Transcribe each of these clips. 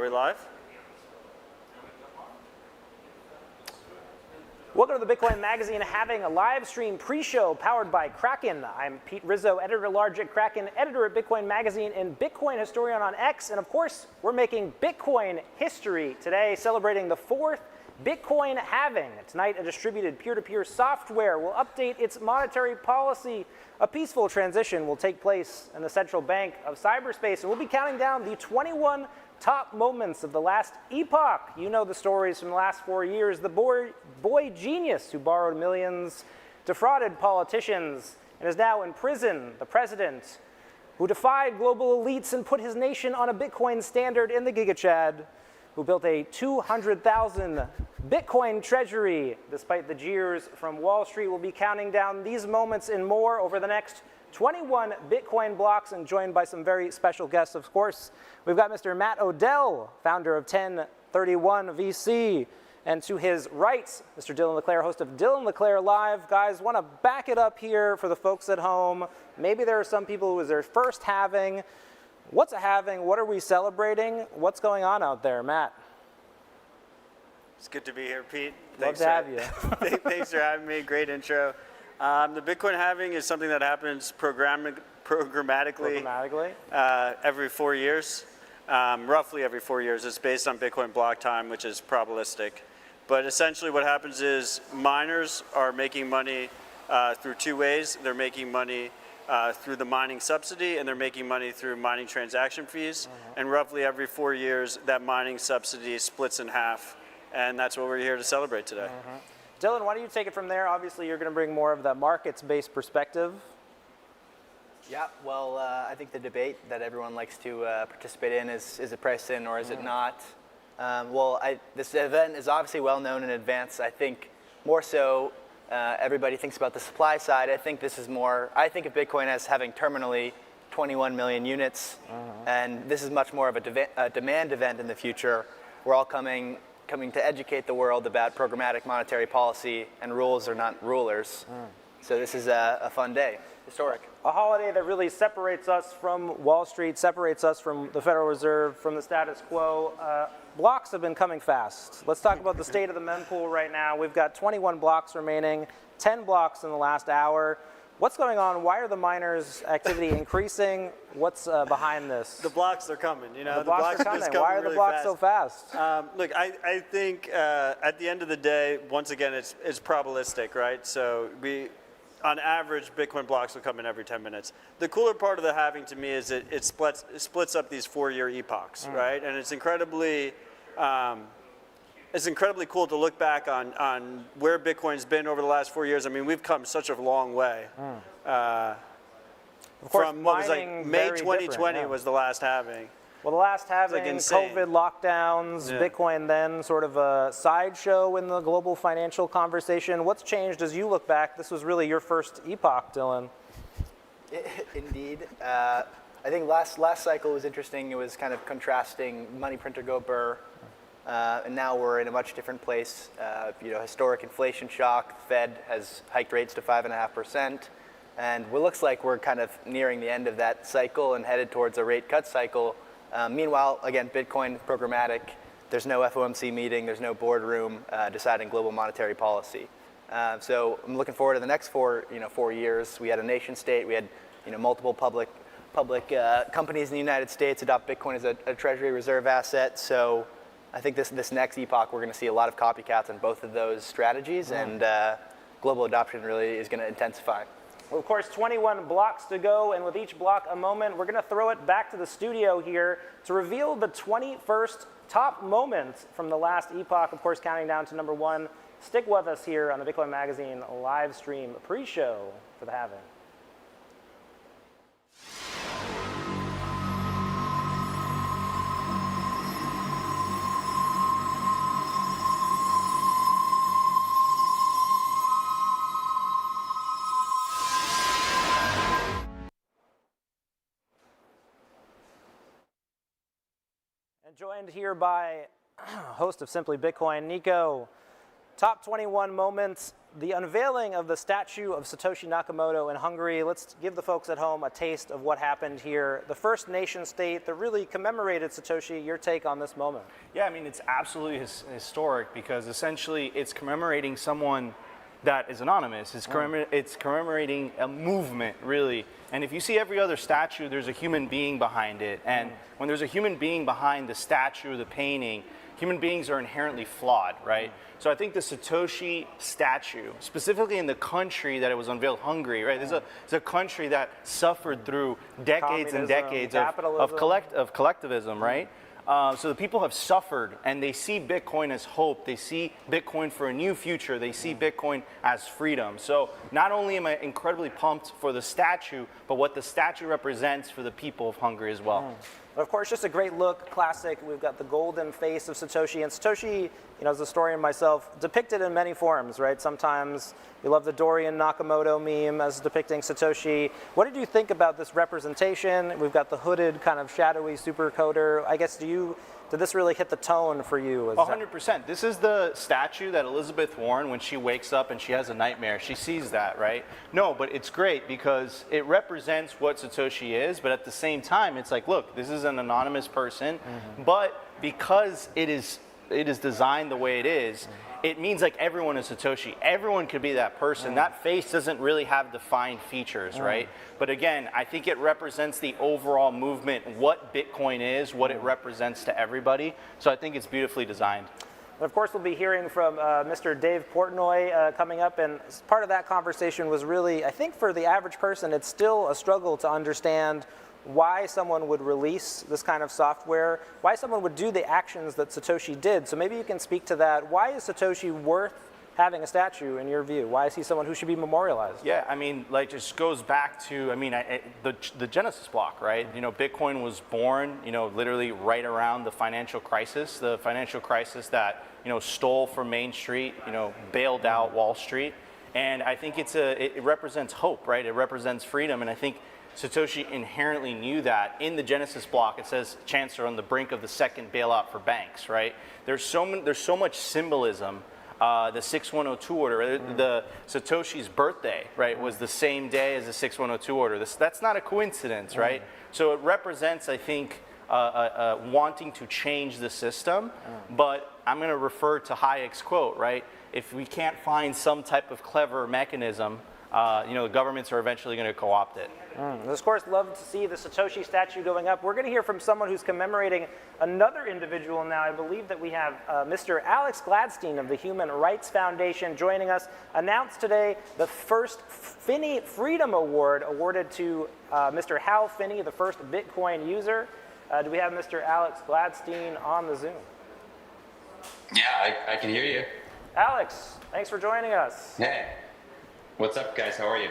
Are we live? Welcome to the Bitcoin Magazine Halving, a live stream pre-show powered by Kraken. I'm Pete Rizzo, editor-at-large at Kraken, editor at Bitcoin Magazine, and Bitcoin historian on X. And of course, we're making Bitcoin history today, celebrating the 4th Bitcoin Halving. Tonight, a distributed peer-to-peer software will update its monetary policy. A peaceful transition will take place in the central bank of cyberspace, and we'll be counting down the 21 top moments of the last epoch. You know the stories from the last 4 years. The boy genius who borrowed millions, defrauded politicians, and is now in prison. The president who defied global elites and put his nation on a Bitcoin standard in the GigaChad, who built a 200,000 Bitcoin treasury. Despite the jeers from Wall Street, we'll be counting down these moments and more over the next 21 Bitcoin blocks, and joined by some very special guests, of course. We've got Mr. Matt Odell, founder of 1031 VC, and to his right, Mr. Dylan LeClair, host of Dylan LeClair Live. Guys, want to back it up here for the folks at home. Maybe there are some people who was their first halving. What's a halving? What are we celebrating? What's going on out there, Matt? It's good to be here, Pete. Love to have you. Thanks for having me. Great intro. The Bitcoin halving is something that happens programmatically every 4 years, roughly every 4 years. It's based on Bitcoin block time, which is probabilistic. But essentially what happens is miners are making money through two ways. They're making money through the mining subsidy, and they're making money through mining transaction fees. And roughly every 4 years, that mining subsidy splits in half. And that's what we're here to celebrate today. Dylan, why don't you take it from there? Obviously, you're going to bring more of the markets-based perspective. Yeah, well, I think the debate that everyone likes to participate in is it priced in or is it not? This event is obviously well known in advance. I think more so everybody thinks about the supply side. I think this is more, I think of Bitcoin as having terminally 21 million units, and this is much more of a demand event in the future. We're all coming to educate the world about programmatic monetary policy, and rules are not rulers. So this is a fun day, historic. A holiday that really separates us from Wall Street, separates us from the Federal Reserve, from the status quo. Blocks have been coming fast. Let's talk about the state of the mempool right now. We've got 21 blocks remaining, 10 blocks in the last hour. What's going on? Why are the miners' activity increasing? What's behind this? The blocks are coming. You know, the blocks are coming. Why are the blocks so fast? Look, I think at the end of the day, once again, it's probabilistic, right? So on average, Bitcoin blocks will come in every 10 minutes. The cooler part of the halving to me is it splits up these 4-year epochs, right? And it's incredibly cool to look back on where Bitcoin's been over the last 4 years. I mean, we've come such a long way. Of course, from what was like May 2020 was the last halving. Well, the last halving, like COVID lockdowns, Bitcoin then sort of a sideshow in the global financial conversation. What's changed as you look back? This was really your first epoch, Dylan. Indeed. I think last cycle was interesting. It was kind of contrasting money printer go burr. And now we're in a much different place. Historic inflation shock. The Fed has hiked rates to 5.5%. And it looks like we're kind of nearing the end of that cycle and headed towards a rate cut cycle. Meanwhile, again, Bitcoin programmatic. There's no FOMC meeting. There's no boardroom deciding global monetary policy. So I'm looking forward to the next 4 years. We had a nation state. We had multiple public companies in the United States adopt Bitcoin as a treasury reserve asset. So I think this next epoch, we're going to see a lot of copycats on both of those strategies, and global adoption really is going to intensify. Well, of course, 21 blocks to go, and with each block a moment, we're going to throw it back to the studio here to reveal the 21st top moment from the last epoch, of course, counting down to number 1. Stick with us here on the Bitcoin Magazine live stream pre-show for the halving. Joined here by host of Simply Bitcoin, Nico. Top 21 moments the unveiling of the statue of Satoshi Nakamoto in Hungary. Let's give the folks at home a taste of what happened here. The first nation state that really commemorated Satoshi. Your take on this moment? Yeah, I mean, it's absolutely historic because essentially it's commemorating someone that is anonymous. It's commemorating a movement, really. And if you see every other statue, there's a human being behind it. And when there's a human being behind the statue or the painting, human beings are inherently flawed, right? So I think the Satoshi statue, specifically in the country that it was unveiled, Hungary, right? It's a country that suffered through decades and decades of collectivism, right? So the people have suffered, and they see Bitcoin as hope. They see Bitcoin for a new future. They see Bitcoin as freedom. So not only am I incredibly pumped for the statue, but what the statue represents for the people of Hungary as well. Of course, just a great look, classic. We've got the golden face of Satoshi. And Satoshi, as a historian myself, depicted in many forms, right? Sometimes we love the Dorian Nakamoto meme as depicting Satoshi. What did you think about this representation? We've got the hooded, kind of shadowy supercoder. I guess, did this really hit the tone for you? 100%. This is the statue that Elizabeth Warren, when she wakes up and she has a nightmare, she sees that, right? No, but it's great because it represents what Satoshi is, but at the same time, it's like, look, this is an anonymous person, but because it is designed the way it is, it means like everyone is Satoshi. Everyone could be that person. That face doesn't really have defined features, right? But again, I think it represents the overall movement, what Bitcoin is, what it represents to everybody. So I think it's beautifully designed. And of course, we'll be hearing from Mr. Dave Portnoy coming up, and part of that conversation was really, I think for the average person, it's still a struggle to understand why someone would release this kind of software, why someone would do the actions that Satoshi did. So maybe you can speak to that. Why is Satoshi worth having a statue in your view? Why is he someone who should be memorialized? Yeah, I mean, like, just goes back to, the Genesis block, right? Bitcoin was born, literally right around the financial crisis that, stole from Main Street, bailed out Wall Street. And I think it represents hope, right? It represents freedom. And I think Satoshi inherently knew that. In the Genesis block, it says chances are on the brink of the second bailout for banks, right? There's so much symbolism. The 6102 order, the Satoshi's birthday, right, was the same day as the 6102 order. That's not a coincidence, right? So it represents, I think, wanting to change the system. But I'm going to refer to Hayek's quote, right? If we can't find some type of clever mechanism, the governments are eventually going to co-opt it. Of course, love to see the Satoshi statue going up. We're going to hear from someone who's commemorating another individual now. I believe that we have Mr. Alex Gladstein of the Human Rights Foundation joining us. Announced today the first Finney Freedom Award awarded to Mr. Hal Finney, the first Bitcoin user. Do we have Mr. Alex Gladstein on the Zoom? Yeah, I can hear you. Alex, thanks for joining us. Hey, what's up, guys? How are you?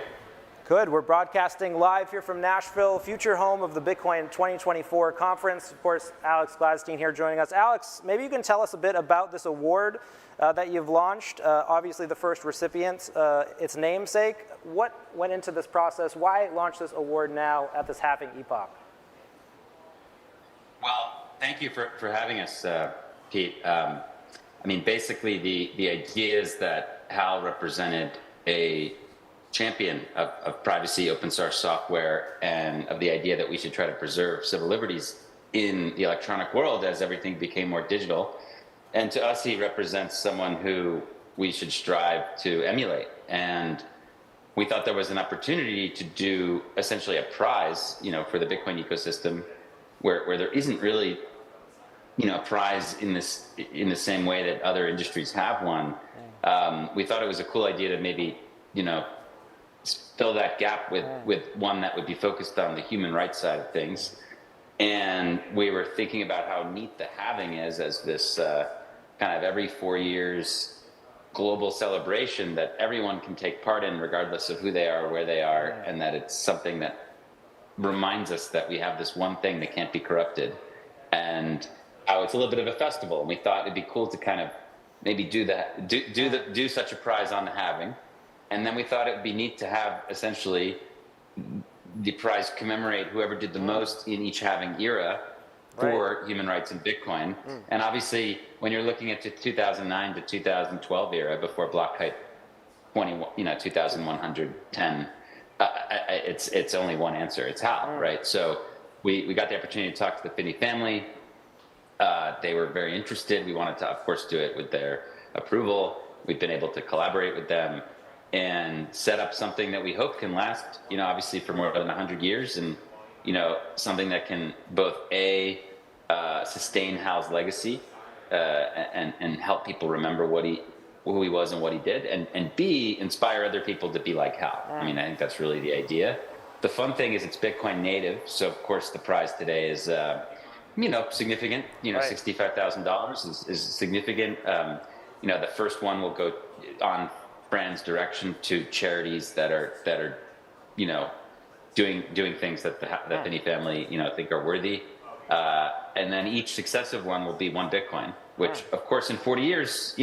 Good. We're broadcasting live here from Nashville, future home of the Bitcoin 2024 conference. Of course, Alex Gladstein here joining us. Alex, maybe you can tell us a bit about this award that you've launched. Obviously, the first recipient, its namesake. What went into this process? Why launch this award now at this halving epoch? Well, thank you for having us, Pete. Basically, the idea is that Hal represented a champion of privacy, open source software, and of the idea that we should try to preserve civil liberties in the electronic world as everything became more digital. And to us, he represents someone who we should strive to emulate. And we thought there was an opportunity to do essentially a prize, for the Bitcoin ecosystem, where there isn't really, a prize in the same way that other industries have one. We thought it was a cool idea to maybe, fill that gap with one that would be focused on the human rights side of things. And we were thinking about how neat the halving is as this kind of every 4 years global celebration that everyone can take part in regardless of who they are or where they are, and that it's something that reminds us that we have this one thing that can't be corrupted, and how it's a little bit of a festival. And we thought it'd be cool to kind of maybe do such a prize on the halving. And then we thought it would be neat to have essentially the prize commemorate whoever did the most in each halving era for human rights and Bitcoin. And obviously, when you're looking at the 2009 to 2012 era before block height 2110. It's only one answer. It's how, right? So we got the opportunity to talk to the Finney family. They were very interested. We wanted to, of course, do it with their approval. We've been able to collaborate with them and set up something that we hope can last, obviously for more than 100 years, and something that can both sustain Hal's legacy and help people remember who he was and what he did, and B, inspire other people to be like Hal. I mean, I think that's really the idea. The fun thing is it's Bitcoin native, so of course the prize today is significant. Right. $65,000 is significant. The first one will go on brand's direction to charities that are doing things that the Finney family think are worthy. And then each successive one will be one Bitcoin, which of course in 40 years,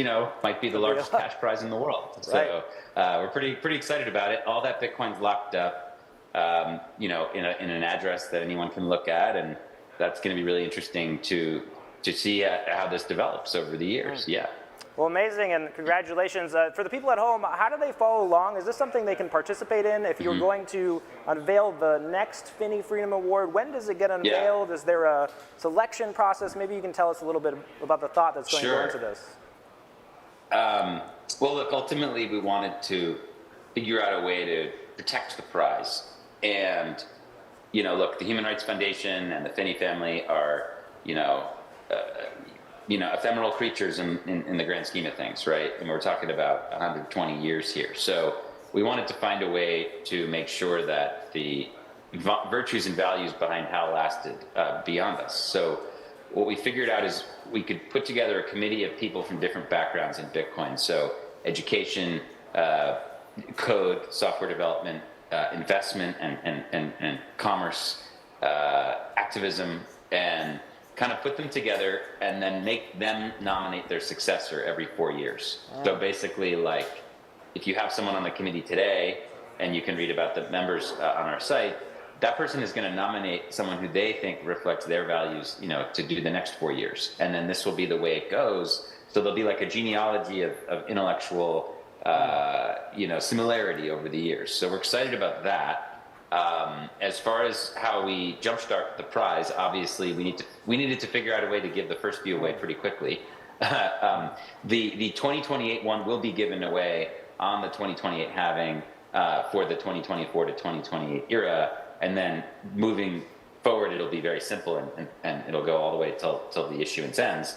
might be the largest cash prize in the world. So we're pretty excited about it. All that Bitcoin's locked up, in an address that anyone can look at, and that's going to be really interesting to see how this develops over the years. Yeah. Well, amazing, and congratulations. For the people at home, how do they follow along? Is this something they can participate in? If you're going to unveil the next Finney Freedom Award, when does it get unveiled? Is there a selection process? Maybe you can tell us a little bit about the thought that's going to go into this. Well, look, ultimately we wanted to figure out a way to protect the prize. And, look, the Human Rights Foundation and the Finney family are, ephemeral creatures in the grand scheme of things, right? And we're talking about 120 years here. So we wanted to find a way to make sure that the virtues and values behind Hal lasted beyond us. So what we figured out is we could put together a committee of people from different backgrounds in Bitcoin. So education, code, software development, investment, and commerce, activism, and kind of put them together and then make them nominate their successor every 4 years. So basically, like, if you have someone on the committee today, and you can read about the members on our site, that person is going to nominate someone who they think reflects their values, to do the next 4 years. And then this will be the way it goes. So there'll be like a genealogy of intellectual, similarity over the years. So we're excited about that. As far as how we jumpstart the prize, obviously we needed to figure out a way to give the first few away pretty quickly. The 2028 one will be given away on the 2028 halving for the 2024 to 2028 era, and then moving forward it'll be very simple and it'll go all the way till the issuance ends.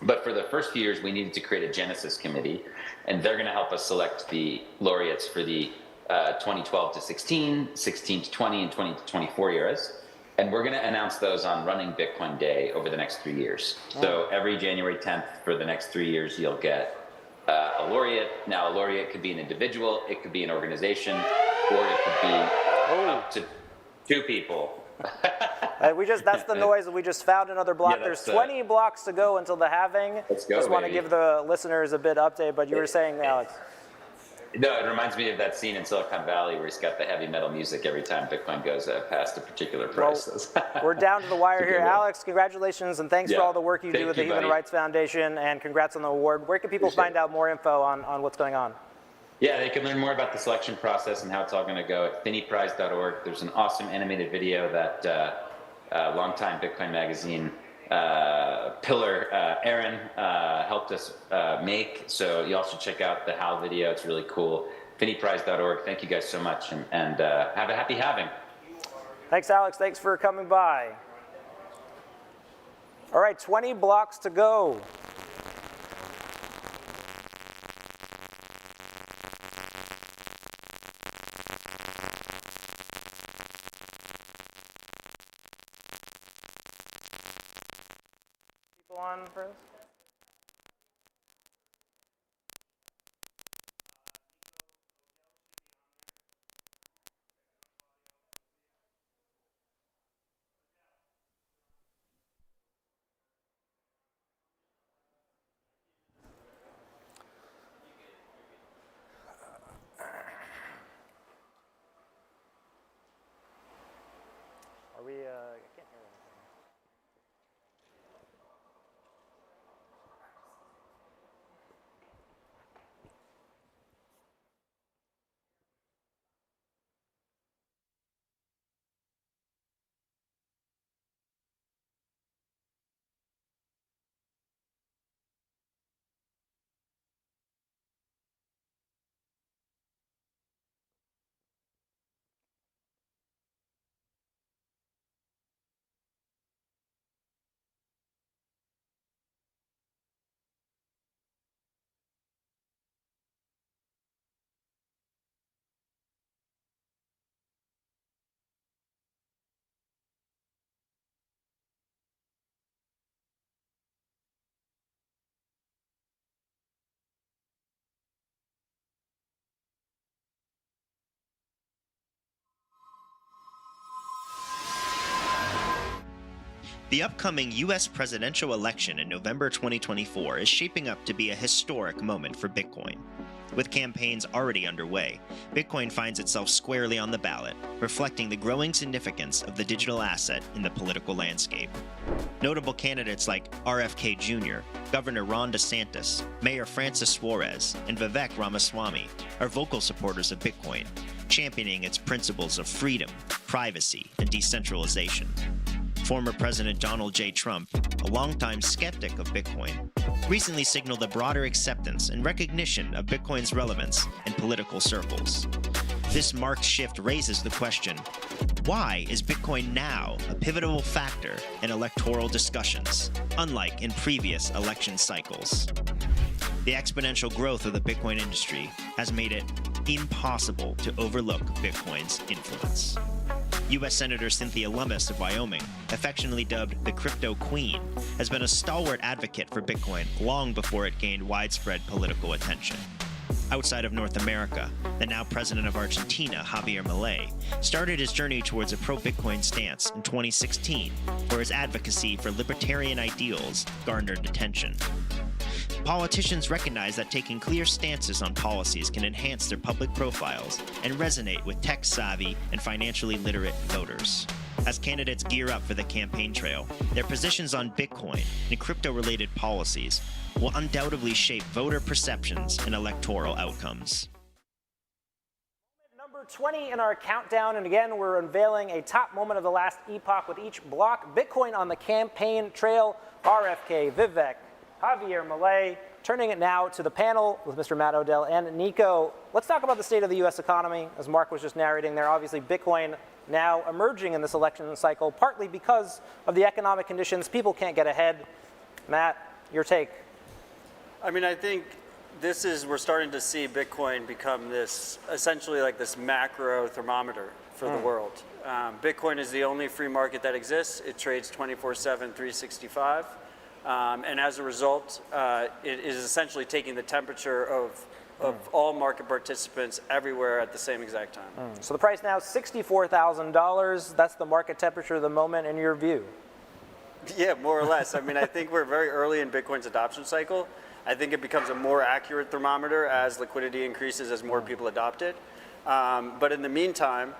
But for the first few years we needed to create a Genesis committee, and they're going to help us select the laureates for the 2012 to 16, 16 to 20, and 20 to 24 eras. And we're going to announce those on Running Bitcoin Day over the next 3 years. So every January 10th for the next 3 years, you'll get a laureate. Now, a laureate could be an individual, it could be an organization, or it could be up to 2 people. That's the noise. We just found another block. Yeah, There's 20 blocks to go until the halving. Let's go, Just want to baby. give the listeners a bit update, but you were saying, Alex. No, it reminds me of that scene in Silicon Valley where he's got the heavy metal music every time Bitcoin goes past a particular price. We're down to the wire here. Alex, congratulations, and thanks for all the work you do with the you, Human buddy. Rights Foundation, and congrats on the award. Where can people find out more info on what's going on? Yeah, they can learn more about the selection process and how it's all going to go at finneyprize.org. There's an awesome animated video that longtime Bitcoin Magazine pillar Aaron helped us make. So you also check out the Hal video. It's really cool. finneyprize.org. Thank you guys so much, and have a happy halving. Thanks, Alex. Thanks for coming by. All right, 20 blocks to go. On for this? Are we, I can't hear anything. The upcoming U.S. presidential election in November 2024 is shaping up to be a historic moment for Bitcoin. With campaigns already underway, Bitcoin finds itself squarely on the ballot, reflecting the growing significance of the digital asset in the political landscape. Notable candidates like RFK Jr., Governor Ron DeSantis, Mayor Francis Suarez, and Vivek Ramaswamy are vocal supporters of Bitcoin, championing its principles of freedom, privacy, and decentralization. Former President Donald J. Trump, a longtime skeptic of Bitcoin, recently signaled a broader acceptance and recognition of Bitcoin's relevance in political circles. This marked shift raises the question, why is Bitcoin now a pivotal factor in electoral discussions, unlike in previous election cycles? The exponential growth of the Bitcoin industry has made it impossible to overlook Bitcoin's influence. U.S. Senator Cynthia Lummis of Wyoming, affectionately dubbed the Crypto Queen, has been a stalwart advocate for Bitcoin long before it gained widespread political attention. Outside of North America, the now president of Argentina, Javier Milei, started his journey towards a pro-Bitcoin stance in 2016, where his advocacy for libertarian ideals garnered attention. Politicians recognize that taking clear stances on policies can enhance their public profiles and resonate with tech-savvy and financially literate voters. As candidates gear up for the campaign trail, their positions on Bitcoin and crypto-related policies will undoubtedly shape voter perceptions and electoral outcomes. Number 20 in our countdown, and again, we're unveiling a top moment of the last epoch with each block. Bitcoin on the campaign trail, RFK, Vivek, Javier Milei. Turning it now to the panel with Mr. Matt Odell and Nico. Let's talk about the state of the U.S. economy. As Mark was just narrating there, obviously Bitcoin now emerging in this election cycle, partly because of the economic conditions. People can't get ahead. Matt, your take. I mean, I think we're starting to see Bitcoin become this, essentially like this macro thermometer for the world. Bitcoin is the only free market that exists. It trades 24/7, 365. And as a result, it is essentially taking the temperature of all market participants everywhere at the same exact time. So the price now is $64,000. That's the market temperature of the moment in your view. Yeah, more or less. I mean, I think we're very early in Bitcoin's adoption cycle. I think it becomes a more accurate thermometer as liquidity increases, as more people adopt it. But in the meantime,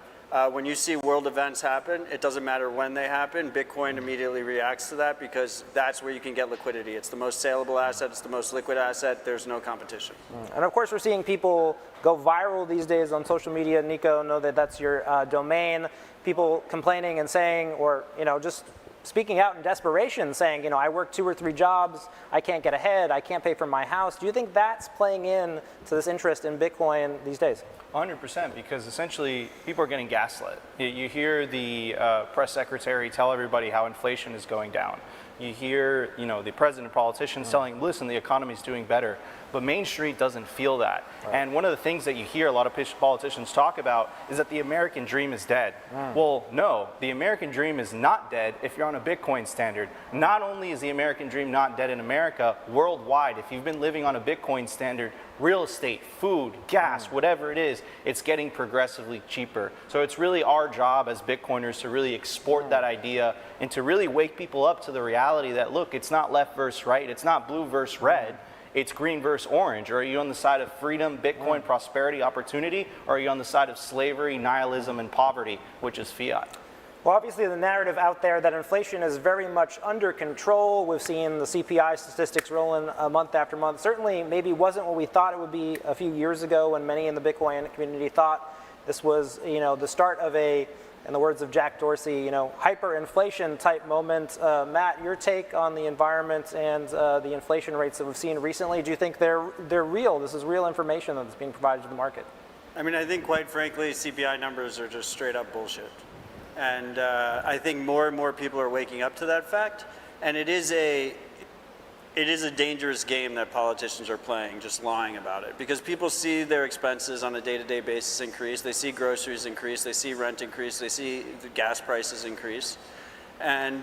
when you see world events happen, it doesn't matter when they happen, Bitcoin immediately reacts to that because that's where you can get liquidity. It's the most saleable asset, it's the most liquid asset, there's no competition. And of course, we're seeing people go viral these days on social media. Nico, know that that's your domain. People complaining and saying, or just speaking out in desperation, saying, I work 2 or 3 jobs, I can't get ahead, I can't pay for my house. Do you think that's playing in to this interest in Bitcoin these days? 100%, because essentially people are getting gaslit. You hear the press secretary tell everybody how inflation is going down. You hear, the president and politicians telling, listen, the economy's doing better. But Main Street doesn't feel that. Right. And one of the things that you hear a lot of politicians talk about is that the American dream is dead. Well, no, the American dream is not dead if you're on a Bitcoin standard. Not only is the American dream not dead in America, worldwide, if you've been living on a Bitcoin standard, real estate, food, gas, whatever it is, it's getting progressively cheaper. So it's really our job as Bitcoiners to really export that idea and to really wake people up to the reality that, look, it's not left versus right, it's not blue versus red, it's green versus orange. Or are you on the side of freedom, Bitcoin, prosperity, opportunity, or are you on the side of slavery, nihilism, and poverty, which is fiat? Well, obviously the narrative out there that inflation is very much under control. We've seen the CPI statistics rolling month after month. Certainly maybe wasn't what we thought it would be a few years ago when many in the Bitcoin community thought this was, the start of a, in the words of Jack Dorsey, hyperinflation type moment. Matt, your take on the environment and the inflation rates that we've seen recently, do you think they're real? This is real information that's being provided to the market. I mean, I think quite frankly, CPI numbers are just straight up bullshit. And I think more and more people are waking up to that fact. And it is a dangerous game that politicians are playing, just lying about it. Because people see their expenses on a day-to-day basis increase. They see groceries increase. They see rent increase. They see the gas prices increase. And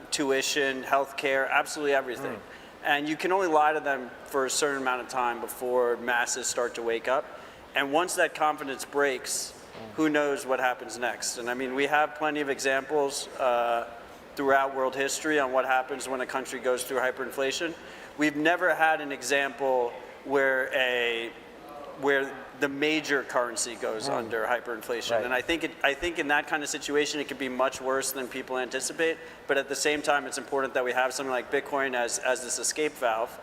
tuition, healthcare, absolutely everything. And you can only lie to them for a certain amount of time before masses start to wake up. And once that confidence breaks, who knows what happens next? And I mean, we have plenty of examples throughout world history on what happens when a country goes through hyperinflation. We've never had an example where the major currency goes under hyperinflation. Right. And I think in that kind of situation, it could be much worse than people anticipate. But at the same time, it's important that we have something like Bitcoin as this escape valve.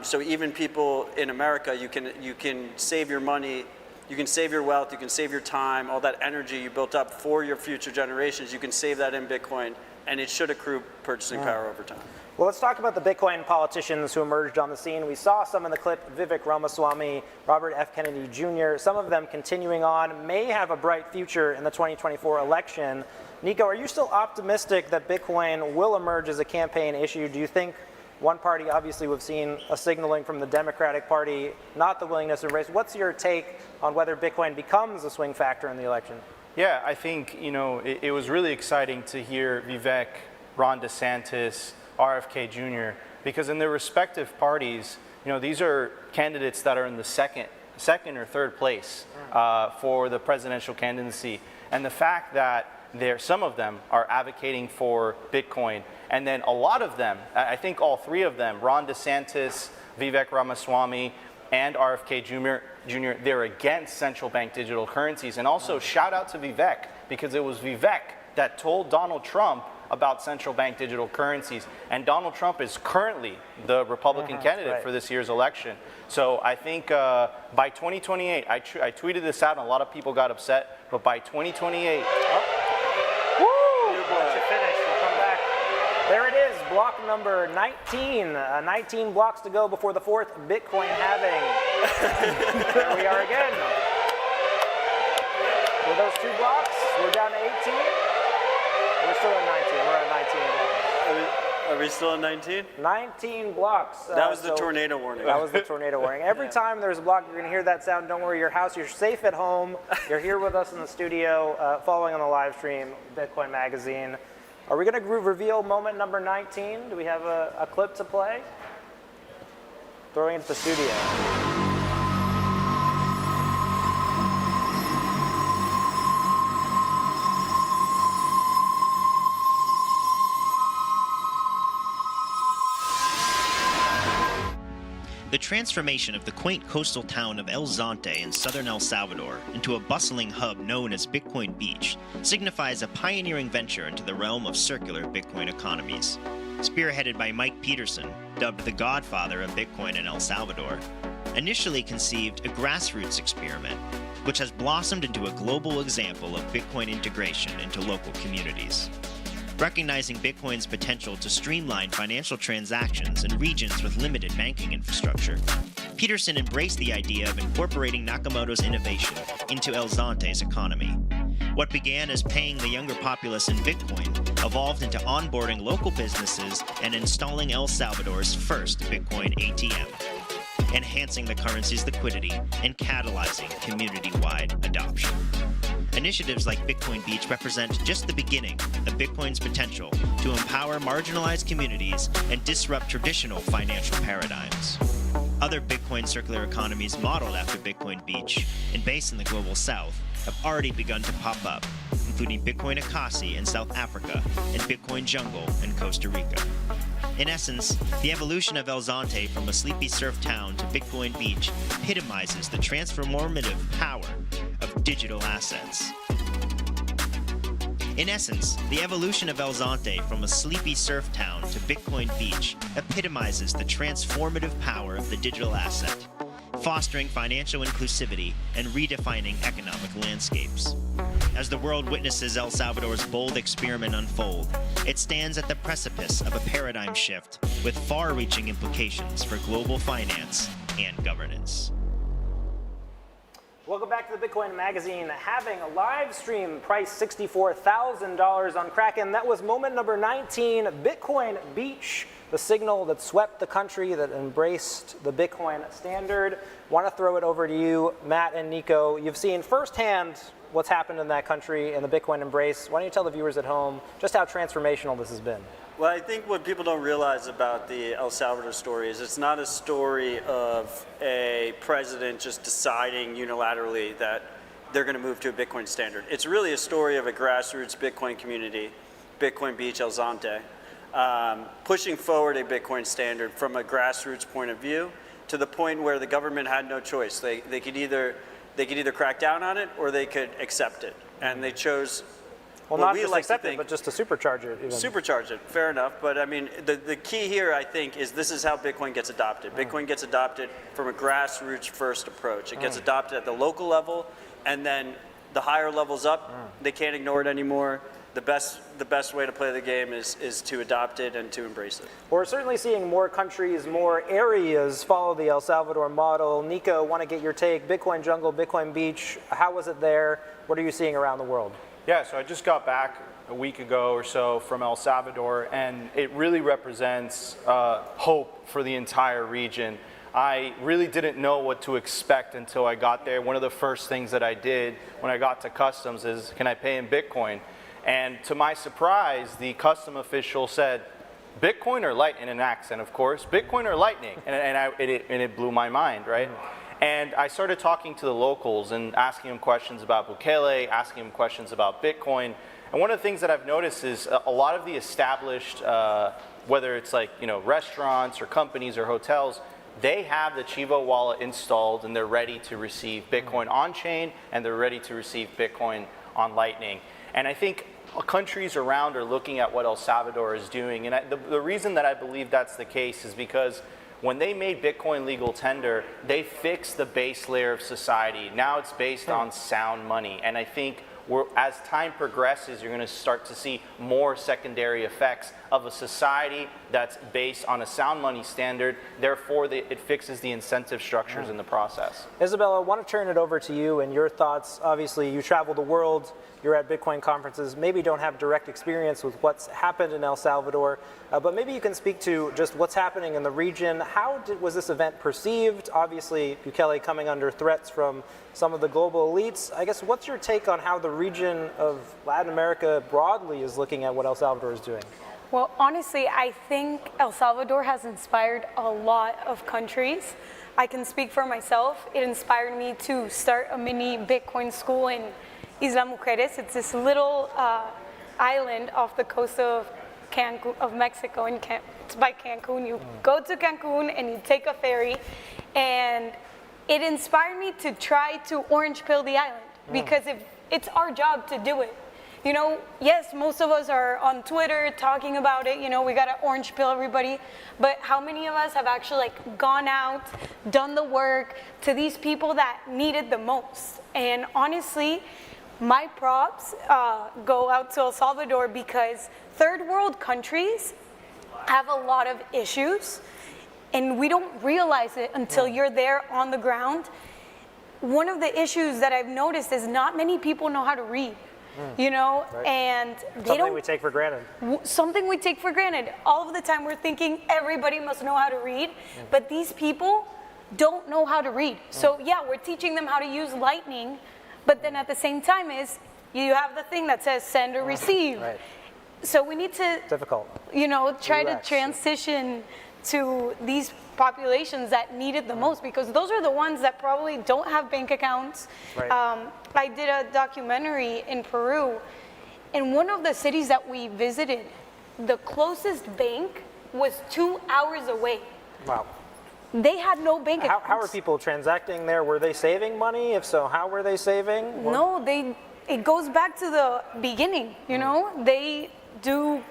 So even people in America, you can save your money, you can save your wealth, you can save your time, all that energy you built up for your future generations, you can save that in Bitcoin, and it should accrue purchasing power over time. Well, let's talk about the Bitcoin politicians who emerged on the scene. We saw some in the clip, Vivek Ramaswamy, Robert F. Kennedy Jr., some of them continuing on, may have a bright future in the 2024 election. Nico, are you still optimistic that Bitcoin will emerge as a campaign issue? Do you think one party, obviously we've seen a signaling from the Democratic Party, not the willingness to embrace. What's your take on whether Bitcoin becomes a swing factor in the election? Yeah, I think, it was really exciting to hear Vivek, Ron DeSantis, RFK Jr., because in their respective parties, these are candidates that are in the second or third place for the presidential candidacy. And the fact that some of them are advocating for Bitcoin, and then a lot of them, I think all three of them, Ron DeSantis, Vivek Ramaswamy, and RFK Jr., they're against central bank digital currencies. And also shout out to Vivek, because it was Vivek that told Donald Trump about central bank digital currencies. And Donald Trump is currently the Republican candidate for this year's election. So I think by 2028, I tweeted this out and a lot of people got upset, but by 2028... Let you finish. We'll come back. There it is, block number 19. 19 blocks to go before the fourth Bitcoin halving. There we are again. With those 2 blocks, we're down to 18. We're still at 19. We're at 19 blocks. Are we still at 19? 19 blocks. That was the tornado warning. That was the tornado warning. Every time there's a block, you're going to hear that sound. Don't worry, your house, you're safe at home. You're here with us in the studio, following on the live stream, Bitcoin Magazine. Are we going to reveal moment number 19? Do we have a clip to play? Throwing it to the studio. The transformation of the quaint coastal town of El Zonte in southern El Salvador into a bustling hub known as Bitcoin Beach signifies a pioneering venture into the realm of circular Bitcoin economies. Spearheaded by Mike Peterson, dubbed the godfather of Bitcoin in El Salvador, initially conceived a grassroots experiment, which has blossomed into a global example of Bitcoin integration into local communities. Recognizing Bitcoin's potential to streamline financial transactions in regions with limited banking infrastructure, Peterson embraced the idea of incorporating Nakamoto's innovation into El Zonte's economy. What began as paying the younger populace in Bitcoin evolved into onboarding local businesses and installing El Salvador's first Bitcoin ATM, enhancing the currency's liquidity and catalyzing community-wide adoption. Initiatives like Bitcoin Beach represent just the beginning of Bitcoin's potential to empower marginalized communities and disrupt traditional financial paradigms. Other Bitcoin circular economies modeled after Bitcoin Beach and based in the global south have already begun to pop up, including Bitcoin Akasi in South Africa and Bitcoin Jungle in Costa Rica. In essence, the evolution of El Zonte from a sleepy surf town to Bitcoin Beach epitomizes the transformative power of digital assets. In essence, the evolution of El Zonte from a sleepy surf town to Bitcoin Beach epitomizes the transformative power of the digital asset, fostering financial inclusivity and redefining economic landscapes. As the world witnesses El Salvador's bold experiment unfold, it stands at the precipice of a paradigm shift with far-reaching implications for global finance and governance. Welcome back to the Bitcoin Magazine. Having a live stream priced $64,000 on Kraken. That was moment number 19, Bitcoin Beach, the signal that swept the country, that embraced the Bitcoin standard. Want to throw it over to you, Matt and Nico. You've seen firsthand what's happened in that country and the Bitcoin embrace. Why don't you tell the viewers at home just how transformational this has been? Well, I think what people don't realize about the El Salvador story is it's not a story of a president just deciding unilaterally that they're going to move to a Bitcoin standard. It's really a story of a grassroots Bitcoin community Bitcoin Beach, El Zonte, pushing forward a Bitcoin standard from a grassroots point of view to the point where the government had no choice. They could either crack down on it or they could accept it, and they chose. Well, not just accept it, but just to supercharge it. Even. Supercharge it, fair enough. But I mean, the key here, I think, is this is how Bitcoin gets adopted. Bitcoin gets adopted from a grassroots first approach. It gets adopted at the local level, and then the higher levels up, they can't ignore it anymore. The best way to play the game is to adopt it and to embrace it. We're certainly seeing more countries, more areas follow the El Salvador model. Nico, want to get your take. Bitcoin Jungle, Bitcoin Beach, how was it there? What are you seeing around the world? Yeah, so I just got back a week ago or so from El Salvador, and it really represents hope for the entire region. I really didn't know what to expect until I got there. One of the first things that I did when I got to customs is, can I pay in Bitcoin? And to my surprise, the custom official said, Bitcoin or Lightning, in an accent, of course, Bitcoin or Lightning? And it blew my mind, right? And I started talking to the locals and asking them questions about Bukele, asking them questions about Bitcoin. And one of the things that I've noticed is a lot of the established, whether it's like, restaurants or companies or hotels, they have the Chivo wallet installed and they're ready to receive Bitcoin on-chain and they're ready to receive Bitcoin on Lightning. And I think countries around are looking at what El Salvador is doing. And the reason that I believe that's the case is because when they made Bitcoin legal tender, they fixed the base layer of society. Now it's based on sound money. And I think as time progresses, you're going to start to see more secondary effects of a society that's based on a sound money standard. Therefore, it fixes the incentive structures in the process. Isabella, I want to turn it over to you and your thoughts. Obviously, you travel the world. You're at Bitcoin conferences, maybe don't have direct experience with what's happened in El Salvador, but maybe you can speak to just what's happening in the region. How was this event perceived? Obviously, Bukele coming under threats from some of the global elites. I guess, what's your take on how the region of Latin America broadly is looking at what El Salvador is doing? Well, honestly, I think El Salvador has inspired a lot of countries. I can speak for myself. It inspired me to start a mini Bitcoin school in Isla Mujeres. It's this little island off the coast of Cancun, of Mexico. It's by Cancun. You go to Cancun and you take a ferry, and it inspired me to try to orange pill the island because it's our job to do it. Yes, most of us are on Twitter talking about it. We got to orange pill everybody. But how many of us have actually gone out, done the work to these people that need it the most? And honestly, my props go out to El Salvador because third world countries have a lot of issues and we don't realize it until you're there on the ground. One of the issues that I've noticed is not many people know how to read. Right. And something we take for granted. Something we take for granted. All of the time we're thinking everybody must know how to read, but these people don't know how to read. So yeah, we're teaching them how to use Lightning, but then at the same time you have the thing that says send or receive. Right. So we need to, difficult. Try to transition to these populations that need it the most, because those are the ones that probably don't have bank accounts. Right. I did a documentary in Peru. In one of the cities that we visited, the closest bank was 2 hours away. Wow. They had no bank accounts. How are people transacting there? Were they saving money? If so, how were they saving? No, it goes back to the beginning, They do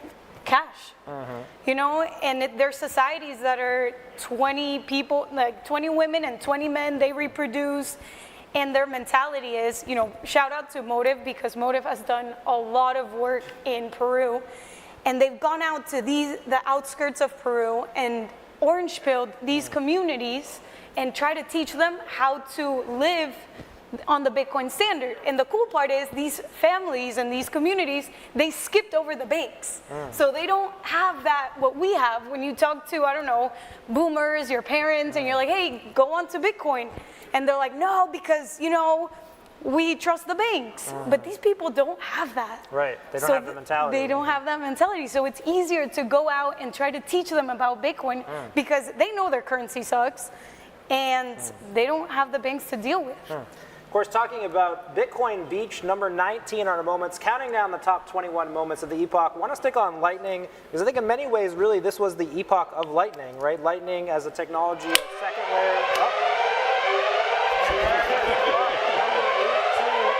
cash, and there's societies that are 20 people, 20 women and 20 men, they reproduce, and their mentality is, shout out to Motive, because Motive has done a lot of work in Peru, and they've gone out to the outskirts of Peru and orange pilled these communities and try to teach them how to live on the Bitcoin standard. And the cool part is these families and these communities, they skipped over the banks. So they don't have that, what we have when you talk to, I don't know, boomers, your parents, and you're like, hey, go on to Bitcoin. And they're like, no, because, we trust the banks. But these people don't have that. Right, they don't have the mentality. They don't have that mentality. So it's easier to go out and try to teach them about Bitcoin because they know their currency sucks and they don't have the banks to deal with. course, talking about Bitcoin Beach, number 19 on our moments, counting down the top 21 moments of the epoch. I want to stick on Lightning, because I think in many ways, really, this was the epoch of Lightning, right? Lightning as a technology, a second layer. Number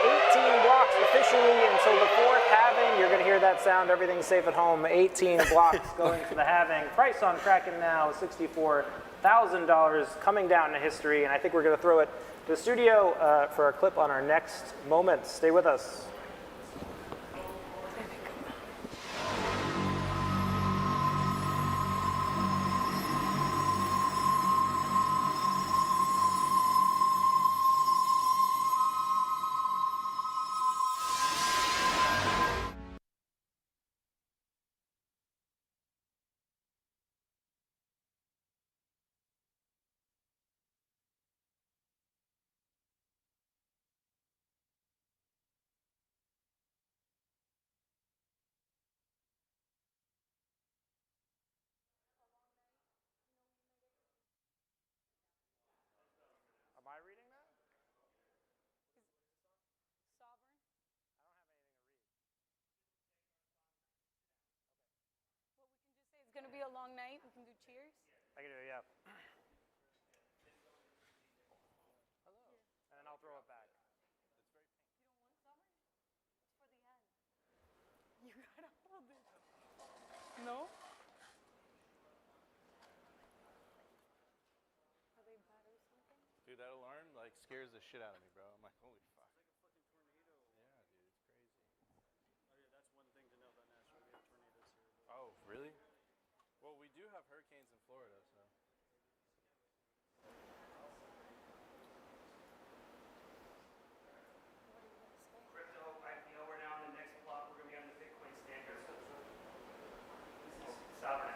18 blocks officially until the fourth halving. You're going to hear that sound. Everything's safe at home. 18 blocks going to the halving. Price on Kraken now, $64,000, coming down to history. And I think we're going to throw it to the studio for a clip on our next moment. Stay with us. Am I reading that? Sovereign. I don't have anything to read. Well, we can just say it's going to be a long night. We can do cheers. I can do it, yeah. Hello. And then I'll throw it back. You don't want sovereign? It's for the end. You gotta hold it. No? Are they bad or something? Dude, that alarm like scares the shit out of me, bro. I'm like, holy fuck. It's like a fucking tornado. Yeah, dude, it's crazy. Oh yeah, that's one thing to know about Nashville. We have tornadoes here. Oh, really? Well, we do have hurricanes in Florida, so. Crypto IPO, we're now on the next block. We're going to be on the Bitcoin standard. This is Sovereign.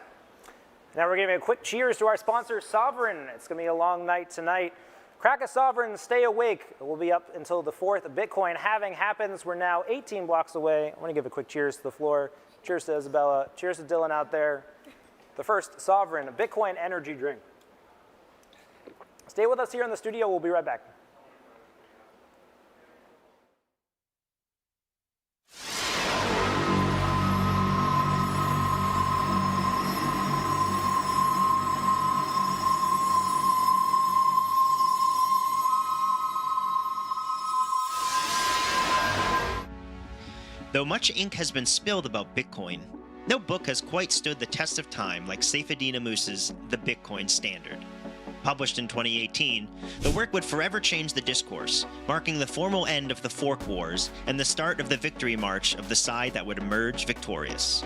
Now we're giving a quick cheers to our sponsor, Sovereign. It's going to be a long night tonight. Crack a Sovereign, stay awake. We'll be up until the fourth Bitcoin halving happens. We're now 18 blocks away. I want to give a quick cheers to the floor. Cheers to Isabella. Cheers to Dylan out there. The first Sovereign Bitcoin energy drink. Stay with us here in the studio. We'll be right back. Though much ink has been spilled about Bitcoin, no book has quite stood the test of time like Saifedean Ammous's The Bitcoin Standard. Published in 2018, the work would forever change the discourse, marking the formal end of the fork wars and the start of the victory march of the side that would emerge victorious.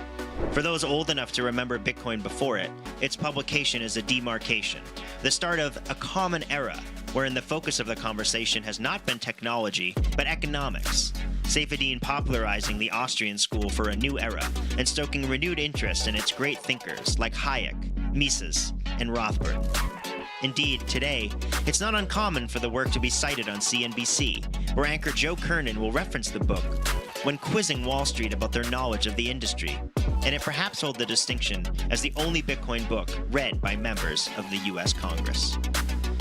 For those old enough to remember Bitcoin before it, its publication is a demarcation, the start of a common era, wherein the focus of the conversation has not been technology, but economics. Saifedean popularizing the Austrian school for a new era and stoking renewed interest in its great thinkers like Hayek, Mises, and Rothbard. Indeed, today, it's not uncommon for the work to be cited on CNBC, where anchor Joe Kernan will reference the book when quizzing Wall Street about their knowledge of the industry, and it perhaps holds the distinction as the only Bitcoin book read by members of the US Congress.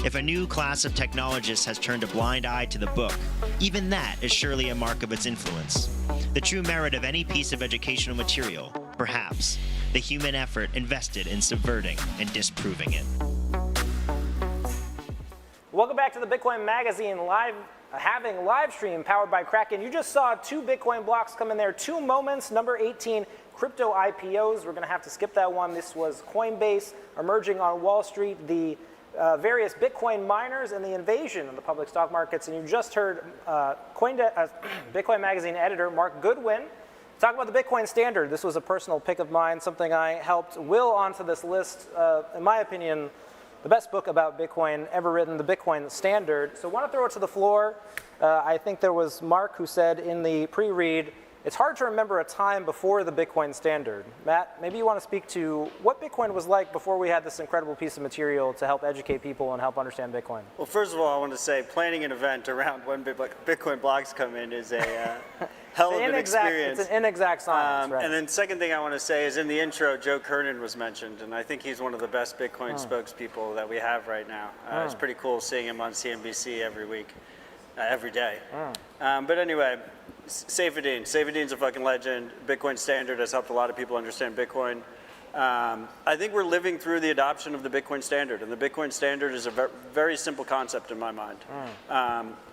If a new class of technologists has turned a blind eye to the book, even that is surely a mark of its influence. The true merit of any piece of educational material, perhaps, the human effort invested in subverting and disproving it. Welcome back to the Bitcoin Magazine Halving live stream powered by Kraken. You just saw two Bitcoin blocks come in there, 2 moments, number 18, crypto IPOs. We're going to have to skip that one. This was Coinbase emerging on Wall Street, the various Bitcoin miners, and the invasion of the public stock markets. And you just heard Bitcoin Magazine editor Mark Goodwin talk about the Bitcoin Standard. This was a personal pick of mine, something I helped will onto this list. In my opinion, the best book about Bitcoin ever written, the Bitcoin Standard. So I want to throw it to the floor. I think there was Mark who said in the pre-read, it's hard to remember a time before the Bitcoin Standard. Matt, maybe you want to speak to what Bitcoin was like before we had this incredible piece of material to help educate people and help understand Bitcoin. Well, first of all, I want to say planning an event around when Bitcoin blocks come in is a hell of an experience. It's an inexact science, right? And then second thing I want to say is in the intro, Joe Kernan was mentioned, and I think he's one of the best Bitcoin spokespeople that we have right now. It's pretty cool seeing him on CNBC every week. every day. But anyway, Saifedean. Saifedean's a fucking legend. Bitcoin Standard has helped a lot of people understand Bitcoin. I think we're living through the adoption of the Bitcoin Standard, and the Bitcoin Standard is a very simple concept in my mind.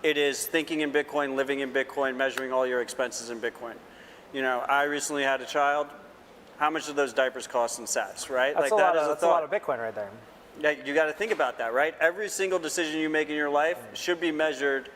It is thinking in Bitcoin, living in Bitcoin, measuring all your expenses in Bitcoin. You know, I recently had a child. How much do those diapers cost in sats, right? That's, like, that's a lot of Bitcoin right there. Yeah, you got to think about that, right? Every single decision you make in your life should be measured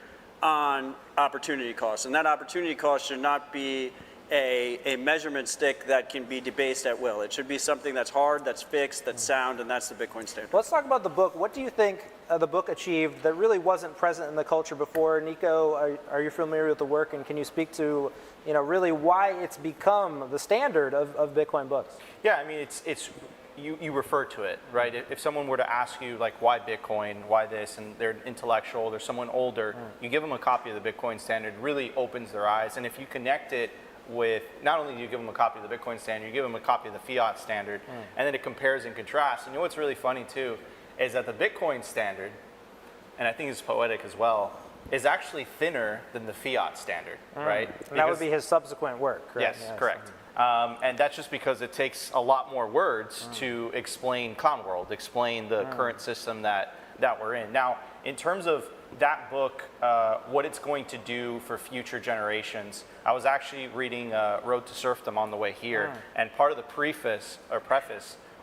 on opportunity cost, and that opportunity cost should not be a measurement stick that can be debased at will. It should be something that's hard, that's fixed, that's sound, and that's the Bitcoin Standard. Let's talk about the book. What do you think the book achieved that really wasn't present in the culture before? Nico, are you familiar with the work, and can you speak to, you know, really why it's become the standard of Bitcoin books? Yeah, I mean, you refer to it, right? If someone were to ask you, like, why Bitcoin, why this, and they're intellectual, they're someone older, you give them a copy of the Bitcoin Standard, really opens their eyes. And if you connect it with, not only do you give them a copy of the Bitcoin Standard, you give them a copy of the Fiat Standard, and then it compares and contrasts. And you know what's really funny, too, is that the Bitcoin Standard, and I think it's poetic as well, is actually thinner than the Fiat Standard, right? And that would be his subsequent work, correct? Yes, correct. And that's just because it takes a lot more words to explain Clown World, explain the current system that we're in. Now, in terms of that book, what it's going to do for future generations, I was actually reading Road to Serfdom on the way here, and part of the preface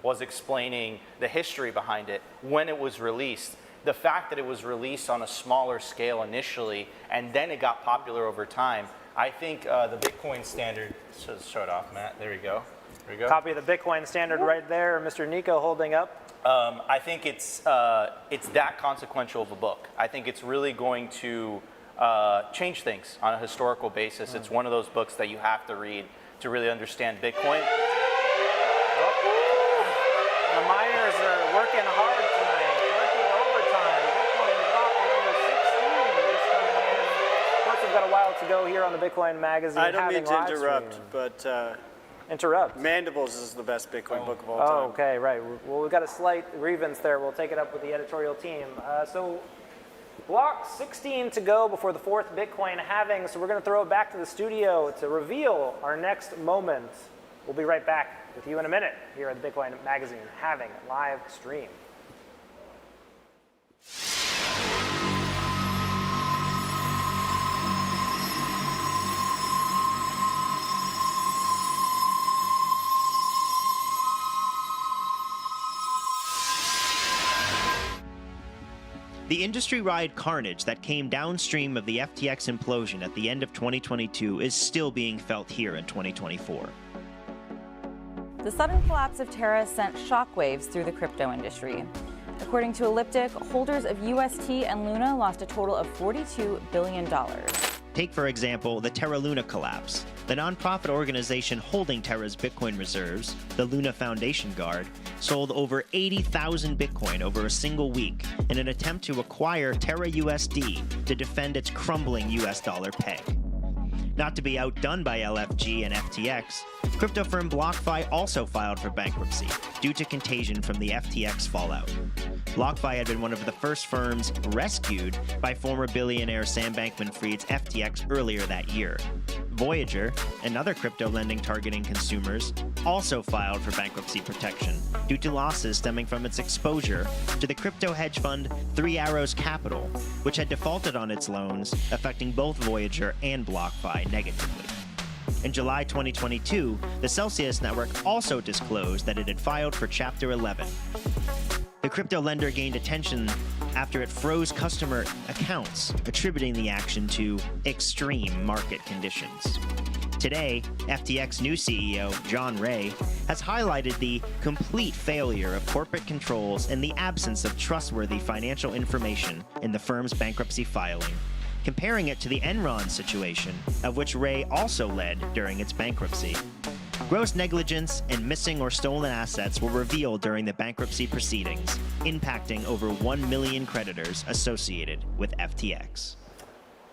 was explaining the history behind it, when it was released, the fact that it was released on a smaller scale initially, and then it got popular over time. I think the Bitcoin Standard, show it off, Matt, there we go. There we go. Copy of the Bitcoin Standard right there, Mr. Nico holding up. I think it's that consequential of a book. I think it's really going to change things on a historical basis. It's one of those books that you have to read to really understand Bitcoin. The miners are working hard tonight, working overtime. Bitcoin block number 16 just coming in. Of course, we've got a while to go here on the Bitcoin Magazine. I don't mean to Halving interrupt, Livestream. but Interrupt. Mandibles is the best Bitcoin book of all time. Oh, okay, right. Well, we've got a slight grievance there. We'll take it up with the editorial team. So block 16 to go before the fourth Bitcoin halving. So we're going to throw it back to the studio to reveal our next moment. We'll be right back with you in a minute here at the Bitcoin Magazine Halving live stream. The industry-wide carnage that came downstream of the FTX implosion at the end of 2022 is still being felt here in 2024. The sudden collapse of Terra sent shockwaves through the crypto industry. According to Elliptic, holders of UST and Luna lost a total of $42 billion. Take, for example, the Terra Luna collapse. The nonprofit organization holding Terra's Bitcoin reserves, the Luna Foundation Guard, sold over 80,000 Bitcoin over a single week in an attempt to acquire Terra USD to defend its crumbling US dollar peg. Not to be outdone by LFG and FTX, crypto firm BlockFi also filed for bankruptcy due to contagion from the FTX fallout. BlockFi had been one of the first firms rescued by former billionaire Sam Bankman-Fried's FTX earlier that year. Voyager, another crypto lending targeting consumers, also filed for bankruptcy protection due to losses stemming from its exposure to the crypto hedge fund Three Arrows Capital, which had defaulted on its loans, affecting both Voyager and BlockFi negatively. In July 2022, the Celsius network also disclosed that it had filed for Chapter 11. The crypto lender gained attention after it froze customer accounts, attributing the action to extreme market conditions. Today, FTX new CEO, John Ray, has highlighted the complete failure of corporate controls and the absence of trustworthy financial information in the firm's bankruptcy filing, comparing it to the Enron situation, of which Ray also led during its bankruptcy. Gross negligence and missing or stolen assets were revealed during the bankruptcy proceedings, impacting over 1 million creditors associated with FTX.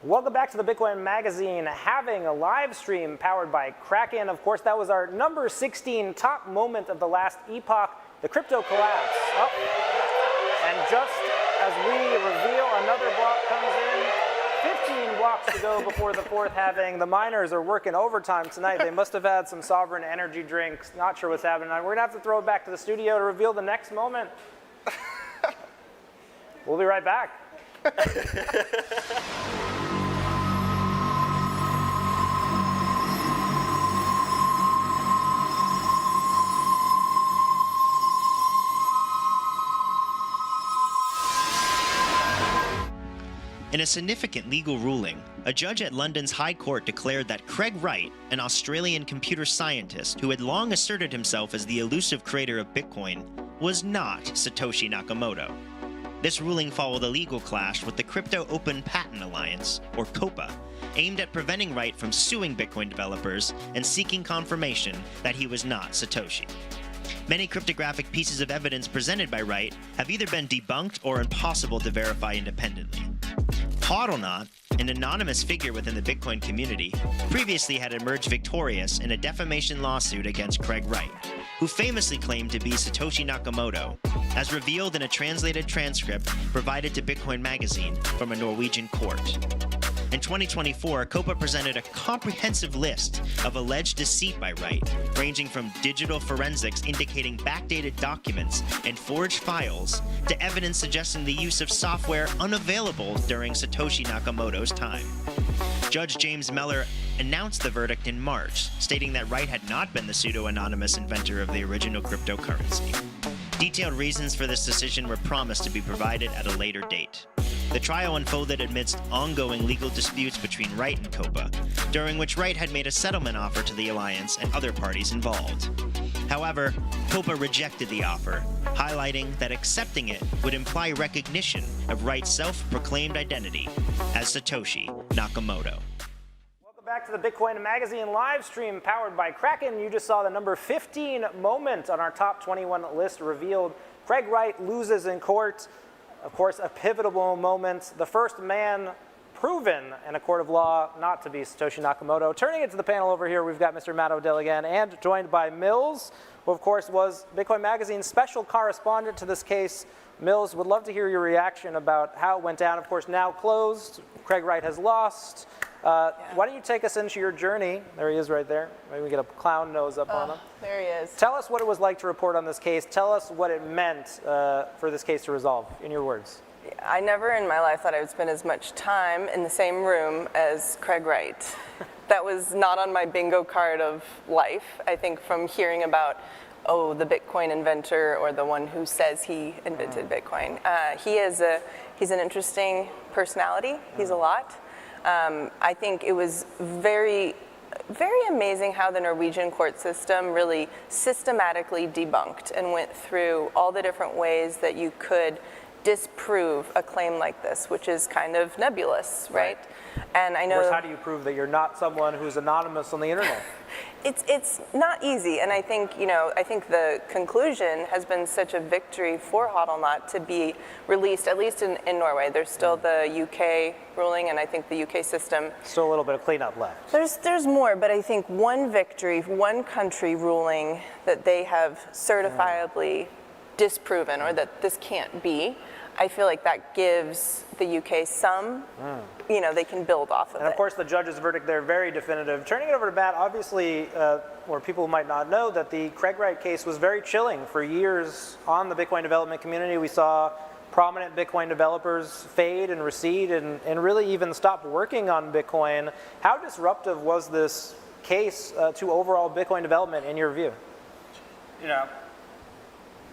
Welcome back to the Bitcoin Magazine, having a live stream powered by Kraken. Of course, that was our number 16 top moment of the last epoch, the crypto collapse. And just as we reveal, another block comes in. 15 walks to go before the fourth halving. The miners are working overtime tonight. They must have had some sovereign energy drinks. Not sure what's happening. We're going to have to throw it back to the studio to reveal the next moment. We'll be right back. In a significant legal ruling, a judge at London's High Court declared that Craig Wright, an Australian computer scientist who had long asserted himself as the elusive creator of Bitcoin, was not Satoshi Nakamoto. This ruling followed a legal clash with the Crypto Open Patent Alliance, or COPA, aimed at preventing Wright from suing Bitcoin developers and seeking confirmation that he was not Satoshi. Many cryptographic pieces of evidence presented by Wright have either been debunked or impossible to verify independently. Ordinals, an anonymous figure within the Bitcoin community, previously had emerged victorious in a defamation lawsuit against Craig Wright, who famously claimed to be Satoshi Nakamoto, as revealed in a translated transcript provided to Bitcoin Magazine from a Norwegian court. In 2024, COPA presented a comprehensive list of alleged deceit by Wright, ranging from digital forensics indicating backdated documents and forged files, to evidence suggesting the use of software unavailable during Satoshi Nakamoto's time. Judge James Mellor announced the verdict in March, stating that Wright had not been the pseudo-anonymous inventor of the original cryptocurrency. Detailed reasons for this decision were promised to be provided at a later date. The trial unfolded amidst ongoing legal disputes between Wright and COPA, during which Wright had made a settlement offer to the alliance and other parties involved. However, COPA rejected the offer, highlighting that accepting it would imply recognition of Wright's self-proclaimed identity as Satoshi Nakamoto. Welcome back to the Bitcoin Magazine live stream powered by Kraken. You just saw the number 15 moment on our top 21 list revealed. Craig Wright loses in court. Of course, a pivotal moment. The first man proven in a court of law not to be Satoshi Nakamoto. Turning it to the panel over here, we've got Mr. Matt Odell again, and joined by Mills, who of course was Bitcoin Magazine's special correspondent to this case. Mills, would love to hear your reaction about how it went down. Of course, now closed. Craig Wright has lost. Why don't you take us into your journey? There he is right there. Maybe we get a clown nose up on him. There he is. Tell us what it was like to report on this case. Tell us what it meant for this case to resolve, in your words. I never in my life thought I would spend as much time in the same room as Craig Wright. That was not on my bingo card of life. I think from hearing about, the Bitcoin inventor or the one who says he invented Bitcoin. He's an interesting personality. He's a lot. I think it was very, very amazing how the Norwegian court system really systematically debunked and went through all the different ways that you could disprove a claim like this, which is kind of nebulous, right? And I know. Of course, how do you prove that you're not someone who's anonymous on the internet? It's not easy, and I think the conclusion has been such a victory for Hodlnaut to be released, at least in Norway. There's still the UK ruling, and I think the UK system. Still a little bit of cleanup left. There's more, but I think one victory, one country ruling that they have certifiably disproven, or that this can't be, I feel like that gives the UK some, they can build off of it. And of course, the judge's verdict there, very definitive. Turning it over to Matt, obviously, or people might not know that the Craig Wright case was very chilling for years on the Bitcoin development community. We saw prominent Bitcoin developers fade and recede and really even stop working on Bitcoin. How disruptive was this case to overall Bitcoin development in your view?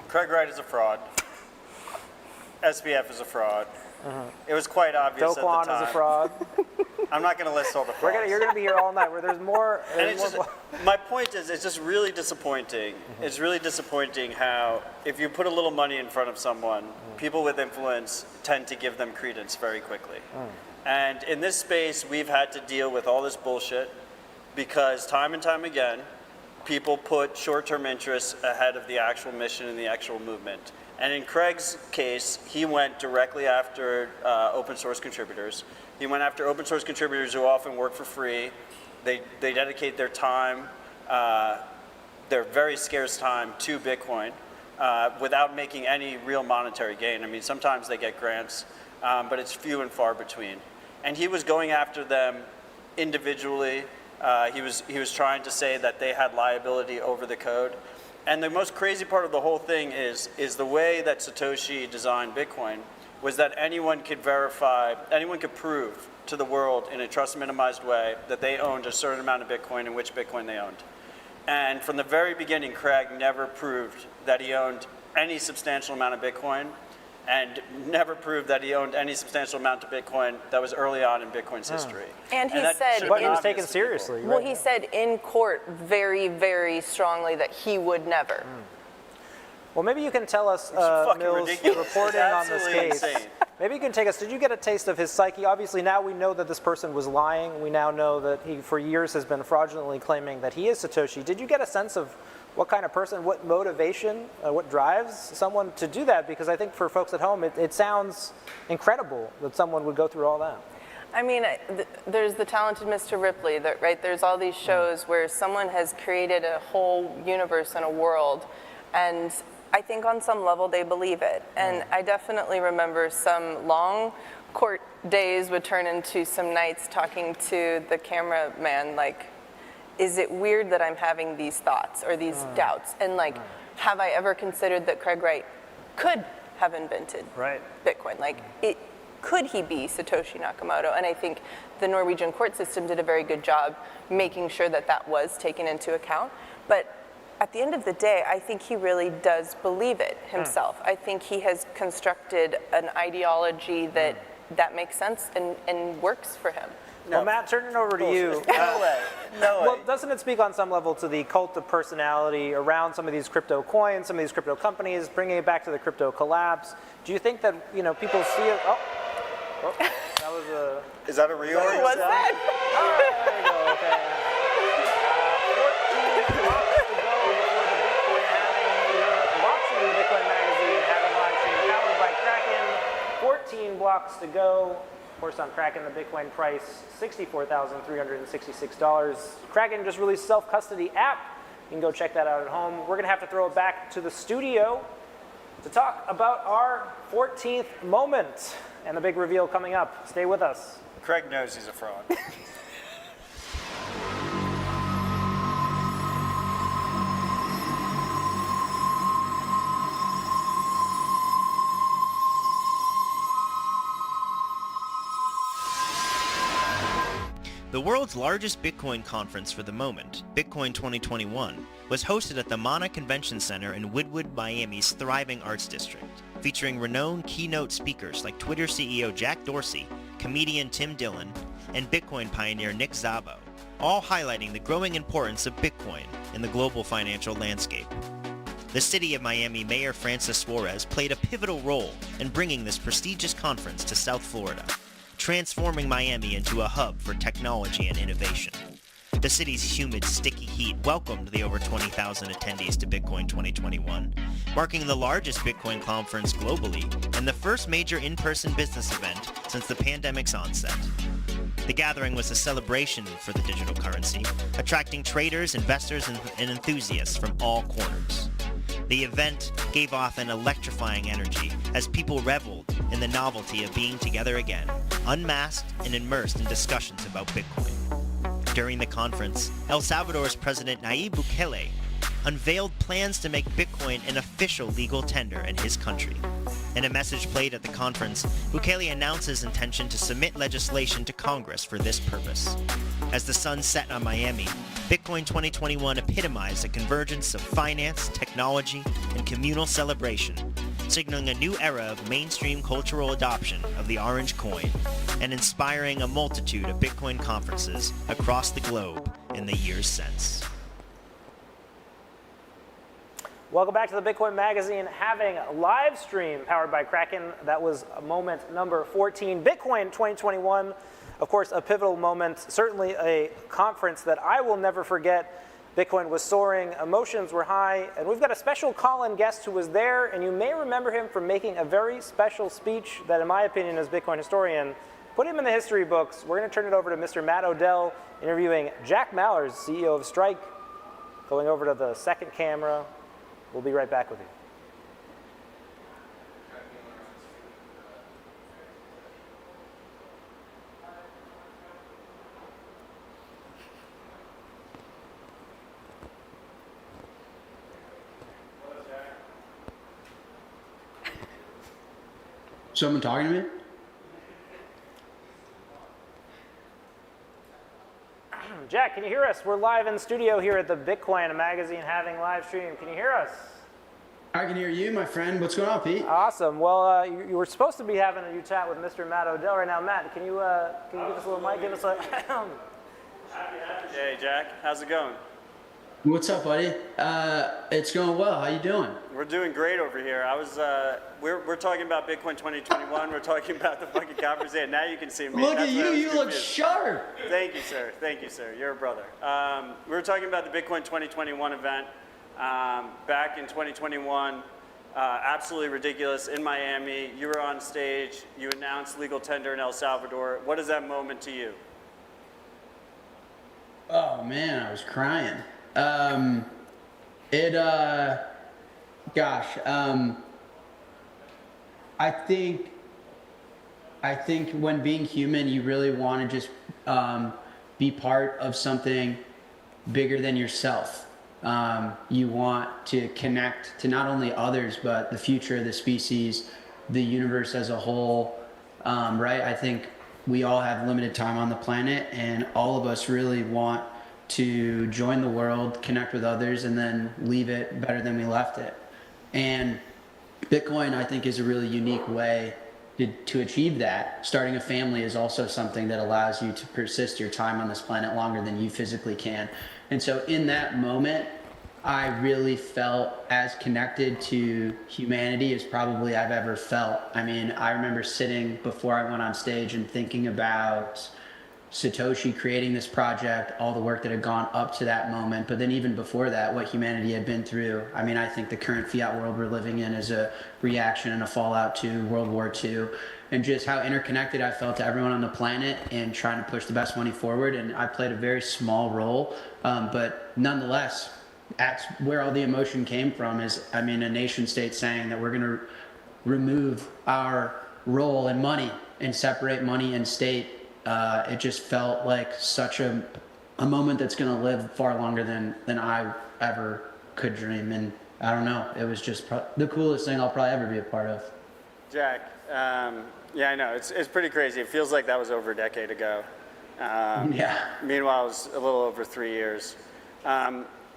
Craig Wright is a fraud. SBF is a fraud. It was quite obvious at the time. is a fraud. I'm not going to list all the frauds. You're going to be here all night. Where there's more. My point is, it's just really disappointing. It's really disappointing how, if you put a little money in front of someone, people with influence tend to give them credence very quickly. And in this space, we've had to deal with all this bullshit because time and time again, people put short-term interests ahead of the actual mission and the actual movement. And in Craig's case, he went directly after open source contributors. He went after open source contributors who often work for free. They dedicate their time, their very scarce time, to Bitcoin without making any real monetary gain. I mean, sometimes they get grants, but it's few and far between. and he was going after them individually. He was trying to say that they had liability over the code. And the most crazy part of the whole thing is the way that Satoshi designed Bitcoin was that anyone could verify, anyone could prove to the world in a trust minimized way that they owned a certain amount of Bitcoin and which Bitcoin they owned. And from the very beginning, Craig never proved that he owned any substantial amount of Bitcoin, and never proved that he owned any substantial amount of Bitcoin that was early on in Bitcoin's history. And he that said, should have But been he was obvious taken to seriously. people. well, right? he said in court very, very strongly that he would never. Well, maybe you can tell us, fucking Mills, ridiculous. reporting It's on this absolutely case. insane. Maybe you can take us, did you get a taste of his psyche? Obviously, now we know that this person was lying. We now know that he, for years, has been fraudulently claiming that he is Satoshi. Did you get a sense of what kind of person, what motivation, what drives someone to do that? Because I think for folks at home, it sounds incredible that someone would go through all that. I mean, there's the talented Mr. Ripley, right? There's all these shows where someone has created a whole universe and a world, and I think on some level they believe it. And I definitely remember some long court days would turn into some nights talking to the cameraman, like, is it weird that I'm having these thoughts or these doubts? And like, have I ever considered that Craig Wright could have invented Bitcoin? Like, could he be Satoshi Nakamoto? And I think the Norwegian court system did a very good job making sure that that was taken into account. But at the end of the day, I think he really does believe it himself. I think he has constructed an ideology that makes sense and works for him. Well, Matt, turning it over to you. No way. No way. Well, doesn't it speak on some level to the cult of personality around some of these crypto coins, some of these crypto companies, bringing it back to the crypto collapse? Do you think that, you know, people see it? Oh, that was a... Is that a real? Who was that? There you go, okay. 14 blocks to go before the Bitcoin halving. You're watching the Bitcoin magazine having live stream powered by Kraken. 14 blocks to go. Of course, on Kraken, the Bitcoin price, $64,366. Kraken just released self-custody app. You can go check that out at home. We're going to have to throw it back to the studio to talk about our 14th moment and the big reveal coming up. Stay with us. Craig knows he's a fraud. The world's largest Bitcoin conference for the moment, Bitcoin 2021, was hosted at the Mana Convention Center in Woodwood, Miami's thriving arts district, featuring renowned keynote speakers like Twitter CEO Jack Dorsey, comedian Tim Dillon, and Bitcoin pioneer Nick Szabo, all highlighting the growing importance of Bitcoin in the global financial landscape. The City of Miami Mayor Francis Suarez played a pivotal role in bringing this prestigious conference to South Florida, transforming Miami into a hub for technology and innovation. The city's humid, sticky heat welcomed the over 20,000 attendees to Bitcoin 2021, marking the largest Bitcoin conference globally and the first major in-person business event since the pandemic's onset. The gathering was a celebration for the digital currency, attracting traders, investors, and enthusiasts from all corners. The event gave off an electrifying energy as people reveled in the novelty of being together again, unmasked and immersed in discussions about Bitcoin. During the conference, El Salvador's President Nayib Bukele unveiled plans to make Bitcoin an official legal tender in his country. In a message played at the conference, Bukele announced his intention to submit legislation to Congress for this purpose. As the sun set on Miami, Bitcoin 2021 epitomized a convergence of finance, technology, and communal celebration, signaling a new era of mainstream cultural adoption of the orange coin and inspiring a multitude of Bitcoin conferences across the globe in the years since. Welcome back to the Bitcoin Magazine Halving Livestream powered by Kraken. That was moment number 14. Bitcoin 2021, of course, a pivotal moment, certainly a conference that I will never forget. Bitcoin was soaring, emotions were high, and we've got a special call-in guest who was there, and you may remember him from making a very special speech that, in my opinion, as Bitcoin historian, put him in the history books. We're going to turn it over to Mr. Matt Odell, interviewing Jack Mallers, CEO of Strike, going over to the second camera. We'll be right back with you. Someone talking to me? Jack, can you hear us? We're live in studio here at the Bitcoin Magazine Halving Livestream. Can you hear us? I can hear you, my friend. What's going on, Pete? Awesome. Well, you were supposed to be having a chat with Mr. Matt Odell right now. Matt, can you give us a little mic? Give us a... Hey, Jack. How's it going? What's up, buddy? It's going well. How you doing? We're doing great over here. We're talking about Bitcoin 2021. We're talking about the fucking conference. And now you can see me. Look That's at why I you. was You look confused. sharp. Thank you, sir. Thank you, sir. You're a brother. We were talking about the Bitcoin 2021 event back in 2021. Absolutely ridiculous in Miami. You were on stage. You announced legal tender in El Salvador. What is that moment to you? Oh man, I was crying. I think when being human, you really want to just be part of something bigger than yourself. You want to connect to not only others, but the future of the species, the universe as a whole, right? I think we all have limited time on the planet, and all of us really want to join the world, connect with others, and then leave it better than we left it. And Bitcoin, I think, is a really unique way to achieve that. Starting a family is also something that allows you to persist your time on this planet longer than you physically can. And so in that moment, I really felt as connected to humanity as probably I've ever felt. I mean, I remember sitting before I went on stage and thinking about Satoshi creating this project, all the work that had gone up to that moment, but then even before that, what humanity had been through. I mean, I think the current fiat world we're living in is a reaction and a fallout to World War II, and just how interconnected I felt to everyone on the planet and trying to push the best money forward. And I played a very small role, but nonetheless, that's where all the emotion came from. Is, I mean, a nation state saying that we're going to remove our role in money and separate money and state. It just felt like such a moment that's going to live far longer than I ever could dream. And I don't know, it was just the coolest thing I'll probably ever be a part of. Jack, yeah, I know. It's pretty crazy. It feels like that was over a decade ago. Yeah. Meanwhile, it was a little over 3 years.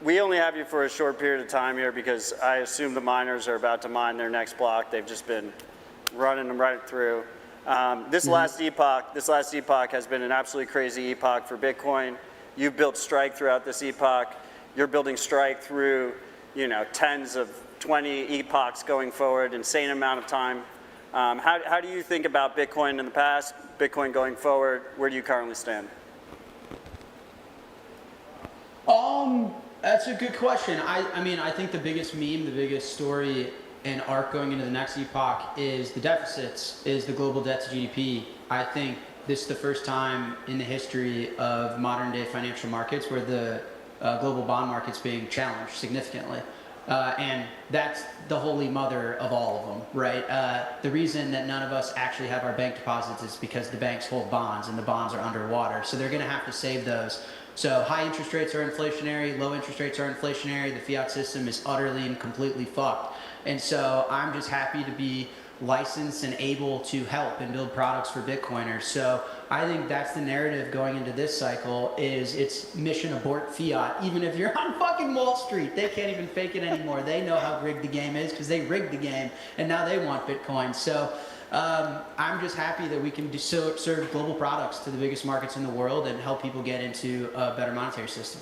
We only have you for a short period of time here because I assume the miners are about to mine their next block. They've just been running them right through. This last epoch has been an absolutely crazy epoch for Bitcoin. You've built Strike throughout this epoch. You're building Strike through, tens of 20 epochs going forward, insane amount of time. How do you think about Bitcoin in the past, Bitcoin going forward? Where do you currently stand? That's a good question. I mean, I think the biggest meme, the biggest story and arc going into the next epoch is the deficits, is the global debt to GDP. I think this is the first time in the history of modern day financial markets where the global bond market's being challenged significantly. And that's the holy mother of all of them, right? The reason that none of us actually have our bank deposits is because the banks hold bonds and the bonds are underwater. So they're gonna have to save those. So high interest rates are inflationary, low interest rates are inflationary, the fiat system is utterly and completely fucked. And so I'm just happy to be licensed and able to help and build products for Bitcoiners. So I think that's the narrative going into this cycle, is it's mission abort fiat. Even if you're on fucking Wall Street, they can't even fake it anymore. They know how rigged the game is because they rigged the game and now they want Bitcoin. So I'm just happy that we can serve global products to the biggest markets in the world and help people get into a better monetary system.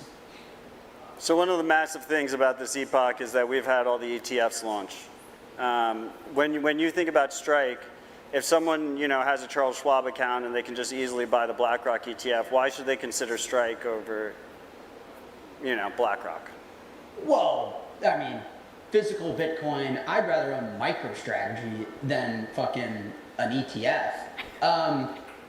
So one of the massive things about this epoch is that we've had all the ETFs launch. When you think about Strike, if someone has a Charles Schwab account and they can just easily buy the BlackRock ETF, why should they consider Strike over BlackRock? Well, I mean, physical Bitcoin, I'd rather own MicroStrategy than fucking an ETF.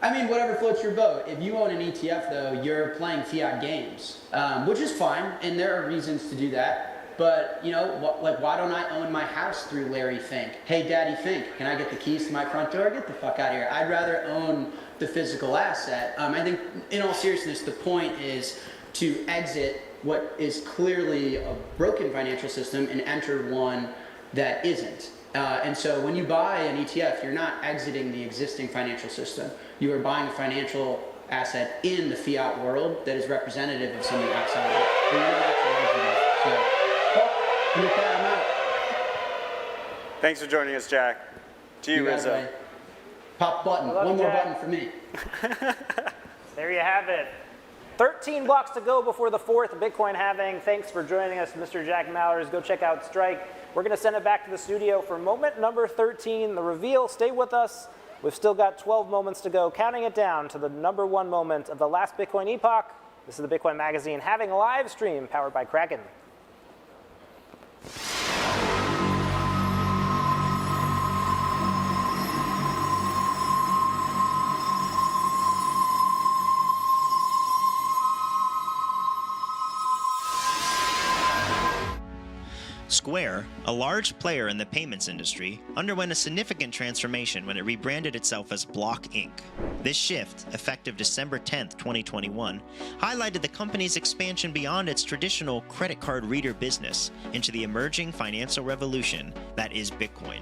I mean, whatever floats your boat. If you own an ETF, though, you're playing fiat games, which is fine, and there are reasons to do that. But, why don't I own my house through Larry Fink? Hey, Daddy Fink, can I get the keys to my front door? Get the fuck out of here. I'd rather own the physical asset. I think, in all seriousness, the point is to exit what is clearly a broken financial system and enter one that isn't. And so when you buy an ETF, you're not exiting the existing financial system. You are buying a financial asset in the fiat world that is representative of something outside of it. But you're not actually exiting it. So, with that, I'm out. Thanks for joining us, Jack. To you, got it, Rizzo. buddy. Pop button. I love One you, more Jack. button for me. There you have it. 13 blocks to go before the fourth Bitcoin halving. Thanks for joining us, Mr. Jack Mallers. Go check out Strike. We're going to send it back to the studio for moment number 13, the reveal. Stay with us. We've still got 12 moments to go, counting it down to the number one moment of the last Bitcoin epoch. This is the Bitcoin Magazine Halving Livestream powered by Kraken. Square, a large player in the payments industry, underwent a significant transformation when it rebranded itself as Block Inc. This shift, effective December 10, 2021, highlighted the company's expansion beyond its traditional credit card reader business into the emerging financial revolution that is Bitcoin.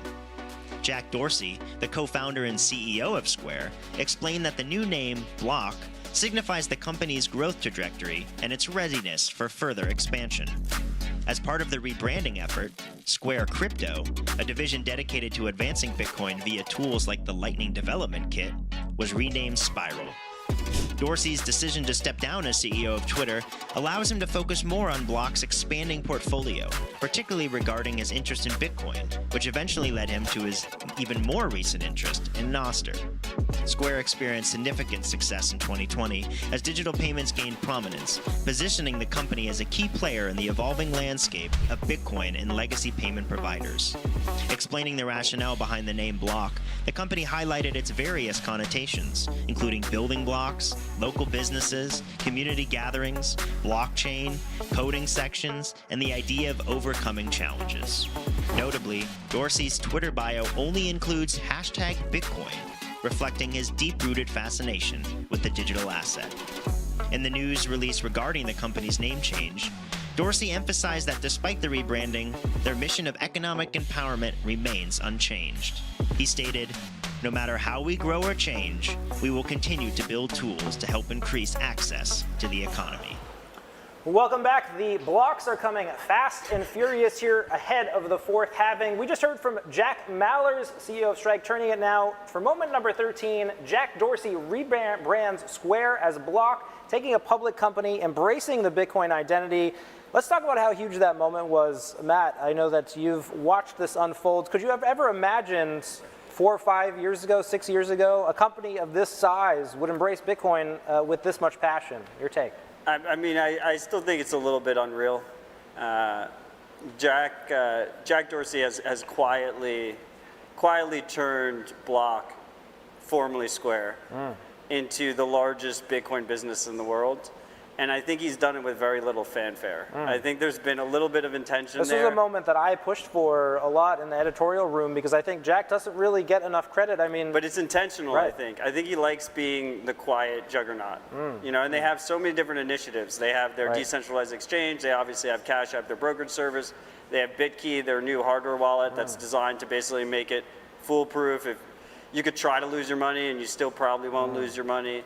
Jack Dorsey, the co-founder and CEO of Square, explained that the new name, Block, signifies the company's growth trajectory and its readiness for further expansion. As part of the rebranding effort, Square Crypto, a division dedicated to advancing Bitcoin via tools like the Lightning Development Kit, was renamed Spiral. Dorsey's decision to step down as CEO of Twitter allows him to focus more on Block's expanding portfolio, particularly regarding his interest in Bitcoin, which eventually led him to his even more recent interest in Nostr. Square experienced significant success in 2020 as digital payments gained prominence, positioning the company as a key player in the evolving landscape of Bitcoin and legacy payment providers. Explaining the rationale behind the name Block, the company highlighted its various connotations, including building blocks, local businesses, community gatherings, blockchain, coding sections, and the idea of overcoming challenges. Notably, Dorsey's Twitter bio only includes #Bitcoin, reflecting his deep-rooted fascination with the digital asset. In the news release regarding the company's name change, Dorsey emphasized that despite the rebranding, their mission of economic empowerment remains unchanged. He stated, "No matter how we grow or change, we will continue to build tools to help increase access to the economy." Welcome back. The blocks are coming fast and furious here ahead of the fourth halving. We just heard from Jack Mallers, CEO of Strike, turning it now for moment number 13. Jack Dorsey rebrands Square as Block, taking a public company, embracing the Bitcoin identity. Let's talk about how huge that moment was. Matt, I know that you've watched this unfold. Could you have ever imagined 4 or 5 years ago, 6 years ago, a company of this size would embrace Bitcoin with this much passion? Your take? I mean, I still think it's a little bit unreal. Jack Dorsey has quietly turned Block, formerly Square, into the largest Bitcoin business in the world. And I think he's done it with very little fanfare. I think there's been a little bit of intention there. This was a moment that I pushed for a lot in the editorial room because I think Jack doesn't really get enough credit. I mean, but it's intentional, right. I think. I think he likes being the quiet juggernaut. You know, and they have so many different initiatives. They have their decentralized exchange. They obviously have Cash App, their brokerage service. They have BitKey, their new hardware wallet that's designed to basically make it foolproof. If you could try to lose your money and you still probably won't lose your money.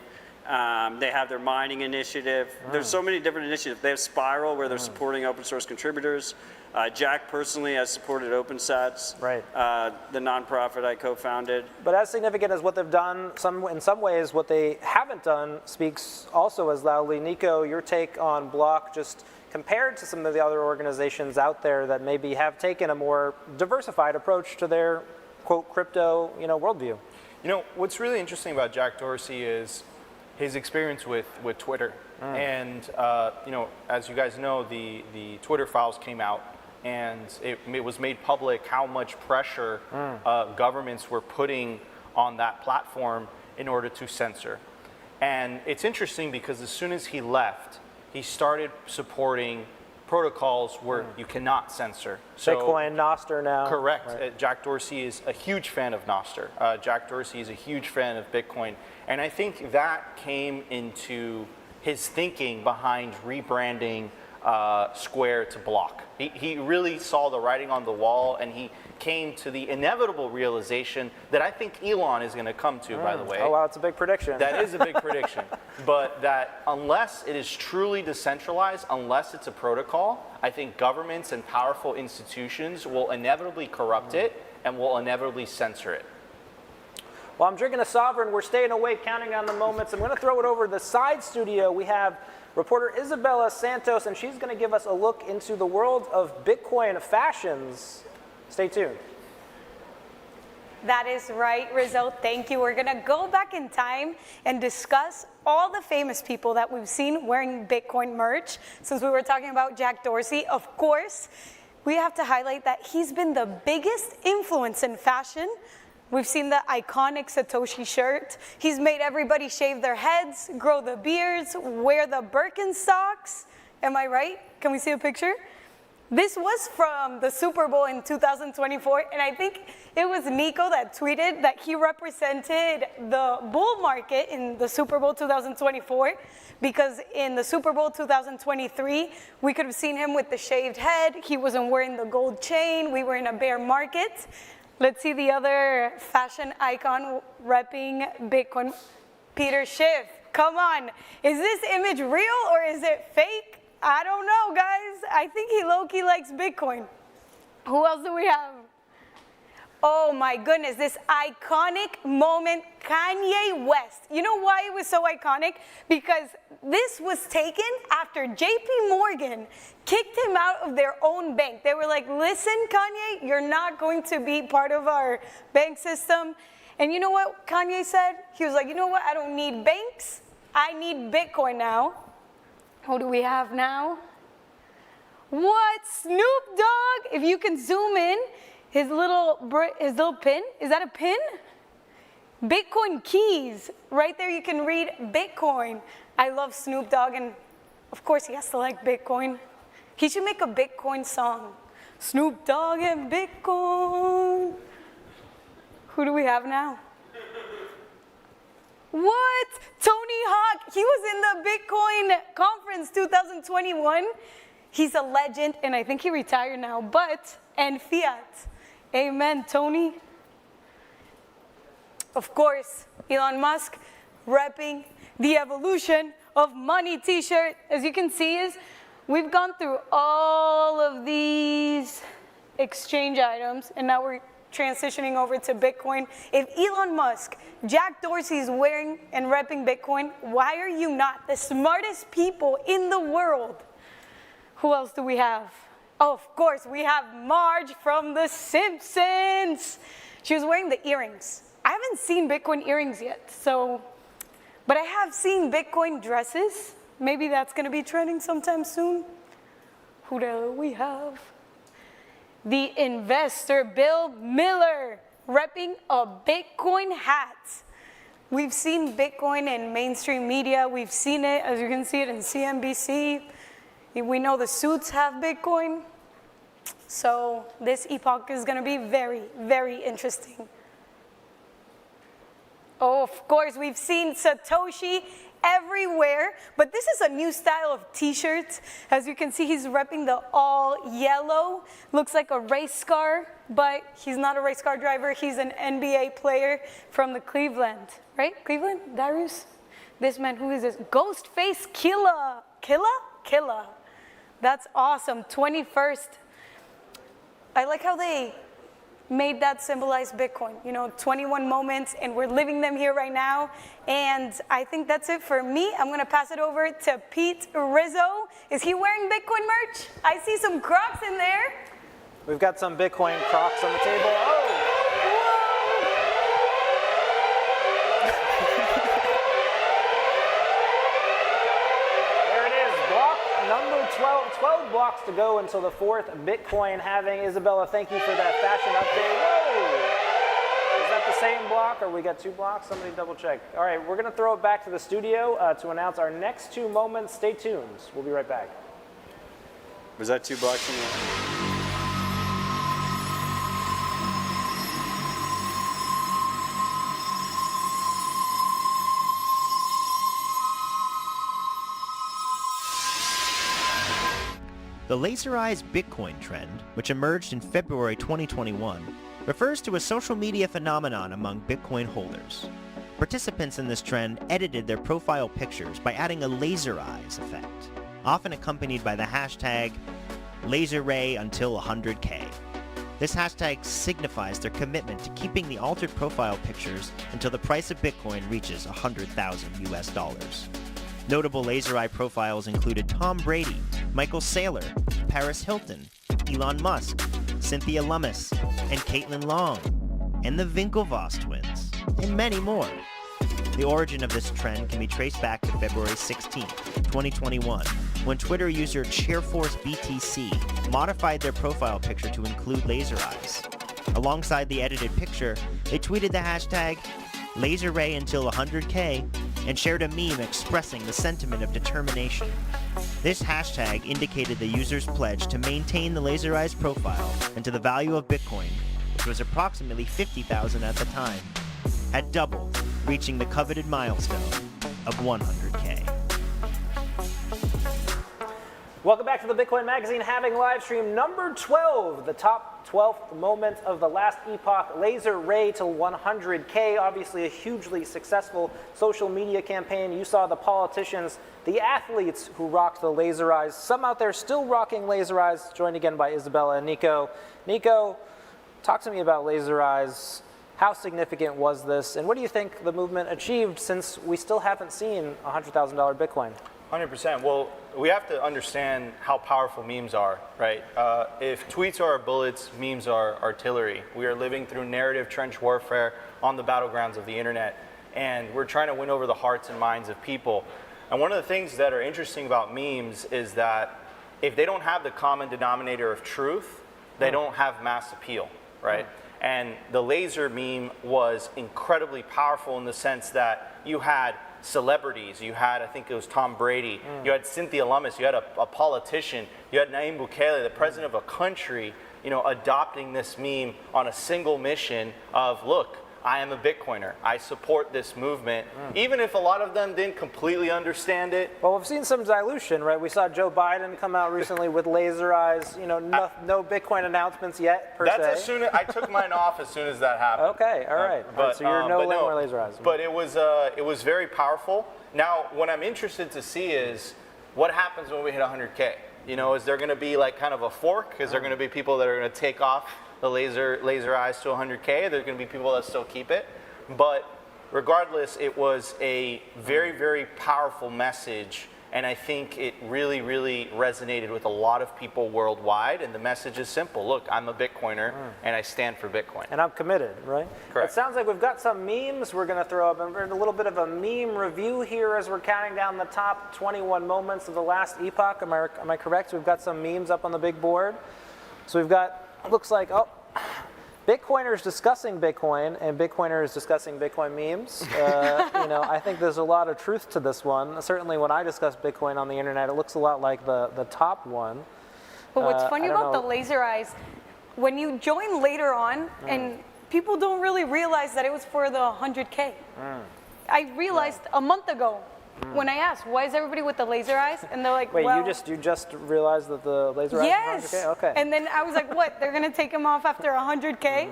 They have their mining initiative. There's so many different initiatives. They have Spiral, where they're supporting open source contributors. Jack personally has supported OpenSats, the nonprofit I co-founded. But as significant as what they've done, in some ways, what they haven't done speaks also as loudly. Nico, your take on Block, just compared to some of the other organizations out there that maybe have taken a more diversified approach to their, quote, crypto, worldview. You know, what's really interesting about Jack Dorsey is his experience with Twitter. And, as you guys know, the Twitter files came out and it was made public how much pressure governments were putting on that platform in order to censor. And it's interesting because as soon as he left, he started supporting protocols where you cannot censor. So, Bitcoin, Nostr now. Correct. Right. Jack Dorsey is a huge fan of Nostr. Jack Dorsey is a huge fan of Bitcoin. And I think that came into his thinking behind rebranding Square to Block. He really saw the writing on the wall, and came to the inevitable realization that I think Elon is going to come to, by the way. Oh, wow, it's a big prediction. That is a big prediction. But that unless it is truly decentralized, unless it's a protocol, I think governments and powerful institutions will inevitably corrupt it and will inevitably censor it. Well, I'm drinking a Sovereign. We're staying awake, counting on the moments. I'm going to throw it over to the side studio. We have reporter Isabella Santos, and she's going to give us a look into the world of Bitcoin fashions. Stay tuned. That is right, Rizzo. Thank you. We're going to go back in time and discuss all the famous people that we've seen wearing Bitcoin merch. Since we were talking about Jack Dorsey, of course, we have to highlight that he's been the biggest influence in fashion. We've seen the iconic Satoshi shirt. He's made everybody shave their heads, grow the beards, wear the Birkenstocks. Am I right? Can we see a picture? This was from the Super Bowl in 2024, and I think it was Nico that tweeted that he represented the bull market in the Super Bowl 2024, because in the Super Bowl 2023, we could have seen him with the shaved head. He wasn't wearing the gold chain. We were in a bear market. Let's see the other fashion icon repping Bitcoin, Peter Schiff. Come on, is this image real or is it fake? I don't know, guys. I think he low-key likes Bitcoin. Who else do we have? Oh my goodness, this iconic moment, Kanye West. You know why it was so iconic? Because this was taken after JP Morgan kicked him out of their own bank. They were like, listen, Kanye, you're not going to be part of our bank system. And you know what Kanye said? He was like, you know what? I don't need banks. I need Bitcoin now. Who do we have now? What? Snoop Dogg? If you can zoom in, his little pin. Is that a pin? Bitcoin keys. Right there you can read Bitcoin. I love Snoop Dogg, and of course he has to like Bitcoin. He should make a Bitcoin song. Snoop Dogg and Bitcoin. Who do we have now? What? Tony Hawk. He was in the Bitcoin conference 2021. He's a legend, and I think he retired now, and fiat. Amen, Tony. Of course, Elon Musk repping the evolution of money t-shirt. As you can see, we've gone through all of these exchange items, and now we're transitioning over to Bitcoin. If Elon Musk, Jack Dorsey is wearing and repping Bitcoin, why are you not? The smartest people in the world. Who else do we have? Oh, of course, we have Marge from The Simpsons. She was wearing the earrings. I haven't seen Bitcoin earrings yet, but I have seen Bitcoin dresses. Maybe that's going to be trending sometime soon. Who do we have? The investor, Bill Miller, repping a Bitcoin hat. We've seen Bitcoin in mainstream media. We've seen it, as you can see it in CNBC. We know the suits have Bitcoin. So this epoch is going to be very, very interesting. Oh, of course, we've seen Satoshi everywhere, but this is a new style of t-shirts. As you can see, he's repping the all yellow. Looks like a race car, but he's not a race car driver. He's an NBA player from the Cleveland, right? Cleveland, Darius? This man, who is this? Ghostface Killa. Killa. That's awesome. 21st. I like how they made that symbolize Bitcoin. 21 moments, and we're living them here right now. And I think that's it for me. I'm going to pass it over to Pete Rizzo. Is he wearing Bitcoin merch? I see some Crocs in there. We've got some Bitcoin Crocs on the table. Oh! There it is, block number 12 blocks to go until the 4th Bitcoin halving. Isabella, thank you for that fashion update. Whoa! Is that the same block, or we got 2 blocks? Somebody double check. All right, we're going to throw it back to the studio to announce our next 2 moments. Stay tuned. We'll be right back. Was that 2 blocks in the... The laserized Bitcoin trend, which emerged in February 2021, refers to a social media phenomenon among Bitcoin holders. Participants in this trend edited their profile pictures by adding a laser eyes effect, often accompanied by the hashtag LaserRay until 100K. This hashtag signifies their commitment to keeping the altered profile pictures until the price of Bitcoin reaches $100,000. Notable laser eye profiles included Tom Brady, Michael Saylor, Paris Hilton, Elon Musk, Cynthia Lummis, and Caitlin Long, and the Winklevoss twins, and many more. The origin of this trend can be traced back to February 16, 2021, when Twitter user ChairForceBTC modified their profile picture to include laser eyes. Alongside the edited picture, they tweeted the hashtag LaserRay until 100K and shared a meme expressing the sentiment of determination. This hashtag indicated the user's pledge to maintain the laser eyes profile until the value of Bitcoin, which was approximately $50,000 at the time, had doubled, reaching the coveted milestone of 100K. Welcome back to the Bitcoin Magazine Halving Livestream number 12, the top 12th moment of the last epoch, Laser Ray to 100K. Obviously a hugely successful social media campaign. You saw the politicians, the athletes who rocked the laser eyes. Some out there still rocking laser eyes, joined again by Isabella and Nico. Nico, talk to me about laser eyes. How significant was this? And what do you think the movement achieved since we still haven't seen $100,000 Bitcoin? 100%. Well, we have to understand how powerful memes are, right? If tweets are bullets, memes are artillery. We are living through narrative trench warfare on the battlegrounds of the internet, and we're trying to win over the hearts and minds of people. And one of the things that are interesting about memes is that if they don't have the common denominator of truth, they don't have mass appeal, right? And the laser meme was incredibly powerful in the sense that you had celebrities, you had, I think it was Tom Brady, you had Cynthia Lummis, you had a politician, you had Nayib Bukele, the president of a country, you know, adopting this meme on a single mission of, look, I am a Bitcoiner. I support this movement, even if a lot of them didn't completely understand it. Well, we've seen some dilution, right? We saw Joe Biden come out recently with laser eyes. You know, no Bitcoin announcements yet, per se. That's as soon as I took mine off as soon as that happened. Okay, all right. So you're no more laser eyes. But it was very powerful. Now, what I'm interested to see is what happens when we hit 100K. You know, is there going to be like kind of a fork? Is there going to be people that are going to take off the laser eyes to 100K? There's going to be people that still keep it. But regardless, it was a very, very powerful message. And I think it really, really resonated with a lot of people worldwide. And the message is simple. Look, I'm a Bitcoiner, and I stand for Bitcoin. And I'm committed, right? Correct. It sounds like we've got some memes we're going to throw up. And we're in a little bit of a meme review here as we're counting down the top 21 moments of the last epoch. Am I correct? We've got some memes up on the big board. So we've got, looks like, Bitcoiners discussing Bitcoin and Bitcoiners discussing Bitcoin memes. You know, I think there's a lot of truth to this one. Certainly when I discuss Bitcoin on the internet, it looks a lot like the top one. But what's funny about the laser eyes, when you join later on, and people don't really realize that it was for the 100K. I realized a month ago when I asked, why is everybody with the laser eyes? And they're like, wait, well, you just realized that the laser eyes yes. were 100K? Okay. And then I was like, what? They're going to take them off after 100K?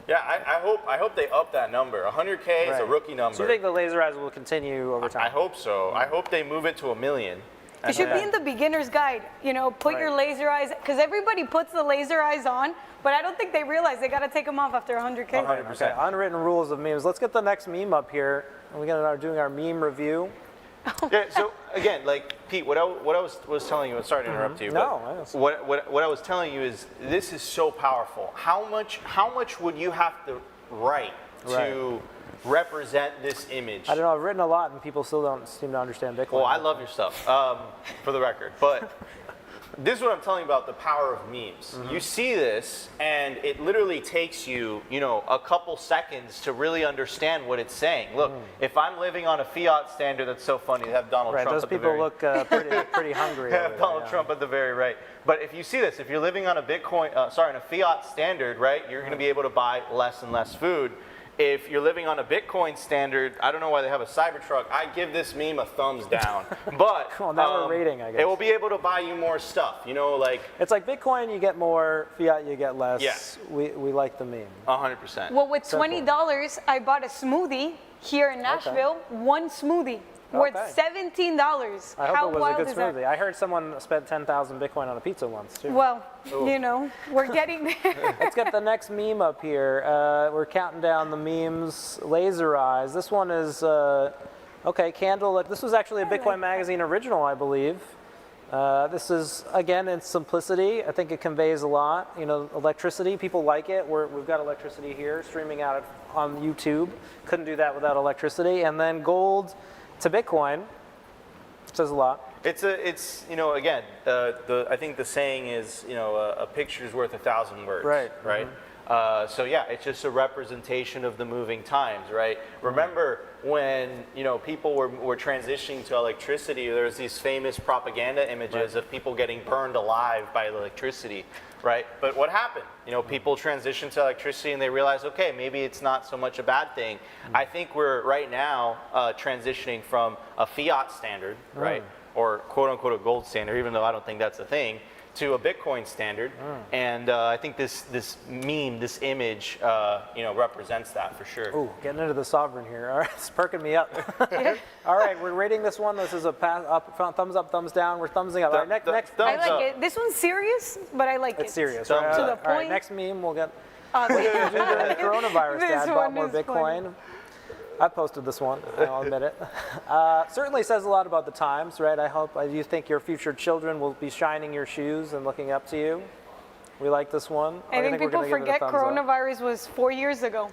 Yeah, I hope they up that number. 100K is a rookie number. So you think the laser eyes will continue over time? I hope so. I hope they move it to 1 million. It should be in the beginner's guide. You know, put your laser eyes, because everybody puts the laser eyes on, but I don't think they realize they got to take them off after 100K. 100%. Okay, unwritten rules of memes. Let's get the next meme up here. We're going to start doing our meme review. Yeah, so again, like Pete, what I was telling you, I'm sorry to interrupt you. No, but what I was telling you is this is so powerful. How much would you have to write to represent this image? I don't know. I've written a lot, and people still don't seem to understand Bitcoin. Well, I love your stuff, for the record. But this is what I'm telling you about the power of memes. You see this, and it literally takes you, you know, a couple seconds to really understand what it's saying. Look, if I'm living on a fiat standard, that's so funny to have Donald Trump those at the people very look pretty hungry. have Donald Trump at the very right. But if you see this, if you're living on a Bitcoin, on a fiat standard, right, you're going to be able to buy less and less food. if you're living on a Bitcoin standard, I don't know why they have a Cybertruck. I give this meme a thumbs down. But Well, now we're rating, I guess. it will be able to buy you more stuff. You know, like It's like Bitcoin, you get more, fiat, you get less. Yes. We like the meme. 100%. Well, with $20, I bought a smoothie here in Nashville. One smoothie worth $17. I hope How it was wild a good is that? smoothie. I heard someone spent 10,000 Bitcoin on a pizza once, too. Well, you know, we're getting there. Let's get the next meme up here. We're counting down the memes. Laser Eyes. This one is, okay, Candle. This was actually a Bitcoin Magazine original, I believe. This is, again, in simplicity. I think it conveys a lot. You know, electricity, people like it. We've got electricity here, streaming out on YouTube. Couldn't do that without electricity. And then gold to Bitcoin. Says a lot. It's you know, again, I think the saying is, you know, a picture's worth 1,000 words. Right. Right. So yeah, it's just a representation of the moving times, right? Remember when, you know, people were transitioning to electricity, there was these famous propaganda images of people getting burned alive by electricity, right? But what happened? You know, people transitioned to electricity and they realized, okay, maybe it's not so much a bad thing. I think we're right now transitioning from a fiat standard, right? Or quote unquote a gold standard, even though I don't think that's a thing, to a Bitcoin standard. And I think this meme, this image, you know, represents that for sure. Ooh, getting into the sovereign here. All right, it's perking me up. All right, we're rating this one. This is a thumbs up, thumbs down. We're thumbsing up. All right, next I like it. This one's serious, but I like it. It's serious. Thumbs Right? up. To the All right, point. next meme we'll get. Uh, During the coronavirus, This Dad bought one more is Bitcoin. funny. I posted this one, I'll admit it. Certainly says a lot about the times, right? I hope you think your future children will be shining your shoes and looking up to you. We like this one. I think we're people gonna give it a forget thumbs up. coronavirus was 4 years ago.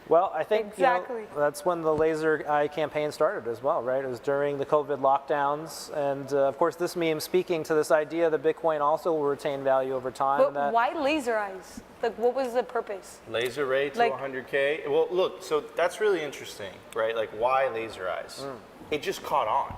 Well, I think Exactly. that's when the laser eye campaign started as well, right? It was during the COVID lockdowns. And of course, this meme speaking to this idea that Bitcoin also will retain value over time. But and that why laser eyes? Like, what was the purpose? Laser ray to Like- 100K. Well, look, so that's really interesting, right? Like, why laser eyes? It just caught on.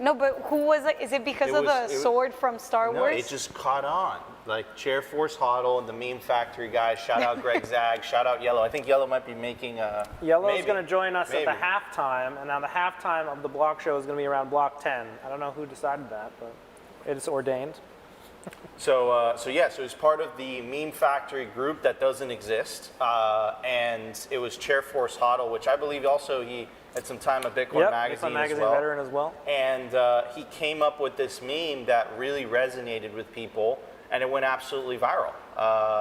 No, but who was it? Is it because of the sword from Star No, Wars? it just caught on. Like Chair Force Hodl and the Meme Factory guys. Shout out Greg Zag. Shout out Yellow. I think Yellow might be making a. Yellow's going to join us maybe. at the halftime, and now the halftime of the block show is going to be around block 10. I don't know who decided that, but it's ordained. So it's part of the Meme Factory group that doesn't exist, and it was Chair Force Hodl, which I believe also he had some time at Bitcoin Magazine as well. veteran as well. And he came up with this meme that really resonated with people, and it went absolutely viral.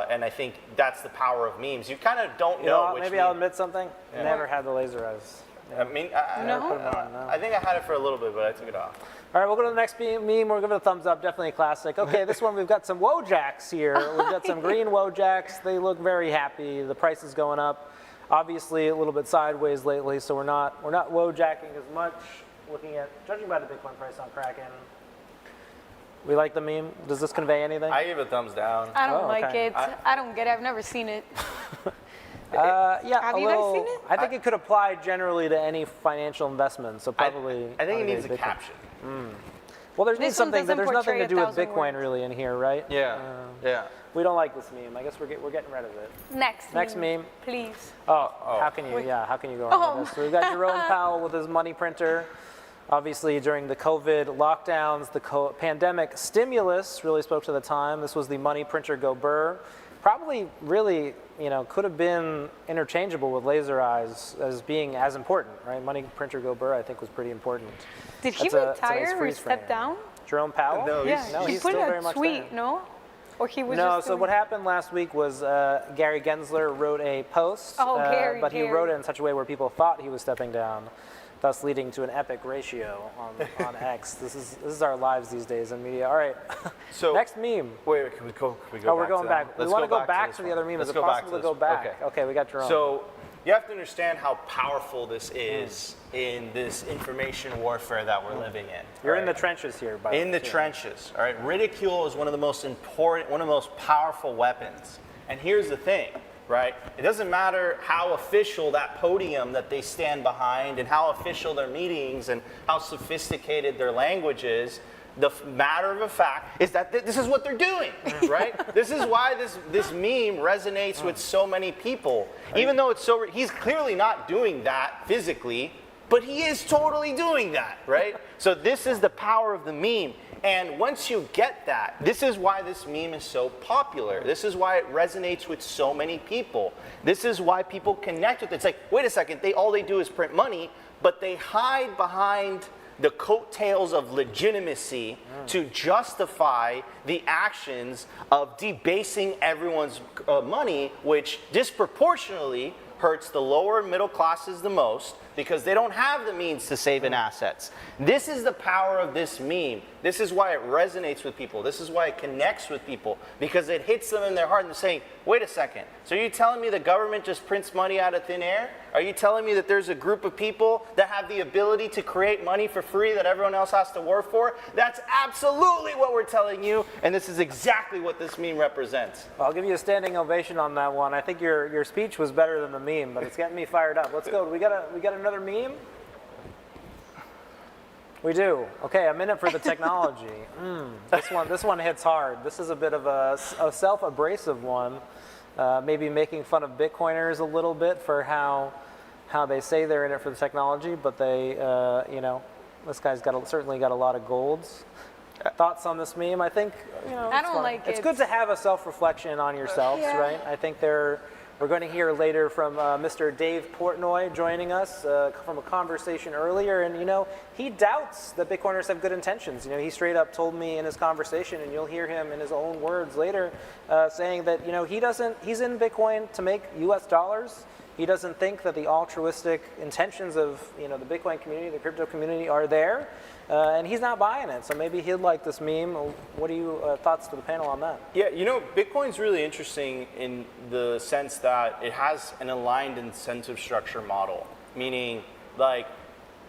And I think that's the power of memes. You kind of don't know which maybe meme. I'll admit something. I never had the laser eyes. I mean, I think I had it for a little bit, but I took it off. All right, we'll go to the next meme. We'll give it a thumbs up. Definitely a classic. Okay, this one, we've got some Wojaks here. We've got some green Wojaks. They look very happy. The price is going up. Obviously, a little bit sideways lately, so we're not Wojacking as much. Judging by the Bitcoin price on Kraken. We like the meme. Does this convey anything? I give it a thumbs down. I don't like okay. it. I don't get it. I've never seen it. Yeah, Have a you guys little, seen it? I think it could apply generally to any financial investment, so probably. I think it needs a Bitcoin. caption. Well, there's This something, one but doesn't there's nothing to portray do with 1,000 Bitcoin words. really in here, right? Yeah, yeah. We don't like this meme. I guess we're getting rid of it. Next meme. Please. How can you? Yeah, how can you go on with this? So we've got Jerome Powell with his money printer. Obviously, during the COVID lockdowns, the pandemic stimulus really spoke to the time. This was the money printer go burr. Probably really, could have been interchangeable with laser eyes as being as important, right? Money printer go burr, I think, was pretty important. Did he It's a nice retire or freeze frame. step down? Jerome Powell? No, Yeah, he's he put still in very a much tweet, there. no? Or he was No, just so what happened last week was Gary Gensler wrote a post, Gary, but he Gary. wrote it in such a way where people thought he was stepping down, thus leading to an epic ratio on X. This is our lives these days in media. All right, So next meme. Wait, can we go Oh, back we're going to back. that? We Let's want to go back this to the one. other meme. Let's Is it go back possible to this go one. back? Okay. Okay, we got Jerome. So you have to understand how powerful this is in this information warfare that we're living in. You're in the right? trenches here, by the way. In the trenches, all right? Ridicule is one of the most important, one of the most powerful weapons. And here's the thing, right? It doesn't matter how official that podium that they stand behind and how official their meetings and how sophisticated their language is. The matter of a fact is that this is what they're doing, right? This is why this meme resonates with so many people. Even though it's he's clearly not doing that physically, but he is totally doing that, right? So this is the power of the meme. And once you get that, this is why this meme is so popular. This is why it resonates with so many people. This is why people connect with it. It's like, wait a second, all they do is print money, but they hide behind the coattails of legitimacy to justify the actions of debasing everyone's money, which disproportionately hurts the lower middle classes the most because they don't have the means to save in assets. This is the power of this meme. This is why it resonates with people. This is why it connects with people, because it hits them in their heart and they're saying, wait a second, so are you telling me the government just prints money out of thin air? Are you telling me that there's a group of people that have the ability to create money for free that everyone else has to work for? That's absolutely what we're telling you, and this is exactly what this meme represents. Well, I'll give you a standing ovation on that one. I think your speech was better than the meme, but it's getting me fired up. Let's go. We got another meme? We do. Okay, a minute for the technology. This one hits hard. This is a bit of a self-abrasive one. Maybe making fun of Bitcoiners a little bit for how they say they're in it for the technology, but they, this guy's certainly got a lot of golds. Thoughts on this meme? I think, I don't like it. It's good to have a self-reflection on yourselves, right? I think we're going to hear later from Mr. Dave Portnoy joining us from a conversation earlier, and he doubts that Bitcoiners have good intentions. He straight up told me in his conversation, and you'll hear him in his own words later, saying that he's in Bitcoin to make U.S. dollars. He doesn't think that the altruistic intentions of the Bitcoin community, the crypto community, are there, and he's not buying it. So maybe he'd like this meme. What are your thoughts to the panel on that? Yeah, Bitcoin's really interesting in the sense that it has an aligned incentive structure model, meaning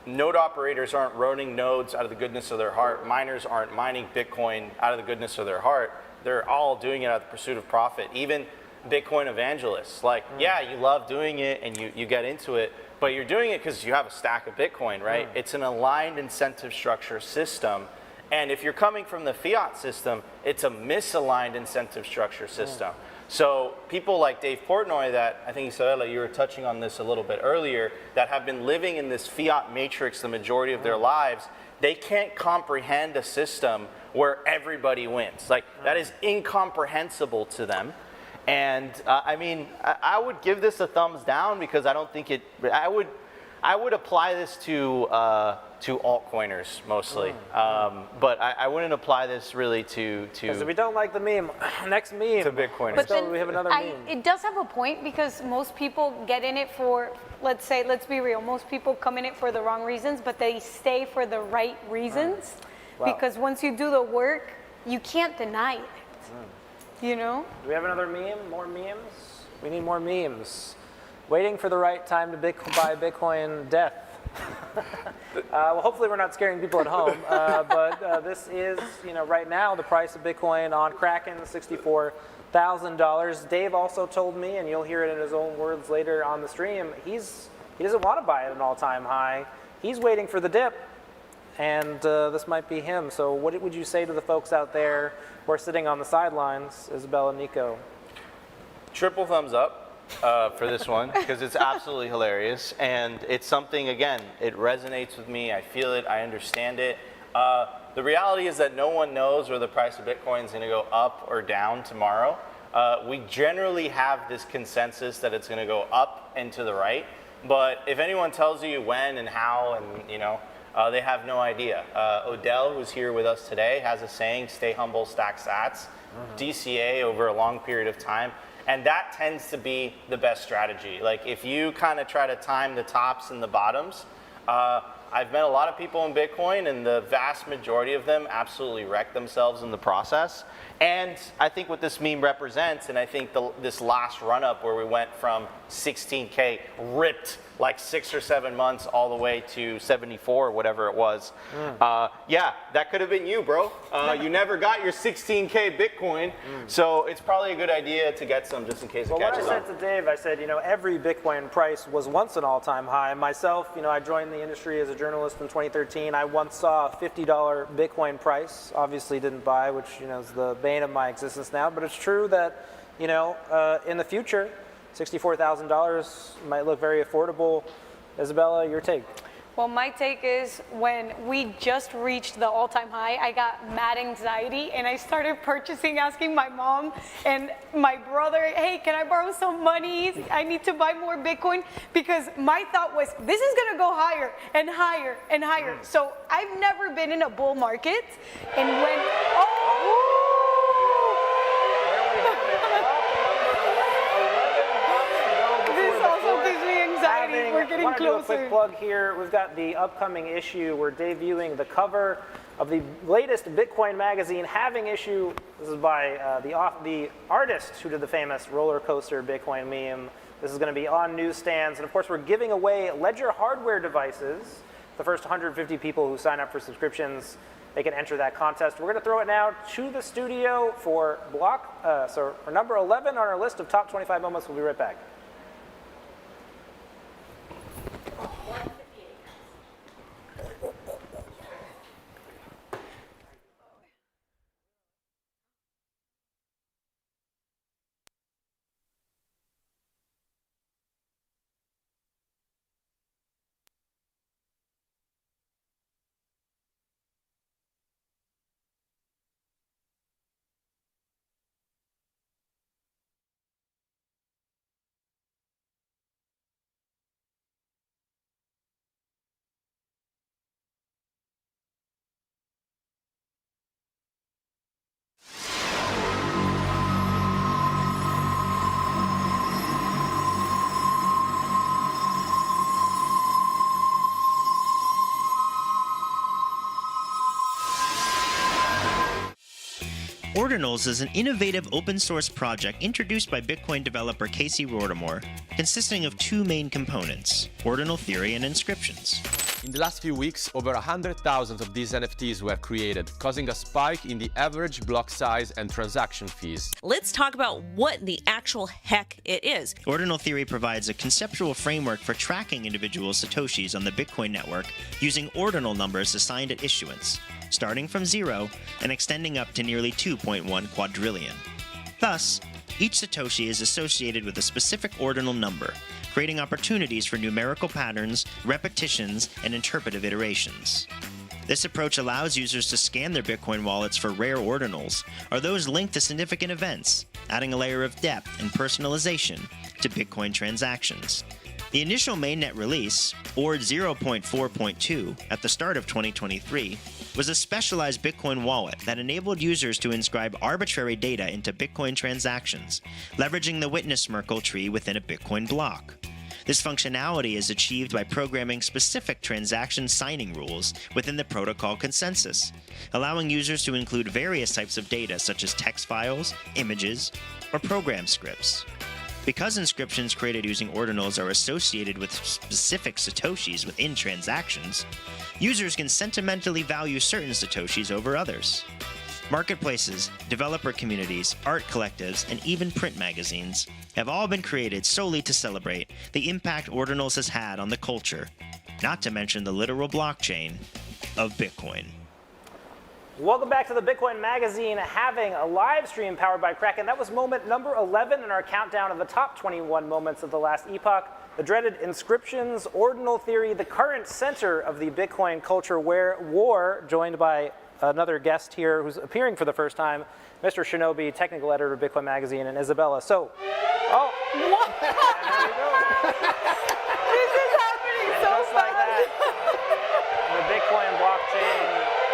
node operators aren't running nodes out of the goodness of their heart. Miners aren't mining Bitcoin out of the goodness of their heart. They're all doing it out of the pursuit of profit. Even Bitcoin evangelists, you love doing it and you get into it, but you're doing it because you have a stack of Bitcoin, right? It's an aligned incentive structure system. And if you're coming from the fiat system, it's a misaligned incentive structure system. So people like Dave Portnoy, that I think, Isabella, you were touching on this a little bit earlier, that have been living in this fiat matrix the majority of their lives, they can't comprehend a system where everybody wins. That is incomprehensible to them. And I would give this a thumbs down because I don't think I would apply this to altcoiners mostly, but I wouldn't apply this really to. Because if we don't like the meme, next meme. To Bitcoiners. But then we have another meme. It does have a point because most people get in it for, let's be real, most people come in it for the wrong reasons, but they stay for the right reasons. Wow. Because once you do the work, you can't deny it. Do we have another meme? More memes? We need more memes. Waiting for the right time to buy Bitcoin death. Well, hopefully we're not scaring people at home, but this is, right now the price of Bitcoin on Kraken, $64,000. Dave also told me, and you'll hear it in his own words later on the stream, he doesn't want to buy it at an all-time high. He's waiting for the dip, and this might be him. So what would you say to the folks out there who are sitting on the sidelines, Isabella and Nico? Triple thumbs up. For this one, because it's absolutely hilarious, and it's something, again, it resonates with me. I feel it, I understand it. The reality is that no one knows where the price of Bitcoin is going to go up or down tomorrow. We generally have this consensus that it's going to go up and to the right, but if anyone tells you when and how, and they have no idea. Odell, who's here with us today, has a saying, stay humble, stack sats, DCA over a long period of time. And that tends to be the best strategy. If you kind of try to time the tops and the bottoms, I've met a lot of people in Bitcoin, and the vast majority of them absolutely wreck themselves in the process. And I think what this meme represents, and I think this last run up where we went from 16K ripped 6 or 7 months all the way to 74 or whatever it was. That could have been you, bro. You never got your 16K Bitcoin, so it's probably a good idea to get some just in case it catches up. What I said to Dave, I said, every Bitcoin price was once an all-time high. Myself, I joined the industry as a journalist in 2013. I once saw a $50 Bitcoin price. Obviously didn't buy, which is the bane of my existence now. But it's true that in the future, $64,000 might look very affordable. Isabella, your take? Well, my take is when we just reached the all-time high, I got mad anxiety and I started purchasing, asking my mom and my brother, hey, can I borrow some money? I need to buy more Bitcoin, because my thought was, this is gonna go higher and higher and higher. So I've never been in a bull market, and when, this also gives me anxiety. We're getting closer. I want to do a quick plug here. We've got the upcoming issue. We're debuting the cover of the latest Bitcoin magazine, Halving Issue. This is by the artist who did the famous roller coaster Bitcoin meme. This is going to be on newsstands. And of course, we're giving away Ledger hardware devices. The first 150 people who sign up for subscriptions, they can enter that contest. We're going to throw it now to the studio for for number 11 on our list of top 25 moments. We'll be right back. Ordinals is an innovative open-source project introduced by Bitcoin developer Casey Rortimore, consisting of two main components, ordinal theory and inscriptions. In the last few weeks, over 100,000 of these NFTs were created, causing a spike in the average block size and transaction fees. Let's talk about what the actual heck it is. Ordinal theory provides a conceptual framework for tracking individual Satoshis on the Bitcoin network using ordinal numbers assigned at issuance, starting from 0 and extending up to nearly 2.1 quadrillion. Thus, each Satoshi is associated with a specific ordinal number, creating opportunities for numerical patterns, repetitions, and interpretive iterations. This approach allows users to scan their Bitcoin wallets for rare ordinals, or those linked to significant events, adding a layer of depth and personalization to Bitcoin transactions. The initial mainnet release, ORD 0.4.2, at the start of 2023, was a specialized Bitcoin wallet that enabled users to inscribe arbitrary data into Bitcoin transactions, leveraging the witness Merkle tree within a Bitcoin block. This functionality is achieved by programming specific transaction signing rules within the protocol consensus, allowing users to include various types of data such as text files, images, or program scripts. Because inscriptions created using ordinals are associated with specific Satoshis within transactions, users can sentimentally value certain Satoshis over others. Marketplaces, developer communities, art collectives, and even print magazines have all been created solely to celebrate the impact ordinals has had on the culture, not to mention the literal blockchain of Bitcoin. Welcome back to the Bitcoin Magazine, having a live stream powered by Kraken. That was moment number 11 in our countdown of the top 21 moments of the last epoch. The dreaded inscriptions, ordinal theory, the current center of the Bitcoin culture war, joined by another guest here who's appearing for the first time, Mr. Shinobi, technical editor of Bitcoin Magazine, and Isabella. So, what? There we go. This is happening And so just like fast. that, the Bitcoin blockchain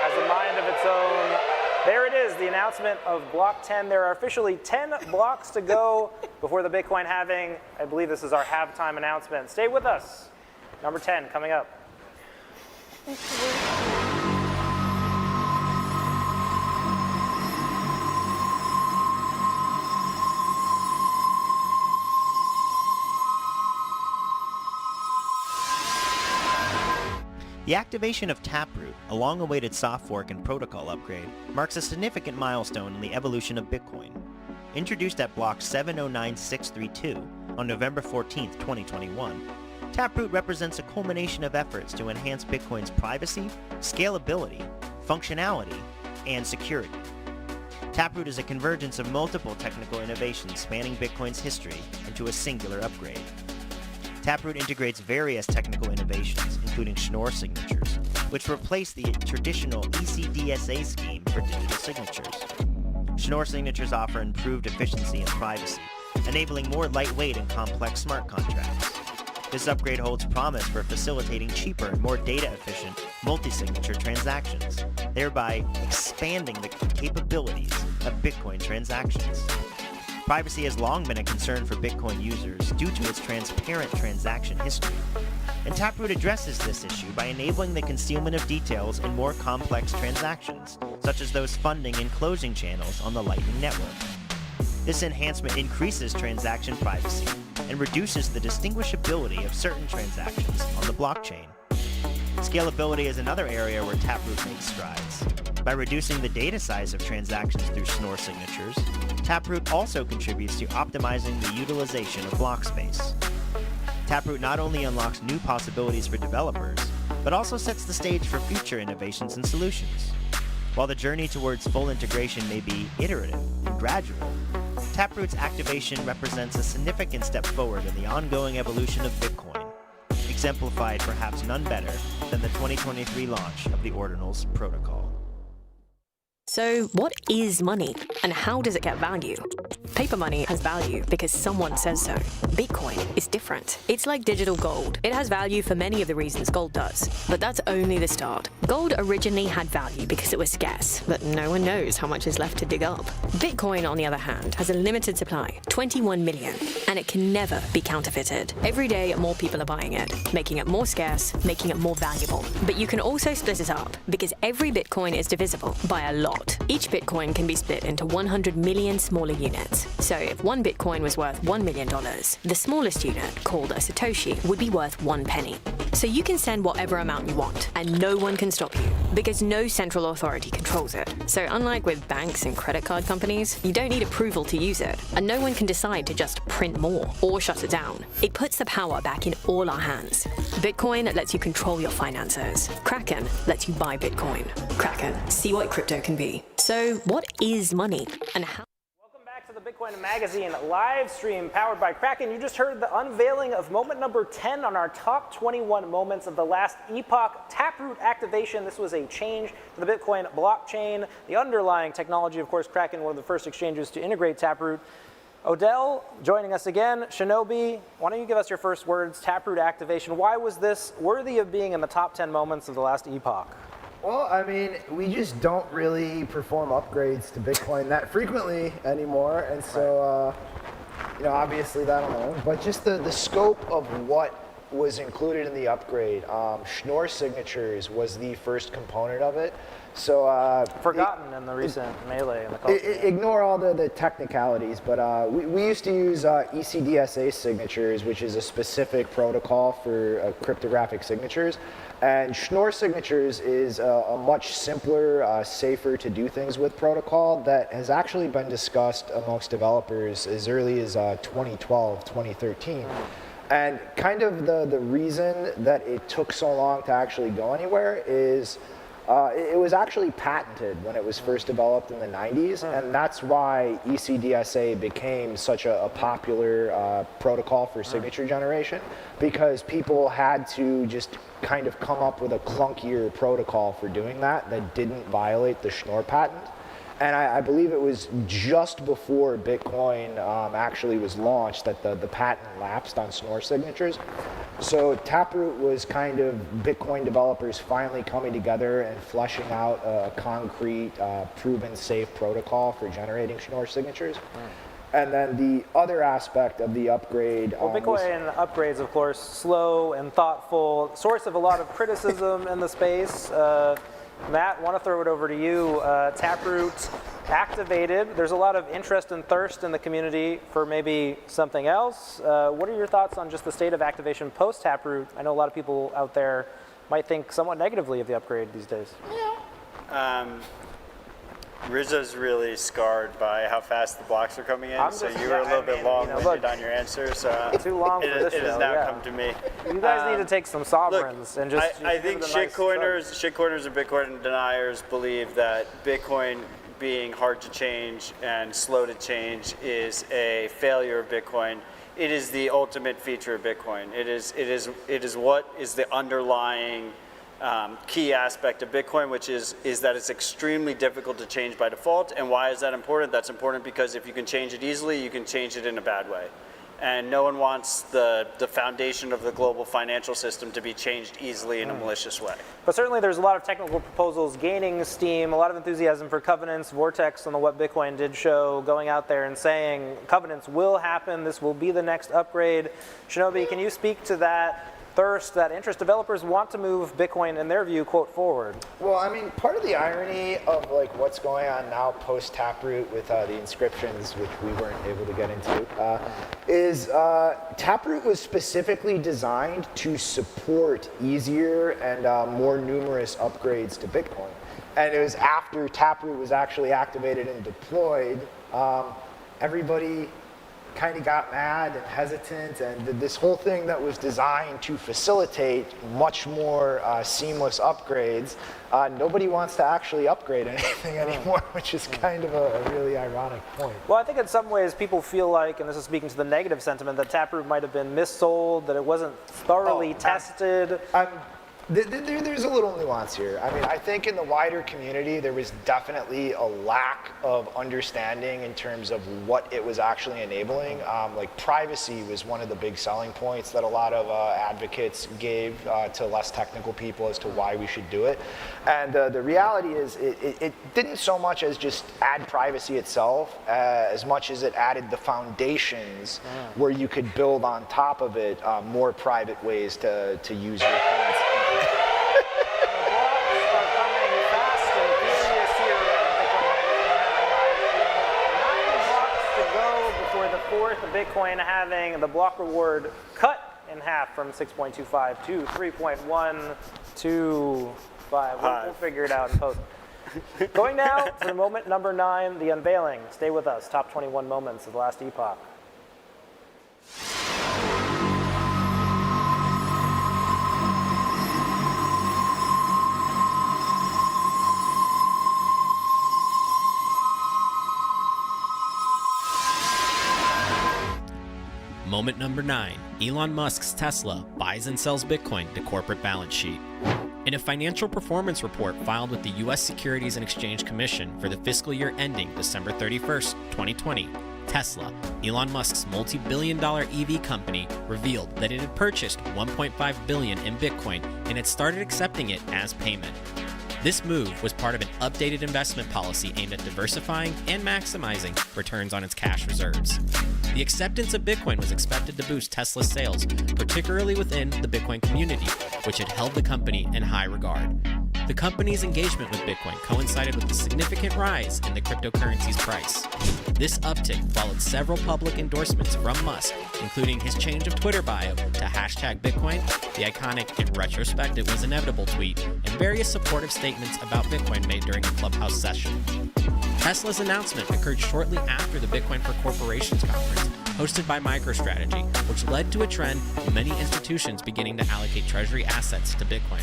has a mind of its own. There it is, the announcement of Block 10. There are officially 10 blocks to go before the Bitcoin halving. I believe this is our halftime announcement. Stay with us. Number 10 coming up. The activation of Taproot, a long-awaited soft fork and protocol upgrade, marks a significant milestone in the evolution of Bitcoin. Introduced at block 709632 on November 14, 2021, Taproot represents a culmination of efforts to enhance Bitcoin's privacy, scalability, functionality, and security. Taproot is a convergence of multiple technical innovations spanning Bitcoin's history into a singular upgrade. Taproot integrates various technical innovations, including Schnorr signatures, which replace the traditional ECDSA scheme for digital signatures. Schnorr signatures offer improved efficiency and privacy, enabling more lightweight and complex smart contracts. This upgrade holds promise for facilitating cheaper and more data-efficient multi-signature transactions, thereby expanding the capabilities of Bitcoin transactions. Privacy has long been a concern for Bitcoin users due to its transparent transaction history, and Taproot addresses this issue by enabling the concealment of details in more complex transactions, such as those funding and closing channels on the Lightning Network. This enhancement increases transaction privacy and reduces the distinguishability of certain transactions on the blockchain. Scalability is another area where Taproot makes strides. By reducing the data size of transactions through Schnorr signatures, Taproot also contributes to optimizing the utilization of block space. Taproot not only unlocks new possibilities for developers, but also sets the stage for future innovations and solutions. While the journey towards full integration may be iterative and gradual, Taproot's activation represents a significant step forward in the ongoing evolution of Bitcoin, exemplified perhaps none better than the 2023 launch of the Ordinals protocol. So what is money and how does it get value? Paper money has value because someone says so. Bitcoin is different. It's like digital gold. It has value for many of the reasons gold does, but that's only the start. Gold originally had value because it was scarce, but no one knows how much is left to dig up. Bitcoin, on the other hand, has a limited supply, 21 million, and it can never be counterfeited. Every day, more people are buying it, making it more scarce, making it more valuable. But you can also split it up because every Bitcoin is divisible by a lot. Each Bitcoin can be split into 100 million smaller units. So if one Bitcoin was worth $1 million, the smallest unit, called a Satoshi, would be worth 1 penny. So you can send whatever amount you want, and no one can stop you, because no central authority controls it. So unlike with banks and credit card companies, you don't need approval to use it, and no one can decide to just print more or shut it down. It puts the power back in all our hands. Bitcoin lets you control your finances. Kraken lets you buy Bitcoin. Kraken, see what crypto can be. So what is money and how? Welcome back to the Bitcoin Magazine live stream powered by Kraken. You just heard the unveiling of moment number 10 on our top 21 moments of the last epoch Taproot activation. This was a change to the Bitcoin blockchain. The underlying technology, of course, Kraken, one of the first exchanges to integrate Taproot. Odell joining us again. Shinobi, why don't you give us your first words, Taproot activation. Why was this worthy of being in the top 10 moments of the last epoch? Well, I mean, we just don't really perform upgrades to Bitcoin that frequently anymore, and so, you know, obviously that alone, but just the scope of what was included in the upgrade. Schnorr signatures was the first component of it. So forgotten in the recent melee in the culture. Ignore all the technicalities, but we used to use ECDSA signatures, which is a specific protocol for cryptographic signatures. And Schnorr signatures is a much simpler, safer to do things with protocol that has actually been discussed amongst developers as early as 2012, 2013. And kind of the reason that it took so long to actually go anywhere is it was actually patented when it was first developed in the 90s, and that's why ECDSA became such a popular protocol for signature generation, because people had to just kind of come up with a clunkier protocol for doing that didn't violate the Schnorr patent. And I believe it was just before Bitcoin actually was launched that the patent lapsed on Schnorr signatures. So Taproot was kind of Bitcoin developers finally coming together and fleshing out a concrete, proven safe protocol for generating Schnorr signatures. And then the other aspect of the upgrade. Well, Bitcoin upgrades, of course, slow and thoughtful, source of a lot of criticism in the space. Matt, want to throw it over to you. Taproot activated. There's a lot of interest and thirst in the community for maybe something else. What are your thoughts on just the state of activation post Taproot? I know a lot of people out there might think somewhat negatively of the upgrade these days. Rizzo's really scarred by how fast the blocks are coming in, so you were a little bit long-winded on your answer. So too long for this it has show, now come to me. You guys need to take some sovereigns and just. I think shitcoiners and Bitcoin deniers believe that Bitcoin being hard to change and slow to change is a failure of Bitcoin. It is the ultimate feature of Bitcoin. It is what is the underlying key aspect of Bitcoin, which is that it's extremely difficult to change by default. And why is that important? That's important because if you can change it easily, you can change it in a bad way. And no one wants the foundation of the global financial system to be changed easily in a malicious way. But certainly there's a lot of technical proposals gaining steam, a lot of enthusiasm for covenants. Vortex on the What Bitcoin Did show going out there and saying covenants will happen, this will be the next upgrade. Shinobi, can you speak to that thirst, that interest? Developers want to move Bitcoin, in their view, quote, forward. Well, I mean, part of the irony of like what's going on now post taproot with the inscriptions, which we weren't able to get into, is taproot was specifically designed to support easier and more numerous upgrades to Bitcoin. And it was after taproot was actually activated and deployed, everybody kind of got mad and hesitant, and this whole thing that was designed to facilitate much more seamless upgrades, nobody wants to actually upgrade anything anymore, which is kind of a really ironic point. Well, I think in some ways people feel like, and this is speaking to the negative sentiment, that taproot might have been missold, that it wasn't thoroughly tested. There's a little nuance here. I mean, I think in the wider community, there was definitely a lack of understanding in terms of what it was actually enabling. Like privacy was one of the big selling points that a lot of advocates gave to less technical people as to why we should do it. And the reality is it didn't so much as just add privacy itself, as much as it added the foundations where you could build on top of it more private ways to use your coins. The Bitcoin halving, the block reward cut in half from 6.25 to 3.125. We'll figure it out in post. Going now to the moment number 9, the unveiling. Stay with us. Top 21 moments of the last epoch. Moment number 9, Elon Musk's Tesla buys and sells Bitcoin to corporate balance sheet. In a financial performance report filed with the U.S. Securities and Exchange Commission for the fiscal year ending December 31st, 2020, Tesla, Elon Musk's multi-billion-dollar EV company, revealed that it had purchased $1.5 billion in Bitcoin and had started accepting it as payment. This move was part of an updated investment policy aimed at diversifying and maximizing returns on its cash reserves. The acceptance of Bitcoin was expected to boost Tesla's sales, particularly within the Bitcoin community, which had held the company in high regard. The company's engagement with Bitcoin coincided with the significant rise in the cryptocurrency's price. This uptick followed several public endorsements from Musk, including his change of Twitter bio to #Bitcoin, the iconic "in retrospect it was inevitable" tweet, and various supportive statements about Bitcoin made during a Clubhouse session. Tesla's announcement occurred shortly after the Bitcoin for Corporations conference, hosted by MicroStrategy, which led to a trend of many institutions beginning to allocate treasury assets to Bitcoin.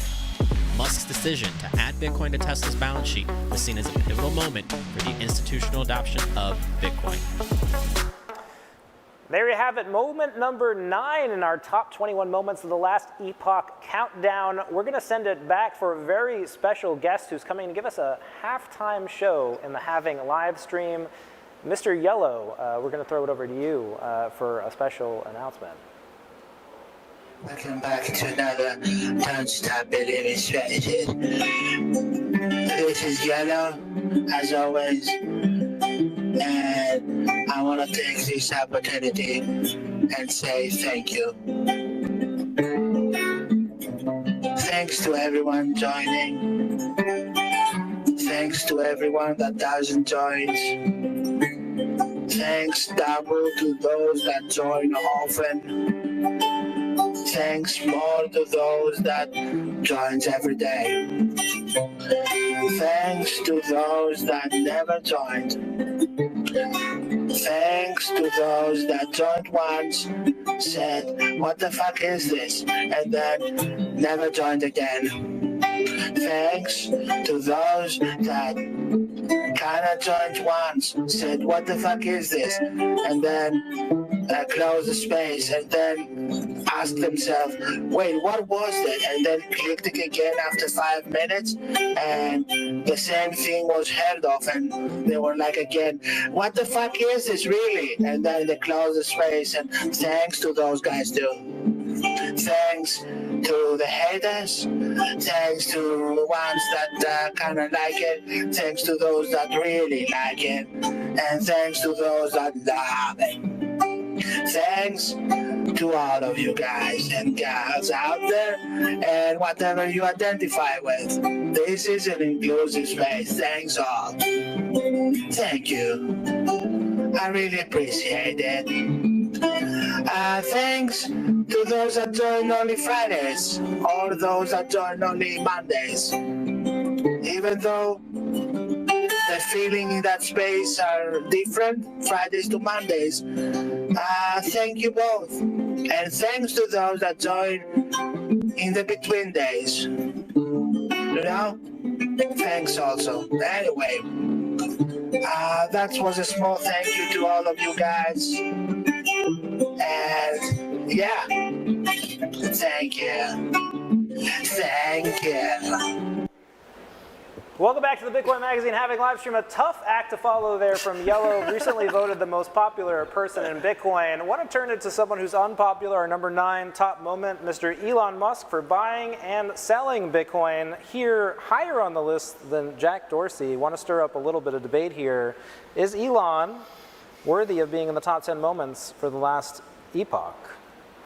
Musk's decision to add Bitcoin to Tesla's balance sheet was seen as a pivotal moment for the institutional adoption of Bitcoin. There you have it, moment number 9 in our top 21 moments of the last epoch countdown. We're going to send it back for a very special guest who's coming to give us a halftime show in the Halving Livestream. Mr. Yellow, we're going to throw it over to you for a special announcement. Welcome back to another Don't Stop Believing strategy. This is Yellow, as always, and I want to take this opportunity and say thank you. Thanks to everyone joining. Thanks to everyone that doesn't join. Thanks double to those that join often. Thanks more to those that joins every day. Thanks to those that never joined. Thanks to those that joined once, said, what the fuck is this? And then never joined again. Thanks to those that kinda joined once, said, what the fuck is this? And then close the space and then ask themselves, wait, what was that? And then clicked it again after 5 minutes and the same thing was heard of and they were like again, what the fuck is this really? And then they close the space and thanks to those guys too. Thanks to the haters, thanks to the ones that kind of like it, thanks to those that really like it, and thanks to those that love it. Thanks to all of you guys and gals out there and whatever you identify with. This is an inclusive space. Thanks all. Thank you. I really appreciate it. Thanks to those that join only Fridays or those that join only Mondays. Even though the feeling in that space are different, Fridays to Mondays. Thank you both. And thanks to those that join in the between days. You know? Thanks also. Anyway, that was a small thank you to all of you guys. And yeah, thank you. Thank you. Welcome back to the Bitcoin Magazine Halving Livestream. A tough act to follow there from Yellow, recently voted the most popular person in Bitcoin. I want to turn it to someone who's unpopular, our number 9 top moment, Mr. Elon Musk, for buying and selling Bitcoin. Here, higher on the list than Jack Dorsey. Want to stir up a little bit of debate here. Is Elon worthy of being in the top 10 moments for the last epoch?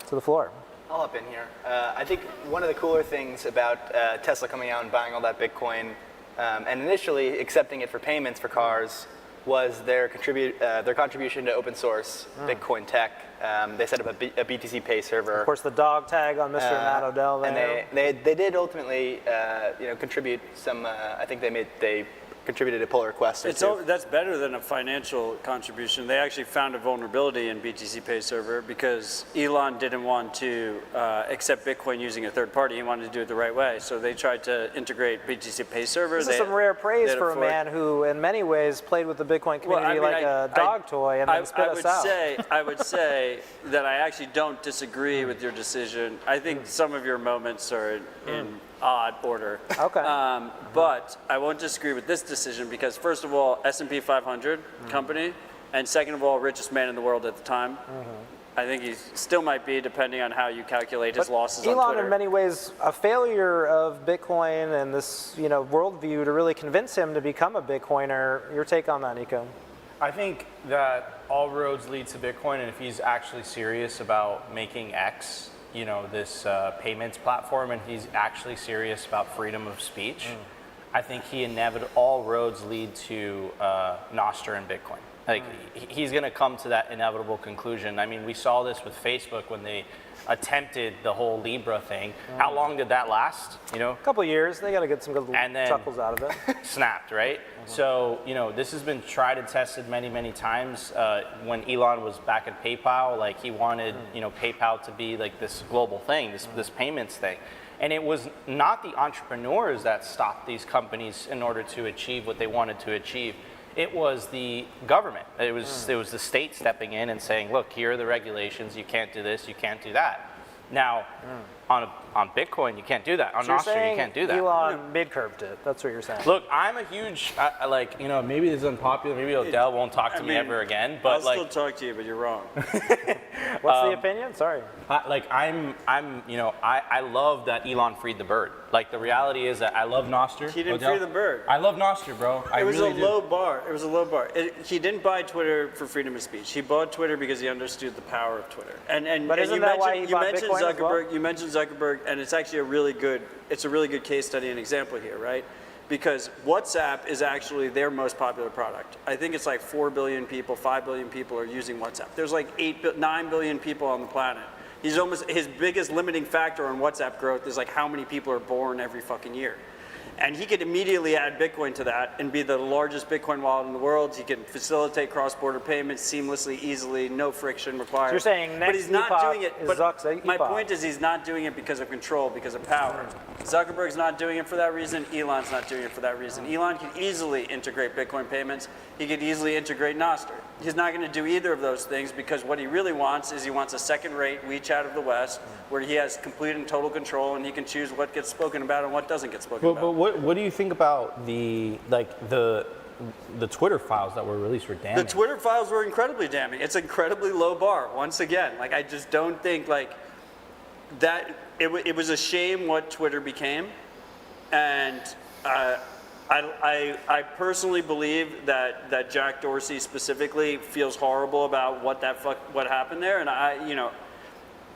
To the floor. I'll hop in here. I think one of the cooler things about Tesla coming out and buying all that Bitcoin and initially accepting it for payments for cars was their contribution to open source Bitcoin tech. They set up a BTC Pay server. Of course, the dog tag on Mr. and Matt Odell there. And they did ultimately contribute some. I think they contributed a pull request or two. That's better than a financial contribution. They actually found a vulnerability in BTC Pay server because Elon didn't want to accept Bitcoin using a third party. He wanted to do it the right way. So they tried to integrate BTC Pay server. This is some rare praise for a man who, in many ways, played with the Bitcoin community like a dog toy and then spit us out. I would say that I actually don't disagree with your decision. I think some of your moments are in odd order. Okay. But I won't disagree with this decision because, first of all, S&P 500 company, and second of all, richest man in the world at the time. I think he still might be, depending on how you calculate his losses on Twitter. Elon, in many ways, a failure of Bitcoin and this worldview to really convince him to become a Bitcoiner. Your take on that, Nico? I think that all roads lead to Bitcoin, and if he's actually serious about making X, this payments platform, and he's actually serious about freedom of speech, I think all roads lead to Nostr and Bitcoin. Like he's going to come to that inevitable conclusion. I mean, we saw this with Facebook when they attempted the whole Libra thing. How long did that last? A couple of years. They got to get some good chuckles out of it. Snapped, right? So, this has been tried and tested many, many times. When Elon was back at PayPal, like he wanted, PayPal to be like this global thing, this payments thing. And it was not the entrepreneurs that stopped these companies in order to achieve what they wanted to achieve. It was the government. It was the state stepping in and saying, look, here are the regulations. You can't do this. You can't do that. Now, on Bitcoin, you can't do that. On Nostr, you can't do that. Elon mid-curved it. That's what you're saying. Look, I'm a huge, maybe this is unpopular. Maybe Odell won't talk to me ever again. But I'll still talk to you, but you're wrong. What's the opinion? Sorry. I love that Elon freed the bird. Like, the reality is that I love Nostr. He didn't free the bird. I love Nostr, bro. It was a low bar. It was a low bar. He didn't buy Twitter for freedom of speech. He bought Twitter because he understood the power of Twitter. But isn't that why he bought Bitcoin Zuckerberg, as well? You mentioned Zuckerberg, and it's actually a really good case study and example here, right? Because WhatsApp is actually their most popular product. I think it's like 4 billion people, 5 billion people are using WhatsApp. There's like 9 billion people on the planet. his biggest limiting factor on WhatsApp growth is like how many people are born every fucking year. And he could immediately add Bitcoin to that and be the largest Bitcoin wallet in the world. He can facilitate cross-border payments seamlessly, easily, no friction required. So you're saying next but he's not doing it. is But Zuck's my epoch. point is he's not doing it because of control, because of power. Zuckerberg's not doing it for that reason. Elon's not doing it for that reason. Elon can easily integrate Bitcoin payments. He could easily integrate Nostr. He's not going to do either of those things because what he really wants is he wants a second-rate WeChat of the West where he has complete and total control and he can choose what gets spoken about and what doesn't get spoken about. But what do you think about the Twitter files that were released were damning? The Twitter files were incredibly damning. It's an incredibly low bar. Once again, like I just don't think like that. It was a shame what Twitter became, and I personally believe that Jack Dorsey specifically feels horrible about what happened there, and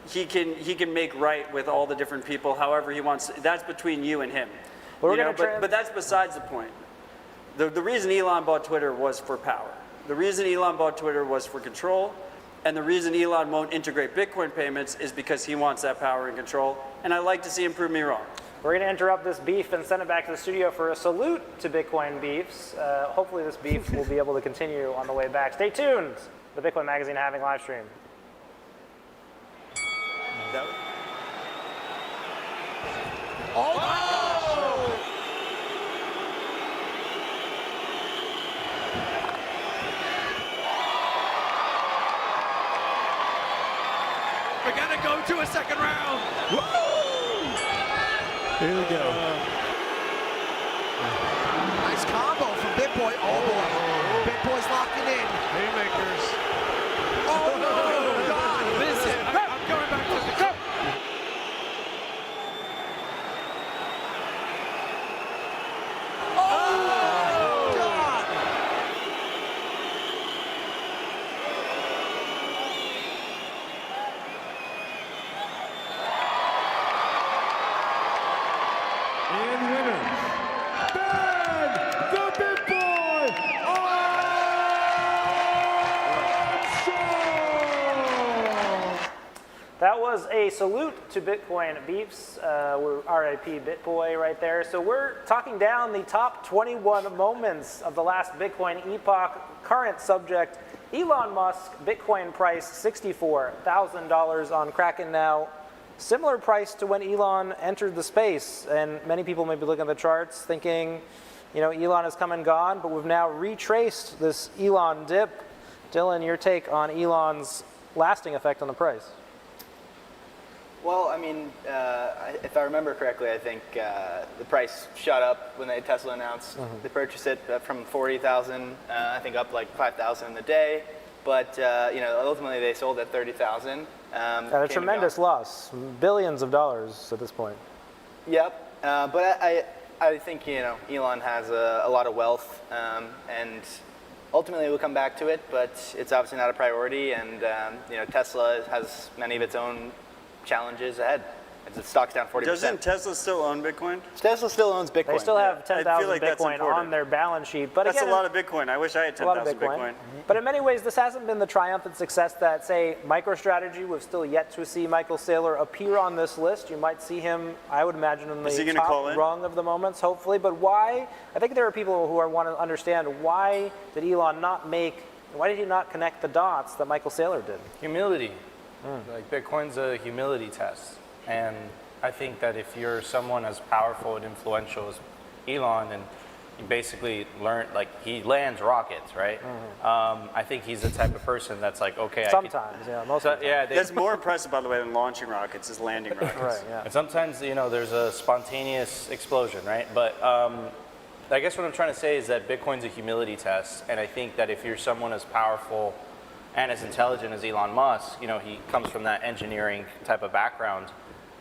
he can make right with all the different people however he wants. That's between you and him. But that's besides the point. The reason Elon bought Twitter was for power. The reason Elon bought Twitter was for control. And the reason Elon won't integrate Bitcoin payments is because he wants that power and control. And I like to see him prove me wrong. We're going to interrupt this beef and send it back to the studio for a salute to Bitcoin beefs. Hopefully this beef will be able to continue on the way back. Stay tuned. The Bitcoin Magazine Halving Livestream. We're gonna go to a second round. Woo! Here we go. Nice combo from BitBoy. Oh boy. BitBoy's locking in. Haymakers. Oh no! God, listen. I'm going back to the cup. Oh God! And winner, Ben the Big Boy That was a salute to Bitcoin beefs. We're RIP BitBoy right there. So we're talking down the top 21 moments of the last Bitcoin epoch. Current subject, Elon Musk, Bitcoin price $64,000 on Kraken now. Similar price to when Elon entered the space. And many people may be looking at the charts thinking, Elon has come and gone, but we've now retraced this Elon dip. Dylan, your take on Elon's lasting effect on the price? Well, I mean, if I remember correctly, I think the price shot up when Tesla announced they purchased it from 40,000, I think up like 5,000 in the day. But ultimately they sold at 30,000. At a tremendous loss, billions of dollars at this point. Yep, but I think Elon has a lot of wealth, and ultimately we'll come back to it. But it's obviously not a priority, and Tesla has many of its own challenges ahead. The stock's down 40%. Doesn't Tesla still own Bitcoin? Tesla still owns Bitcoin. They still have 10,000 like that's Bitcoin important. on their balance sheet. But That's again, a lot of Bitcoin. I wish I had 10,000 Bitcoin. But in many ways, this hasn't been the triumphant success that, say, MicroStrategy. We've still yet to see Michael Saylor appear on this list. You might see him, I would imagine, in the top rung of the moments, hopefully. But why? I think there are people who want to understand why did Elon why did he not connect the dots that Michael Saylor did? Humility. Like Bitcoin's a humility test. And I think that if you're someone as powerful and influential as Elon, and you basically he lands rockets, right? I think he's the type of person that's like, okay, sometimes, most of the time. That's more impressive, by the way, than launching rockets is landing rockets. Right, yeah. And sometimes, there's a spontaneous explosion, right? But I guess what I'm trying to say is that Bitcoin's a humility test, and I think that if you're someone as powerful and as intelligent as Elon Musk, he comes from that engineering type of background.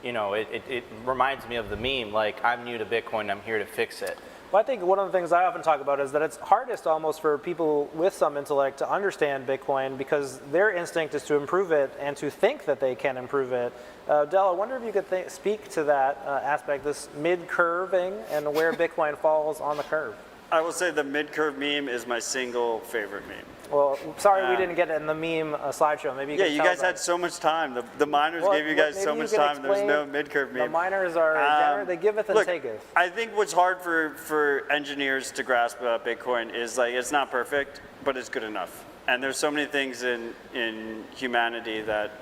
It reminds me of the meme, like, I'm new to Bitcoin, I'm here to fix it. Well, I think one of the things I often talk about is that it's hardest almost for people with some intellect to understand Bitcoin because their instinct is to improve it and to think that they can improve it. Odell, I wonder if you could speak to that aspect, this mid-curving, and where Bitcoin falls on the curve. I will say the mid-curve meme is my single favorite meme. Well, sorry we didn't get it in the meme slideshow. Maybe you yeah, can you tell guys about had so much time. The miners gave you guys so much time. There's no mid-curve meme. The miners are they giveth and look, taketh. I think what's hard for engineers to grasp about Bitcoin is like it's not perfect, but it's good enough. And there's so many things in humanity that,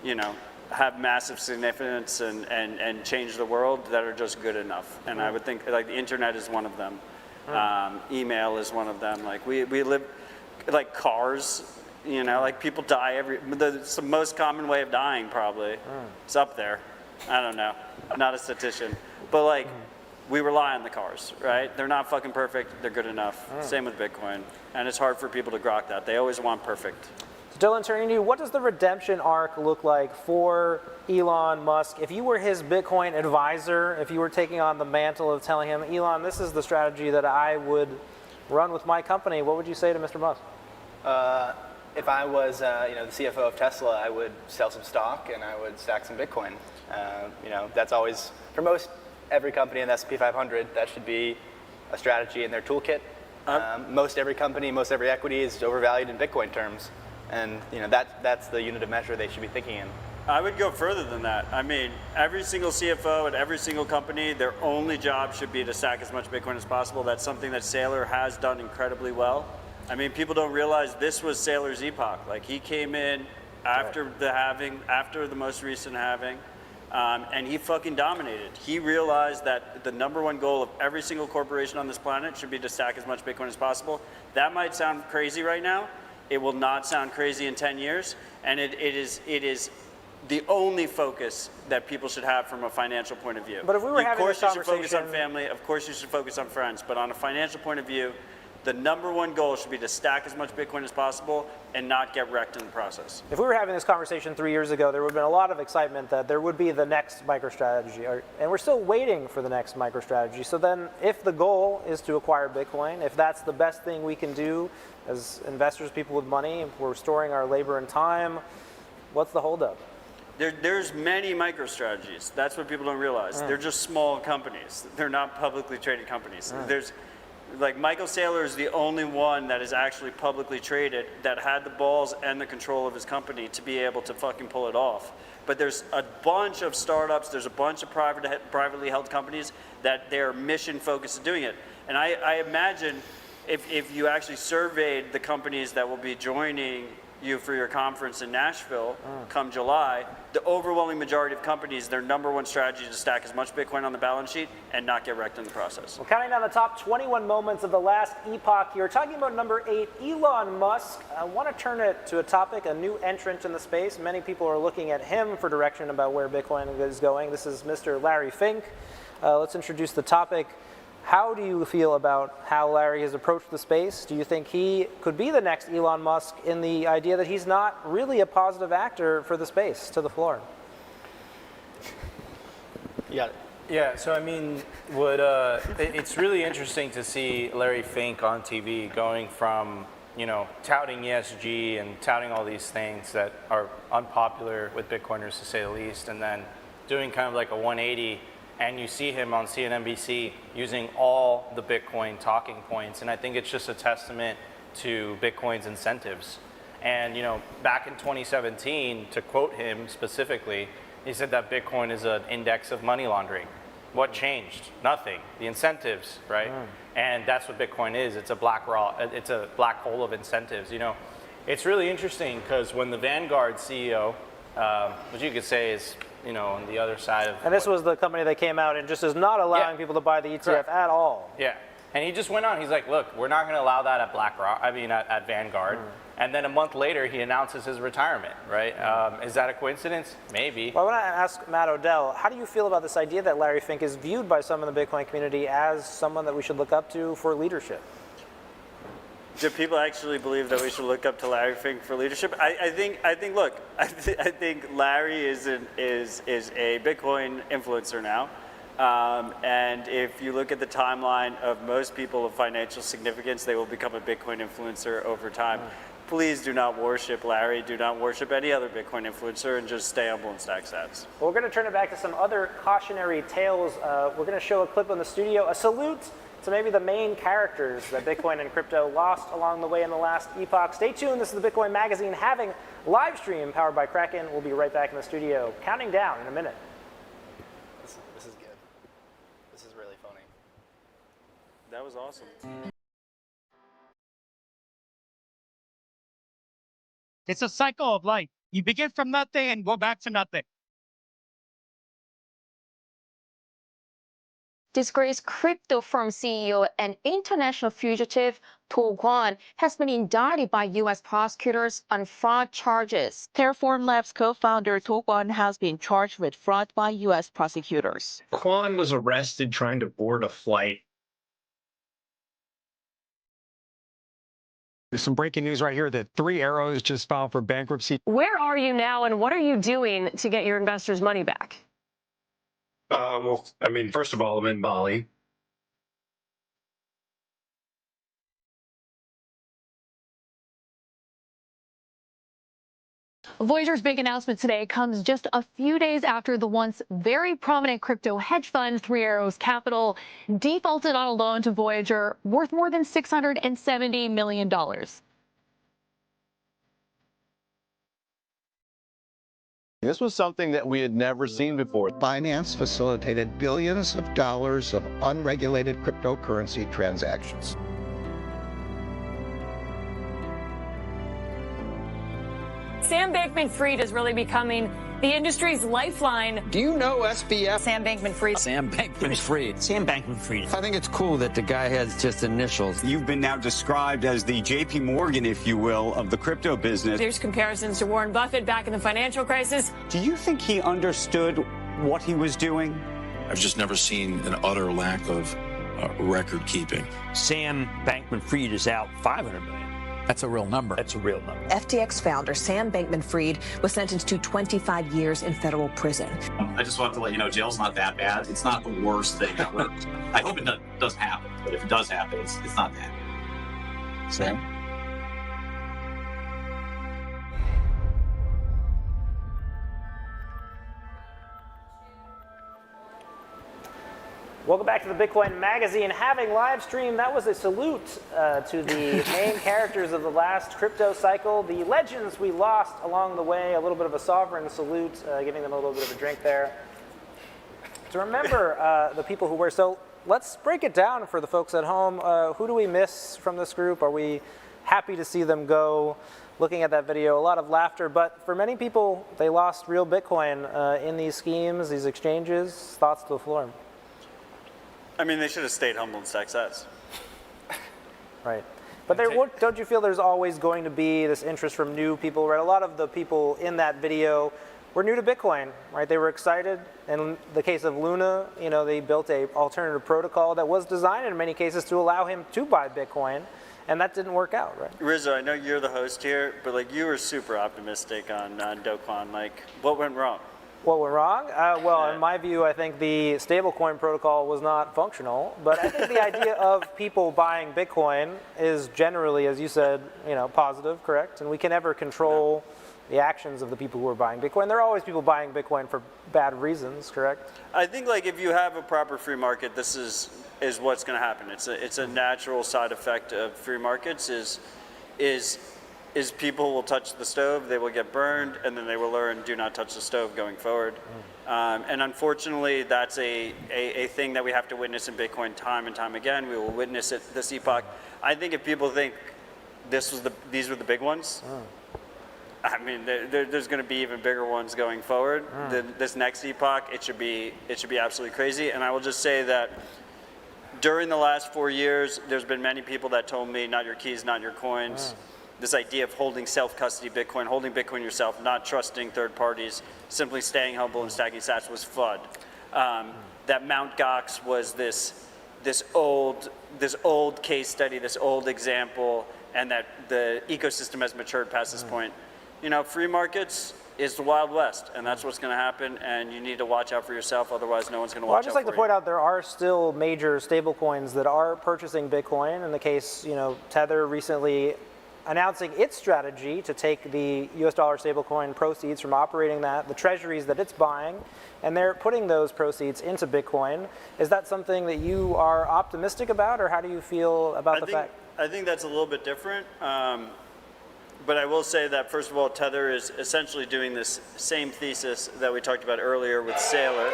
you know, have massive significance and change the world that are just good enough. And I would think like the internet is one of them. Email is one of them. Like we live, like cars, you know, like people die it's the most common way of dying probably. It's up there. I don't know. I'm not a statistician. But like we rely on the cars, right? They're not fucking perfect. They're good enough. Same with Bitcoin. And it's hard for people to grok that. They always want perfect. Dylan, turning to you, what does the redemption arc look like for Elon Musk? If you were his Bitcoin advisor, if you were taking on the mantle of telling him, Elon, this is the strategy that I would run with my company, what would you say to Mr. Musk? If I was the CFO of Tesla, I would sell some stock and I would stack some Bitcoin. That's always, for every company in the S&P 500, that should be a strategy in their toolkit. Most every company, most every equity is overvalued in Bitcoin terms. And that's the unit of measure they should be thinking in. I would go further than that. I mean, every single CFO at every single company, their only job should be to stack as much Bitcoin as possible. That's something that Saylor has done incredibly well. I mean, people don't realize this was Saylor's epoch. Like he came in after the halving, after the most recent halving, and he fucking dominated. He realized that the number one goal of every single corporation on this planet should be to stack as much Bitcoin as possible. That might sound crazy right now. It will not sound crazy in 10 years, and it is the only focus that people should have from a financial point of view. But if we were having this conversation, of course you should focus on family, of course you should focus on friends, but on a financial point of view, the number one goal should be to stack as much Bitcoin as possible and not get wrecked in the process. If we were having this conversation 3 years ago, there would have been a lot of excitement that there would be the next MicroStrategy, and we're still waiting for the next MicroStrategy. So then if the goal is to acquire Bitcoin, if that's the best thing we can do as investors, people with money, if we're storing our labor and time, what's the holdup? There's many MicroStrategies. That's what people don't realize. They're just small companies. They're not publicly traded companies. There's like Michael Saylor is the only one that is actually publicly traded that had the balls and the control of his company to be able to fucking pull it off. But there's a bunch of startups, there's a bunch of privately held companies that they're mission focused on doing it. And I imagine if you actually surveyed the companies that will be joining you for your conference in Nashville come July, the overwhelming majority of companies, their number one strategy is to stack as much Bitcoin on the balance sheet and not get wrecked in the process. Well, counting down the top 21 moments of the last epoch, you're talking about number 8, Elon Musk. I want to turn it to a topic, a new entrant in the space. Many people are looking at him for direction about where Bitcoin is going. This is Mr. Larry Fink. Let's introduce the topic. How do you feel about how Larry has approached the space? Do you think he could be the next Elon Musk in the idea that he's not really a positive actor for the space? To the floor. You got it. Yeah, so I mean, it's really interesting to see Larry Fink on TV going from, touting ESG and touting all these things that are unpopular with Bitcoiners to say the least, and then doing kind of like a 180. And you see him on CNBC using all the Bitcoin talking points. And I think it's just a testament to Bitcoin's incentives. And, back in 2017, to quote him specifically, he said that Bitcoin is an index of money laundering. What changed? Nothing. The incentives, right? And that's what Bitcoin is. It's a black hole of incentives. It's really interesting because when the Vanguard CEO, which you could say is, on the other side of... And this was the company that came out and just is not allowing people to buy the ETF at all. Yeah. And he just went on. He's like, look, we're not going to allow that at Vanguard. And then a month later, he announces his retirement, right? Is that a coincidence? Maybe. Well, I want to ask Matt Odell, how do you feel about this idea that Larry Fink is viewed by some in the Bitcoin community as someone that we should look up to for leadership? Do people actually believe that we should look up to Larry Fink for leadership? I think Larry is a Bitcoin influencer now. And if you look at the timeline of most people of financial significance, they will become a Bitcoin influencer over time. please do not worship Larry, do not worship any other Bitcoin influencer, and just stay humble and stack sats. Well, we're going to turn it back to some other cautionary tales. We're going to show a clip in the studio, a salute to maybe the main characters that Bitcoin and crypto lost along the way in the last epoch. Stay tuned. This is the Bitcoin Magazine Halving Livestream powered by Kraken. We'll be right back in the studio, counting down in a minute. This is good. This is really funny. That was awesome. It's a cycle of life. You begin from nothing and go back to nothing. Disgraced crypto firm CEO and international fugitive Do Kwon has been indicted by U.S. prosecutors on fraud charges. Terraform Labs co-founder Do Kwon has been charged with fraud by U.S. prosecutors. Kwon was arrested trying to board a flight. There's some breaking news right here that Three Arrows just filed for bankruptcy. Where are you now, and what are you doing to get your investors' money back? Well, I mean, first of all, I'm in Bali. Voyager's big announcement today comes just a few days after the once very prominent crypto hedge fund Three Arrows Capital defaulted on a loan to Voyager worth more than $670 million. This was something that we had never seen before. Binance facilitated billions of dollars of unregulated cryptocurrency transactions. Sam Bankman-Fried is really becoming the industry's lifeline. Do you know SBF? Sam Bankman-Fried. Sam Bankman-Fried. Sam Bankman-Fried. I think it's cool that the guy has just initials. You've been now described as the JP Morgan, if you will, of the crypto business. There's comparisons to Warren Buffett back in the financial crisis. Do you think he understood what he was doing? I've just never seen an utter lack of record keeping. Sam Bankman-Fried is out $500 million. That's a real number. That's a real number. FTX founder Sam Bankman-Fried was sentenced to 25 years in federal prison. I just want to let you know, jail's not that bad. It's not the worst thing ever. I hope it doesn't happen, but if it does happen, it's not that bad. Sam? Welcome back to the Bitcoin Magazine Halving live stream. That was a salute to the main characters of the last crypto cycle, the legends we lost along the way. A little bit of a sovereign salute, giving them a little bit of a drink there. To remember the people who were. So let's break it down for the folks at home. Who do we miss from this group? Are we happy to see them go? Looking at that video, a lot of laughter, but for many people, they lost real Bitcoin in these schemes, these exchanges. Thoughts to the floor. I mean, they should have stayed humble and stacked sats. Right. But don't you feel there's always going to be this interest from new people, right? A lot of the people in that video were new to Bitcoin, right? They were excited. In the case of Luna, they built an alternative protocol that was designed in many cases to allow him to buy Bitcoin, and that didn't work out, right? Rizzo, I know you're the host here, but you were super optimistic on Do Kwon. What went wrong? What went wrong? Well, in my view, I think the stablecoin protocol was not functional. But I think the idea of people buying Bitcoin is generally, as you said, positive, correct? And we can never control the actions of the people who are buying Bitcoin. There are always people buying Bitcoin for bad reasons, correct? I think if you have a proper free market, this is what's going to happen. It's a natural side effect of free markets. Is people will touch the stove, they will get burned, and then they will learn do not touch the stove going forward. And unfortunately, that's a thing that we have to witness in Bitcoin time and time again. We will witness it this epoch. I think if people think these were the big ones, I mean, there's going to be even bigger ones going forward. This next epoch, it should be absolutely crazy. And I will just say that during the last 4 years, there's been many people that told me, not your keys, not your coins. This idea of holding self-custody Bitcoin, holding Bitcoin yourself, not trusting third parties, simply staying humble and stacking sats was FUD. That Mt. Gox was this old case study, this old example, and that the ecosystem has matured past this point. Free markets is the Wild West, and that's what's going to happen, and you need to watch out for yourself, otherwise no one's going to watch out for you. Well, I'd just like to point out there are still major stablecoins that are purchasing Bitcoin. In the case, Tether recently announcing its strategy to take the US dollar stablecoin proceeds from operating that, the treasuries that it's buying, and they're putting those proceeds into Bitcoin. Is that something that you are optimistic about, or how do you feel about fact? I think that's a little bit different. But I will say that, first of all, Tether is essentially doing this same thesis that we talked about earlier with Sailor,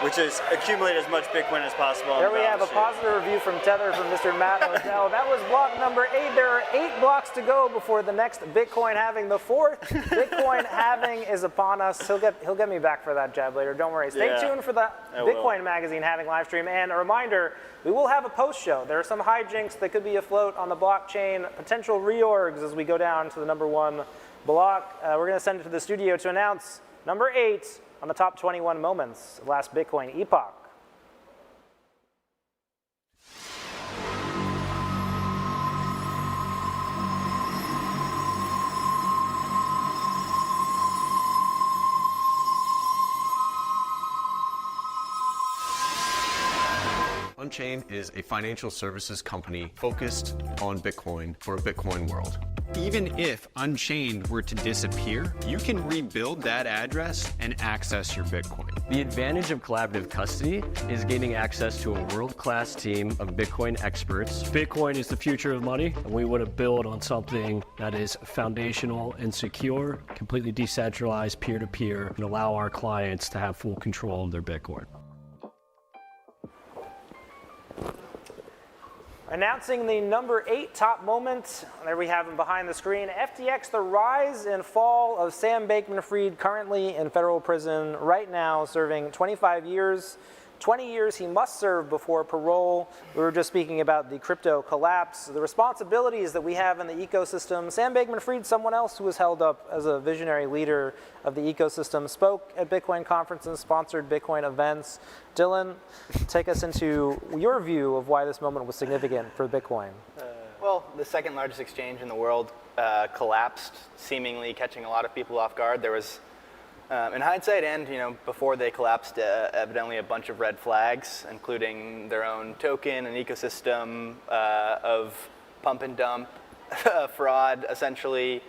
which is accumulate as much Bitcoin as possible. There we have a positive review from Tether from Mr. Matt Odell. That was block number 8. There are 8 blocks to go before the next Bitcoin halving. The 4th Bitcoin halving is upon us. He'll get me back for that jab later. Don't worry. Stay tuned for the Bitcoin Magazine halving live stream. And a reminder, we will have a post show. There are some hijinks that could be afloat on the blockchain, potential reorgs as we go down to the number 1 block. We're going to send it to the studio to announce number 8 on the top 21 moments of last Bitcoin epoch. Unchained is a financial services company focused on Bitcoin for a Bitcoin world. Even if Unchained were to disappear, you can rebuild that address and access your Bitcoin. The advantage of collaborative custody is gaining access to a world-class team of Bitcoin experts. Bitcoin is the future of money, and we want to build on something that is foundational and secure, completely decentralized, peer-to-peer, and allow our clients to have full control of their Bitcoin. Announcing the number 8 top moment, there we have him behind the screen. FTX, the rise and fall of Sam Bankman-Fried, currently in federal prison right now, serving 25 years. 20 years he must serve before parole. We were just speaking about the crypto collapse, the responsibilities that we have in the ecosystem. Sam Bankman-Fried, someone else who was held up as a visionary leader of the ecosystem, spoke at Bitcoin conferences, sponsored Bitcoin events. Dylan, take us into your view of why this moment was significant for Bitcoin. Well, the second largest exchange in the world collapsed, seemingly catching a lot of people off guard. There was, in hindsight and before they collapsed, evidently a bunch of red flags, including their own token and ecosystem of pump and dump, fraud, essentially,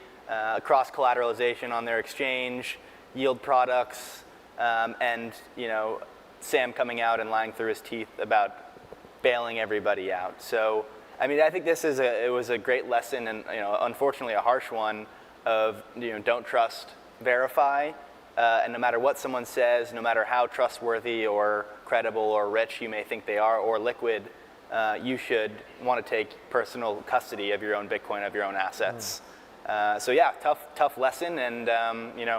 cross-collateralization on their exchange, yield products, and Sam coming out and lying through his teeth about bailing everybody out. So, I mean, I think it was a great lesson, and unfortunately a harsh one, of don't trust, verify. And no matter what someone says, no matter how trustworthy or credible or rich you may think they are, or liquid, you should want to take personal custody of your own Bitcoin, of your own assets. So yeah, tough lesson, and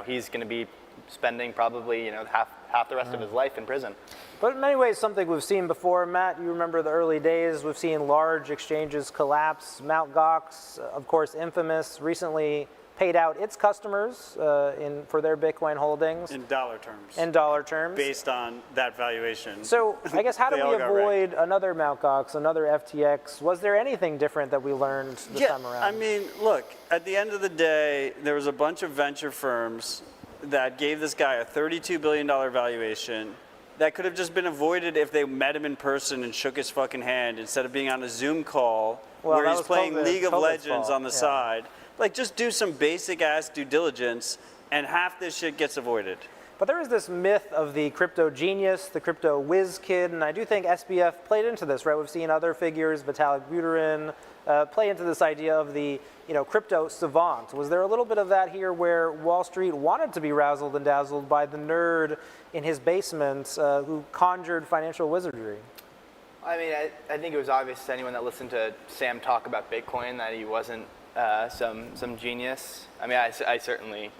he's going to be spending probably half the rest of his life in prison. But in many ways, something we've seen before. Matt, you remember the early days. We've seen large exchanges collapse. Mt. Gox, of course, infamous, recently paid out its customers for their Bitcoin holdings. In dollar terms. In dollar terms. Based on that valuation. So I guess how do we avoid another Mt. Gox, another FTX? Was there anything different that we learned this time around? I mean, look, at the end of the day, there was a bunch of venture firms that gave this guy a $32 billion valuation that could have just been avoided if they met him in person and shook his fucking hand instead of being on a Zoom call where he's playing League of Legends on the side. Like, just do some basic ass due diligence and half this shit gets avoided. But there is this myth of the crypto genius, the crypto whiz kid, and I do think SBF played into this, right? We've seen other figures, Vitalik Buterin, play into this idea of the crypto savant. Was there a little bit of that here where Wall Street wanted to be razzled and dazzled by the nerd in his basement who conjured financial wizardry? I mean, I think it was obvious to anyone that listened to Sam talk about Bitcoin that he wasn't some genius. I mean, I certainly,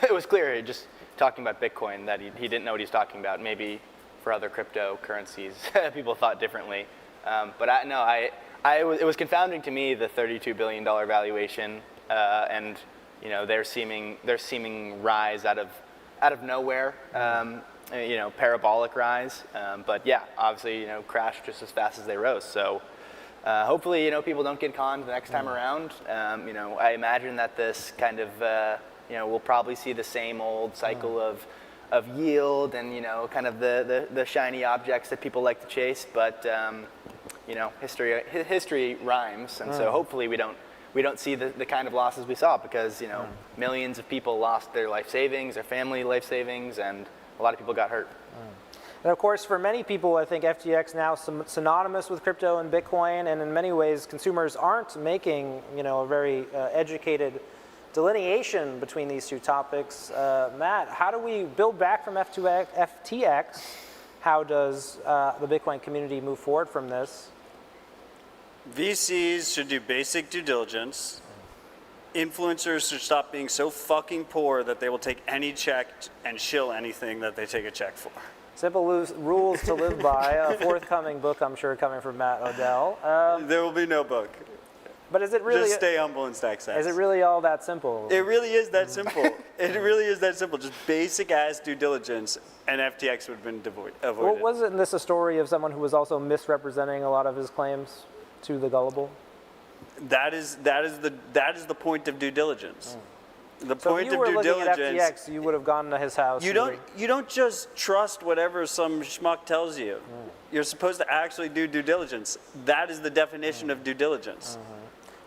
it was clear just talking about Bitcoin that he didn't know what he's talking about. Maybe for other cryptocurrencies, people thought differently. But it was confounding to me, the $32 billion valuation, and their seeming rise out of nowhere, parabolic rise. But yeah, obviously, crashed just as fast as they rose. So hopefully, people don't get conned the next time around. I imagine that this kind of, we'll probably see the same old cycle of yield and kind of the shiny objects that people like to chase. But history rhymes, and so hopefully we don't we don't see the kind of losses we saw because, millions of people lost their life savings, their family life savings, and a lot of people got hurt. And of course, for many people, I think FTX now is synonymous with crypto and Bitcoin, and in many ways, consumers aren't making, a very educated delineation between these two topics. Matt, how do we build back from FTX? How does the Bitcoin community move forward from this? VCs should do basic due diligence. Influencers should stop being so fucking poor that they will take any check and shill anything that they take a check for. Simple rules to live by. A forthcoming book, I'm sure, coming from Matt Odell. There will be no book. But is it really... Just stay humble and stack sats. Is it really all that simple? It really is that simple. It really is that simple. Just basic ass due diligence, and FTX would have been avoided. Well, wasn't this a story of someone who was also misrepresenting a lot of his claims to the gullible? That is the point of due diligence. The So point if you of were due looking at diligence. FTX, you would have gone to his house. You don't just trust whatever some schmuck tells you. You're supposed to actually do due diligence. That is the definition of due diligence.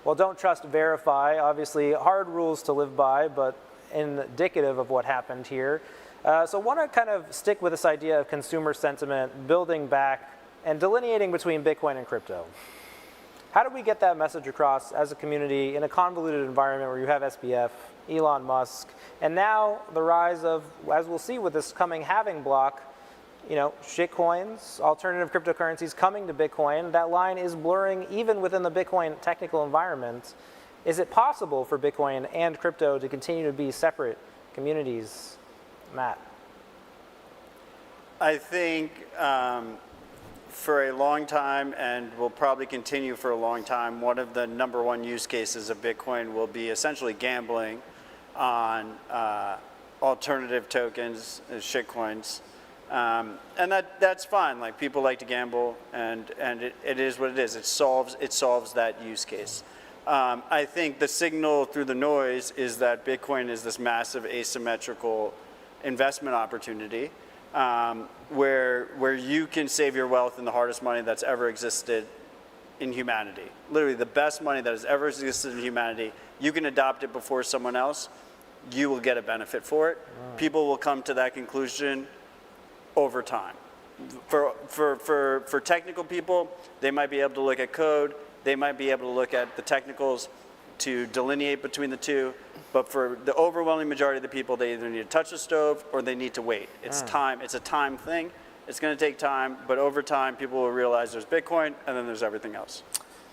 Well, don't trust, verify. Obviously, hard rules to live by, but indicative of what happened here. So I want to kind of stick with this idea of consumer sentiment, building back, and delineating between Bitcoin and crypto. How do we get that message across as a community in a convoluted environment where you have SBF, Elon Musk, and now the rise of, as we'll see with this coming halving block, shitcoins, alternative cryptocurrencies coming to Bitcoin? That line is blurring even within the Bitcoin technical environment. Is it possible for Bitcoin and crypto to continue to be separate communities? Matt? I think for a long time, and will probably continue for a long time, one of the number one use cases of Bitcoin will be essentially gambling on alternative tokens, shitcoins. And that's fine. Like, people like to gamble, and it is what it is. It solves that use case. I think the signal through the noise is that Bitcoin is this massive asymmetrical investment opportunity, where you can save your wealth in the hardest money that's ever existed in humanity. Literally the best money that has ever existed in humanity. You can adopt it before someone else. You will get a benefit for it. People will come to that conclusion over time. For technical people, they might be able to look at code. They might be able to look at the technicals to delineate between the two. But for the overwhelming majority of the people, they either need to touch the stove or they need to wait. It's time. It's a time thing. It's going to take time, but over time, people will realize there's Bitcoin and then there's everything else.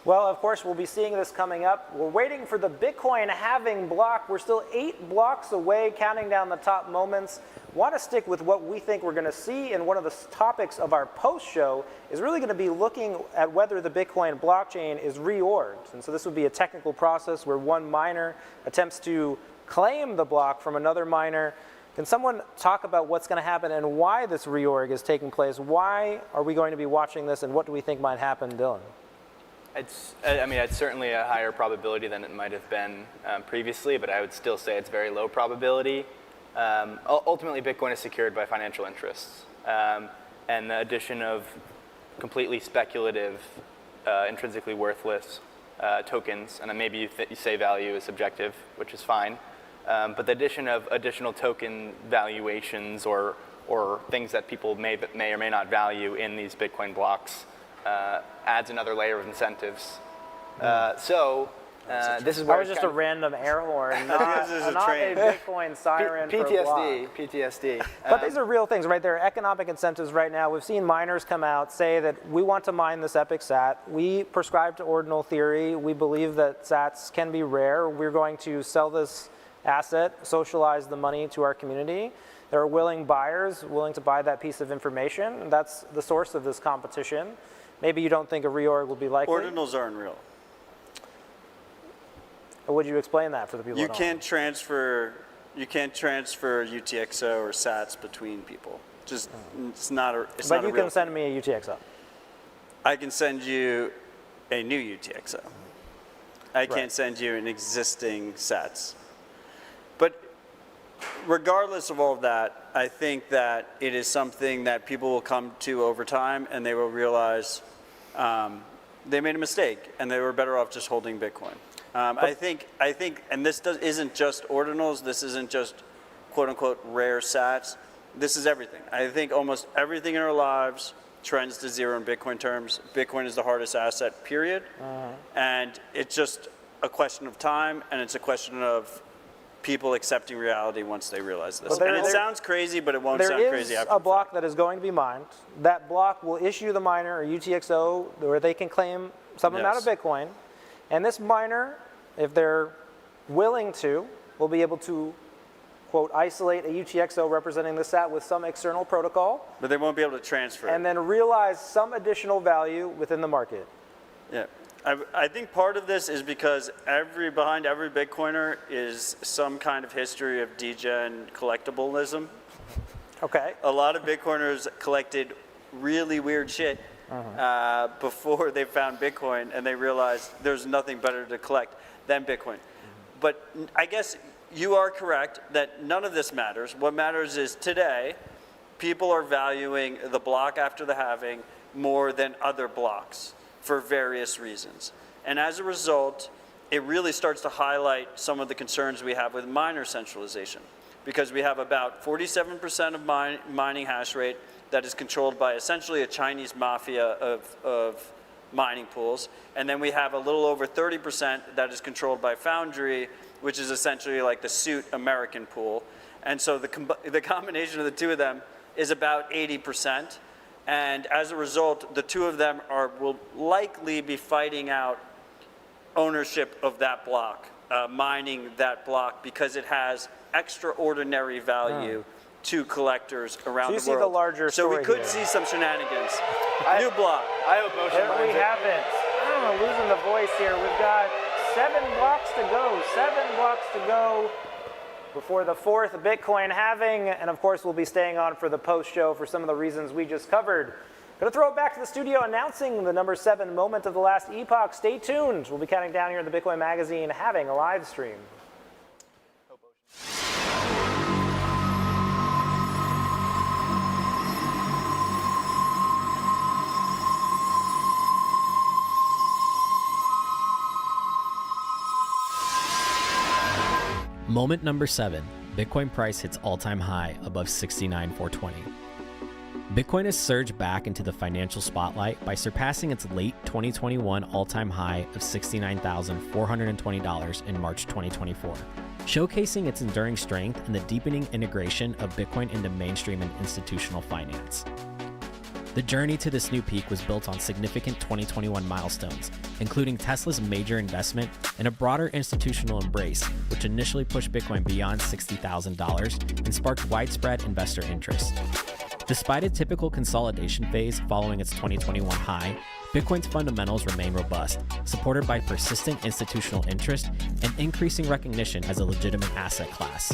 Well, of course, we'll be seeing this coming up. We're waiting for the Bitcoin halving block. We're still 8 blocks away, counting down the top moments. Want to stick with what we think we're going to see, and one of the topics of our post show is really going to be looking at whether the Bitcoin blockchain is reorged. And so this would be a technical process where one miner attempts to claim the block from another miner. Can someone talk about what's going to happen and why this reorg is taking place? Why are we going to be watching this, and what do we think might happen, Dylan? It's certainly a higher probability than it might have been previously, but I would still say it's very low probability. Ultimately, Bitcoin is secured by financial interests, and the addition of completely speculative, intrinsically worthless tokens, and maybe you say value is subjective, which is fine, but the addition of additional token valuations or things that people may or may not value in these Bitcoin blocks adds another layer of incentives. This is where that was just a random air horn, not a Bitcoin siren for a block. PTSD. But these are real things, right? There are economic incentives right now. We've seen miners come out, say that we want to mine this epic sat. We prescribe to ordinal theory. We believe that sats can be rare. We're going to sell this asset, socialize the money to our community. There are willing buyers willing to buy that piece of information. And that's the source of this competition. Maybe you don't think a reorg will be likely. Ordinals aren't real. Would you explain that for the people? You can't transfer UTXO or Sats between people. Just it's not a. It's but not you a real can send me a UTXO. I can send you a new UTXO. I can't Right. send you an existing Sats. But regardless of all of that, I think that it is something that people will come to over time, and they will realize they made a mistake, and they were better off just holding Bitcoin. I think, and this isn't just ordinals. This isn't just quote unquote rare sats. This is everything. I think almost everything in our lives trends to zero in Bitcoin terms. Bitcoin is the hardest asset, period. And it's just a question of time, and it's a question of people accepting reality once they realize this. And it sounds crazy, but it won't sound crazy after. There is a block that is going to be mined. That block will issue the miner or UTXO where they can claim some amount of Bitcoin. And this miner, if they're willing to, will be able to, quote, isolate a UTXO representing the SAT with some external protocol. But they won't be able to transfer it. And then realize some additional value within the market. Yeah. I think part of this is because behind every Bitcoiner is some kind of history of degen collectibilism. Okay. A lot of Bitcoiners collected really weird shit before they found Bitcoin, and they realized there's nothing better to collect than Bitcoin. But I guess you are correct that none of this matters. What matters is today, people are valuing the block after the halving more than other blocks for various reasons. And as a result, it really starts to highlight some of the concerns we have with miner centralization, because we have about 47% of mining hash rate that is controlled by essentially a Chinese mafia of mining pools. And then we have a little over 30% that is controlled by Foundry, which is essentially like the suit American pool. And so the combination of the two of them is about 80%. And as a result, the two of them will likely be fighting out ownership of that block, mining that block, because it has extraordinary value to collectors around the world. So you see the larger story. So we could here. see some shenanigans. New block. I hope Ocean There we have it. I don't know, losing the voice here. We've got 7 blocks to go. 7 blocks to go before the 4th Bitcoin halving. And of course, we'll be staying on for the post show for some of the reasons we just covered. Going to throw it back to the studio announcing the number 7 moment of the last epoch. Stay tuned. We'll be counting down here in the Bitcoin Magazine having a live stream. Moment number 7, Bitcoin price hits all-time high above 69,420. Bitcoin has surged back into the financial spotlight by surpassing its late 2021 all-time high of $69,420 in March 2024, showcasing its enduring strength and the deepening integration of Bitcoin into mainstream and institutional finance. The journey to this new peak was built on significant 2021 milestones, including Tesla's major investment and a broader institutional embrace, which initially pushed Bitcoin beyond $60,000 and sparked widespread investor interest. Despite a typical consolidation phase following its 2021 high, Bitcoin's fundamentals remain robust, supported by persistent institutional interest and increasing recognition as a legitimate asset class.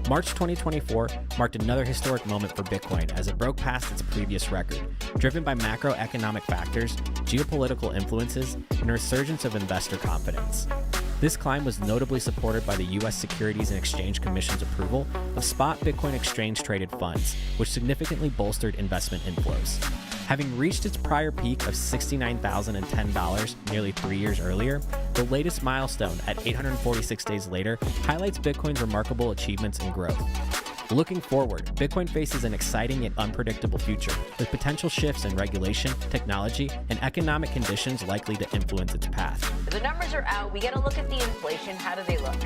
March 2024 marked another historic moment for Bitcoin as it broke past its previous record, driven by macroeconomic factors, geopolitical influences, and a resurgence of investor confidence. This climb was notably supported by the U.S. Securities and Exchange Commission's approval of spot Bitcoin exchange-traded funds, which significantly bolstered investment inflows. Having reached its prior peak of $69,010 nearly 3 years earlier, the latest milestone at 846 days later highlights Bitcoin's remarkable achievements and growth. Looking forward, Bitcoin faces an exciting yet unpredictable future, with potential shifts in regulation, technology, and economic conditions likely to influence its path. The numbers are out. We get a look at the inflation. How do they look?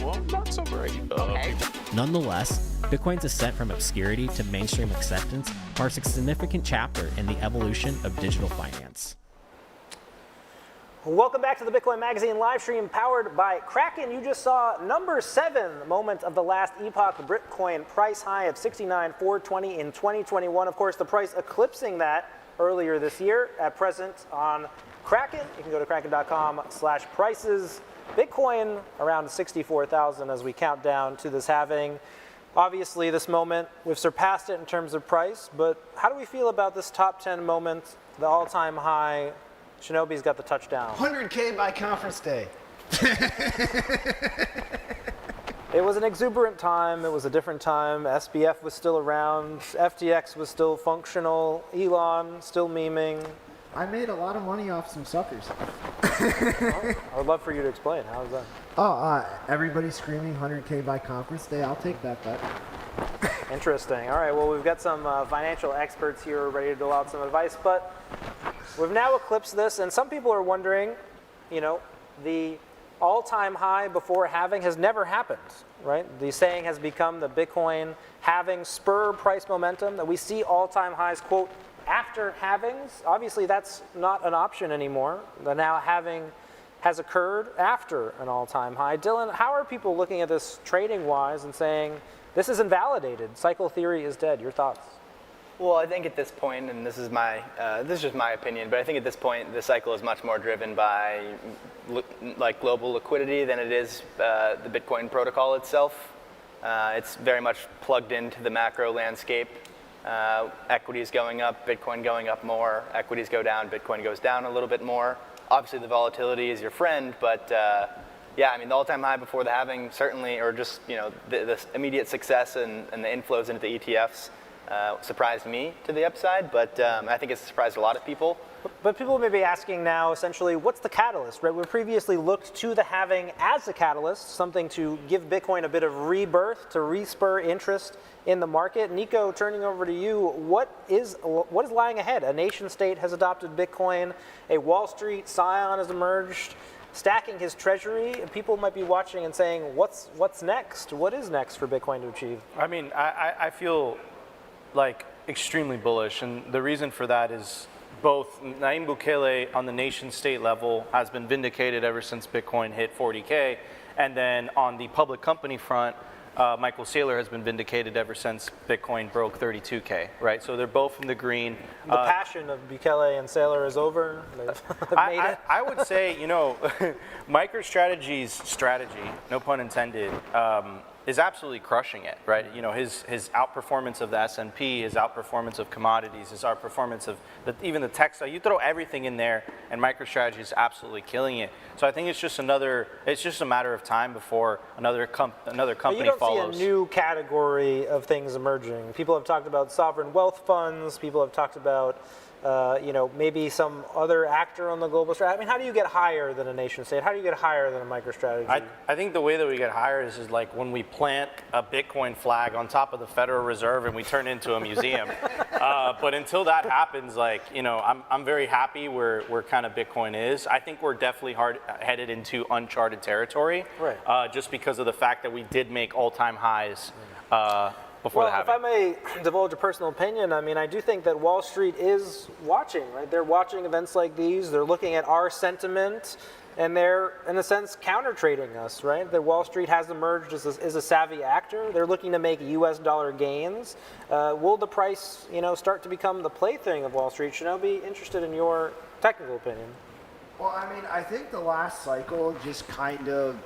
Well, not so great. Okay. Nonetheless, Bitcoin's ascent from obscurity to mainstream acceptance marks a significant chapter in the evolution of digital finance. Welcome back to the Bitcoin Magazine live stream powered by Kraken. You just saw number 7 moment of the last epoch, Bitcoin price high of $69,420 in 2021. Of course, the price eclipsing that earlier this year. At present on Kraken, you can go to kraken.com/prices. Bitcoin around 64,000 as we count down to this halving. Obviously, this moment, we've surpassed it in terms of price, but how do we feel about this top 10 moment, the all-time high? Shinobi's got the touchdown. 100K by conference day. It was an exuberant time. It was a different time. SBF was still around. FTX was still functional. Elon still memeing. I made a lot of money off some suckers. I would love for you to explain. How is that? Oh, everybody's screaming 100K by conference day. I'll take that bet. Interesting. All right, well, we've got some financial experts here ready to dole out some advice, but we've now eclipsed this, and some people are wondering, the all-time high before halving has never happened, right? The saying has become the Bitcoin halving spur price momentum, that we see all-time highs, quote, after halvings. Obviously, that's not an option anymore. The now halving has occurred after an all-time high. Dylan, how are people looking at this trading-wise and saying, this is invalidated, cycle theory is dead? Your thoughts? Well, I think at this point, and this is just my opinion, but I think at this point the cycle is much more driven by global liquidity than it is the Bitcoin protocol itself. It's very much plugged into the macro landscape. Equities going up, Bitcoin going up more. Equities go down, Bitcoin goes down a little bit more. Obviously, the volatility is your friend, but yeah, I mean, the all-time high before the halving certainly, or just the immediate success and the inflows into the ETFs surprised me to the upside, but I think it's surprised a lot of people. But people may be asking now, essentially, what's the catalyst, right? We previously looked to the halving as a catalyst, something to give Bitcoin a bit of rebirth, to re-spur interest in the market. Nico, turning over to you, what is lying ahead? A nation state has adopted Bitcoin, a Wall Street scion has emerged, stacking his treasury. People might be watching and saying, what's next? What is next for Bitcoin to achieve? I mean, I feel like extremely bullish, and the reason for that is both Nayib Bukele on the nation state level has been vindicated ever since Bitcoin hit 40K, and then on the public company front, Michael Saylor has been vindicated ever since Bitcoin broke 32K, right? So they're both in the green. The passion of Bukele and Saylor is over. I would say, MicroStrategy's strategy, no pun intended, is absolutely crushing it, right? His outperformance of the S&P, his outperformance of commodities, his outperformance of even the textile. You throw everything in there, and MicroStrategy is absolutely killing it. So I think it's just a matter of time before another company follows. You don't see a new category of things emerging. People have talked about sovereign wealth funds. People have talked about maybe some other actor on the global strategy. I mean, how do you get higher than a nation state? How do you get higher than a MicroStrategy? I think the way that we get higher is like when we plant a Bitcoin flag on top of the Federal Reserve and we turn into a museum. But until that happens, I'm very happy where kind of Bitcoin is. I think we're definitely headed into uncharted territory, right? Just because of the fact that we did make all-time highs. Before if I may divulge a personal opinion, I mean, I do think that Wall Street is watching, right? They're watching events like these. They're looking at our sentiment, and they're, in a sense, counter-trading us, right? That Wall Street has emerged as a savvy actor. They're looking to make U.S. dollar gains. Will the price, start to become the plaything of Wall Street? Shinobi, interested in your technical opinion. Well, I mean, I think the last cycle just kind of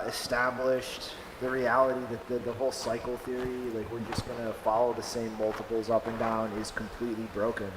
established the reality that the whole cycle theory, like we're just going to follow the same multiples up and down, is completely broken.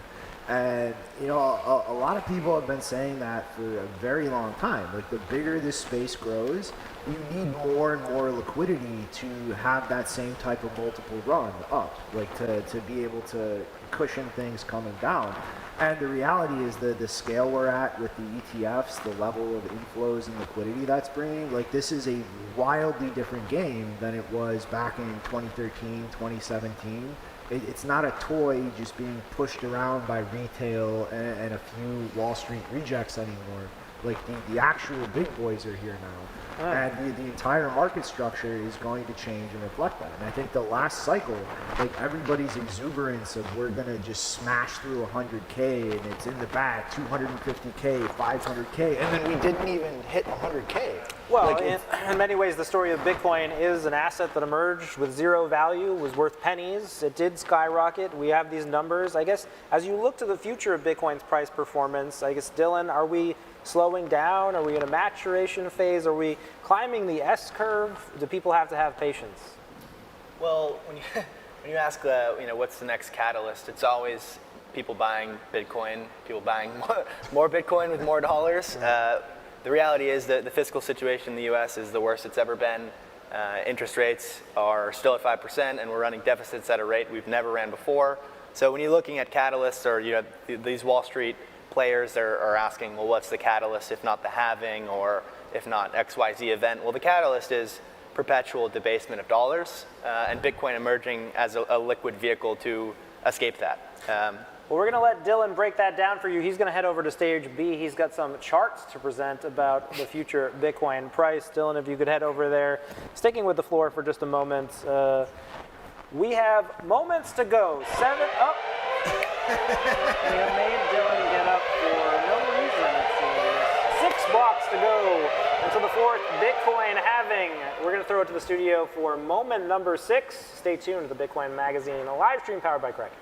And, a lot of people have been saying that for a very long time. Like, the bigger this space grows, you need more and more liquidity to have that same type of multiple run up, like to be able to cushion things coming down. And the reality is that the scale we're at with the ETFs, the level of inflows and liquidity that's bringing, like, this is a wildly different game than it was back in 2013, 2017. It's not a toy just being pushed around by retail and a few Wall Street rejects anymore. Like, the actual big boys are here now. And the entire market structure is going to change and reflect that. And I think the last cycle, like, everybody's exuberance of we're going to just smash through 100K and it's in the bag, 250K, 500K, and then we didn't even hit 100K. Well, in many ways, the story of Bitcoin is an asset that emerged with zero value, was worth pennies. It did skyrocket. We have these numbers. I guess as you look to the future of Bitcoin's price performance, I guess, Dylan, are we slowing down? Are we in a maturation phase? Are we climbing the S curve? Do people have to have patience? Well, when you ask what's the next catalyst, it's always people buying Bitcoin, people buying more Bitcoin with more dollars. The reality is that the fiscal situation in the U.S. is the worst it's ever been. Interest rates are still at 5%, and we're running deficits at a rate we've never ran before. So when you're looking at catalysts or these Wall Street players are asking, well, what's the catalyst if not the halving, or if not XYZ event? Well, the catalyst is perpetual debasement of dollars and Bitcoin emerging as a liquid vehicle to escape that. Well, we're going to let Dylan break that down for you. He's going to head over to stage B. He's got some charts to present about the future Bitcoin price. Dylan, if you could head over there. Sticking with the floor for just a moment. We have moments to go. 7 up. We have made Dylan get up for no reason, it seems. 6 blocks to go until the 4th Bitcoin halving. We're going to throw it to the studio for moment number 6. Stay tuned to the Bitcoin Magazine, a live stream powered by Kraken.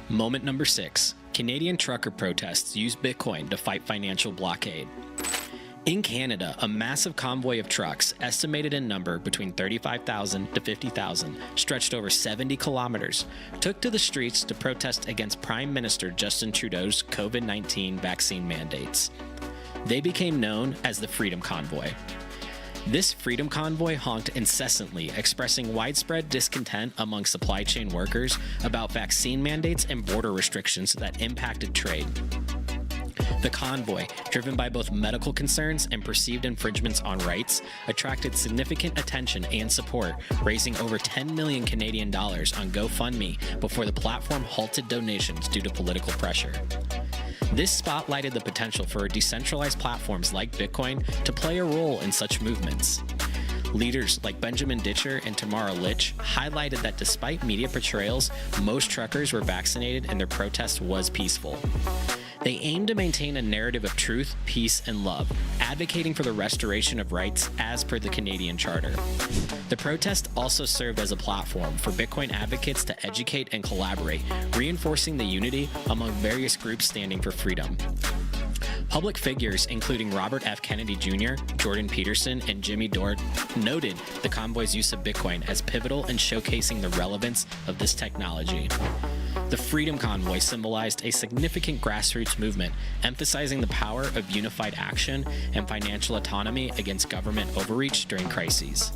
Moment number 6. Canadian trucker protests use Bitcoin to fight financial blockade. In Canada, a massive convoy of trucks, estimated in number between 35,000 to 50,000, stretched over 70 kilometers, took to the streets to protest against Prime Minister Justin Trudeau's COVID-19 vaccine mandates. They became known as the Freedom Convoy. This Freedom Convoy honked incessantly, expressing widespread discontent among supply chain workers about vaccine mandates and border restrictions that impacted trade. The convoy, driven by both medical concerns and perceived infringements on rights, attracted significant attention and support, raising over 10 million Canadian dollars on GoFundMe before the platform halted donations due to political pressure. This spotlighted the potential for decentralized platforms like Bitcoin to play a role in such movements. Leaders like Benjamin Ditcher and Tamara Litch highlighted that despite media portrayals, most truckers were vaccinated and their protest was peaceful. They aim to maintain a narrative of truth, peace, and love, advocating for the restoration of rights as per the Canadian Charter. The protest also served as a platform for Bitcoin advocates to educate and collaborate, reinforcing the unity among various groups standing for freedom. Public figures, including Robert F. Kennedy Jr., Jordan Peterson, and Jimmy Dore, noted the convoy's use of Bitcoin as pivotal in showcasing the relevance of this technology. The Freedom Convoy symbolized a significant grassroots movement, emphasizing the power of unified action and financial autonomy against government overreach during crises.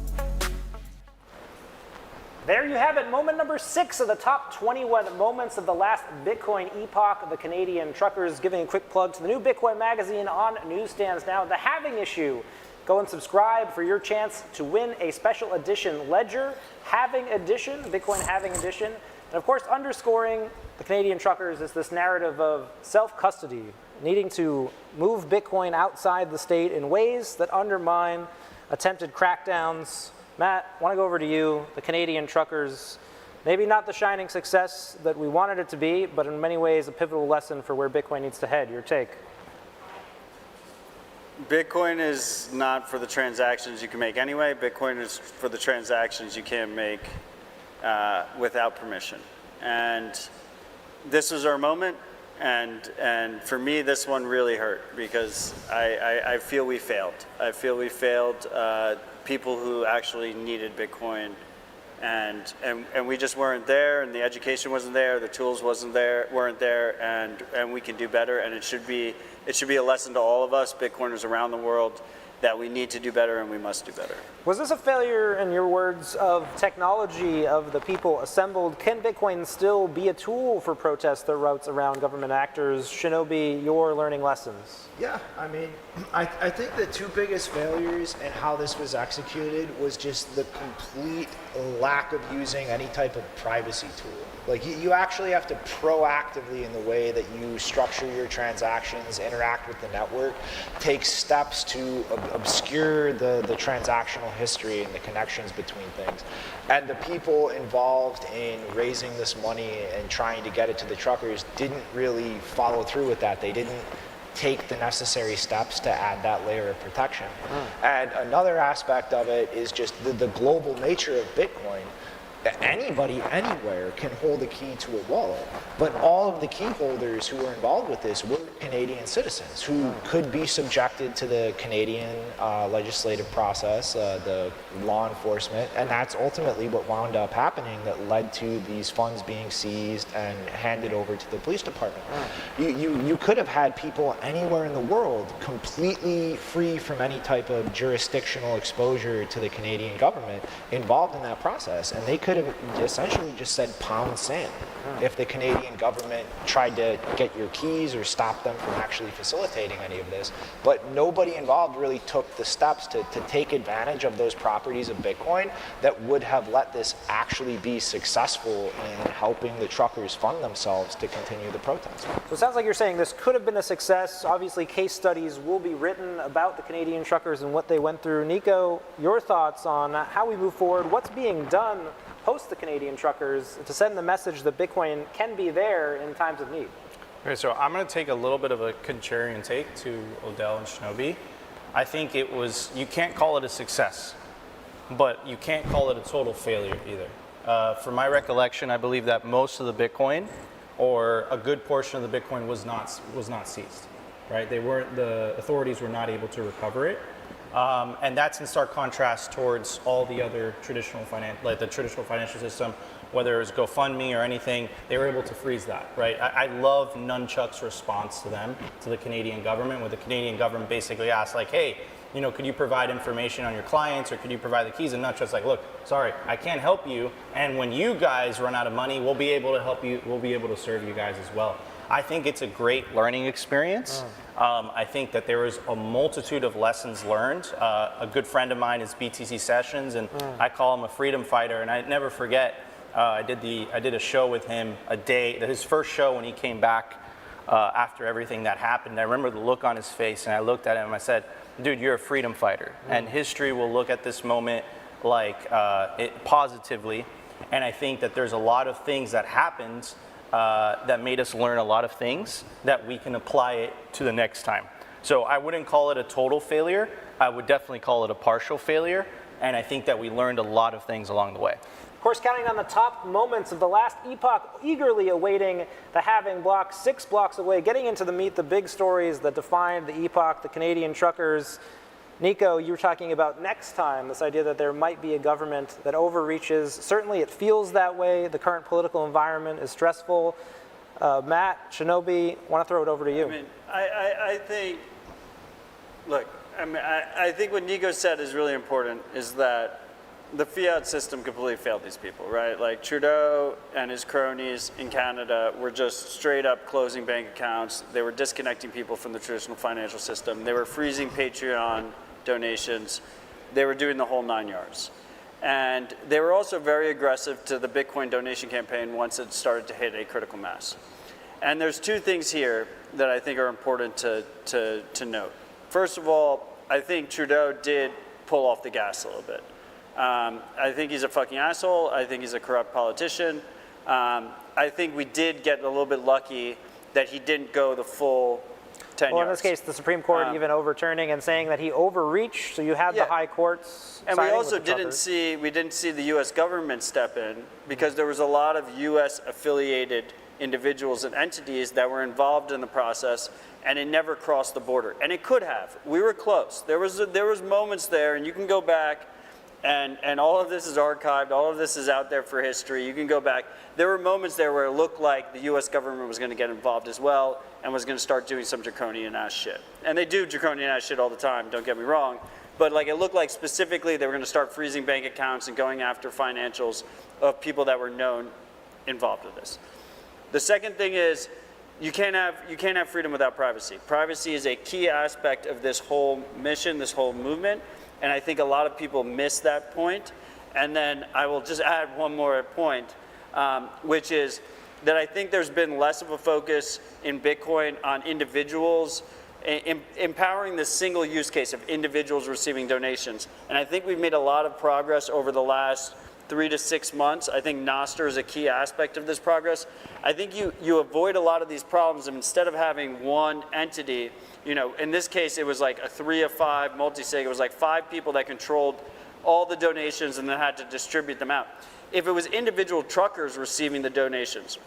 There you have it, moment number 6 of the top 21 moments of the last Bitcoin epoch. The Canadian truckers giving a quick plug to the new Bitcoin Magazine on newsstands now. The Halving Issue. Go and subscribe for your chance to win a special edition ledger, Halving Edition, Bitcoin Halving Edition. And of course, underscoring the Canadian truckers is this narrative of self-custody, needing to move Bitcoin outside the state in ways that undermine attempted crackdowns. Matt, I want to go over to you. The Canadian truckers, maybe not the shining success that we wanted it to be, but in many ways a pivotal lesson for where Bitcoin needs to head. Your take? Bitcoin is not for the transactions you can make anyway. Bitcoin is for the transactions you can't make without permission. And this was our moment. And for me, this one really hurt because I feel we failed. I feel we failed people who actually needed Bitcoin, and we just weren't there, and the education wasn't there, the tools weren't there, and we can do better. And it should be a lesson to all of us, Bitcoiners around the world, that we need to do better and we must do better. Was this a failure, in your words, of technology, of the people assembled? Can Bitcoin still be a tool for protest that routes around government actors? Shinobi, your learning lessons. Yeah, I mean, I think the two biggest failures in how this was executed was just the complete lack of using any type of privacy tool. Like, you actually have to proactively, in the way that you structure your transactions, interact with the network, take steps to obscure the transactional history and the connections between things. And the people involved in raising this money and trying to get it to the truckers didn't really follow through with that. They didn't take the necessary steps to add that layer of protection. And another aspect of it is just the global nature of Bitcoin. anybody anywhere can hold a key to a wallet. But all of the key holders who were involved with this were Canadian citizens who could be subjected to the Canadian legislative process, the law enforcement, and that's ultimately what wound up happening that led to these funds being seized and handed over to the police department. You could have had people anywhere in the world completely free from any type of jurisdictional exposure to the Canadian government involved in that process, and they could have essentially just said pound sand if the Canadian government tried to get your keys or stop them from actually facilitating any of this. But nobody involved really took the steps to take advantage of those properties of Bitcoin that would have let this actually be successful in helping the truckers fund themselves to continue the protest. So it sounds like you're saying this could have been a success. Obviously, case studies will be written about the Canadian truckers and what they went through. Nico, your thoughts on how we move forward, what's being done post the Canadian truckers to send the message that Bitcoin can be there in times of need? Okay, so I'm going to take a little bit of a contrarian take to Odell and Shinobi. I think it was, you can't call it a success, but you can't call it a total failure either. From my recollection, I believe that most of the Bitcoin, or a good portion of the Bitcoin, was not seized, right? The authorities were not able to recover it. And that's in stark contrast towards all the other traditional financial system, whether it was GoFundMe or anything. They were able to freeze that, right? I love Nunchuck's response to them, to the Canadian government, where the Canadian government basically asked, like, hey, you know, could you provide information on your clients, or could you provide the keys? And Nunchuck's like, look, sorry, I can't help you. And when you guys run out of money, we'll be able to help you. We'll be able to serve you guys as well. I think it's a great learning experience. I think that there was a multitude of lessons learned. A good friend of mine is BTC Sessions, and I call him a freedom fighter. And I never forget, I did a show with him his first show when he came back after everything that happened. I remember the look on his face, and I looked at him and I said, dude, you're a freedom fighter. And history will look at this moment like positively. And I think that there's a lot of things that happened that made us learn a lot of things that we can apply it to the next time. So I wouldn't call it a total failure. I would definitely call it a partial failure. And I think that we learned a lot of things along the way. Of course, counting on the top moments of the last epoch, eagerly awaiting the halving block, 6 blocks away, getting into the big stories that defined the epoch, the Canadian truckers. Nico, you were talking about next time, this idea that there might be a government that overreaches. Certainly it feels that way. The current political environment is stressful. Matt, Shinobi, I want to throw it over to you. I mean, I think, look, I think what Nico said is really important, is that the fiat system completely failed these people, right? Like Trudeau and his cronies in Canada were just straight up closing bank accounts. They were disconnecting people from the traditional financial system. They were freezing Patreon donations. They were doing the whole 9 yards. And they were also very aggressive to the Bitcoin donation campaign once it started to hit a critical mass. And there's 2 things here that I think are important to note. First of all, I think Trudeau did pull off the gas a little bit. I think he's a fucking asshole. I think he's a corrupt politician. I think we did get a little bit lucky that he didn't go the full 10 well, yards. In this case, the Supreme Court even overturning and saying that he overreached, so you had the high courts. And we also didn't see the U.S. government step in, because there was a lot of U.S. affiliated individuals and entities that were involved in the process, and it never crossed the border. And it could have. We were close. There was moments there, and you can go back, and all of this is archived, all of this is out there for history. You can go back. There were moments there where it looked like the U.S. government was going to get involved as well and was going to start doing some draconian-ass shit. And they do draconian-ass shit all the time, don't get me wrong. But like, it looked like specifically they were going to start freezing bank accounts and going after financials of people that were known involved with this. The second thing is, you can't have freedom without privacy. Privacy is a key aspect of this whole mission, this whole movement. And I think a lot of people miss that point. And then I will just add one more point, which is that I think there's been less of a focus in Bitcoin on individuals, empowering the single use case of individuals receiving donations. And I think we've made a lot of progress over the last 3 to 6 months. I think Nostr is a key aspect of this progress. I think you avoid a lot of these problems, and instead of having one entity, you know, in this case, it was like a 3 of 5 multi-sig. It was like 5 people that controlled all the donations and then had to distribute them out. if it was individual truckers receiving the donations.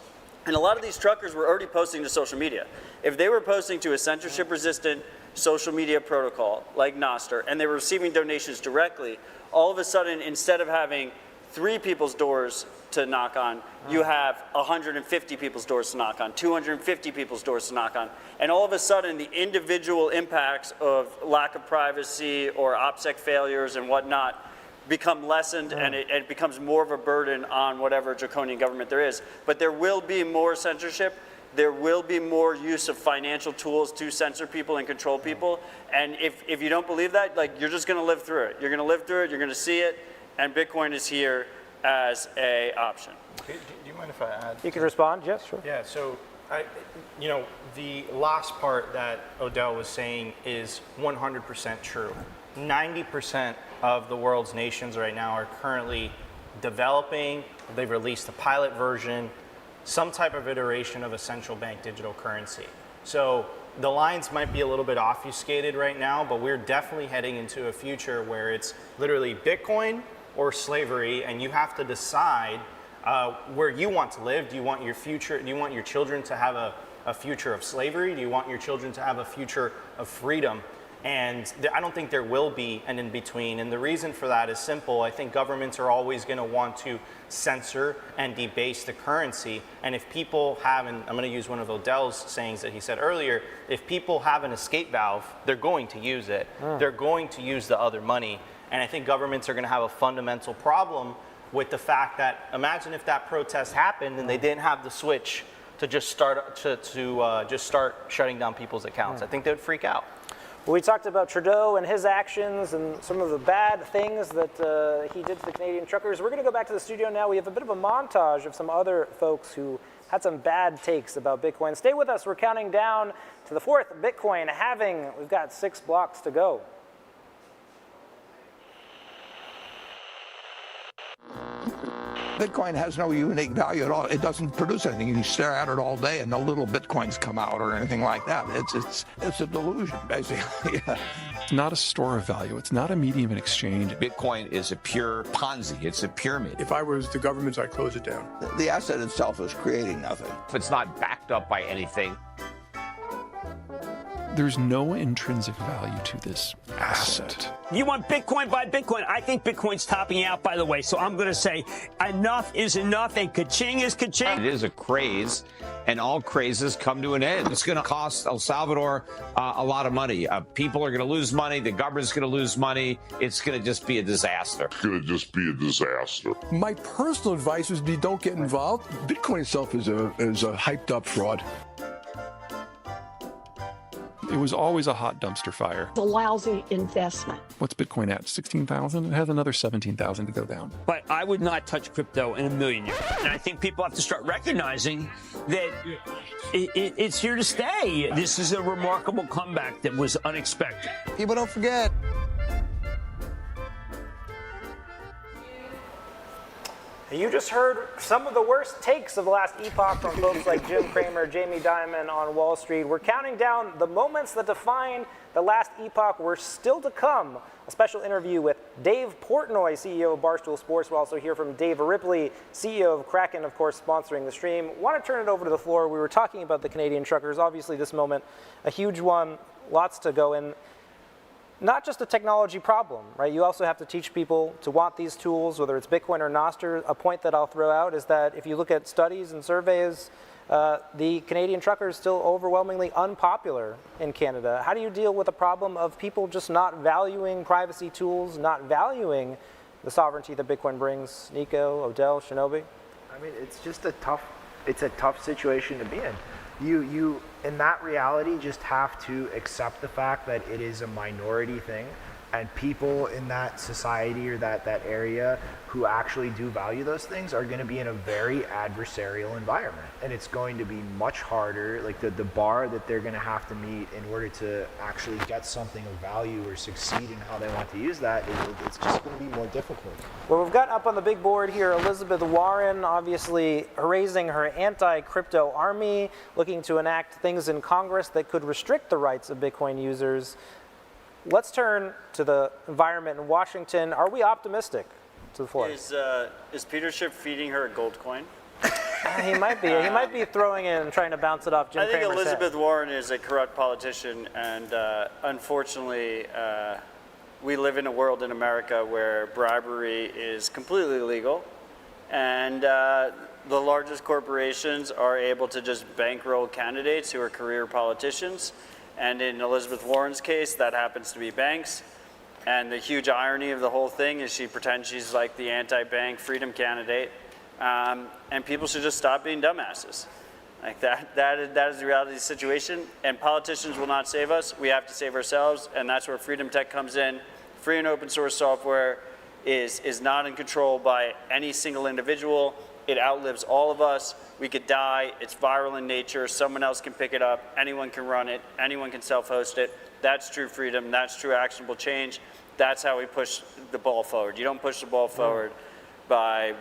And a lot of these truckers were already posting to social media. If they were posting to a censorship-resistant social media protocol like Nostr, and they were receiving donations directly, all of a sudden, instead of having 3 people's doors to knock on, you have 150 people's doors to knock on, 250 people's doors to knock on. And all of a sudden, the individual impacts of lack of privacy or OPSEC failures and whatnot become lessened, and it becomes more of a burden on whatever draconian government there is. But there will be more censorship. There will be more use of financial tools to censor people and control people. And if you don't believe that, like, you're just going to live through it. You're going to live through it. You're going to see it. And Bitcoin is here as a option. Do you mind if I add? You can respond. Yes, sure. Yeah. So, the last part that Odell was saying is 100% true. 90% of the world's nations right now are currently developing. They've released a pilot version, some type of iteration of a central bank digital currency. So the lines might be a little bit obfuscated right now, but we're definitely heading into a future where it's literally Bitcoin or slavery, and you have to decide where you want to live. Do you want your future? Do you want your children to have a future of slavery? Do you want your children to have a future of freedom? And I don't think there will be an in-between. And the reason for that is simple. I think governments are always going to want to censor and debase the currency. And if people have, and I'm going to use one of Odell's sayings that he said earlier, if people have an escape valve, they're going to use it. They're going to use the other money. And I think governments are going to have a fundamental problem with the fact that, imagine if that protest happened and they didn't have the switch to just start just start shutting down people's accounts. I think they would freak out. We talked about Trudeau and his actions and some of the bad things that he did to the Canadian truckers. We're going to go back to the studio now. We have a bit of a montage of some other folks who had some bad takes about Bitcoin. Stay with us. We're counting down to the 4th Bitcoin halving. We've got 6 blocks to go. Bitcoin has no unique value at all. It doesn't produce anything. You can stare at it all day and no little Bitcoins come out or anything like that. It's a delusion, basically. It's not a store of value. It's not a medium of exchange. Bitcoin is a pure Ponzi. It's a pyramid. If I was the government, I'd close it down. The asset itself is creating nothing. If it's not backed up by anything, There's no intrinsic value to this asset. You want Bitcoin, buy Bitcoin. I think Bitcoin's topping out, by the way. So I'm going to say enough is enough and ka-ching is ka-ching. It is a craze, and all crazes come to an end. It's going to cost El Salvador a lot of money. People are going to lose money. The government's going to lose money. It's going to just be a disaster. It's going to just be a disaster. My personal advice would be don't get involved. Bitcoin itself is a hyped up fraud. It was always a hot dumpster fire. It's a lousy investment. What's Bitcoin at? 16,000? It has another 17,000 to go down. But I would not touch crypto in a million years. And I think people have to start recognizing that it's here to stay. This is a remarkable comeback that was unexpected. People don't forget. You just heard some of the worst takes of the last epoch from folks like Jim Cramer, Jamie Dimon on Wall Street. We're counting down the moments that define the last epoch. We're still to come. A special interview with Dave Portnoy, CEO of Barstool Sports. We'll also hear from Dave Ripley, CEO of Kraken, of course, sponsoring the stream. Want to turn it over to the floor. We were talking about the Canadian truckers. Obviously, this moment, a huge one, lots to go in. Not just a technology problem, right? You also have to teach people to want these tools, whether it's Bitcoin or Nostr. A point that I'll throw out is that if you look at studies and surveys, the Canadian trucker is still overwhelmingly unpopular in Canada. How do you deal with the problem of people just not valuing privacy tools, not valuing the sovereignty that Bitcoin brings? Nico, Odell, Shinobi? I mean, it's just a tough situation to be in. You in that reality just have to accept the fact that it is a minority thing, and people in that society or that area who actually do value those things are going to be in a very adversarial environment, and it's going to be much harder. Like the bar that they're going to have to meet in order to actually get something of value or succeed in how they want to use that, it's just going to be more difficult. Well, we've got up on the big board here Elizabeth Warren, obviously raising her anti-crypto army, looking to enact things in Congress that could restrict the rights of Bitcoin users. Let's turn to the environment in Washington. Are we optimistic? to the floor. Is Peter Schiff feeding her a gold coin? He might be. He might be throwing it and trying to bounce it off Jim I think Cramer's Elizabeth head. Warren is a corrupt politician, and unfortunately, we live in a world in America where bribery is completely legal, and the largest corporations are able to just bankroll candidates who are career politicians. And in Elizabeth Warren's case, that happens to be banks. And the huge irony of the whole thing is she pretends she's like the anti-bank freedom candidate. And people should just stop being dumbasses. Like that is the reality of the situation. And politicians will not save us. We have to save ourselves. And that's where Freedom Tech comes in. Free and open source software is not in control by any single individual. It outlives all of us. We could die. It's viral in nature. Someone else can pick it up. Anyone can run it. Anyone can self-host it. That's true freedom. That's true actionable change. That's how we push the ball forward. You don't push the ball forward by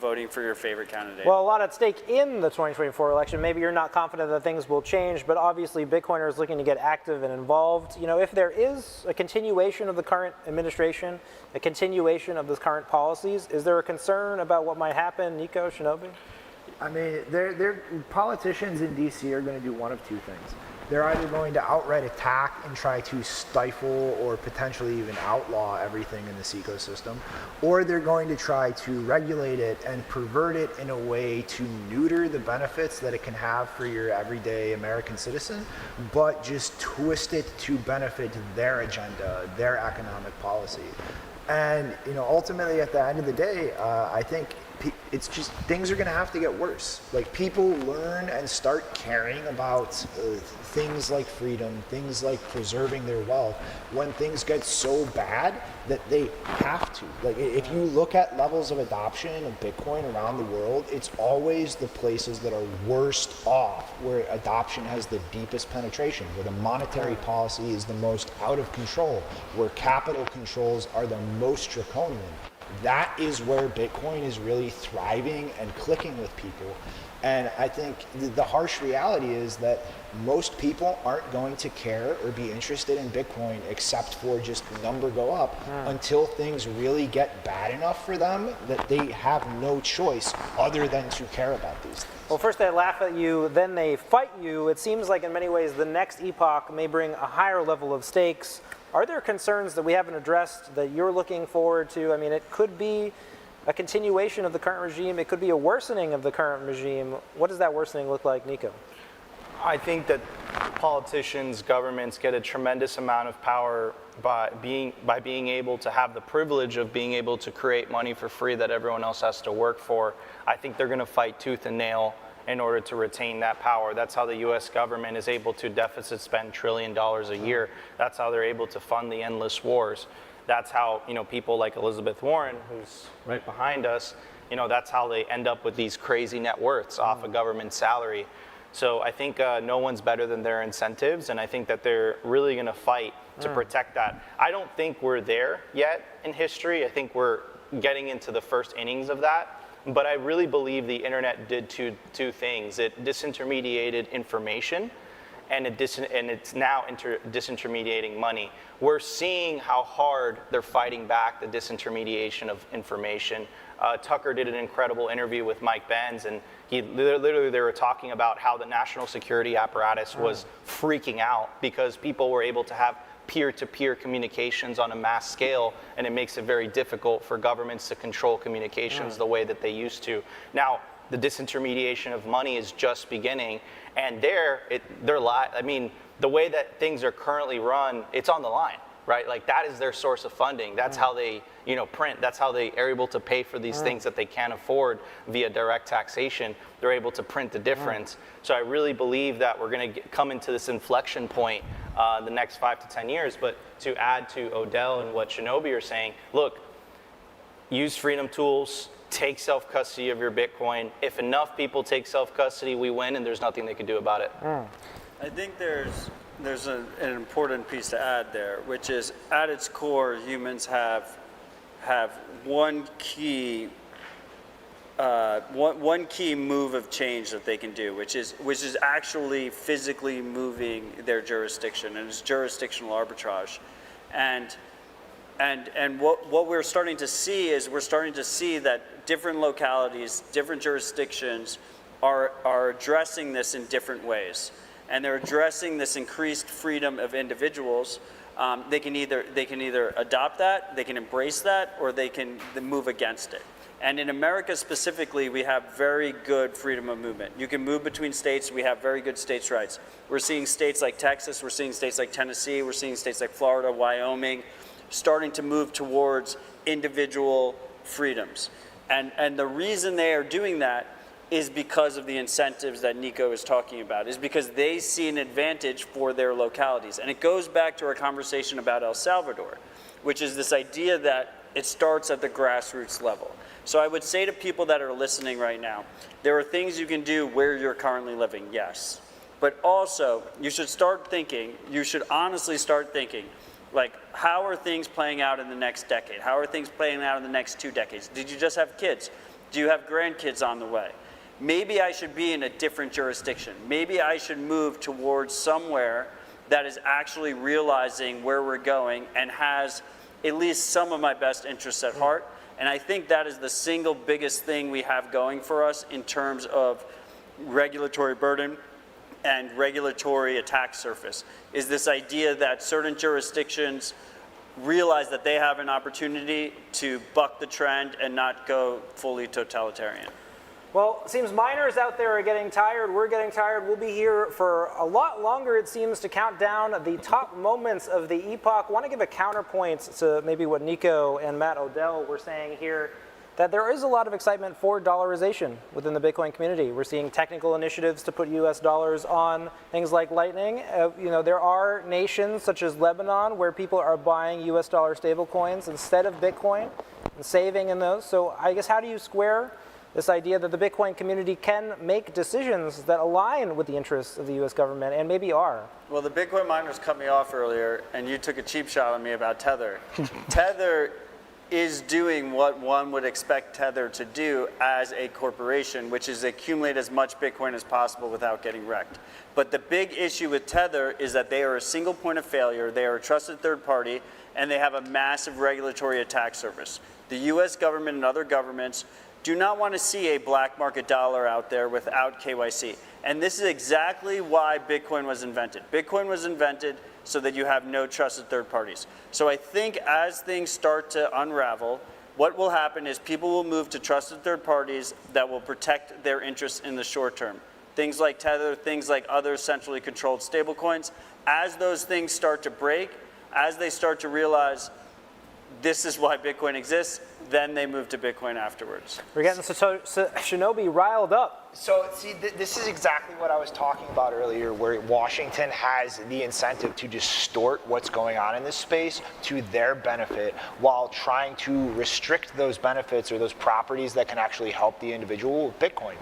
voting for your favorite candidate. Well, a lot at stake in the 2024 election. Maybe you're not confident that things will change, but obviously Bitcoiners looking to get active and involved. If there is a continuation of the current administration, a continuation of the current policies, is there a concern about what might happen? Nico, Shinobi? I mean, politicians in DC are going to do one of two things. They're either going to outright attack and try to stifle or potentially even outlaw everything in this ecosystem, or they're going to try to regulate it and pervert it in a way to neuter the benefits that it can have for your everyday American citizen, but just twist it to benefit their agenda, their economic policy. And ultimately, at the end of the day, I think it's just things are going to have to get worse. Like, people learn and start caring about things like freedom, things like preserving their wealth, when things get so bad that they have to. Like, if you look at levels of adoption of Bitcoin around the world, it's always the places that are worst off, where adoption has the deepest penetration, where the monetary policy is the most out of control, where capital controls are the most draconian. That is where Bitcoin is really thriving and clicking with people. And I think the harsh reality is that most people aren't going to care or be interested in Bitcoin except for just the number go up until things really get bad enough for them that they have no choice other than to care about these things. Well, first they laugh at you, then they fight you. It seems like in many ways the next epoch may bring a higher level of stakes. Are there concerns that we haven't addressed that you're looking forward to? I mean, it could be a continuation of the current regime. It could be a worsening of the current regime. What does that worsening look like, Nico? I think that politicians, governments get a tremendous amount of power by being able to have the privilege of being able to create money for free that everyone else has to work for. I think they're going to fight tooth and nail in order to retain that power. That's how the U.S. government is able to deficit spend $1 trillion a year. That's how they're able to fund the endless wars. That's how people like Elizabeth Warren, who's right behind us, that's how they end up with these crazy net worths off a government salary. So I think no one's better than their incentives, and I think that they're really going to fight to protect that. I don't think we're there yet in history. I think we're getting into the first innings of that. But I really believe the internet did two things. It disintermediated information, and it's now disintermediating money. We're seeing how hard they're fighting back the disintermediation of information. Tucker did an incredible interview with Mike Benz, and they were talking about how the national security apparatus was freaking out because people were able to have peer-to-peer communications on a mass scale, and it makes it very difficult for governments to control communications the way that they used to. Now, the disintermediation of money is just beginning, and the way that things are currently run, it's on the line, right? Like, that is their source of funding. That's how they, print. That's how they are able to pay for these things that they can't afford via direct taxation. They're able to print the difference. So I really believe that we're going to come into this inflection point the next 5 to 10 years. But to add to Odell and what Shinobi are saying, look, use freedom tools, take self-custody of your Bitcoin. If enough people take self-custody, we win, and there's nothing they can do about it. I think there's an important piece to add there, which is at its core, humans have one key move of change that they can do, which is actually physically moving their jurisdiction, and it's jurisdictional arbitrage. And And what we're starting to see is that different localities, different jurisdictions are addressing this in different ways. And they're addressing this increased freedom of individuals. They can either adopt that, they can embrace that, or they can move against it. And in America specifically, we have very good freedom of movement. You can move between states. We have very good states' rights. We're seeing states like Texas. We're seeing states like Tennessee. We're seeing states like Florida, Wyoming, starting to move towards individual freedoms. And the reason they are doing that is because of the incentives that Nico is talking about, is because they see an advantage for their localities. And it goes back to our conversation about El Salvador, which is this idea that it starts at the grassroots level. So I would say to people that are listening right now, there are things you can do where you're currently living, yes. But also, you should honestly start thinking, like, how are things playing out in the next decade? How are things playing out in the next 2 decades? Did you just have kids? Do you have grandkids on the way? Maybe I should be in a different jurisdiction. Maybe I should move towards somewhere that is actually realizing where we're going and has at least some of my best interests at heart. And I think that is the single biggest thing we have going for us in terms of regulatory burden and regulatory attack surface, is this idea that certain jurisdictions realize that they have an opportunity to buck the trend and not go fully totalitarian. Well, it seems miners out there are getting tired. We're getting tired. We'll be here for a lot longer, it seems, to count down the top moments of the epoch. I want to give a counterpoint to maybe what Nico and Matt Odell were saying here, that there is a lot of excitement for dollarization within the Bitcoin community. We're seeing technical initiatives to put US dollars on things like Lightning. There are nations such as Lebanon where people are buying US dollar stablecoins instead of Bitcoin and saving in those. So I guess, how do you square this idea that the Bitcoin community can make decisions that align with the interests of the US government, and maybe are? Well, the Bitcoin miners cut me off earlier, and you took a cheap shot on me about Tether. Tether is doing what one would expect Tether to do as a corporation, which is accumulate as much Bitcoin as possible without getting wrecked. But the big issue with Tether is that they are a single point of failure, they are a trusted third party, and they have a massive regulatory attack surface. The US government and other governments do not want to see a black market dollar out there without KYC. And this is exactly why Bitcoin was invented. Bitcoin was invented so that you have no trusted third parties. So I think as things start to unravel, what will happen is people will move to trusted third parties that will protect their interests in the short term. Things like Tether, things like other centrally controlled stablecoins. As those things start to break, as they start to realize this is why Bitcoin exists, then they move to Bitcoin afterwards. We're getting Shinobi riled up. So, see, this is exactly what I was talking about earlier, where Washington has the incentive to distort what's going on in this space to their benefit while trying to restrict those benefits or those properties that can actually help the individual with Bitcoin.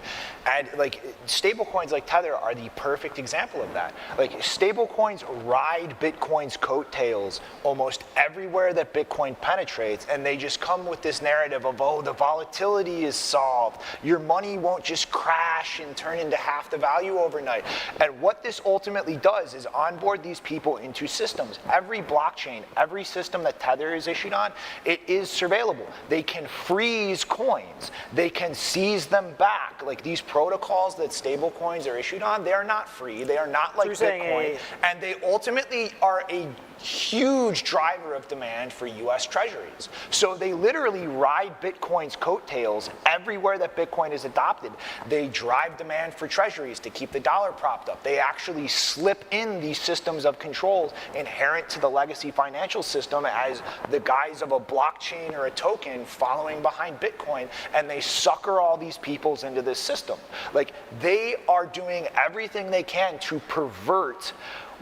And like stable coins like Tether are the perfect example of that. Like stable coins ride Bitcoin's coattails almost everywhere that Bitcoin penetrates, and they just come with this narrative of, oh, the volatility is solved. Your money won't just crash and turn into half the value overnight. And what this ultimately does is onboard these people into systems. Every blockchain, every system that Tether is issued on, it is surveillable. They can freeze coins. They can seize them back. Like these protocols that stable coins are issued on, they are not free. They are not like Bitcoin. And they ultimately are a huge driver of demand for US treasuries. So they literally ride Bitcoin's coattails everywhere that Bitcoin is adopted. They drive demand for treasuries to keep the dollar propped up. They actually slip in these systems of controls inherent to the legacy financial system as the guise of a blockchain or a token following behind Bitcoin, and they sucker all these peoples into this system. Like they are doing everything they can to pervert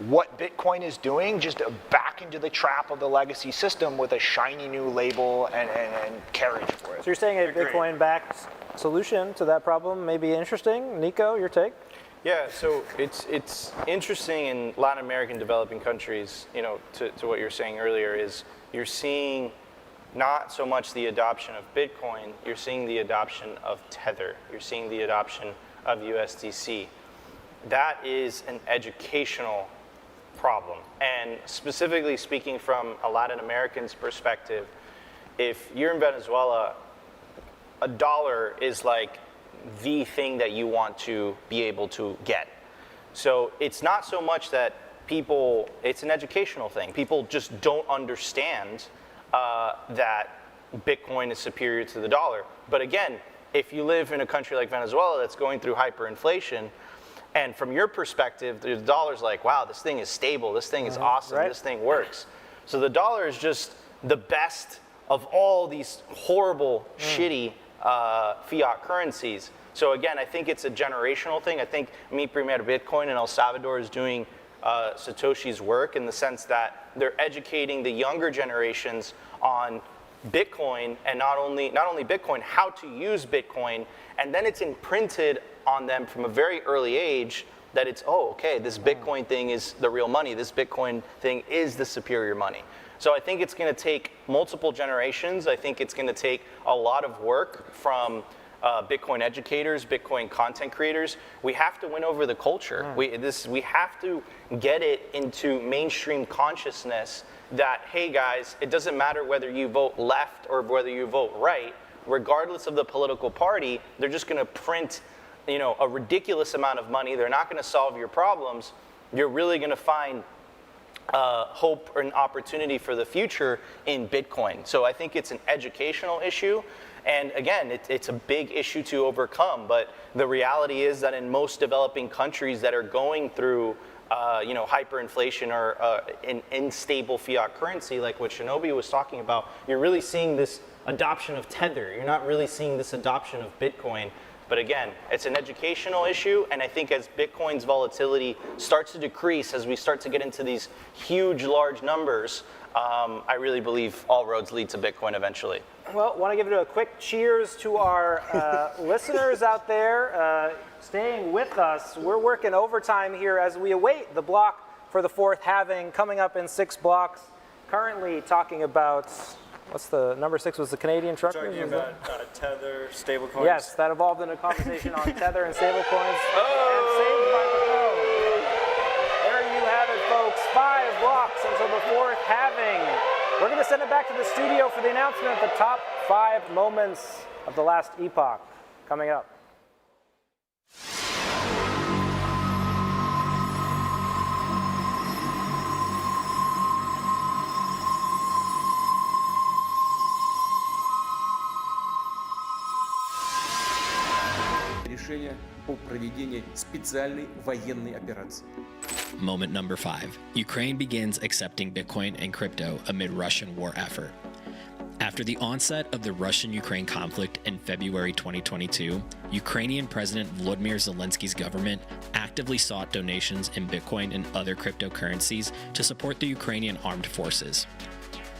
what Bitcoin is doing, just back into the trap of the legacy system with a shiny new label and carriage for it. So you're saying a Bitcoin-backed solution to that problem may be interesting. Nico, your take? Yeah, so it's interesting in Latin American developing countries, you know, to what you're saying earlier, is you're seeing not so much the adoption of Bitcoin, you're seeing the adoption of Tether, you're seeing the adoption of USDC. That is an educational problem. And specifically speaking from a Latin American's perspective, if you're in Venezuela, a dollar is like the thing that you want to be able to get. So it's not so much that people, it's an educational thing. People just don't understand that Bitcoin is superior to the dollar. But again, if you live in a country like Venezuela that's going through hyperinflation, and from your perspective, the dollar's like, wow, this thing is stable, this thing is awesome, right. this thing works. So the dollar is just the best of all these horrible, shitty fiat currencies. So again, I think it's a generational thing. I think Mi Primer Bitcoin in El Salvador is doing Satoshi's work in the sense that they're educating the younger generations on Bitcoin, and not only Bitcoin, how to use Bitcoin, and then it's imprinted on them from a very early age that it's, oh, okay, this Bitcoin thing is the real money. This Bitcoin thing is the superior money. So I think it's going to take multiple generations. I think it's going to take a lot of work from Bitcoin educators, Bitcoin content creators. We have to win over the culture. We have to get it into mainstream consciousness that, hey guys, it doesn't matter whether you vote left or whether you vote right, regardless of the political party, they're just going to print, a ridiculous amount of money. They're not going to solve your problems. You're really going to find hope or an opportunity for the future in Bitcoin. So I think it's an educational issue. And again, it's a big issue to overcome. But the reality is that in most developing countries that are going through hyperinflation or an unstable fiat currency, like what Shinobi was talking about, you're really seeing this adoption of Tether. You're not really seeing this adoption of Bitcoin. But again, it's an educational issue, and I think as Bitcoin's volatility starts to decrease, as we start to get into these huge, large numbers, I really believe all roads lead to Bitcoin eventually. Well, want to give it a quick cheers to our listeners out there staying with us. We're working overtime here as we await the block for the fourth halving coming up in 6 blocks. Currently talking about, what's the number 6 was the Canadian truckers? Talking about Tether, stablecoins. Yes, that evolved into a conversation on Tether and stablecoins. There you have it, folks. 5 blocks until the fourth halving. We're going to send it back to the studio for the announcement of the top 5 moments of the last epoch coming up. Решение о проведении специальной военной операции. Moment number 5. Ukraine begins accepting Bitcoin and crypto amid Russian war effort. After the onset of the Russian-Ukraine conflict in February 2022, Ukrainian President Volodymyr Zelensky's government actively sought donations in Bitcoin and other cryptocurrencies to support the Ukrainian armed forces.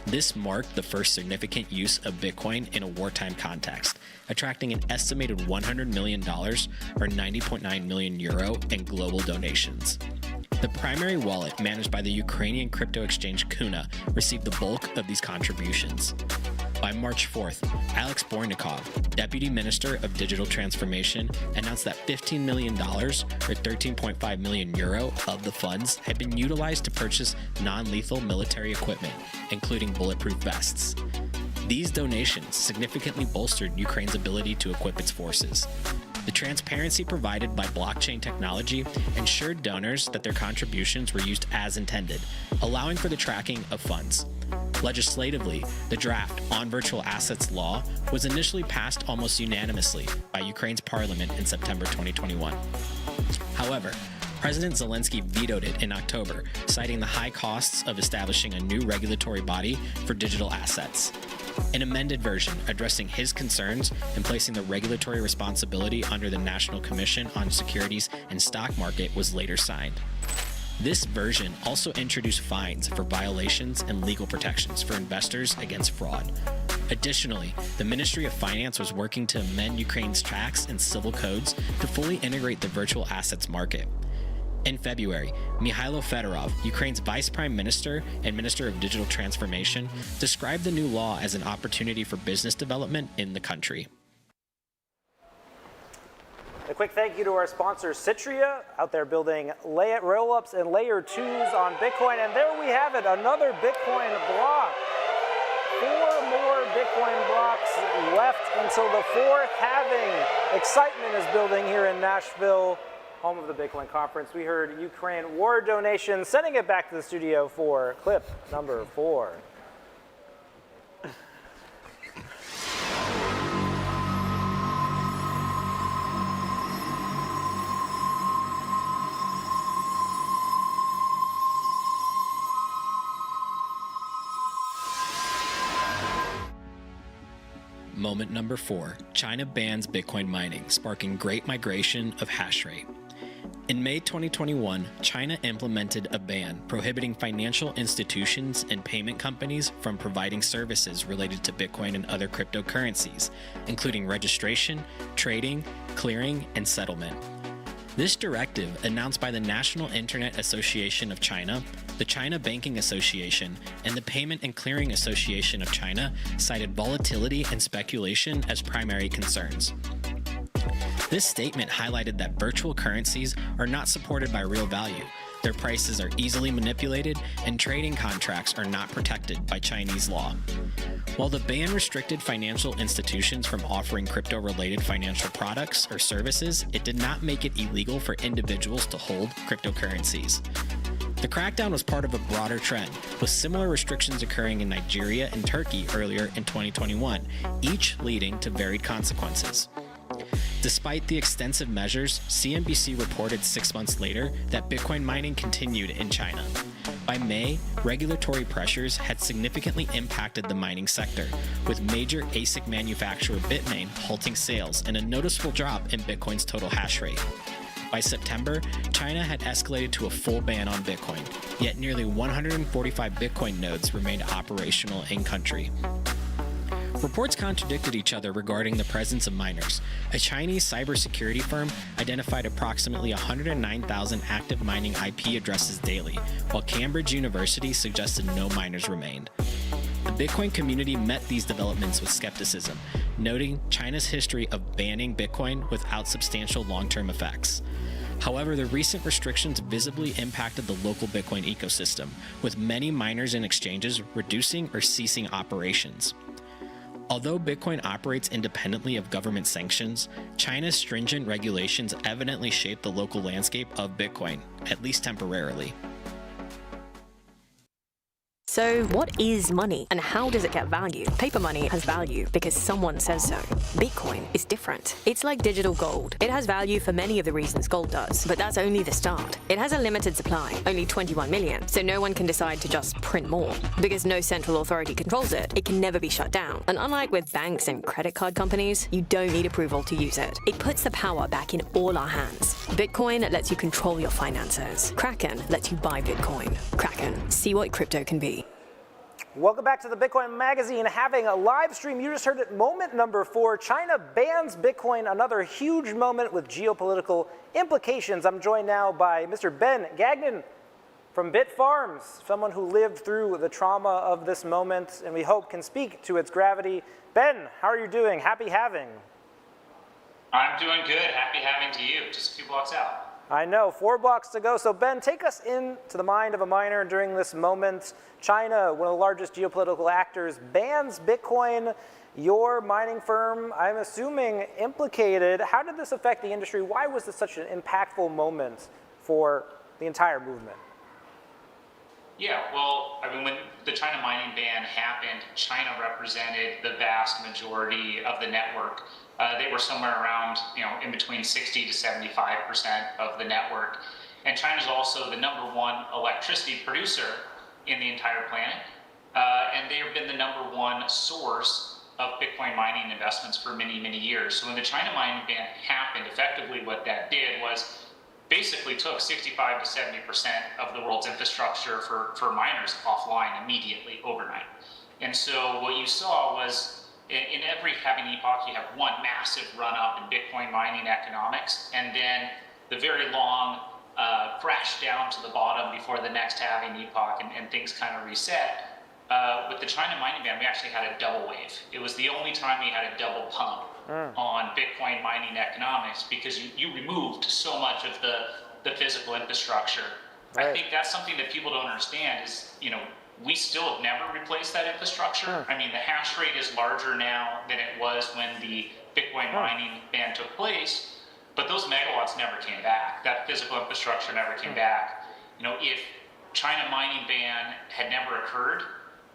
This marked the first significant use of Bitcoin in a wartime context, attracting an estimated $100 million or 90.9 million euro in global donations. The primary wallet managed by the Ukrainian crypto exchange Kuna received the bulk of these contributions. By March 4th, Alex Bornikov, Deputy Minister of Digital Transformation, announced that $15 million or 13.5 million euro of the funds had been utilized to purchase non-lethal military equipment, including bulletproof vests. These donations significantly bolstered Ukraine's ability to equip its forces. The transparency provided by blockchain technology ensured donors that their contributions were used as intended, allowing for the tracking of funds. Legislatively, the draft on virtual assets law was initially passed almost unanimously by Ukraine's parliament in September 2021. However, President Zelensky vetoed it in October, citing the high costs of establishing a new regulatory body for digital assets. An amended version addressing his concerns and placing the regulatory responsibility under the National Commission on Securities and Stock Market was later signed. This version also introduced fines for violations and legal protections for investors against fraud. Additionally, the Ministry of Finance was working to amend Ukraine's tax and civil codes to fully integrate the virtual assets market. In February, Mikhailo Fedorov, Ukraine's Vice Prime Minister and Minister of Digital Transformation, described the new law as an opportunity for business development in the country. A quick thank you to our sponsor, Citrea, out there building roll-ups and layer 2s on Bitcoin. And there we have it, another Bitcoin block. 4 more Bitcoin blocks left until the 4th halving. Excitement is building here in Nashville, home of the Bitcoin conference. We heard Ukraine war donations, sending it back to the studio for clip number 4. Moment number 4, China bans Bitcoin mining, sparking great migration of hash rate. In May 2021, China implemented a ban prohibiting financial institutions and payment companies from providing services related to Bitcoin and other cryptocurrencies, including registration, trading, clearing, and settlement. This directive, announced by the National Internet Association of China, the China Banking Association, and the Payment and Clearing Association of China, cited volatility and speculation as primary concerns. This statement highlighted that virtual currencies are not supported by real value, their prices are easily manipulated, and trading contracts are not protected by Chinese law. While the ban restricted financial institutions from offering crypto-related financial products or services, it did not make it illegal for individuals to hold cryptocurrencies. The crackdown was part of a broader trend, with similar restrictions occurring in Nigeria and Turkey earlier in 2021, each leading to varied consequences. Despite the extensive measures, CNBC reported 6 months later that Bitcoin mining continued in China. By May, regulatory pressures had significantly impacted the mining sector, with major ASIC manufacturer Bitmain halting sales and a noticeable drop in Bitcoin's total hash rate. By September, China had escalated to a full ban on Bitcoin, yet nearly 145 Bitcoin nodes remained operational in country. Reports contradicted each other regarding the presence of miners. A Chinese cybersecurity firm identified approximately 109,000 active mining IP addresses daily, while Cambridge University suggested no miners remained. The Bitcoin community met these developments with skepticism, noting China's history of banning Bitcoin without substantial long-term effects. However, the recent restrictions visibly impacted the local Bitcoin ecosystem, with many miners and exchanges reducing or ceasing operations. Although Bitcoin operates independently of government sanctions, China's stringent regulations evidently shape the local landscape of Bitcoin, at least temporarily. So what is money and how does it get value? Paper money has value because someone says so. Bitcoin is different. It's like digital gold. It has value for many of the reasons gold does, but that's only the start. It has a limited supply, only 21 million, so no one can decide to just print more. Because no central authority controls it, it can never be shut down. And unlike with banks and credit card companies, you don't need approval to use it. It puts the power back in all our hands. Bitcoin lets you control your finances. Kraken lets you buy Bitcoin. Kraken, see what crypto can be. Welcome back to the Bitcoin Magazine, having a live stream. You just heard it, moment number 4. China bans Bitcoin, another huge moment with geopolitical implications. I'm joined now by Mr. Ben Gagnon from Bit Farms, someone who lived through the trauma of this moment and we hope can speak to its gravity. Ben, how are you doing? Happy halving. I'm doing good. Happy halving to you. Just a few blocks out. I know, 4 blocks to go. So Ben, take us into the mind of a miner during this moment. China, one of the largest geopolitical actors, bans Bitcoin. Your mining firm, I'm assuming, implicated. How did this affect the industry? Why was this such an impactful moment for the entire movement? Yeah, well, I mean, when the China mining ban happened, China represented the vast majority of the network. They were somewhere around, in between 60 to 75% of the network. And China's also the #1 electricity producer in the entire planet. And they have been the #1 source of Bitcoin mining investments for many, many years. So when the China mining ban happened, effectively what that did was basically took 65 to 70% of the world's infrastructure for miners offline immediately overnight. And so what you saw was in every halving epoch, you have one massive run up in Bitcoin mining economics, and then the very long crash down to the bottom before the next halving epoch, and things kind of reset. With the China mining ban, we actually had a double wave. It was the only time we had a double pump on Bitcoin mining economics because you removed so much of the physical infrastructure. Right. I think that's something that people don't understand is, we still have never replaced that infrastructure. I mean, the hash rate is larger now than it was when the Bitcoin mining ban took place, but those megawatts never came back. That physical infrastructure never came back. If China mining ban had never occurred,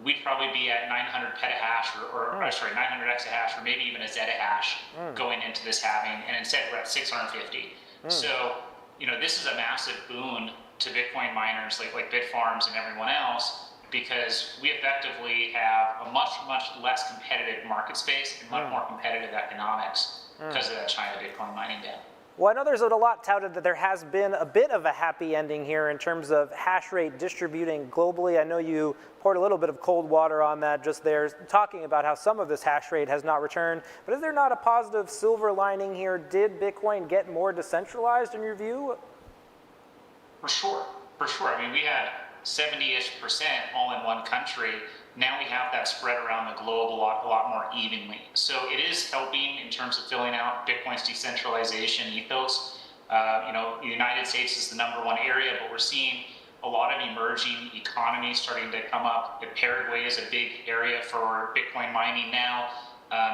we'd probably be at 900 petahash or 900 exahash or maybe even a zettahash going into this halving, and instead we're at 650. So, this is a massive boon to Bitcoin miners like Bitfarms and everyone else, because we effectively have a much, much less competitive market space and much more competitive economics because of that China Bitcoin mining ban. Well, I know there's a lot touted that there has been a bit of a happy ending here in terms of hash rate distributing globally. I know you poured a little bit of cold water on that just there, talking about how some of this hash rate has not returned. But is there not a positive silver lining here? Did Bitcoin get more decentralized in your view? For sure. I mean, we had 70-ish% all in one country. Now we have that spread around the globe a lot more evenly. So it is helping in terms of filling out Bitcoin's decentralization ethos. The United States is the #1 area, but we're seeing a lot of emerging economies starting to come up. Paraguay is a big area for Bitcoin mining now.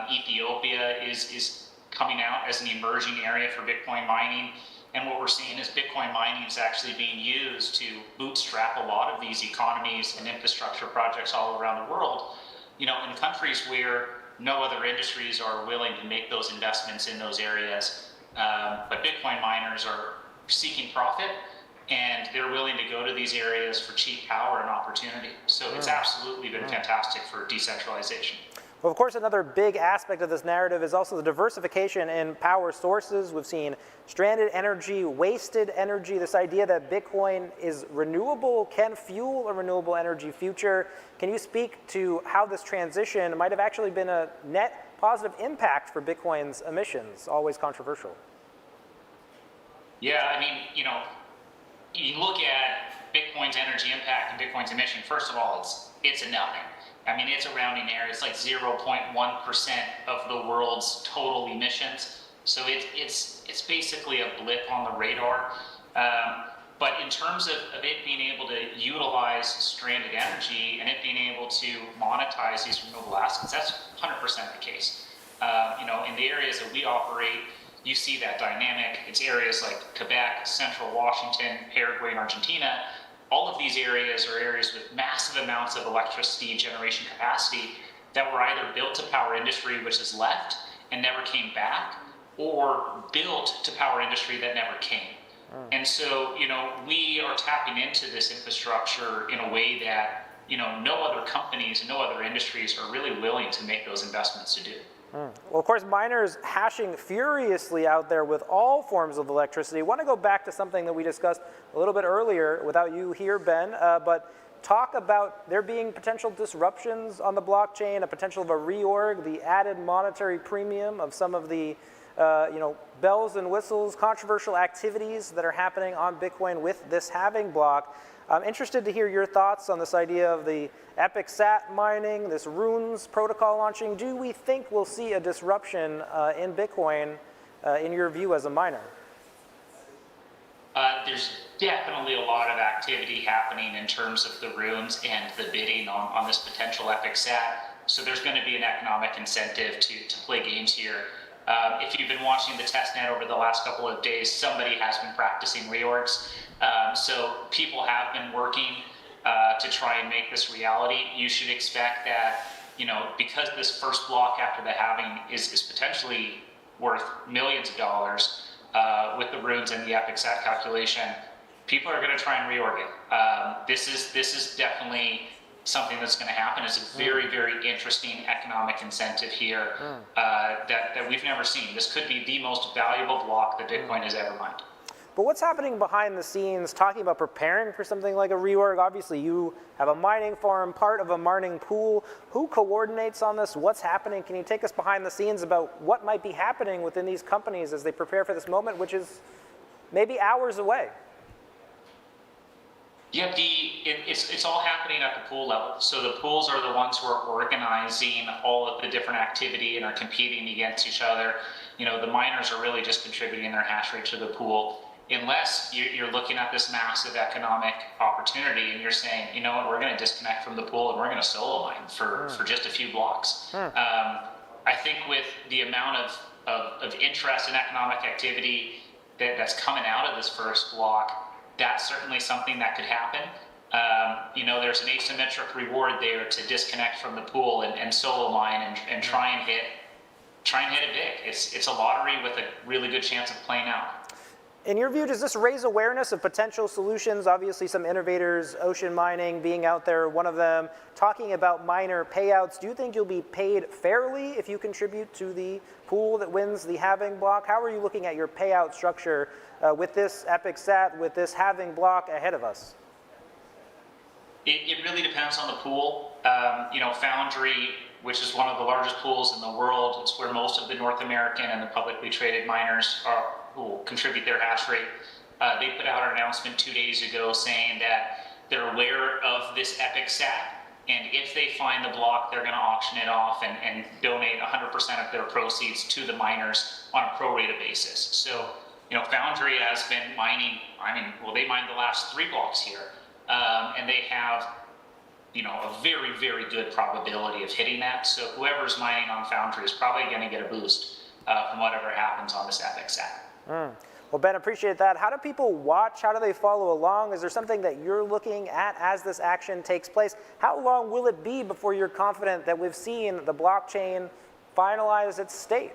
Ethiopia is coming out as an emerging area for Bitcoin mining. And what we're seeing is Bitcoin mining is actually being used to bootstrap a lot of these economies and infrastructure projects all around the world, in countries where no other industries are willing to make those investments in those areas. But Bitcoin miners are seeking profit, and they're willing to go to these areas for cheap power and opportunity. So it's absolutely been fantastic for decentralization. Well, of course, another big aspect of this narrative is also the diversification in power sources. We've seen stranded energy, wasted energy, this idea that Bitcoin is renewable, can fuel a renewable energy future. Can you speak to how this transition might have actually been a net positive impact for Bitcoin's emissions? Always controversial. Yeah, I mean, you look at Bitcoin's energy impact and Bitcoin's emission, first of all, it's a nothing. I mean, it's a rounding error. It's like 0.1% of the world's total emissions. So it's basically a blip on the radar. But in terms of it being able to utilize stranded energy and it being able to monetize these renewable assets, that's 100% the case. In the areas that we operate, you see that dynamic. It's areas like Quebec, Central Washington, Paraguay, and Argentina. All of these areas are areas with massive amounts of electricity generation capacity that were either built to power industry, which has left and never came back, or built to power industry that never came. And so, we are tapping into this infrastructure in a way that, no other companies and no other industries are really willing to make those investments to do. Well, of course, miners hashing furiously out there with all forms of electricity. I want to go back to something that we discussed a little bit earlier without you here, Ben, but talk about there being potential disruptions on the blockchain, a potential of a reorg, the added monetary premium of some of the bells and whistles, controversial activities that are happening on Bitcoin with this halving block. I'm interested to hear your thoughts on this idea of the epoch sat mining, this runes protocol launching. Do we think we'll see a disruption in Bitcoin in your view as a miner? There's definitely a lot of activity happening in terms of the runes and the bidding on this potential epoch sat. So there's going to be an economic incentive to play games here. If you've been watching the testnet over the last couple of days, somebody has been practicing reorgs. So people have been working to try and make this reality. You should expect that, because this first block after the halving is potentially worth millions of dollars with the runes and the epoch sat calculation, people are going to try and reorg it. This is definitely something that's going to happen. It's a very, very interesting economic incentive here that we've never seen. This could be the most valuable block that Bitcoin has ever mined. But what's happening behind the scenes, talking about preparing for something like a reorg? Obviously, you have a mining farm, part of a mining pool. Who coordinates on this? What's happening? Can you take us behind the scenes about what might be happening within these companies as they prepare for this moment, which is maybe hours away? Yeah, it's all happening at the pool level. So the pools are the ones who are organizing all of the different activity and are competing against each other. You know, the miners are really just contributing their hash rate to the pool. Unless you're looking at this massive economic opportunity and you're saying, you know what, we're going to disconnect from the pool and we're going to solo mine for just a few blocks. I think with the amount of interest in economic activity that's coming out of this first block, that's certainly something that could happen. You know, there's an asymmetric reward there to disconnect from the pool and solo mine and try and hit it big. It's a lottery with a really good chance of playing out. In your view, does this raise awareness of potential solutions? Obviously, some innovators, ocean mining being out there, one of them, talking about miner payouts. Do you think you'll be paid fairly if you contribute to the pool that wins the halving block? How are you looking at your payout structure with this epic sat, with this halving block ahead of us? It really depends on the pool. You know, Foundry, which is one of the largest pools in the world, it's where most of the North American and the publicly traded miners will contribute their hash rate. They put out an announcement 2 days ago saying that they're aware of this epic sat, and if they find the block, they're going to auction it off and donate 100% of their proceeds to the miners on a pro-rata basis. So, you know, Foundry has been mining, they mined the last 3 blocks here, and they have, you know, a very, very good probability of hitting that. So whoever's mining on Foundry is probably going to get a boost from whatever happens on this epic sat. Well, Ben, appreciate that. How do people watch? How do they follow along? Is there something that you're looking at as this action takes place? How long will it be before you're confident that we've seen the blockchain finalize its state?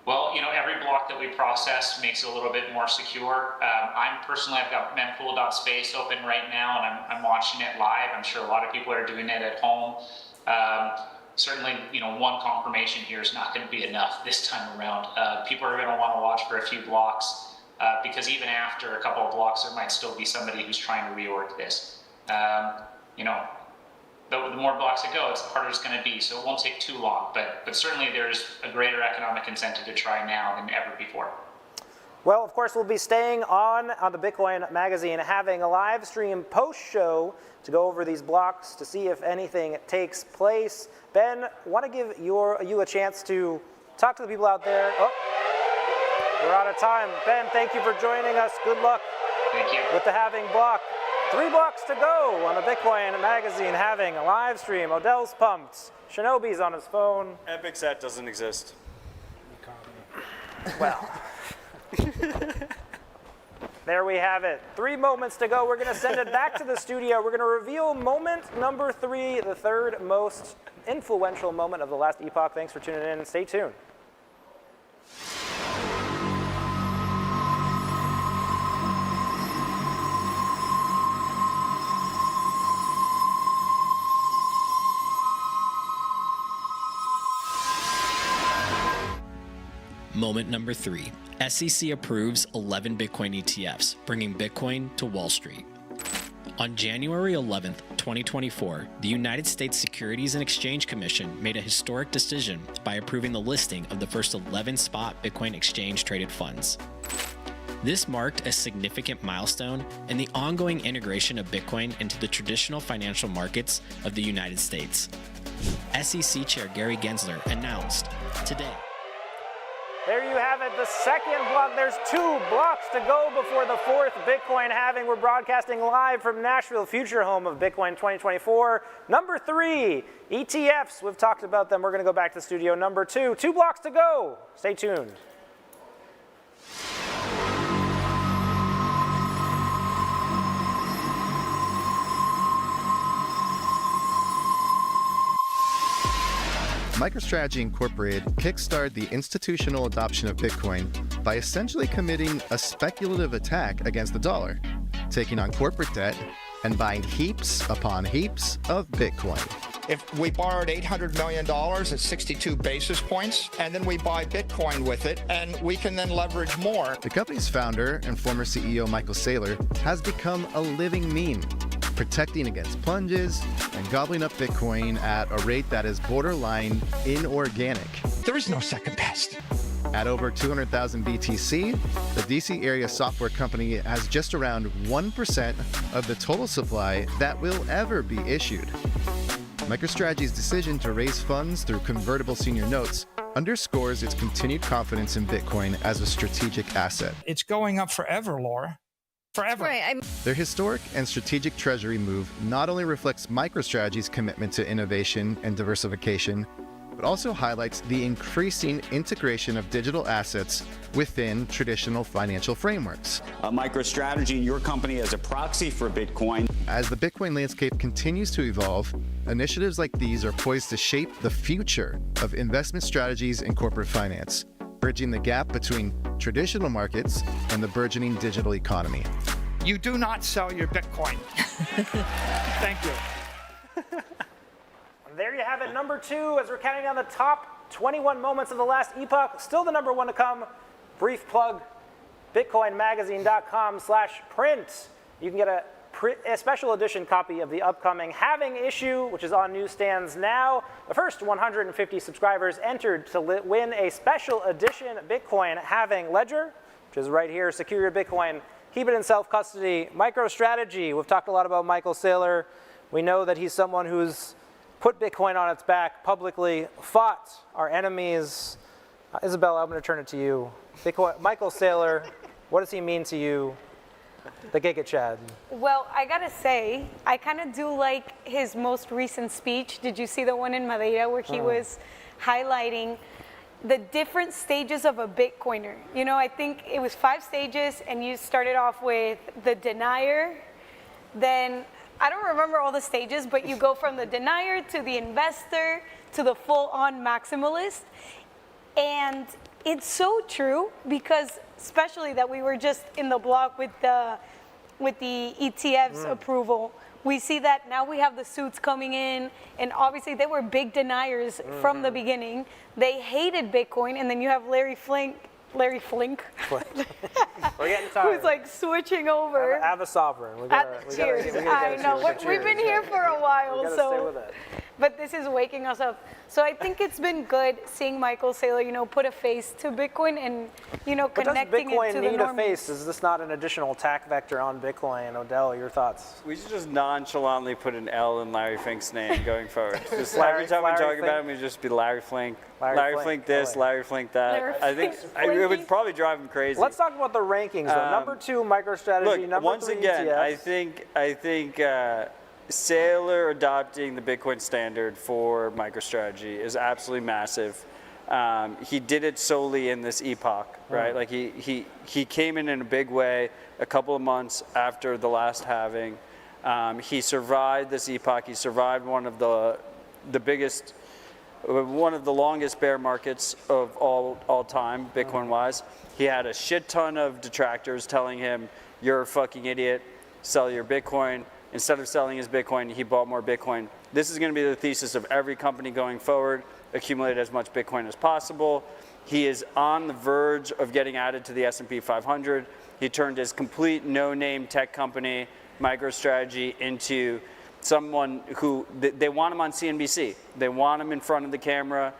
Well, you know, every block that we process makes it a little bit more secure. I've got mempool.space open right now, and I'm watching it live. I'm sure a lot of people are doing it at home. Certainly, you know, one confirmation here is not going to be enough this time around. People are going to want to watch for a few blocks because even after a couple of blocks, there might still be somebody who's trying to reorg this. You know, the more blocks it go, it's the harder it's going to be. So it won't take too long. But certainly there's a greater economic incentive to try now than ever before. Well, of course, we'll be staying on the Bitcoin Magazine, having a live stream post-show to go over these blocks to see if anything takes place. Ben, want to give you a chance to talk to the people out there. Oh, we're out of time. Ben, thank you for joining us. Good luck with the halving block. 3 blocks to go on the Bitcoin Magazine halving, a live stream. Odell's pumped. Shinobi's on his phone. Epic sat doesn't exist. Well, there we have it. 3 moments to go. We're going to send it back to the studio. We're going to reveal moment number 3, the third most influential moment of the last epoch. Thanks for tuning in. Stay tuned. Moment number 3. SEC approves 11 Bitcoin ETFs, bringing Bitcoin to Wall Street. On January 11th, 2024, the United States Securities and Exchange Commission made a historic decision by approving the listing of the first 11 spot Bitcoin exchange-traded funds. This marked a significant milestone in the ongoing integration of Bitcoin into the traditional financial markets of the United States. SEC Chair Gary Gensler announced today. There you have it, the second block. There's 2 blocks to go before the 4th Bitcoin halving. We're broadcasting live from Nashville, future home of Bitcoin 2024. Number 3, ETFs. We've talked about them. We're going to go back to the studio. Number 2, 2 blocks to go. Stay tuned. MicroStrategy Incorporated kickstarted the institutional adoption of Bitcoin by essentially committing a speculative attack against the dollar, taking on corporate debt, and buying heaps upon heaps of Bitcoin. If we borrowed $800 million at 62 basis points, and then we buy Bitcoin with it, and we can then leverage more. The company's founder and former CEO Michael Saylor has become a living meme, protecting against plunges and gobbling up Bitcoin at a rate that is borderline inorganic. There is no second best. At over 200,000 BTC, the DC area software company has just around 1% of the total supply that will ever be issued. MicroStrategy's decision to raise funds through convertible senior notes underscores its continued confidence in Bitcoin as a strategic asset. It's going up forever, Laura. Forever. Right, Their historic and strategic treasury move not only reflects MicroStrategy's commitment to innovation and diversification, but also highlights the increasing integration of digital assets within traditional financial frameworks. MicroStrategy and your company as a proxy for Bitcoin. As the Bitcoin landscape continues to evolve, initiatives like these are poised to shape the future of investment strategies in corporate finance, bridging the gap between traditional markets and the burgeoning digital economy. You do not sell your Bitcoin. Thank you. There you have it, number 2, as we're counting down the top 21 moments of the last epoch. Still the number 1 to come. Brief plug, bitcoinmagazine.com/print. You can get a special edition copy of the upcoming Halving Issue, which is on newsstands now. The first 150 subscribers entered to win a special edition Bitcoin Halving ledger, which is right here. Secure your Bitcoin. Keep it in self-custody. MicroStrategy. We've talked a lot about Michael Saylor. We know that he's someone who's put Bitcoin on its back publicly, fought our enemies. Isabella, I'm going to turn it to you. Michael Saylor, what does he mean to you? The Giga Chad. Well, I gotta say, I kind of do like his most recent speech. Did you see the one in Madeira where he was highlighting the different stages of a Bitcoiner? You know, I think it was 5 stages, and you started off with the denier, then I don't remember all the stages, but you go from the denier to the investor to the full-on maximalist. And it's so true, because especially that we were just in the block with the ETF's approval. We see that now we have the suits coming in, and obviously they were big deniers from the beginning. They hated Bitcoin, and then you have Larry Flink. We're getting tired. Who's like switching over. Have a sovereign. Cheers. I know. We've been here for a while, stay with it. But this is waking us up. So I think it's been good seeing Michael Saylor, put a face to Bitcoin and, connecting it to the normies. Does Bitcoin need a face? Is this not an additional attack vector on Bitcoin? Odell, your thoughts? We should just nonchalantly put an L in Larry Fink's name going forward. Just every time we talk about him, we just be Larry Flink. Larry Flink this, Larry Flink that. I think it would probably drive him crazy. Let's talk about the rankings, though. Number 2, MicroStrategy. Look, number once 3, again, ETFs. I think Saylor adopting the Bitcoin standard for MicroStrategy is absolutely massive. He did it solely in this epoch, right? Like he came in a big way a couple of months after the last halving. He survived this epoch. He survived one of the biggest, one of the longest bear markets of all time, Bitcoin-wise. He had a shit ton of detractors telling him, "You're a fucking idiot. Sell your Bitcoin." Instead of selling his Bitcoin, he bought more Bitcoin. This is going to be the thesis of every company going forward. Accumulate as much Bitcoin as possible. He is on the verge of getting added to the S&P 500. He turned his complete no-name tech company, MicroStrategy, into someone who they want him on CNBC. They want him in front of the camera,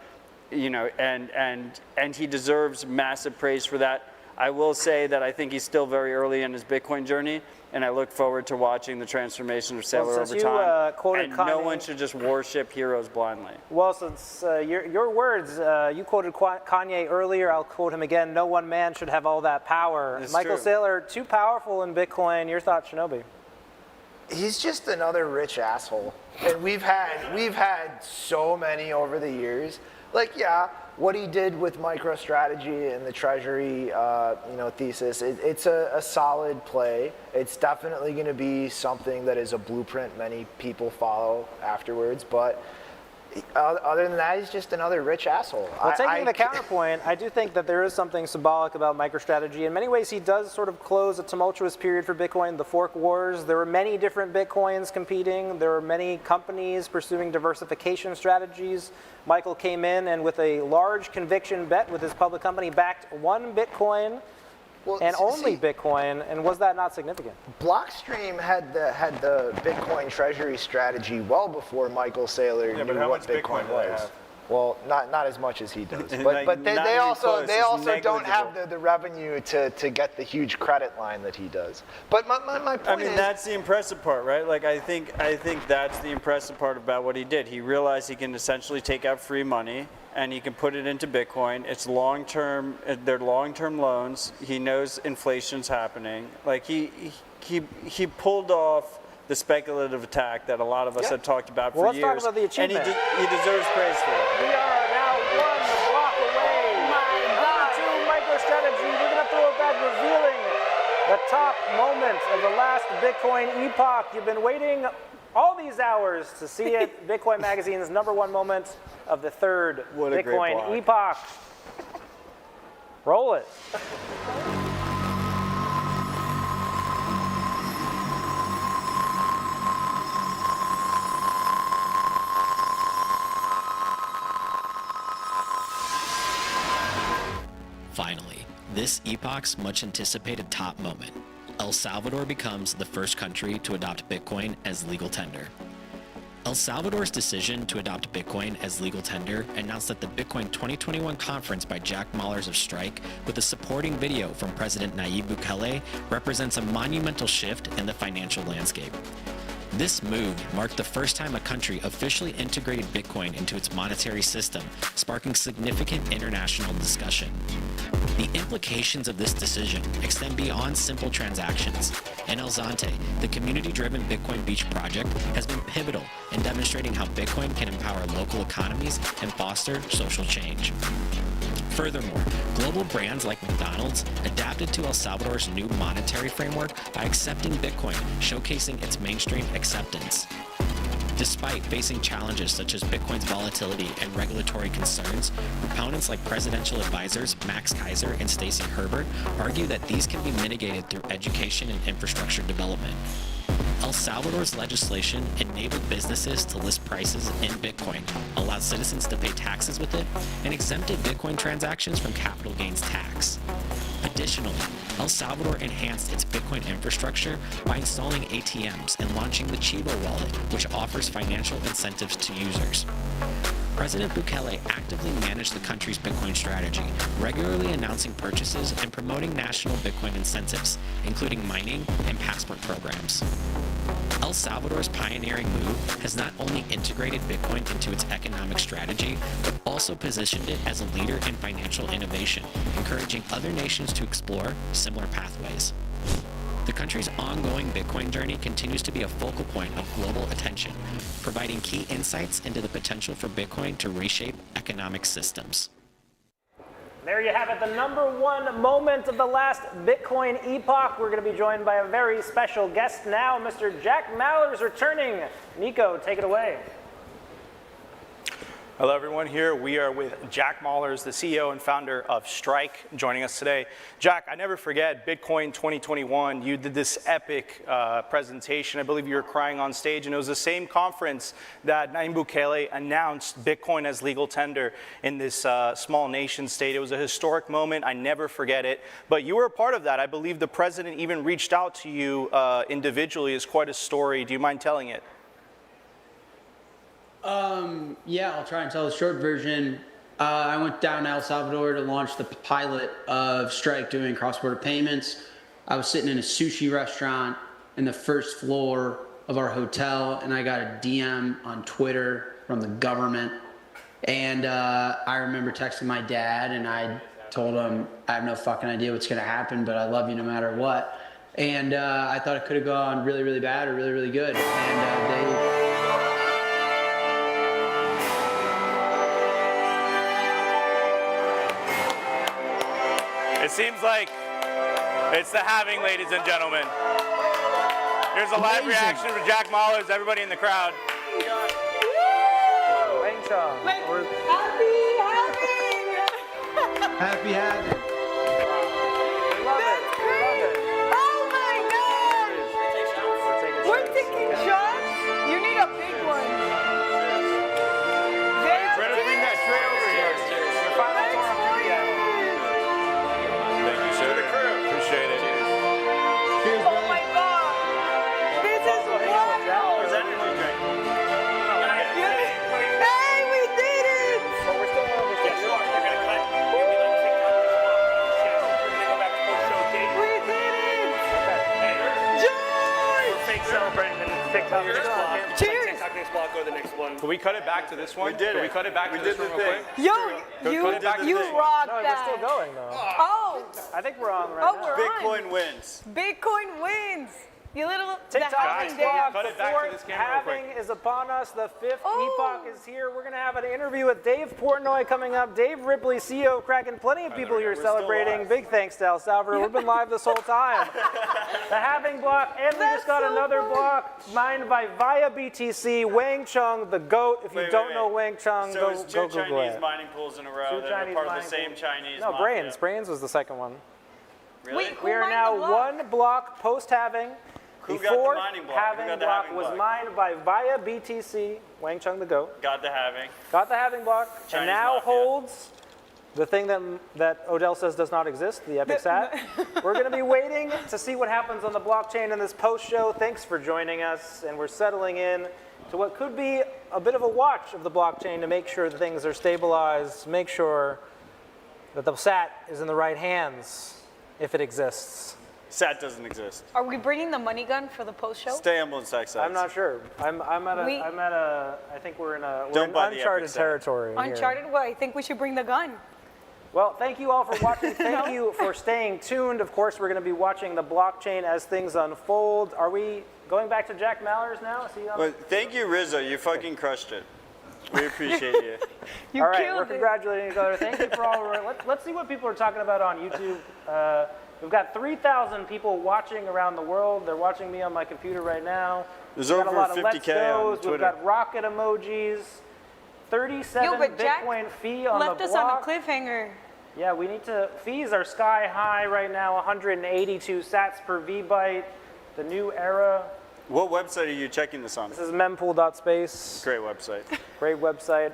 and he deserves massive praise for that. I will say that I think he's still very early in his Bitcoin journey, and I look forward to watching the transformation of Saylor over time. And no one should just worship heroes blindly. Well, since your words, you quoted Kanye earlier, I'll quote him again. No one man should have all that power. It's Michael true. Saylor, too powerful in Bitcoin. Your thoughts, Shinobi? He's just another rich asshole, and we've had so many over the years. What he did with MicroStrategy and the treasury, thesis, it's a solid play. It's definitely going to be something that is a blueprint many people follow afterwards. But other than that, he's just another rich asshole. Well, taking the counterpoint, I do think that there is something symbolic about MicroStrategy. In many ways, he does sort of close a tumultuous period for Bitcoin, the fork wars. There were many different Bitcoins competing. There were many companies pursuing diversification strategies. Michael came in and with a large conviction bet with his public company backed one Bitcoin and only Bitcoin, and was that not significant? Blockstream had the Bitcoin treasury strategy well before Michael Saylor knew what Bitcoin was. Well, not as much as he does, Like, but not they even also close. It's don't have negligible. the revenue to get the huge credit line that he does. But my point I mean, is, that's the impressive part, right? Like, I think that's the impressive part about what he did. He realized he can essentially take out free money and he can put it into Bitcoin. It's long-term. They're long-term loans. He knows inflation's happening. Like, he pulled off the speculative attack that a lot of us had talked about for let's years. talk about the achievement. And he deserves praise for it. We are now one block away. Number 2 MicroStrategy. We're going to throw it back, revealing the top moment of the last Bitcoin epoch. You've been waiting all these hours to see it. Bitcoin Magazine's #1 moment of the 3rd Bitcoin epoch. Roll it. Finally, this epoch's much anticipated top moment. El Salvador becomes the first country to adopt Bitcoin as legal tender. El Salvador's decision to adopt Bitcoin as legal tender announced at the Bitcoin 2021 conference by Jack Mallers of Strike with a supporting video from President Nayib Bukele represents a monumental shift in the financial landscape. This move marked the first time a country officially integrated Bitcoin into its monetary system, sparking significant international discussion. The implications of this decision extend beyond simple transactions. In El Zante, the community-driven Bitcoin Beach project has been pivotal in demonstrating how Bitcoin can empower local economies and foster social change. Furthermore, global brands like McDonald's adapted to El Salvador's new monetary framework by accepting Bitcoin, showcasing its mainstream acceptance. Despite facing challenges such as Bitcoin's volatility and regulatory concerns, proponents like presidential advisors Max Kaiser and Stacy Herbert argue that these can be mitigated through education and infrastructure development. El Salvador's legislation enabled businesses to list prices in Bitcoin, allowed citizens to pay taxes with it, and exempted Bitcoin transactions from capital gains tax. Additionally, El Salvador enhanced its Bitcoin infrastructure by installing ATMs and launching the Chivo wallet, which offers financial incentives to users. President Bukele actively managed the country's Bitcoin strategy, regularly announcing purchases and promoting national Bitcoin incentives, including mining and passport programs. El Salvador's pioneering move has not only integrated Bitcoin into its economic strategy, but also positioned it as a leader in financial innovation, encouraging other nations to explore similar pathways. The country's ongoing Bitcoin journey continues to be a focal point of global attention, providing key insights into the potential for Bitcoin to reshape economic systems. There you have it, the #1 moment of the last Bitcoin epoch. We're going to be joined by a very special guest now, Mr. Jack Mallers returning. Nico, take it away. Hello, everyone. Here we are with Jack Mallers, the CEO and founder of Strike, joining us today. Jack, I never forget Bitcoin 2021. You did this epic presentation. I believe you were crying on stage, and it was the same conference that Nayib Bukele announced Bitcoin as legal tender in this small nation state. It was a historic moment. I never forget it. But you were a part of that. I believe the president even reached out to you individually. It's quite a story. Do you mind telling it? Yeah, I'll try and tell the short version. I went down to El Salvador to launch the pilot of Strike doing cross-border payments. I was sitting in a sushi restaurant in the first floor of our hotel, and I got a DM on Twitter from the government. And I remember texting my dad, and I told him, I have no fucking idea what's going to happen, but I love you no matter what. And I thought it could have gone really, really bad or really, really good. And It seems like it's the halving, ladies and gentlemen. Here's a live reaction from Jack Mallers, everybody in the crowd. Thanks, Happy halving! Happy halving. That's great! Oh my God! We're taking shots? You need a big one. Better bring that tray over here. Thank you, sir. Appreciate it. Cheers, oh my God! This is wild! Hey, we did it! TikTok. Cheers. TikTok next block or the next one. Can we cut it back to this one? We did Can it. we cut it back We to this did one the real thing. quick? Yo, you cut it back to you the thing. rocked No, we're that. still going though. Oh, I think we're on right oh, now. we're Bitcoin on. wins. Bitcoin wins. You little TikTok the halving next day. block. cut it back The to fourth this camera real quick. halving is upon us. The fifth Oh. epoch is here. We're going to have an interview with Dave Portnoy coming up. Dave Ripley, CEO of Kraken. Plenty of people here We're still celebrating. live. Big thanks to El Salvador. We've been live this whole time. The halving block, and we That's just got so another fun. block mined by Via BTC. Wang Chung, the GOAT. If you Wait, don't wait, know wait. Wang Chung, So go it's two Google Chinese it. mining pools in a row Two that are Chinese part of the mining same pools. Chinese No, mafia. Brains. Brains was the second one. Really? Wait, who We are mined now the block? one block post-halving. Who The got the fourth mining block? Who halving got the block halving was block? mined by Via BTC, Wang Chung the GOAT. Got the halving. Got the halving block, Chinese and now mafia. holds the thing that Odell says does not exist, the epic sat. We're going to be waiting to see what happens on the blockchain in this post-show. Thanks for joining us, and we're settling in to what could be a bit of a watch of the blockchain to make sure that things are stabilized, make sure that the sat is in the right hands, if it exists. SAT doesn't exist. Are we bringing the money gun for the post show? Stay humble and sex. I'm not sure. I think we're in uncharted territory here. Uncharted? Well, I think we should bring the gun. Well, thank you all for watching. Thank you for staying tuned. Of course, we're going to be watching the blockchain as things unfold. Are we going back to Jack Mallers now? Is he on? Well, thank you, Rizzo. You fucking crushed it. We appreciate you. All right, we're congratulating each other. Thank you for all. Let's see what people are talking about on YouTube. We've got 3,000 people watching around the world. They're watching me on my computer right now. There's We've got over a lot of 50K Let's on Go's. Twitter. We've got rocket emojis. 37 but Jack Bitcoin fee on the block. left us on a cliffhanger. Yeah, we need to. Fees are sky high right now. 182 sats per VByte. The new era. What website are you checking this on? This is mempool.space. Great website. Great website.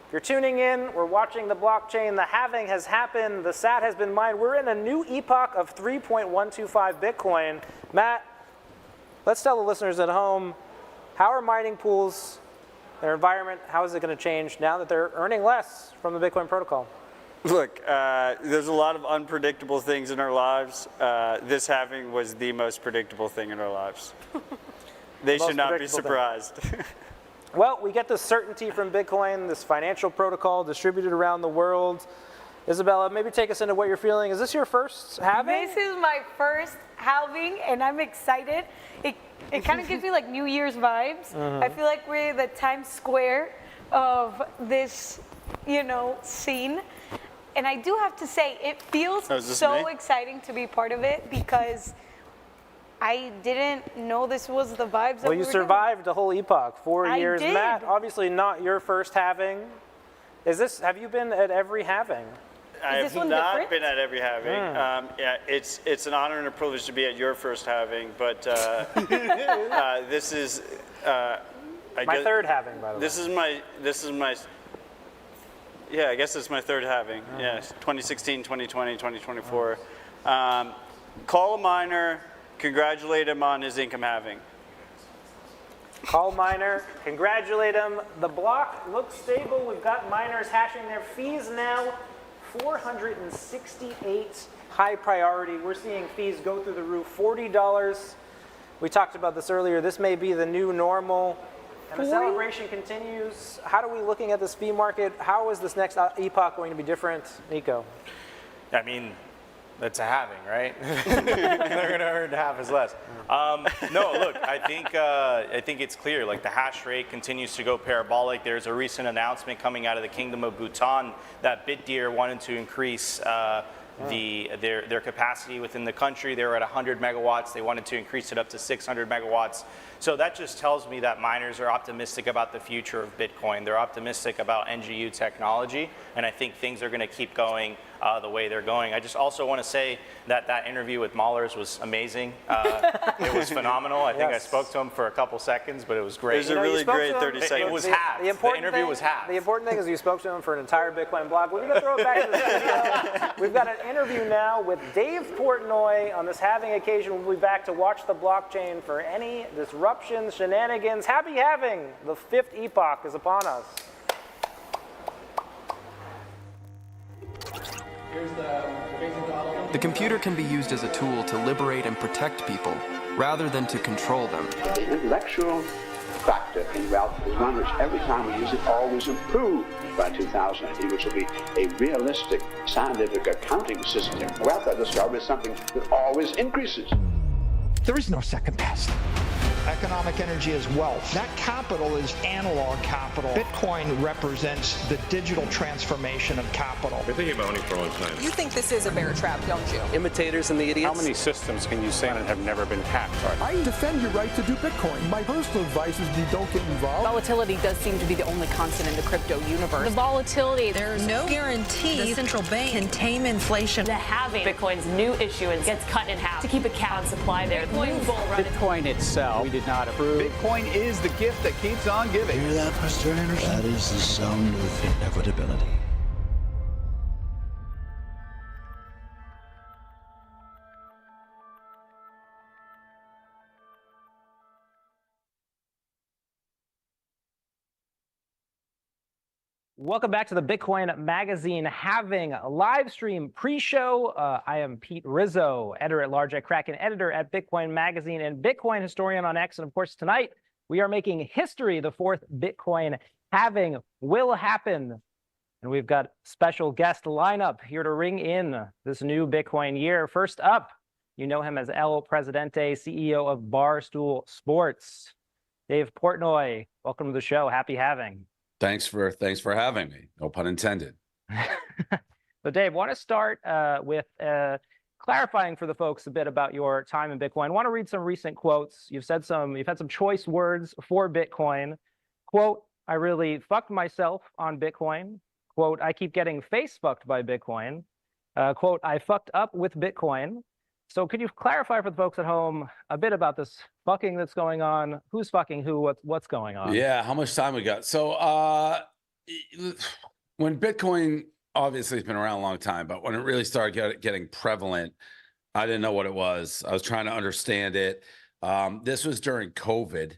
If you're tuning in, we're watching the blockchain. The halving has happened. The SAT has been mined. We're in a new epoch of 3.125 Bitcoin. Matt, let's tell the listeners at home, how are mining pools, their environment, how is it going to change now that they're earning less from the Bitcoin protocol? Look, there's a lot of unpredictable things in our lives. This halving was the most predictable thing in our lives. They should not be surprised. Well, we get this certainty from Bitcoin, this financial protocol distributed around the world. Isabella, maybe take us into what you're feeling. Is this your first halving? This is my first halving, and I'm excited. It kind of gives me like New Year's vibes. I feel like we're the Times Square of this, scene. And I do have to say, it feels so exciting to be part of it because I didn't know this was the vibes that Well, we you were survived a whole epoch, 4 I years. did. Matt, obviously not your first halving. Have you been at every halving? I this have one not different? been at every halving. Yeah, it's an honor and a privilege to be at your first halving, but this is My third halving, by the way. This is my. Yeah, I guess it's my third halving. Yes, 2016, 2020, 2024. Call a miner, congratulate him on his income halving. Call miner, congratulate him. The block looks stable. We've got miners hashing their fees now. 468 high priority. We're seeing fees go through the roof. $40. We talked about this earlier. This may be the new normal. And the celebration continues. How are we looking at this fee market? How is this next epoch going to be different? Nico. I mean, that's a halving, right? They're going to earn half as less. No, look, I think it's clear. Like the hash rate continues to go parabolic. There's a recent announcement coming out of the Kingdom of Bhutan that BitDeer wanted to increase their capacity within the country. They were at 100 megawatts. They wanted to increase it up to 600 megawatts. So that just tells me that miners are optimistic about the future of Bitcoin. They're optimistic about NGU technology, and I think things are going to keep going the way they're going. I just also want to say that that interview with Mahlers was amazing. It was phenomenal. I think I spoke to him for a couple seconds, but it was great. It was a really great 30 seconds. It was half. The interview was half. The important thing is you spoke to him for an entire Bitcoin block. We're going to throw it back to the studio. We've got an interview now with Dave Portnoy on this halving occasion. We'll be back to watch the blockchain for any disruptions, shenanigans. Happy halving! The 5th epoch is upon us. The computer can be used as a tool to liberate and protect people, rather than to control them. The intellectual factor in wealth is one which every time we use it always improves. By 2080, which will be a realistic scientific accounting system. Wealth, I discovered, is something that always increases. There is no second best. Economic energy is wealth. That capital is analog capital. Bitcoin represents the digital transformation of capital. I've been thinking about owning for a long time. You think this is a bear trap, don't you? Imitators and the idiots. How many systems can you say that have never been hacked? I defend your right to do Bitcoin. My personal advice is you don't get involved. Volatility does seem to be the only constant in the crypto universe. The volatility, there's no guarantee the central bank can tame inflation. The halving, Bitcoin's new issuance, gets cut in half to keep a cap on supply there. Bitcoin itself, we did not approve. Bitcoin is the gift that keeps on giving. Hear that, Mr. Anderson? That is the sound of inevitability. Welcome back to the Bitcoin Magazine Halving live stream pre-show. I am Pete Rizzo, editor-at-large at Kraken, editor at Bitcoin Magazine, and Bitcoin historian on X. And of course, tonight we are making history. The fourth Bitcoin Halving will happen. And we've got special guest lineup here to ring in this new Bitcoin year. First up, you know him as El Presidente, CEO of Barstool Sports. Dave Portnoy, welcome to the show. Happy halving. Thanks for having me. No pun intended. So Dave, want to start with clarifying for the folks a bit about your time in Bitcoin. I want to read some recent quotes. You've had some choice words for Bitcoin. Quote, I really fucked myself on Bitcoin. Quote, I keep getting face fucked by Bitcoin. Quote, I fucked up with Bitcoin. So could you clarify for the folks at home a bit about this fucking that's going on? Who's fucking who? What's going on? Yeah, how much time we got? So when Bitcoin, obviously it's been around a long time, but when it really started getting prevalent, I didn't know what it was. I was trying to understand it. This was during COVID,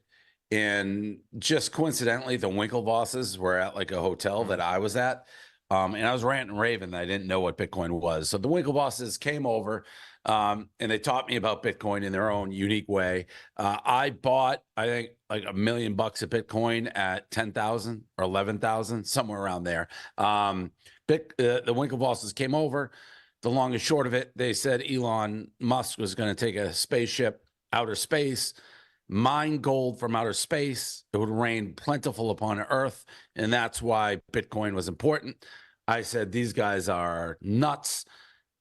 and just coincidentally, the Winklevosses were at like a hotel that I was at. And I was ranting and raving that I didn't know what Bitcoin was. So the Winklevosses came over and they taught me about Bitcoin in their own unique way. I bought, I think, like $1 million of Bitcoin at 10,000 or 11,000, somewhere around there. The Winklevosses came over. The long and short of it, they said Elon Musk was going to take a spaceship outer space, mine gold from outer space. It would rain plentiful upon Earth, and that's why Bitcoin was important. I said, these guys are nuts,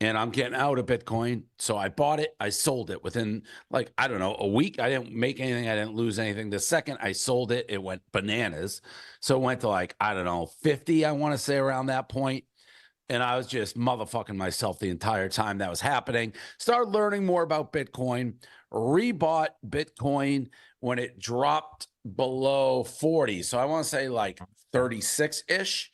and I'm getting out of Bitcoin. So I bought it. I sold it within, like, I don't know, a week. I didn't make anything. I didn't lose anything. The second I sold it, it went bananas. So it went to, like, I don't know, 50, I want to say, around that point. And I was just motherfucking myself the entire time that was happening. Started learning more about Bitcoin. Rebought Bitcoin when it dropped below 40. So I want to say like 36-ish.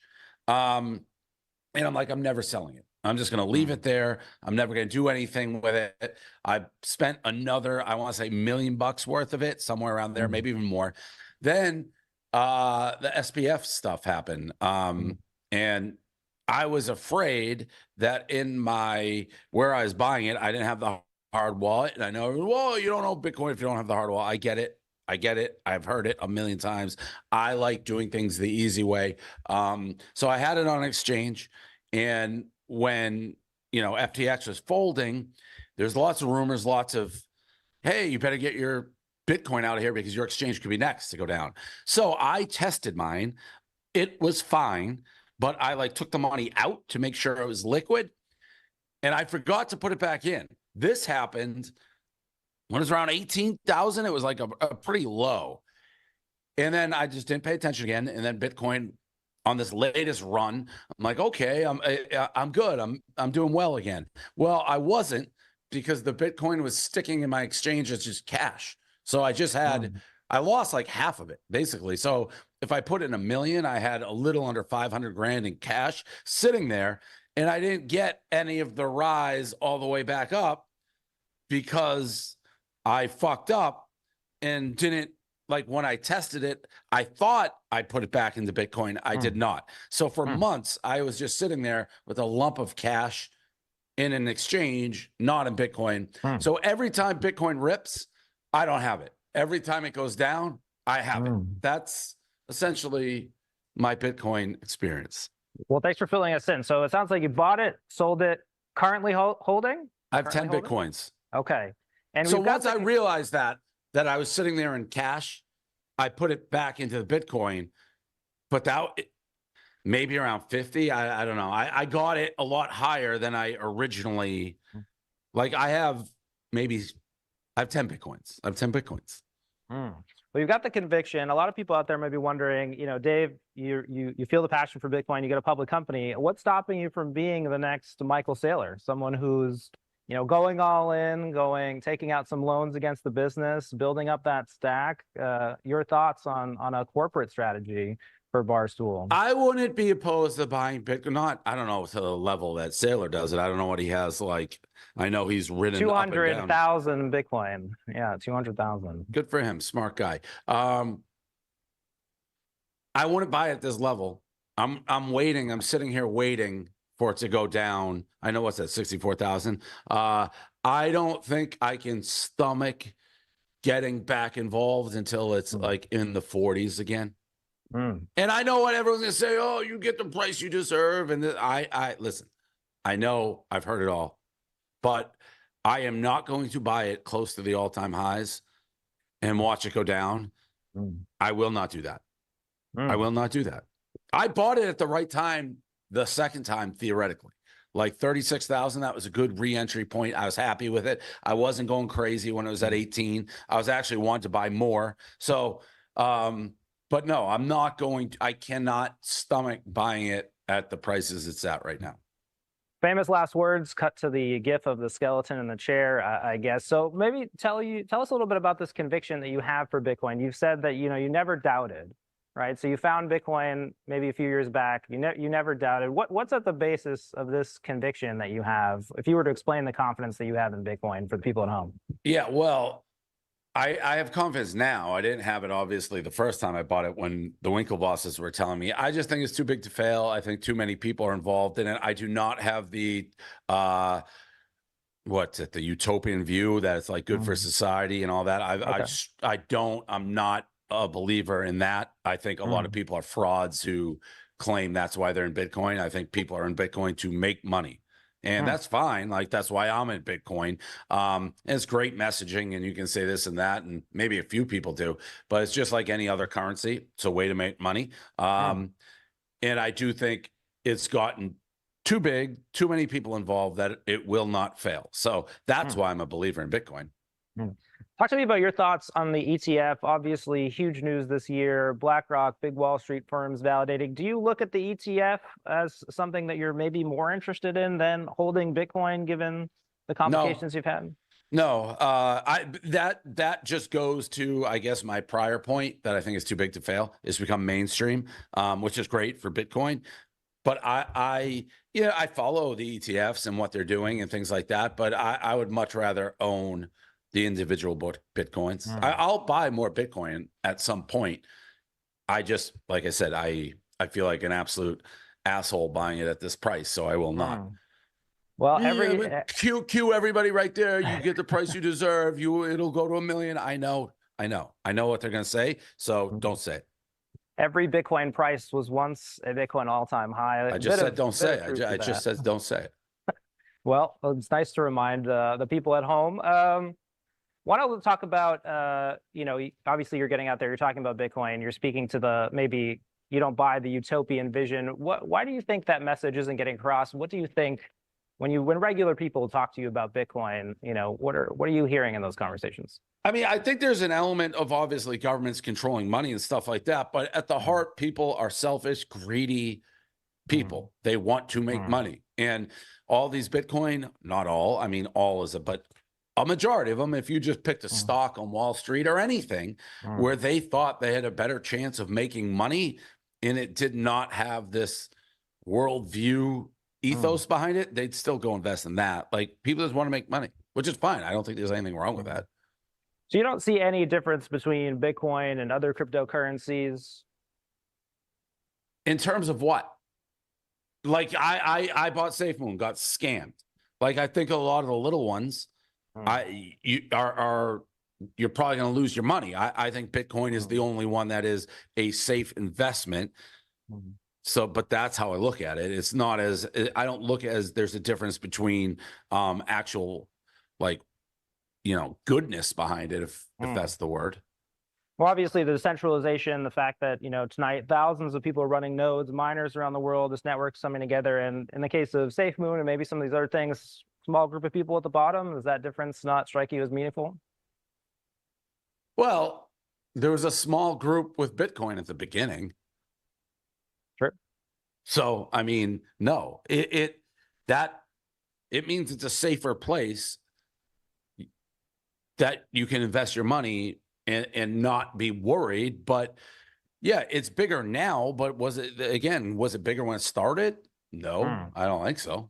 And I'm like, I'm never selling it. I'm just going to leave it there. I'm never going to do anything with it. I spent another, I want to say $1 million worth of it, somewhere around there, maybe even more. Then the SPF stuff happened. And I was afraid that in where I was buying it, I didn't have the hard wallet. And I know, well, you don't know Bitcoin if you don't have the hard wallet. I get it. I've heard it 1 million times. I like doing things the easy way. So I had it on exchange. And when, FTX was folding, there's lots of rumors, lots of, hey, you better get your Bitcoin out of here because your exchange could be next to go down. So I tested mine. It was fine. But I took the money out to make sure it was liquid, and I forgot to put it back in. This happened when it was around 18,000. It was like a pretty low. And then I just didn't pay attention again. And then Bitcoin on this latest run, I'm like, okay, I'm good. I'm doing well again. Well, I wasn't, because the Bitcoin was sticking in my exchange as just cash. So I just had, I lost like half of it basically. So if I put in $1 million, I had a little under 500 grand in cash sitting there, and I didn't get any of the rise all the way back up because I fucked up and didn't, when I tested it, I thought I put it back into Bitcoin. I did not. So for months, I was just sitting there with a lump of cash in an exchange, not in Bitcoin. So every time Bitcoin rips, I don't have it. Every time it goes down, I have it. That's essentially my Bitcoin experience. Well, thanks for filling us in. So it sounds like you bought it, sold it, currently holding? I have 10 Currently holding? Bitcoins. Okay. And So we've got once I realized that I was sitting there in cash, I put it back into the Bitcoin, but maybe around 50. I don't know. I got it a lot higher than I originally, like I have 10 Bitcoins. I have 10 Bitcoins. Well, you've got the conviction. A lot of people out there may be wondering, Dave, you feel the passion for Bitcoin, you get a public company. What's stopping you from being the next Michael Saylor, someone who's, going all in, taking out some loans against the business, building up that stack? Your thoughts on a corporate strategy for Barstool? I wouldn't be opposed to buying Bitcoin. I don't know to the level that Saylor does it. I don't know what he has like. I know he's ridden 200,000 Bitcoin. Yeah, 200,000. Good for him. Smart guy. I wouldn't buy at this level. I'm waiting. I'm sitting here waiting for it to go down. I know what's that, 64,000. I don't think I can stomach getting back involved until it's like in the 40s again. And I know what everyone's gonna say. Oh, you get the price you deserve. And I listen. I know I've heard it all, but I am not going to buy it close to the all-time highs and watch it go down. I will not do that. I will not do that. I bought it at the right time the second time, theoretically. Like 36,000, that was a good re-entry point. I was happy with it. I wasn't going crazy when it was at 18. I was actually wanting to buy more. So, but no, I'm not going. I cannot stomach buying it at the prices it's at right now. Famous last words. Cut to the gif of the skeleton in the chair, I guess. So maybe tell us a little bit about this conviction that you have for Bitcoin. You've said that you never doubted, right? So you found Bitcoin maybe a few years back. You never doubted. What's at the basis of this conviction that you have? If you were to explain the confidence that you have in Bitcoin for the people at home. Yeah, well, I have confidence now. I didn't have it, obviously, the first time I bought it when the Winklevosses were telling me. I just think it's too big to fail. I think too many people are involved in it. I do not have the, the utopian view that it's like good for society and all that. I'm not a believer in that. I think a lot of people are frauds who claim that's why they're in Bitcoin. I think people are in Bitcoin to make money. And that's fine. Like, that's why I'm in Bitcoin. And it's great messaging, and you can say this and that, and maybe a few people do, but it's just like any other currency. It's a way to make money. And I do think it's gotten too big, too many people involved, that it will not fail. So that's why I'm a believer in Bitcoin. Talk to me about your thoughts on the ETF. Obviously, huge news this year. BlackRock, big Wall Street firms validating. Do you look at the ETF as something that you're maybe more interested in than holding Bitcoin, given the complications you've had? No, that just goes to, I guess, my prior point that I think is too big to fail. It's become mainstream, which is great for Bitcoin. But I follow the ETFs and what they're doing and things like that. But I would much rather own the individual Bitcoins. I'll buy more Bitcoin at some point. I just, like I said, I feel like an absolute asshole buying it at this price, so I will not. Well, cue everybody right there. You get the price you deserve. It'll go to $1 million. I know what they're gonna say. So don't say it. Every Bitcoin price was once a Bitcoin all-time high. I just said don't say it. I just said don't say it. Well, it's nice to remind the people at home. Why don't we talk about, obviously you're getting out there, you're talking about Bitcoin, you're speaking to maybe you don't buy the utopian vision. Why do you think that message isn't getting across? What do you think when regular people talk to you about Bitcoin, what are you hearing in those conversations? I mean, I think there's an element of obviously governments controlling money and stuff like that. But at the heart, people are selfish, greedy people. They want to make money. And all these Bitcoin, not all, I mean, all is but a majority of them, if you just picked a stock on Wall Street or anything where they thought they had a better chance of making money and it did not have this worldview ethos behind it, they'd still go invest in that. Like, people just want to make money, which is fine. I don't think there's anything wrong with that. So you don't see any difference between Bitcoin and other cryptocurrencies? In terms of what? Like, I bought SafeMoon, got scammed. Like, I think a lot of the little ones are you're probably going to lose your money. I think Bitcoin is the only one that is a safe investment. So, but that's how I look at it. It's not as, I don't look as there's a difference between actual, like, you know, goodness behind it, if that's the word. Well, obviously, the decentralization, the fact that, you know, tonight thousands of people are running nodes, miners around the world, this network's coming together. And in the case of SafeMoon and maybe some of these other things, small group of people at the bottom, does that difference not strike you as meaningful? Well, there was a small group with Bitcoin at the beginning. Sure. So, I mean, no, it means it's a safer place that you can invest your money and not be worried. But yeah, it's bigger now, but was it bigger when it started? No, I don't think so.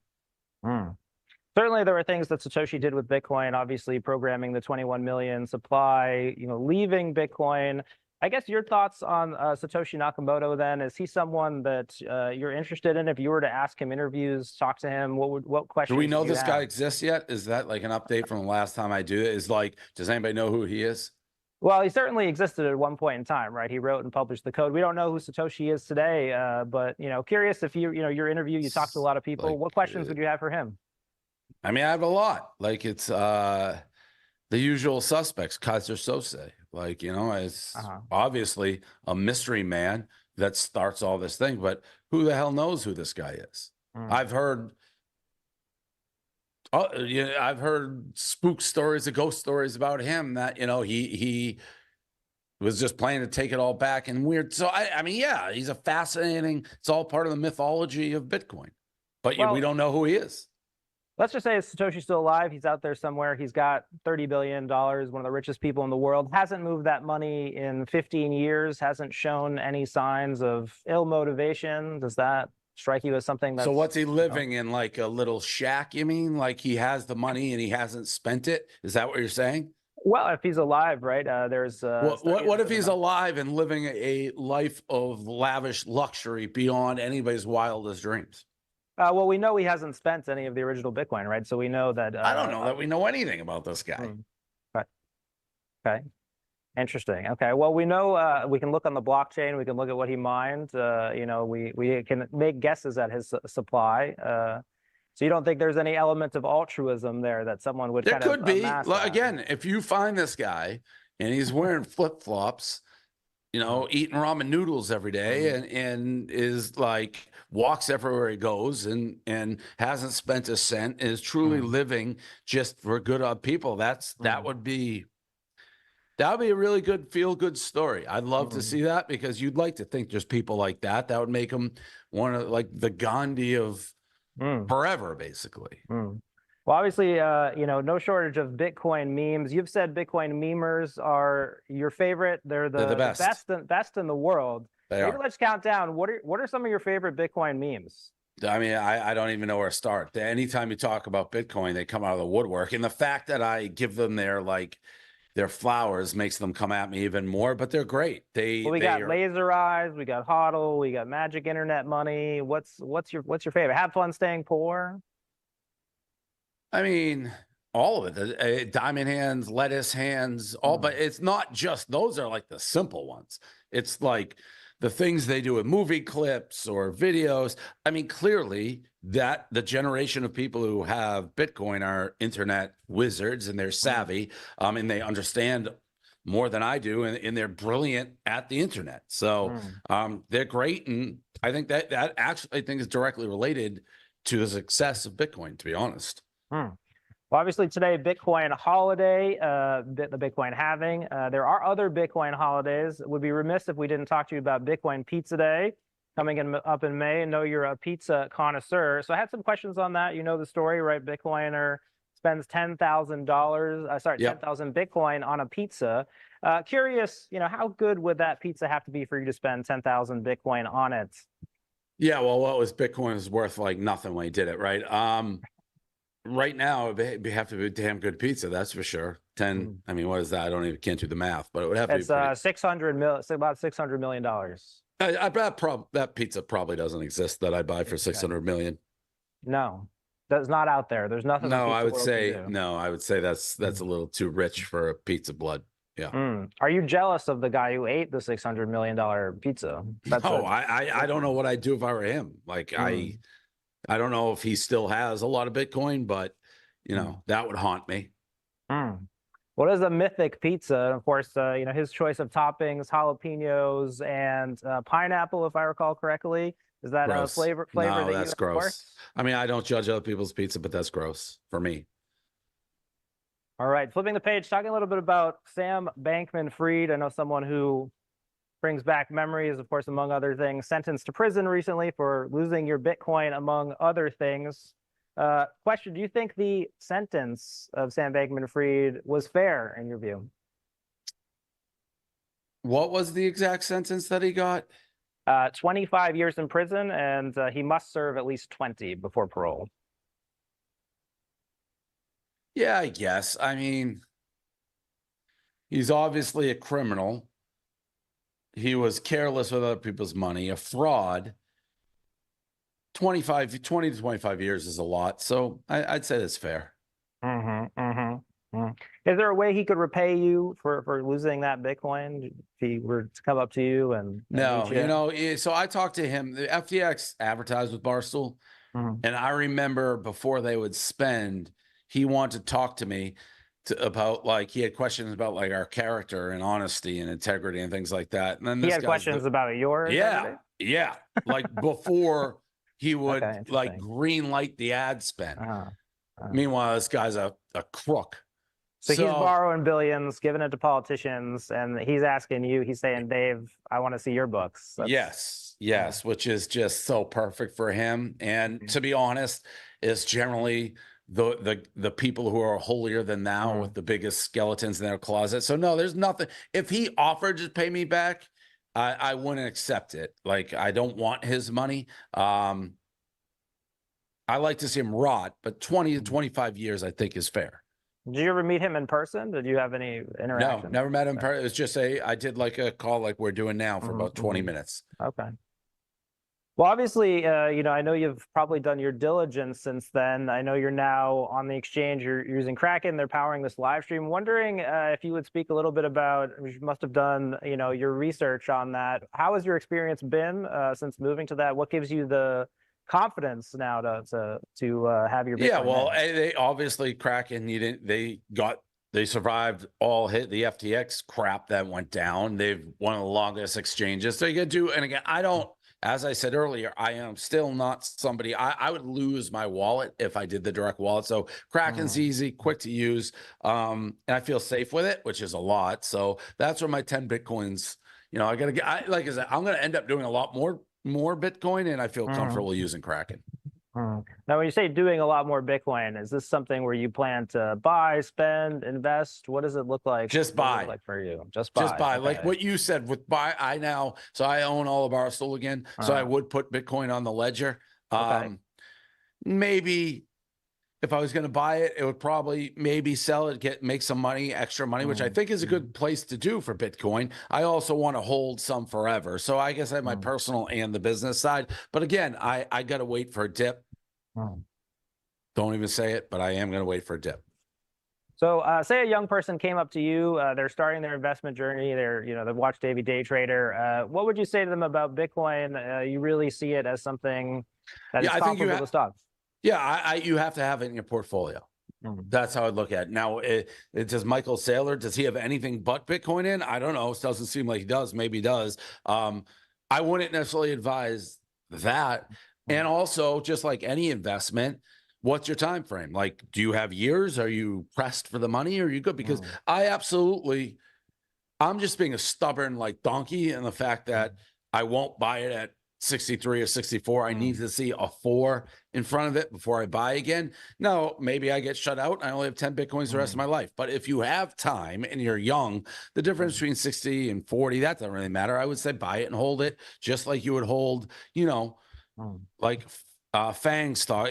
Certainly, there were things that Satoshi did with Bitcoin, obviously programming the 21 million supply, you know, leaving Bitcoin. I guess your thoughts on Satoshi Nakamoto then, is he someone that you're interested in? If you were to ask him interviews, talk to him, what questions Do we know would you this guy have? exists yet? Is that like an update from the last time I do it? Is like, does anybody know who he is? Well, he certainly existed at one point in time, right? He wrote and published the code. We don't know who Satoshi is today, but, you know, curious if you know, your interview, you talked to a lot of people. Like, what questions would you have for him? I mean, I have a lot. Like, it's the usual suspects, Kaiser Sose. Like, you know, it's obviously a mystery man that starts all this thing, but who the hell knows who this guy is? I've heard spook stories, ghost stories about him that, you know, he was just planning to take it all back and weird. So, I mean, yeah, he's a fascinating, it's all part of the mythology of Bitcoin, but we don't know who he is. Let's just say Satoshi's still alive. He's out there somewhere. He's got $30 billion, one of the richest people in the world, hasn't moved that money in 15 years, hasn't shown any signs of ill motivation. Does that strike you as something that's... So what's he living in, like a little shack, you mean? Like he has the money and he hasn't spent it? Is that what you're saying? Well, if he's alive, right? There's... what if he's alive and living a life of lavish luxury beyond anybody's wildest dreams? Well, we know he hasn't spent any of the original Bitcoin, right? So we know that... I don't know that we know anything about this guy. Okay. Interesting. Okay. Well, we know we can look on the blockchain. We can look at what he mined. You know, we can make guesses at his supply. So you don't think there's any element of altruism there that someone would There kind of could be. amass that? Again, if you find this guy and he's wearing flip-flops, you know, eating ramen noodles every day and is like walks everywhere he goes and hasn't spent a cent and is truly living just for good of people, that would be a really good feel-good story. I'd love to see that, because you'd like to think there's people like that would make him one of like the Gandhi of forever, basically. Well, obviously, you know, no shortage of Bitcoin memes. You've said Bitcoin memers are your favorite. They're the best in the world. Maybe let's count down. What are some of your favorite Bitcoin memes? I mean, I don't even know where to start. Anytime you talk about Bitcoin, they come out of the woodwork. And the fact that I give them their flowers makes them come at me even more, but they're great. We got Laser Eyes, we got HODL, we got Magic Internet Money. What's your favorite? Have fun staying poor? I mean, all of it. Diamond hands, lettuce hands, all, but it's not just those are like the simple ones. It's like the things they do with movie clips or videos. I mean, clearly that the generation of people who have Bitcoin are internet wizards and they're savvy, and they understand more than I do, and they're brilliant at the internet. So they're great. And I think that actually, I think is directly related to the success of Bitcoin, to be honest. Well, obviously today, Bitcoin holiday, the Bitcoin halving. There are other Bitcoin holidays. It would be remiss if we didn't talk to you about Bitcoin Pizza Day coming up in May. I know you're a pizza connoisseur, so I had some questions on that. You know the story, right? Bitcoiner spends $10,000, 10,000 Bitcoin on a pizza. Curious, you know, how good would that pizza have to be for you to spend 10,000 Bitcoin on it? Yeah, well, what was Bitcoin is worth like nothing when he did it, right? Right now, it'd have to be damn good pizza, that's for sure. 10, I mean, what is that? Can't do the math, but it would have to be about $600 million. That pizza probably doesn't exist that I buy for 600 million. No, That's not out there. There's nothing. No, the I would pizza world say can do. no. I would say that's a little too rich for a pizza blood. Yeah. Are you jealous of the guy who ate the $600 million pizza? No, I don't know what I'd do if I were him. Like I don't know if he still has a lot of Bitcoin, but you know, that would haunt me. What is a mythic pizza? Of course, you know, his choice of toppings, jalapenos and pineapple, if I recall correctly. Is that a flavor? No, that that's gross. I mean, I don't judge other people's pizza, but that's gross for me. All right, flipping the page, talking a little bit about Sam Bankman-Fried. I know someone who brings back memories, of course, among other things, sentenced to prison recently for losing your Bitcoin, among other things. Question, do you think the sentence of Sam Bankman-Fried was fair in your view? What was the exact sentence that he got? 25 years in prison, and he must serve at least 20 before parole. Yeah, I guess. I mean, he's obviously a criminal. He was careless with other people's money, a fraud. 20 to 25 years is a lot. So I'd say that's fair. Is there a way he could repay you for losing that Bitcoin if he were to come up to you and no, meet you? you know, so I talked to him. The FTX advertised with Barstool, and I remember before they would spend, he wanted to talk to me about, like, he had questions about like our character and honesty and integrity and things like that. And then he had questions about yours. Yeah, like before he would like green light the ad spend. Meanwhile, this guy's a crook. So he's borrowing billions, giving it to politicians, and he's asking you, he's saying, Dave, I want to see your books. Yes, which is just so perfect for him. And to be honest, it's generally the people who are holier than thou with the biggest skeletons in their closet. So no, there's nothing. If he offered to pay me back, I wouldn't accept it. Like, I don't want his money. I like to see him rot, but 20 to 25 years, I think, is fair. Did you ever meet him in person? Did you have any interaction? No, never met him in person. It was just I did like a call like we're doing now for about 20 minutes. Okay. Well, obviously, you know, I know you've probably done your diligence since then. I know you're now on the exchange. You're using Kraken. They're powering this live stream. Wondering if you would speak a little bit about, you must have done, you know, your research on that. How has your experience been since moving to that? What gives you the confidence now to have your Bitcoin? Yeah, well, they obviously Kraken. They survived all the FTX crap that went down. They've one of the longest exchanges. So you got to do. And again, I don't. As I said earlier, I am still not somebody. I would lose my wallet if I did the direct wallet. So Kraken's easy, quick to use, and I feel safe with it, which is a lot. So that's where my 10 Bitcoins. You know, I gotta get. Like I said, I'm gonna end up doing a lot more Bitcoin, and I feel comfortable using Kraken. Now, when you say doing a lot more Bitcoin, is this something where you plan to buy, spend, invest? What does it look like? Just buy. Like for you, just buy. Just buy. Okay. Like what you said with buy. So I own all of Barstool again. So I would put Bitcoin on the ledger. Maybe if I was going to buy it, it would probably maybe sell it, make some money, extra money, which I think is a good place to do for Bitcoin. I also want to hold some forever. So I guess I have my personal and the business side. But again, I got to wait for a dip. Don't even say it, but I am going to wait for a dip. So say a young person came up to you, they're starting their investment journey, they've watched Davey Day Trader. What would you say to them about Bitcoin? You really see it as something that is comparable to stocks? Yeah, you have to have it in your portfolio. That's how I look at it. Now, does Michael Saylor, does he have anything but Bitcoin in? I don't know. It doesn't seem like he does. Maybe he does. I wouldn't necessarily advise that. And also, just like any investment, what's your time frame? Like, do you have years? Are you pressed for the money? Or are you good? Because I'm just being a stubborn like donkey in the fact that I won't buy it at 63 or 64. I need to see a 4 in front of it before I buy again. No, maybe I get shut out and I only have 10 Bitcoins the rest of my life. But if you have time and you're young, the difference between 60 and 40, that doesn't really matter. I would say buy it and hold it just like you would hold, like FANG stock.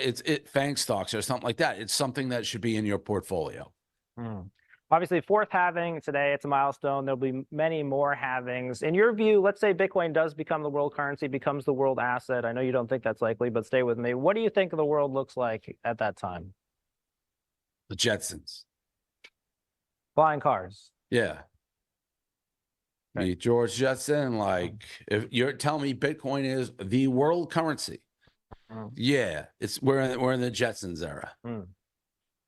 Fang stocks or something like that. It's something that should be in your portfolio. Obviously, fourth halving today, it's a milestone. There'll be many more halvings. In your view, let's say Bitcoin does become the world currency, becomes the world asset. I know you don't think that's likely, but stay with me. What do you think the world looks like at that time? The Jetsons. Flying cars. Yeah. Okay. Meet George Jetson. Like, if you're telling me Bitcoin is the world currency, yeah, we're in the Jetsons era.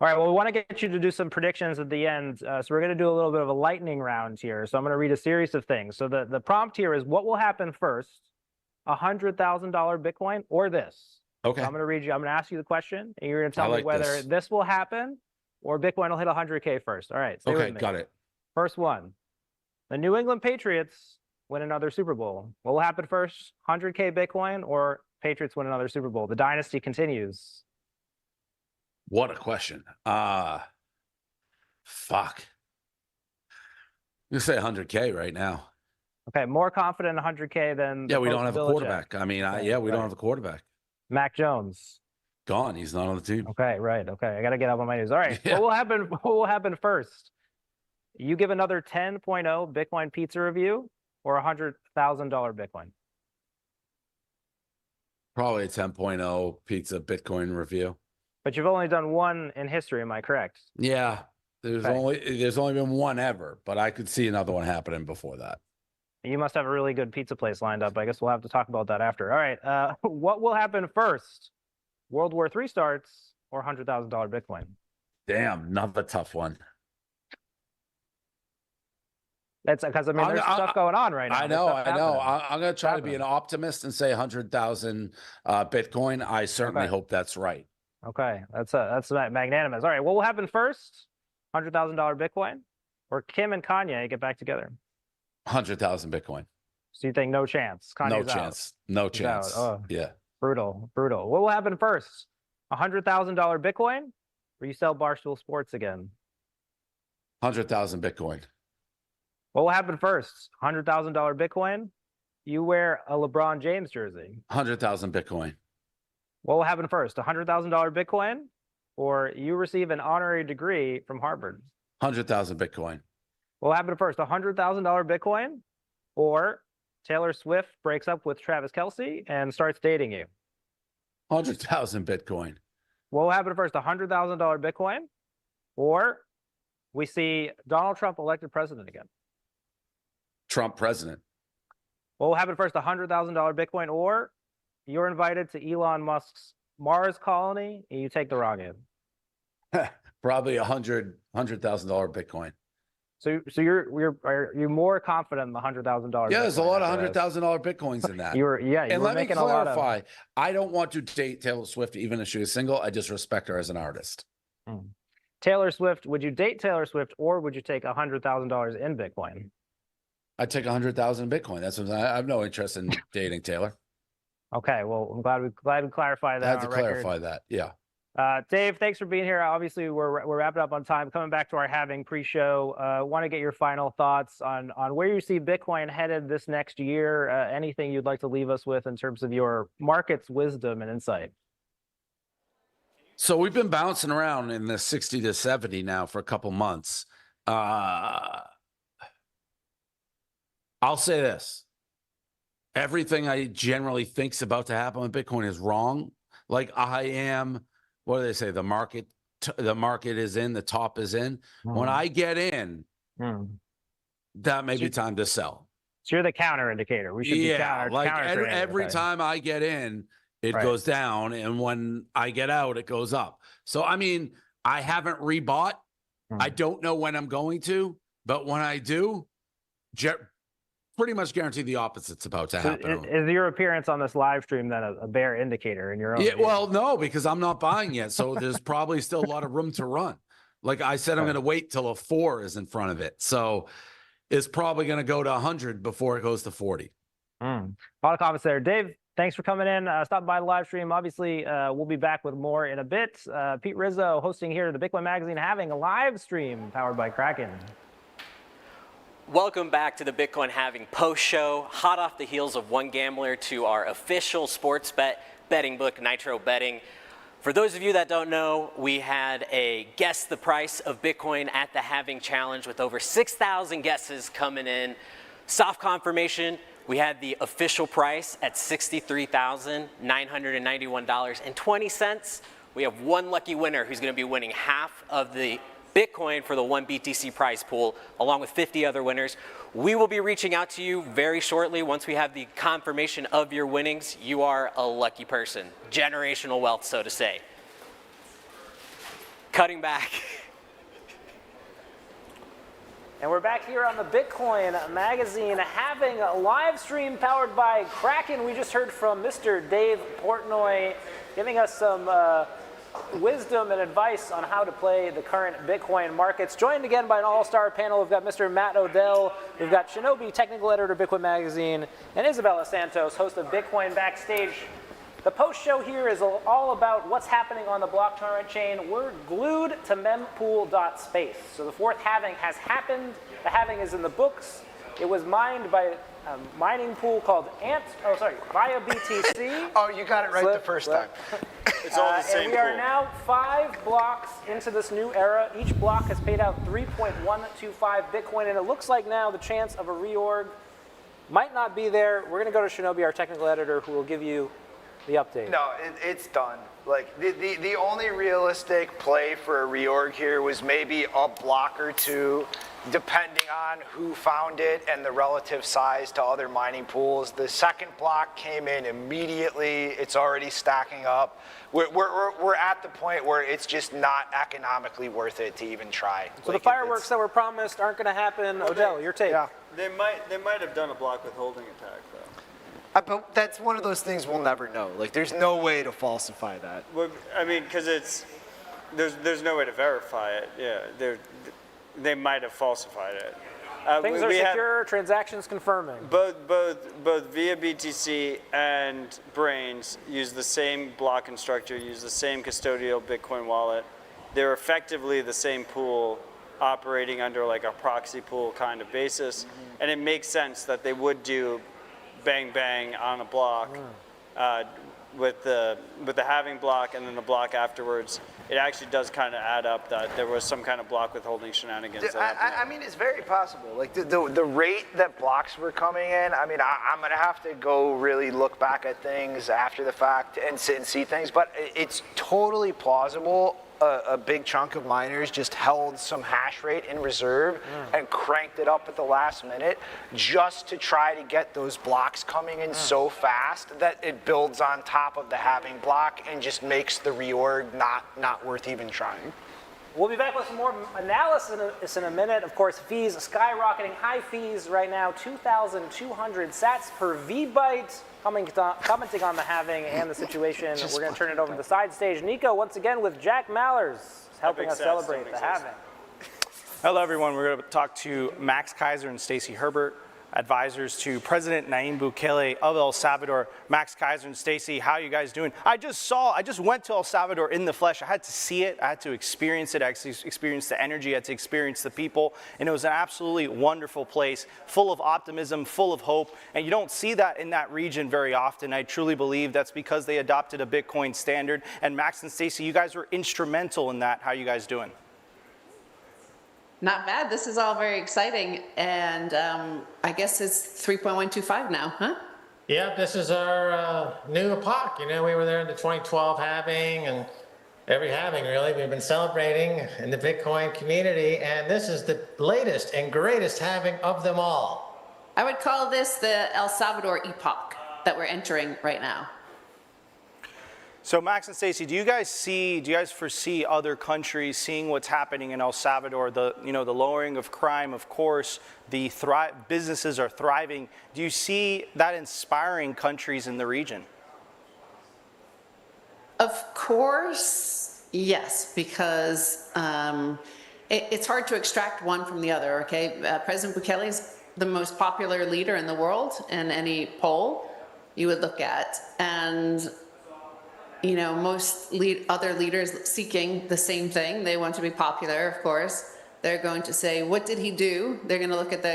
All right, well, we want to get you to do some predictions at the end. So we're going to do a little bit of a lightning round here. So I'm going to read a series of things. So the prompt here is, what will happen first? $100,000 Bitcoin or this? Okay. So I'm going to read you. I'm going to ask you the question, and you're going to tell me like whether this will happen or Bitcoin will hit 100K first. All right. Stay Okay, with me. got it. First one. The New England Patriots win another Super Bowl. What will happen first? 100K Bitcoin or Patriots win another Super Bowl? The dynasty continues. What a question. Fuck. You say 100K right now. Okay, more confident in 100K than Yeah, we don't have a Belichick. quarterback. I mean, Okay, we don't have a quarterback. Mac Jones. Gone. He's not on the team. Okay, right. Okay, I got to get up on my news. All right, Yeah. what will happen first? You give another 10.0 Bitcoin pizza review or $100,000 Bitcoin? Probably a 10.0 pizza Bitcoin review. But you've only done one in history, am I correct? Yeah. There's Okay. only been one ever, but I could see another one happening before that. You must have a really good pizza place lined up. I guess we'll have to talk about that after. All right, what will happen first? World War III starts or $100,000 Bitcoin? Damn, another tough one. That's because, I mean, there's stuff going on right now. I know. I'm going to try to be an optimist and say 100,000 Bitcoin. I certainly hope that's right. Okay, that's magnanimous. All right, what will happen first? $100,000 Bitcoin or Kim and Kanye get back together? 100,000 Bitcoin. So you think no chance? Kanye's No out. chance. No chance. Oh, yeah. Brutal. What will happen first? $100,000 Bitcoin or you sell Barstool Sports again? 100,000 Bitcoin. What will happen first? $100,000 Bitcoin? You wear a LeBron James jersey. 100,000 Bitcoin. What will happen first? $100,000 Bitcoin or you receive an honorary degree from Harvard? 100,000 Bitcoin. What will happen first? $100,000 Bitcoin or Taylor Swift breaks up with Travis Kelce and starts dating you? 100,000 Bitcoin. What will happen first? $100,000 Bitcoin or we see Donald Trump elected president again? Trump president. What will happen first? $100,000 Bitcoin or you're invited to Elon Musk's Mars colony and you take the wrong end? Probably $100,000 Bitcoin. So are you more confident in the $100,000? Yeah, there's a lot of $100,000 Bitcoins in that. You were let making me clarify. a lot of. I don't want to date Taylor Swift even if she was single. I just respect her as an artist. Taylor Swift, would you date Taylor Swift or would you take $100,000 in Bitcoin? I'd take 100,000 Bitcoin. That's what I have no interest in dating Taylor. Okay, well, I'm glad we clarified that. I had to clarify that. Yeah. Dave, thanks for being here. Obviously, we're wrapping up on time. Coming back to our Halving pre-show, want to get your final thoughts on where you see Bitcoin headed this next year. Anything you'd like to leave us with in terms of your market's wisdom and insight? So we've been bouncing around in the 60 to 70 now for a couple months. I'll say this. Everything I generally think's about to happen with Bitcoin is wrong. Like I am, what do they say? The market is in, the top is in. When I get in, that may be time to sell. So you're the counter indicator. We should be every time I get in, it goes down, and when I get out, it goes up. So I mean, I haven't rebought. I don't know when I'm going to, but when I do, pretty much guarantee the opposite's about to happen. Is your appearance on this live stream then a bear indicator in your own? Yeah, well, no, because I'm not buying yet. So there's probably still a lot of room to run. Like I said, I'm going to wait till a 4 is in front of it. So it's probably going to go to 100 before it goes to 40. A lot of comments there. Dave, thanks for coming in. Stop by the live stream. Obviously, we'll be back with more in a bit. Pete Rizzo hosting here the Bitcoin Magazine Halving a live stream powered by Kraken. Welcome back to the Bitcoin Halving post show. Hot off the heels of One Gambler to our official sports betting book, Nitro Betting. For those of you that don't know, we had a guess the price of Bitcoin at the Halving Challenge with over 6,000 guesses coming in. Soft confirmation, we had the official price at $63,991.20. We have one lucky winner who's going to be winning half of the Bitcoin for the one BTC prize pool, along with 50 other winners. We will be reaching out to you very shortly once we have the confirmation of your winnings. You are a lucky person. Generational wealth, so to say. Cutting back. And we're back here on the Bitcoin Magazine Halving live stream powered by Kraken. We just heard from Mr. Dave Portnoy giving us some wisdom and advice on how to play the current Bitcoin markets. Joined again by an all-star panel. We've got Mr. Matt Odell, we've got Shinobi, technical editor of Bitcoin Magazine, and Isabella Santos, host of Bitcoin Backstage. The post show here is all about what's happening on the block torrent chain. We're glued to mempool.space. So the fourth halving has happened. The halving is in the books. It was mined by a mining pool called via BTC. Oh, you got it right the first time. It's all the same and we are now 5 blocks into this new era. Each block has paid out 3.125 Bitcoin, and it looks like now the chance of a reorg might not be there. We're going to go to Shinobi, our technical editor, who will give you the update. No, it's done. Like the only realistic play for a reorg here was maybe a block or two, depending on who found it and the relative size to other mining pools. The second block came in immediately. It's already stacking up. We're at the point where it's just not economically worth it to even try. So the fireworks that were promised aren't going to happen. Well, Odell, your take. Yeah. They might have done a block withholding attack though. But that's one of those things we'll never know. Like, there's no way to falsify that. Well, I mean, because there's no way to verify it. Yeah, they might have falsified it. Things are secure, transactions confirming. Both via BTC and Brains use the same block and structure, use the same custodial Bitcoin wallet. They're effectively the same pool operating under like a proxy pool kind of basis. And it makes sense that they would do bang bang on a block with the halving block and then the block afterwards. It actually does kind of add up that there was some kind of block withholding shenanigans. I mean, it's very possible. Like the rate that blocks were coming in, I mean, I'm going to have to go really look back at things after the fact and see things, but it's totally plausible. A big chunk of miners just held some hash rate in reserve and cranked it up at the last minute just to try to get those blocks coming in so fast that it builds on top of the halving block and just makes the reorg not worth even trying. We'll be back with some more analysis in a minute. Of course, fees skyrocketing, high fees right now, 2,200 sats per V-byte. Commenting on the halving and the situation, we're going to turn it over to the side stage. Nico, once again, with Jack Mallers, helping us celebrate the halving. Hello, everyone. We're going to talk to Max Kaiser and Stacy Herbert, advisors to President Nayib Bukele of El Salvador. Max Kaiser and Stacy, how are you guys doing? I just went to El Salvador in the flesh. I had to see it. I had to experience it. I actually experienced the energy. I had to experience the people. And it was an absolutely wonderful place, full of optimism, full of hope. And you don't see that in that region very often. I truly believe that's because they adopted a Bitcoin standard. And Max and Stacy, you guys were instrumental in that. How are you guys doing? Not bad. This is all very exciting. And I guess it's 3.125 now, huh? Yeah, this is our new epoch. You know, we were there in the 2012 halving and every halving, really. We've been celebrating in the Bitcoin community. And this is the latest and greatest halving of them all. I would call this the El Salvador epoch that we're entering right now. So Max and Stacy, do you guys foresee other countries seeing what's happening in El Salvador? The lowering of crime, of course, businesses are thriving. Do you see that inspiring countries in the region? Of course, yes, because it's hard to extract one from the other, okay? President Bukele is the most popular leader in the world in any poll you would look at. And you know, most other leaders seeking the same thing. They want to be popular, of course. They're going to say, what did he do? They're going to look at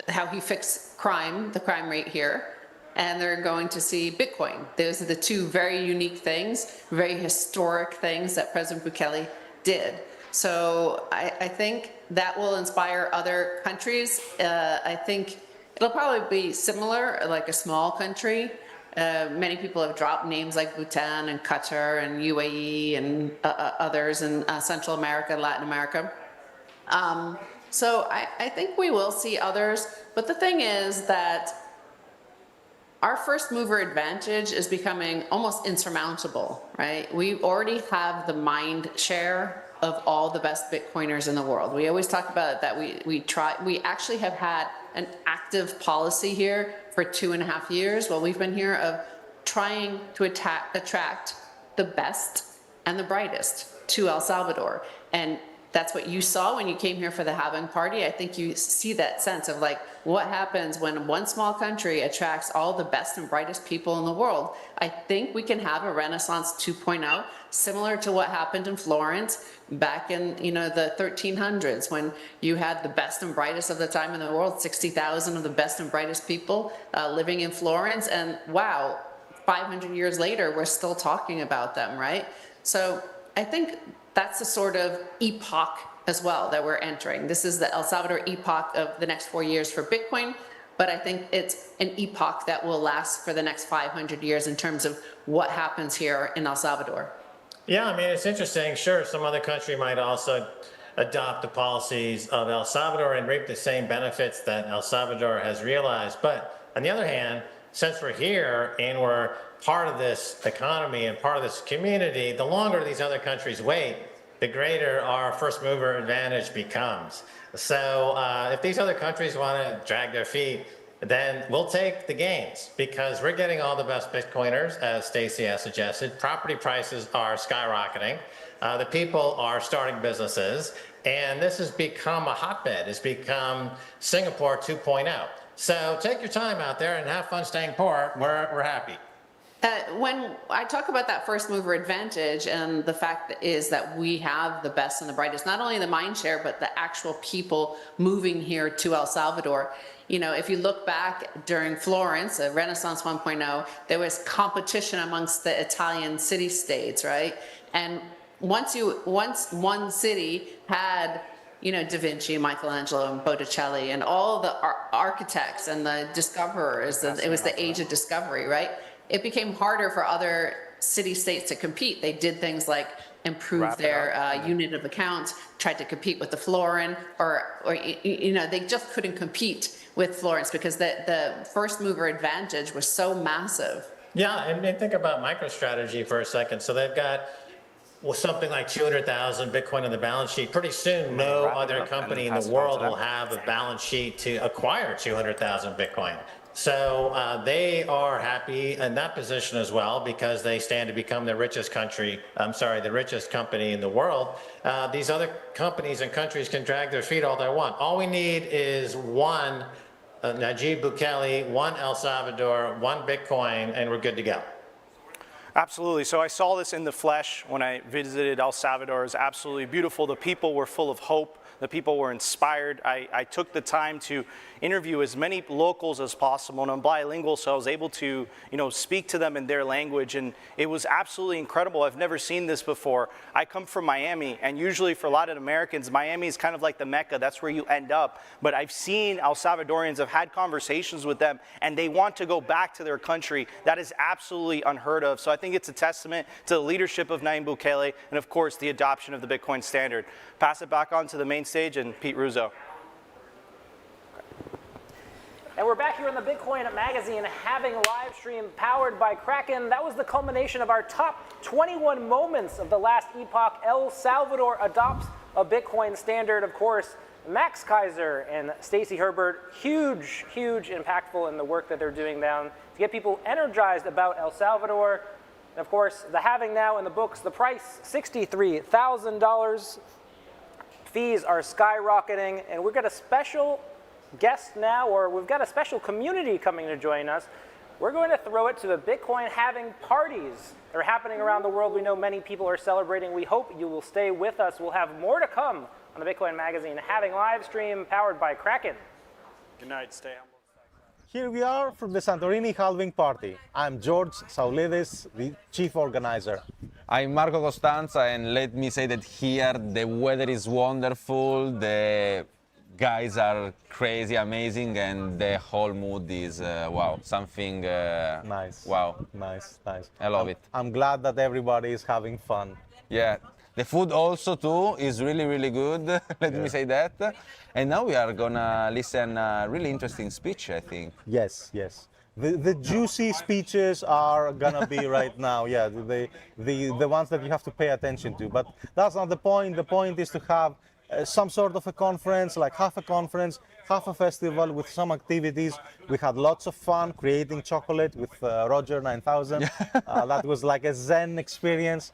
how he fixed crime, the crime rate here. and they're going to see Bitcoin. Those are the two very unique things, very historic things that President Bukele did. So I think that will inspire other countries. I think it'll probably be similar, like a small country. Many people have dropped names like Bhutan and Qatar and UAE and others in Central America, Latin America. So I think we will see others. But the thing is that our first mover advantage is becoming almost insurmountable, right? We already have the mind share of all the best Bitcoiners in the world. We always talk about it, that we actually have had an active policy here for 2.5 years while we've been here of trying to attract the best and the brightest to El Salvador. And that's what you saw when you came here for the Halving party. I think you see that sense of like what happens when one small country attracts all the best and brightest people in the world. I think we can have a Renaissance 2.0, similar to what happened in Florence back in the 1300s, when you had the best and brightest of the time in the world, 60,000 of the best and brightest people living in Florence. And wow, 500 years later, we're still talking about them, right? So I think that's the sort of epoch as well that we're entering. This is the El Salvador epoch of the next 4 years for Bitcoin, but I think it's an epoch that will last for the next 500 years in terms of what happens here in El Salvador. Yeah, I mean, it's interesting. Sure, some other country might also adopt the policies of El Salvador and reap the same benefits that El Salvador has realized. But on the other hand, since we're here and we're part of this economy and part of this community, the longer these other countries wait, the greater our first mover advantage becomes. So if these other countries want to drag their feet, then we'll take the gains because we're getting all the best Bitcoiners, as Stacy has suggested. Property prices are skyrocketing. The people are starting businesses, and this has become a hotbed. It's become Singapore 2.0. So take your time out there and have fun staying poor. We're happy. When I talk about that first mover advantage, and the fact is that we have the best and the brightest, not only the mind share, but the actual people moving here to El Salvador. If you look back during Florence, Renaissance 1.0, there was competition amongst the Italian city-states, right? And once one city had Da Vinci, Michelangelo, and Botticelli, and all the architects and the discoverers, it was the age of discovery, right? It became harder for other city-states to compete. They did things like improve their unit of account, tried to compete with the florin, or they just couldn't compete with Florence because the first mover advantage was so massive. Yeah, and think about MicroStrategy for a second. So they've got something like 200,000 Bitcoin on the balance sheet. Pretty soon, no other company in the world will have a balance sheet to acquire 200,000 Bitcoin. So they are happy in that position as well because they stand to become the richest company in the world. These other companies and countries can drag their feet all they want. All we need is one Najib Bukele, one El Salvador, one Bitcoin, and we're good to go. Absolutely. So I saw this in the flesh when I visited El Salvador. It was absolutely beautiful. The people were full of hope. The people were inspired. I took the time to interview as many locals as possible, and I'm bilingual, so I was able to, speak to them in their language, and it was absolutely incredible. I've never seen this before. I come from Miami, and usually for a lot of Americans, Miami is kind of like the Mecca. That's where you end up. But I've seen El Salvadorians, I've had conversations with them, and they want to go back to their country. That is absolutely unheard of. So I think it's a testament to the leadership of Nayib Bukele, and of course, the adoption of the Bitcoin standard. Pass it back on to the main stage and Pete Rizzo. And we're back here in the Bitcoin Magazine Halving Livestream powered by Kraken. That was the culmination of our top 21 moments of the last epoch. El Salvador adopts a Bitcoin standard. Of course, Max Kaiser and Stacy Herbert, huge, impactful in the work that they're doing down to get people energized about El Salvador. And of course, the halving now in the books, the price, $63,000. Fees are skyrocketing, and we've got a special guest now, or we've got a special community coming to join us. We're going to throw it to the Bitcoin halving parties that are happening around the world. We know many people are celebrating. We hope you will stay with us. We'll have more to come on the Bitcoin Magazine Halving Livestream powered by Kraken. Good night. Stay humble. Here we are from the Santorini Halving Party. I'm George Saulidis, the chief organizer. I'm Marco Costanza, and let me say that here the weather is wonderful, the guys are crazy, amazing, and the whole mood is wow, something nice. Wow. Nice, nice. I love it. I'm glad that everybody is having fun. Yeah. The food also too is really, really good, let me say that. And now we are gonna listen a really interesting speech, I think. Yes, yes. The juicy speeches are gonna be right now, yeah, the ones that you have to pay attention to. But that's not the point. The point is to have some sort of a conference, like half a conference, half a festival with some activities. We had lots of fun creating chocolate with Roger 9000. That was like a Zen experience.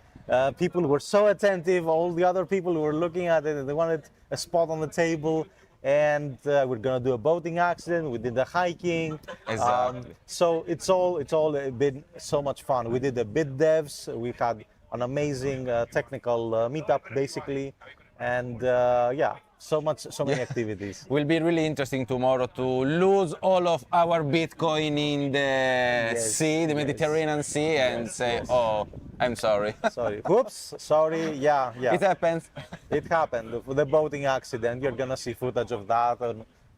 People were so attentive. All the other people who were looking at it, they wanted a spot on the table. And we're gonna do a boating accident. We did the hiking. Exactly. So it's all been so much fun. We did the bid devs. We had an amazing technical meetup, basically, and yeah. So many activities. Will be really interesting tomorrow to lose all of our Bitcoin in the sea, the Mediterranean Sea, and say, oh, I'm sorry. Sorry. Whoops, sorry, yeah. It happens. It happened. The boating accident, you're gonna see footage of that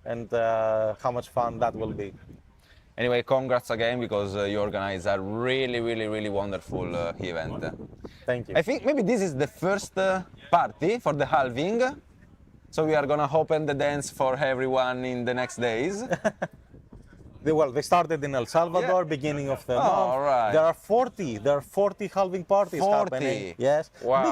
and how much fun that will be. Anyway, congrats again, because you organize a really, really, really wonderful event. Thank you. I think maybe this is the first party for the halving. So we are gonna open the dance for everyone in the next days. Well, they started in El Salvador, beginning of the month. All right. There are 40 halving parties 40. happening. Yes. Wow.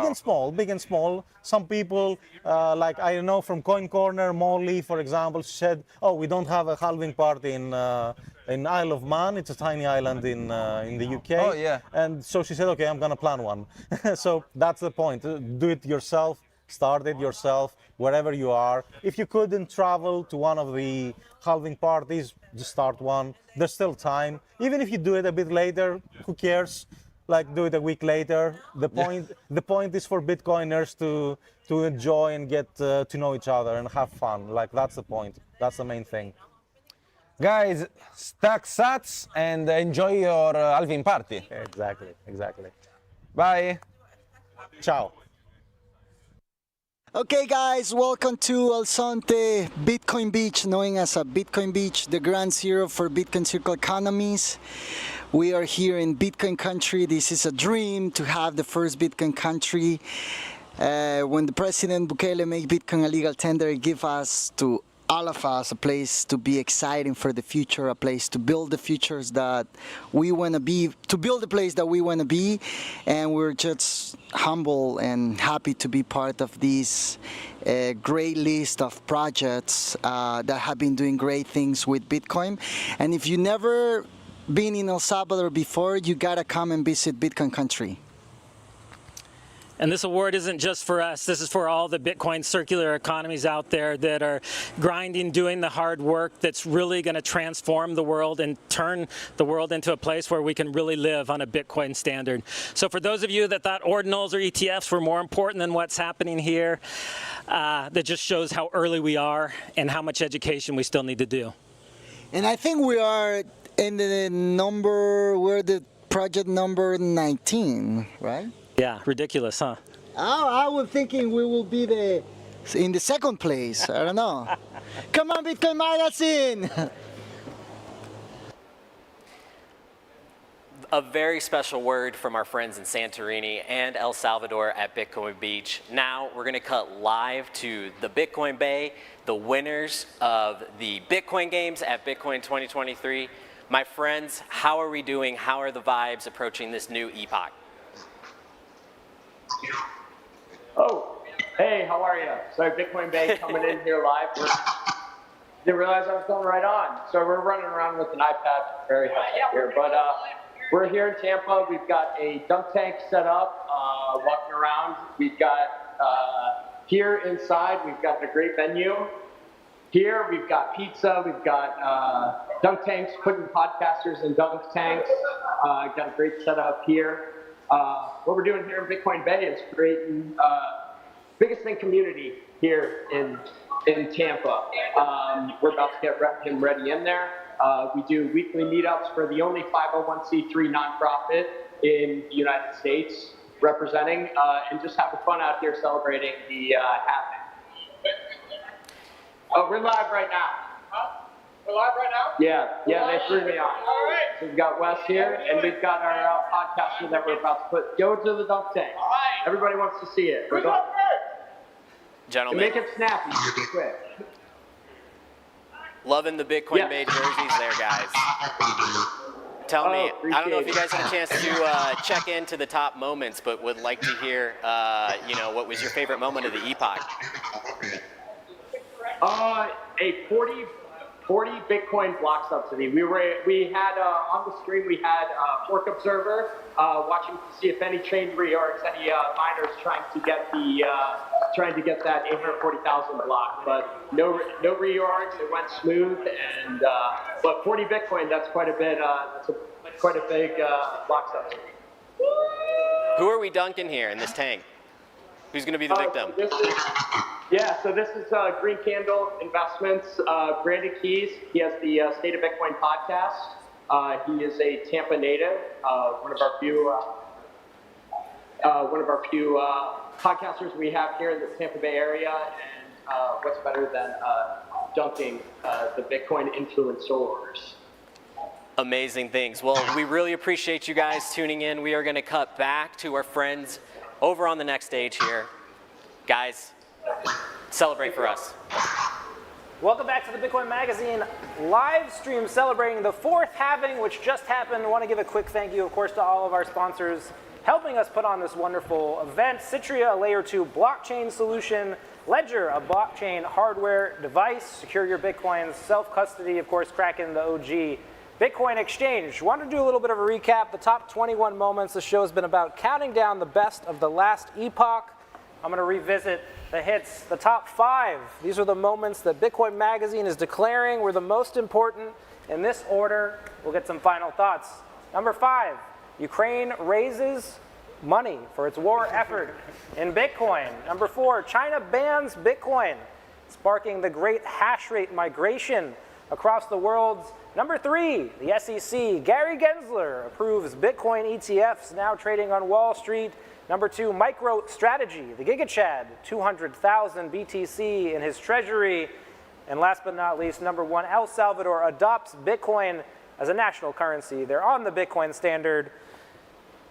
Big and small. Some people, like I know from Coin Corner, Molly, for example, said, "Oh, we don't have a halving party in Isle of Man. It's a tiny island in the UK." Oh yeah. And so she said, "Okay, I'm gonna plan one." So that's the point. Do it yourself. Start it yourself, wherever you are. If you couldn't travel to one of the halving parties, just start one. There's still time. Even if you do it a bit later, who cares? Like, do it a week later. The point is for Bitcoiners to enjoy and get to know each other and have fun. Like, that's the point. That's the main thing. Guys, stack sats and enjoy your halving party. Exactly. Bye. Ciao. Okay guys, welcome to El Sonte Bitcoin Beach, known as a Bitcoin Beach, the ground zero for Bitcoin circle economies. We are here in Bitcoin country. This is a dream to have the first Bitcoin country. When the President Bukele made Bitcoin a legal tender, it gave us to all of us a place to be exciting for the future, a place to build the futures that we want to be, to build the place that we want to be, and we're just humble and happy to be part of this great list of projects that have been doing great things with Bitcoin. And if you've never been in El Salvador before, you gotta come and visit Bitcoin country. And this award isn't just for us. This is for all the Bitcoin circular economies out there that are grinding, doing the hard work that's really going to transform the world and turn the world into a place where we can really live on a Bitcoin standard. So for those of you that thought ordinals or ETFs were more important than what's happening here, that just shows how early we are and how much education we still need to do. And I think we are in the number, we're the project number 19, right? Yeah, ridiculous, huh? Oh, I was thinking we will be in the second place. I don't know. Come on, Bitcoin Magazine! A very special word from our friends in Santorini and El Salvador at Bitcoin Beach. Now we're going to cut live to the Bitcoin Bay, the winners of the Bitcoin games at Bitcoin 2023. My friends, how are we doing? How are the vibes approaching this new epoch? Oh, hey, how are you? So Bitcoin Bay coming in here live. Didn't realize I was going right on. So we're running around with an iPad, very happy here. But we're here in Tampa. We've got a dunk tank set up, walking around. We've got here inside, we've got a great venue. Here we've got pizza. We've got dunk tanks, putting podcasters in dunk tanks. Got a great setup here. What we're doing here in Bitcoin Bay is creating biggest thing community here in Tampa. We're about to get him ready in there. We do weekly meetups for the only 501c3 nonprofit in the United States representing, and just having fun out here celebrating the halving. Oh, we're live right now. Huh? We're live right now? Yeah, they threw me on. All right. So we've got Wes here, and we've got our podcaster that we're about to put. Go to the dunk tank. All right. Everybody wants to see it. Gentlemen. Make it snappy, quick. Loving the Bitcoin Bay jerseys there, guys. Tell me, I don't know if you guys had a chance to check into the top moments, but would like to hear, what was your favorite moment of the epoch? A 40 Bitcoin block subsidy. We had on the screen we had Fork Observer watching to see if any chain reorgs, any miners trying to get that 840,000 block, but no reorgs. It went smooth, and but 40 Bitcoin. That's quite a bit. That's quite a big block subsidy. Who are we dunking here in this tank? Who's going to be the victim? So this is Green Candle Investments. Brandon Keys. He has the State of Bitcoin podcast. He is a Tampa native. One of our few podcasters we have here in the Tampa Bay area. And what's better than dunking the Bitcoin influencers? Amazing things. Well, we really appreciate you guys tuning in. We are going to cut back to our friends over on the next stage here. Guys, celebrate for us. Welcome back to the Bitcoin Magazine live stream celebrating the 4th halving, which just happened. I want to give a quick thank you, of course, to all of our sponsors helping us put on this wonderful event. Citrea, a layer 2 blockchain solution. Ledger, a blockchain hardware device. Secure your Bitcoins. Self-custody, of course, Kraken, the OG Bitcoin exchange. Want to do a little bit of a recap. The top 21 moments. The show has been about counting down the best of the last epoch. I'm going to revisit the hits, the top 5. These are the moments that Bitcoin Magazine is declaring were the most important. In this order, we'll get some final thoughts. Number 5, Ukraine raises money for its war effort in Bitcoin. Number 4, China bans Bitcoin, sparking the great hash rate migration across the world. Number 3, the SEC, Gary Gensler approves Bitcoin ETFs now trading on Wall Street. Number 2, MicroStrategy, the GigaChad, 200,000 BTC in his treasury. And last but not least, number 1, El Salvador adopts Bitcoin as a national currency. They're on the Bitcoin standard.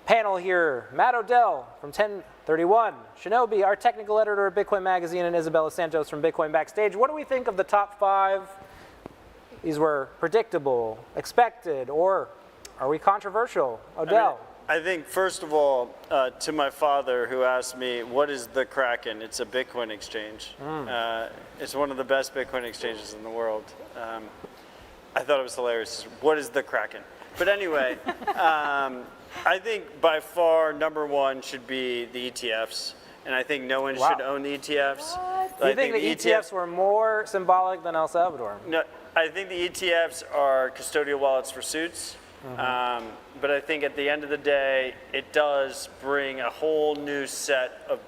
Panel here, Matt Odell from 1031, Shinobi, our technical editor of Bitcoin Magazine, and Isabella Santos from Bitcoin Backstage. What do we think of the top 5? These were predictable, expected, or are we controversial? Odell. I think, first of all, to my father who asked me, what is the Kraken? It's a Bitcoin exchange. It's one of the best Bitcoin exchanges in the world. I thought it was hilarious. What is the Kraken? But anyway, I think by far number 1 should be the ETFs. And I think no one should own the ETFs. Do you think the ETFs were more symbolic than El Salvador? No, I think the ETFs are custodial wallets for suits. But I think at the end of the day, it does bring a whole new set of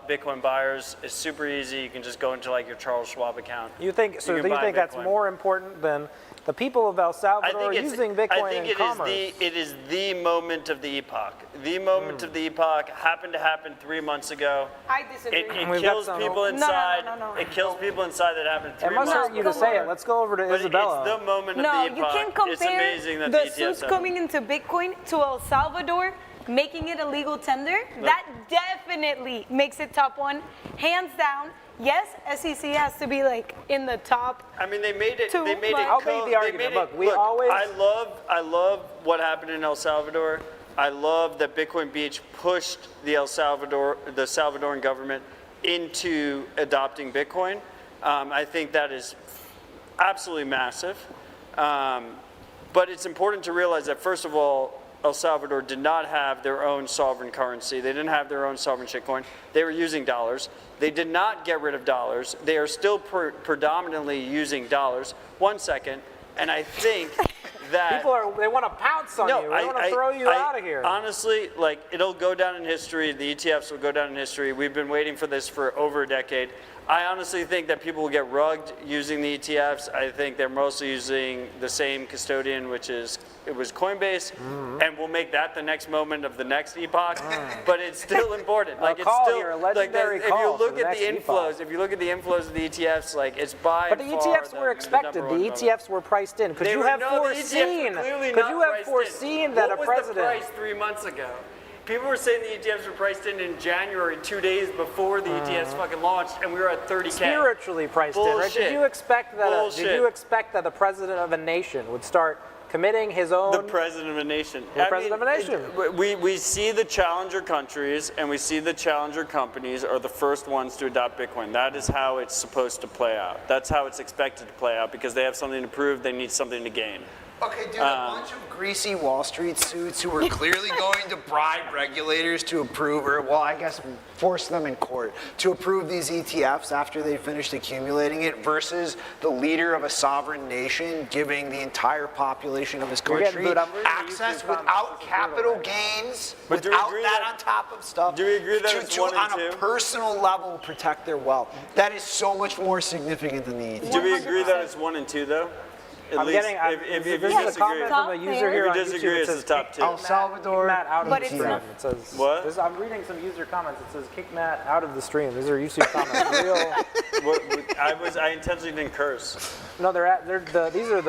Bitcoin buyers. It's super easy. You can just go into like your Charles Schwab account. You think so? Do you think that's more important than the people of El Salvador using Bitcoin in commerce? It is the moment of the epoch. The moment of the epoch happened to happen 3 months ago. I disagree. It kills people inside. No. It kills people inside that happened 3 months ago. It must hurt you to say it. Let's go over to Isabella. It's the moment of the epoch. No, you can't compare it's amazing that the ETFs suits coming into Bitcoin to El Salvador making it a legal tender. That definitely makes it top 1, hands down. Yes, SEC has to be like in the top. I mean, they made it. They made it. I'll make the argument. Look, I love what happened in El Salvador. I love that Bitcoin Beach pushed the Salvadoran government into adopting Bitcoin. I think that is absolutely massive. But it's important to realize that, first of all, El Salvador did not have their own sovereign currency. They didn't have their own sovereign shitcoin. They were using dollars. They did not get rid of dollars. They are still predominantly using dollars. 1 second, and I think that they want to pounce on you. They want to throw you out of here. Honestly, like, it'll go down in history. The ETFs will go down in history. We've been waiting for this for over a decade. I honestly think that people will get rugged using the ETFs. I think they're mostly using the same custodian, which is Coinbase, and we'll make that the next moment of the next epoch. But it's still important. Like, it's still here, a legendary if you call look for the at the next inflows, epoch. if you look at the inflows of the ETFs, like, it's by But the ETFs were expected. The ETFs were priced in. Could you have foreseen? Could you have foreseen that a president? What was the price 3 months ago? People were saying the ETFs were priced in January, 2 days before the ETFs fucking launched, and we were at 30K. Spiritually priced in, right? Did you expect that? Did you expect that the president of a nation would start committing his own? The president of a nation. The president of a nation. We see the challenger countries and we see the challenger companies are the first ones to adopt Bitcoin. That is how it's supposed to play out. That's how it's expected to play out because they have something to prove. They need something to gain. Okay, dude, a bunch of greasy Wall Street suits who are clearly going to bribe regulators to approve, or, well, I guess force them in court to approve these ETFs after they finished accumulating it versus the leader of a sovereign nation giving the entire population of his country access without capital gains, But without that on top of stuff, do we agree that it's to 1 and on 2? a personal level protect their wealth. That is so much more significant than the ETF. Do we agree that it's 1 and 2 though? I'm getting. If you this is a disagree, comment from a user here if on you YouTube. disagree, It it's says, the top 2. El Salvador, Matt out of But the it's stream. not- It says What? I'm reading some user comments. It says kick Matt out of the stream. These are YouTube comments. Real. I intentionally didn't curse. No, these are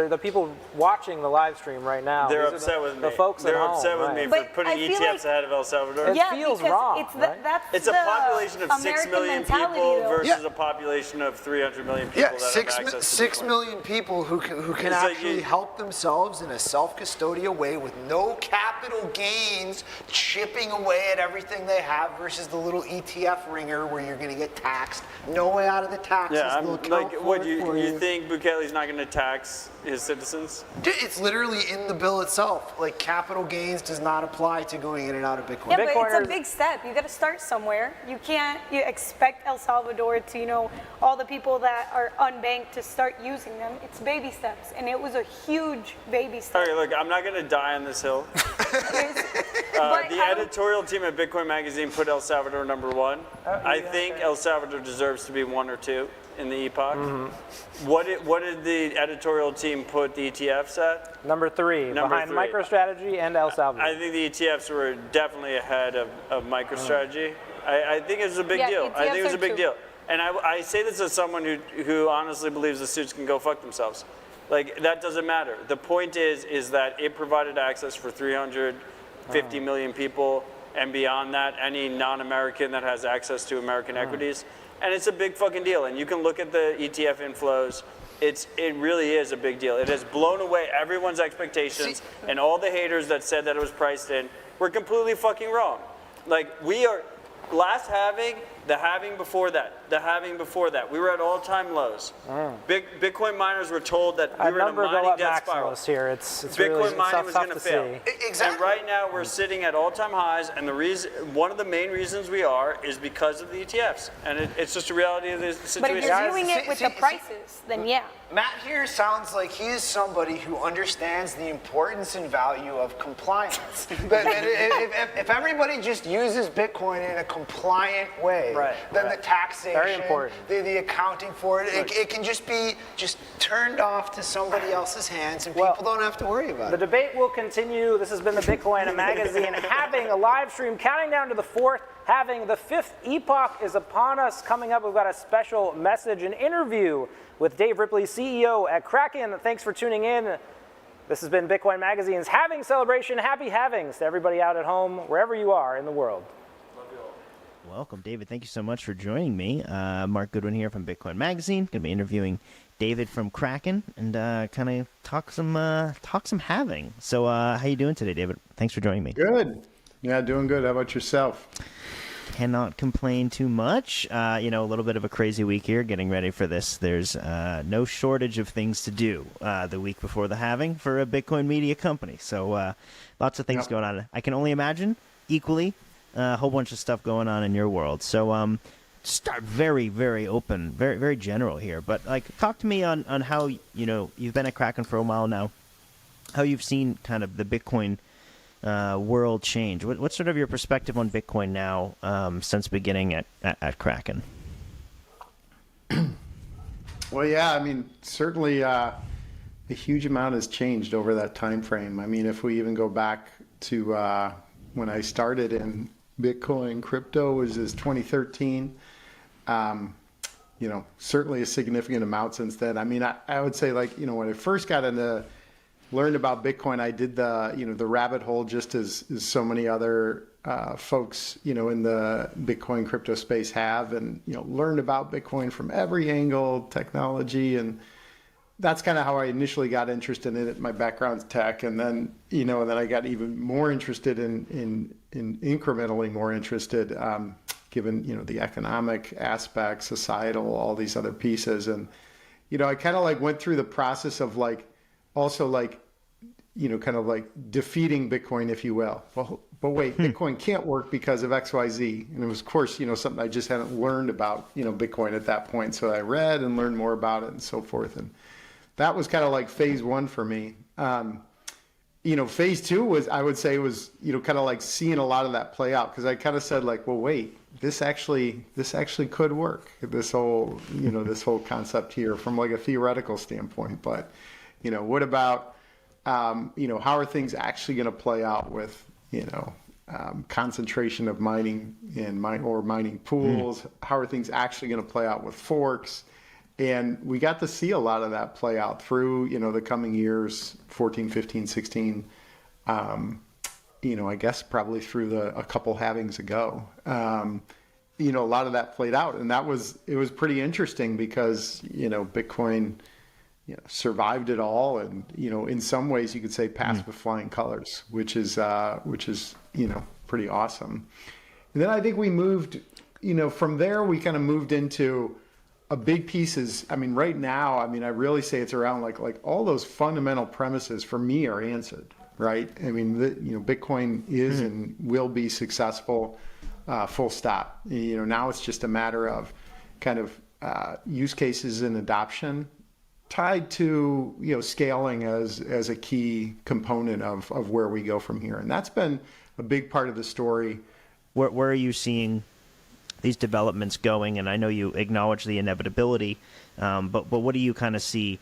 the people watching the live stream right now. They're These are upset with me. The folks They're at home, upset with right. me But for putting I feel ETFs like- ahead of El Salvador. It feels because wrong, It's, right? that's It's a the population of 6 American million mentality, people though. versus a population of 300 million people Yeah, that six, have access to 6 Bitcoin. million people who can It's like actually you- help themselves in a self-custodial way with no capital gains, chipping away at everything they have versus the little ETF ringer where you're going to get taxed. No way out of the taxes. Yeah, They'll I'm account like, for what it you for think Bukele's not going to tax his citizens? Dude, it's literally in the bill itself. Like, capital gains does not apply to going in and out of Bitcoin. Yeah, but it's Bitcoiners- a big step. You got to start somewhere. You can't expect El Salvador to, all the people that are unbanked to start using them. It's baby steps, and it was a huge baby step. Okay, look, I'm not going to die on this hill. But The editorial team at Bitcoin Magazine put El Salvador #1. I think El Salvador deserves to be 1 or 2 in the epoch. What did the editorial team put the ETFs at? Number 3, Number behind 3. MicroStrategy and El Salvador. I think the ETFs were definitely ahead of MicroStrategy. I think it was a big Yeah, deal. I think it was a ETFs big are deal. And I say this as someone who honestly believes the suits can go fuck themselves. Like, that doesn't matter. The point is that it provided access for 350 million people, and beyond that, any non-American that has access to American equities. And it's a big fucking deal. And you can look at the ETF inflows. It really is a big deal. It has blown away everyone's expectations, and all the haters that said that it was priced in were completely fucking wrong. Like, we are, last halving, the halving before that, we were at all-time lows. Bitcoin miners were told that we were in a mining death spiral. Here. It's Bitcoin really mining was tough going to to fail. see. Exactly. And right now we're sitting at all-time highs, and one of the main reasons we are is because of the ETFs, and it's just a reality of the But situation. if you're doing it with the prices, then yeah. Matt here sounds like he is somebody who understands the importance and value of compliance. But if everybody just uses Bitcoin in a compliant way, then the taxation, Very important. the accounting for it, it can just be turned off to somebody else's hands, and people don't have to worry about The it. debate will continue. This has been the Bitcoin Magazine having a live stream, counting down to the 4th halving. The 5th epoch is upon us. Coming up, we've got a special message, an interview with Dave Ripley, CEO at Kraken. Thanks for tuning in. This has been Bitcoin Magazine's halving celebration. Happy halvings to everybody out at home, wherever you are in the world. Welcome, David. Thank you so much for joining me. Mark Goodwin here from Bitcoin Magazine. Going to be interviewing David from Kraken and kind of talk some halving. So, how you doing today, David? Thanks for joining me. Good. Yeah, doing good. How about yourself? Cannot complain too much. A little bit of a crazy week here, getting ready for this. There's no shortage of things to do the week before the halving for a Bitcoin media company. So, lots of things going on. I can only imagine equally. A whole bunch of stuff going on in your world. So start very, very open, very, very general here. But talk to me on how, you've been at Kraken for a while now, how you've seen kind of the Bitcoin world change. What's sort of your perspective on Bitcoin now since beginning at Kraken? Well, yeah, I mean, certainly a huge amount has changed over that time frame. I mean, if we even go back to when I started in Bitcoin, crypto was 2013. You know, certainly a significant amount since then. I mean, I would say, like, you know, when I first learned about Bitcoin, I did the rabbit hole just as so many other folks, you know, in the Bitcoin crypto space have, and, you know, learned about Bitcoin from every angle, technology, and that's kind of how I initially got interested in it. My background's tech, and then, you know, and then I got even more interested in incrementally more interested, given, you know, the economic aspects, societal, all these other pieces. And, you know, I kind of like went through the process of like, also like, you know, kind of like defeating Bitcoin, if you will. Well, but wait, Bitcoin can't work because of XYZ. And it was, of course, you know, something I just hadn't learned about, you know, Bitcoin at that point. So I read and learned more about it and so forth. And that was kind of like phase one for me. You know, phase two was, I would say, was, you know, kind of like seeing a lot of that play out, because I kind of said, like, well, wait, this actually could work. This whole, you know, this whole concept here from like a theoretical standpoint. But, you know, what about, you know, how are things actually going to play out with, you know, concentration of mining and mining pools? How are things actually going to play out with forks? And we got to see a lot of that play out through, you know, the coming years, 14, 15, 16, you know, I guess probably through a couple halvings ago. You know, a lot of that played out, and it was pretty interesting because, you know, Bitcoin, you know, survived it all, and, you know, in some ways you could say passed with flying colors, which is, you know, pretty awesome. And then I think we moved, you know, from there we kind of moved into a big piece is, I mean, right now, I mean, I really say it's around like all those fundamental premises for me are answered, right? I mean, you know, Bitcoin is and will be successful, full stop. You know, now it's just a matter of kind of use cases and adoption tied to, you know, scaling as a key component of where we go from here. And that's been a big part of the story. Where are you seeing these developments going? And I know you acknowledge the inevitability, but what do you kind of see?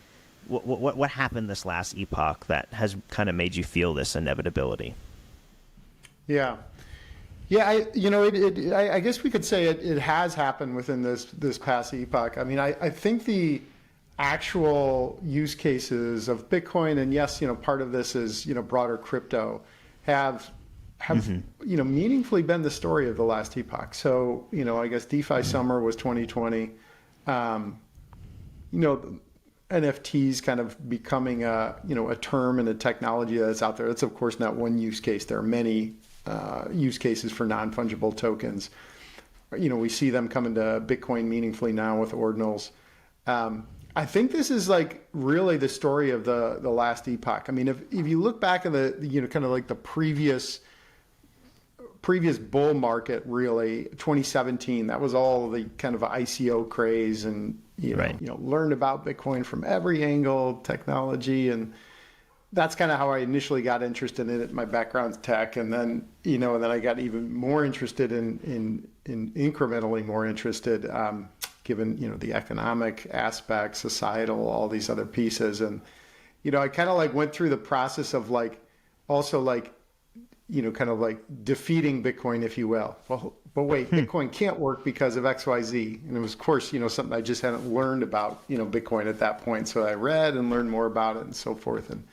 What happened this last epoch that has kind of made you feel this inevitability? Yeah, you know, I guess we could say it has happened within this past epoch. I mean, I think the actual use cases of Bitcoin, and yes, you know, part of this is, you know, broader crypto, have you know, meaningfully been the story of the last epoch. So, you know, I guess DeFi summer was 2020. You know, NFTs kind of becoming a, you know, a term and a technology that's out there. That's of course not one use case. There are many use cases for non-fungible tokens. You know, we see them coming to Bitcoin meaningfully now with Ordinals. I think this is like really the story of the last epoch. I mean, if you look back at the, you know, kind of like the previous bull market, really 2017, that was all the kind of ICO craze, and you know, learned about Bitcoin from every angle, technology, and that's kind of how I initially got interested in it. My background's tech, and then, you know, and then I got even more interested in incrementally more interested, given, you know, the economic aspects, societal, all these other pieces. And, you know, I kind of like went through the process of like, also like, you know, kind of like defeating Bitcoin, if you will. Well, but wait, Bitcoin can't work because of XYZ. And it was, of course, you know, something I just hadn't learned about, you know, Bitcoin at that point. So I read and learned more about it and so forth. And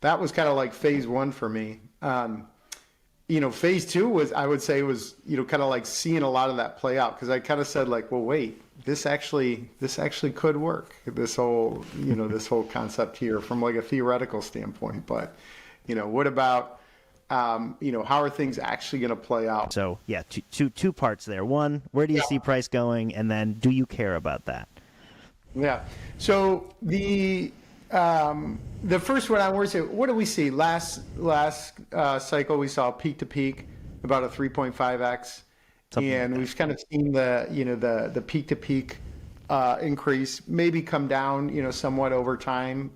that was kind of like phase one for me. You know, phase two was, I would say, was, you know, kind of like seeing a lot of that play out, because I kind of said, like, well, wait, this actually could work. This whole, you know, this whole concept here from like a theoretical standpoint. But, you know, what about, you know, how are things actually going to play out? So yeah, two parts there. One, where do you see price going, and then do you care about that? Yeah. So the first one I want to say, what do we see? Last cycle we saw peak to peak about a 3.5x, and we've kind of seen the, you know, the peak to peak increase maybe come down, you know, somewhat over time,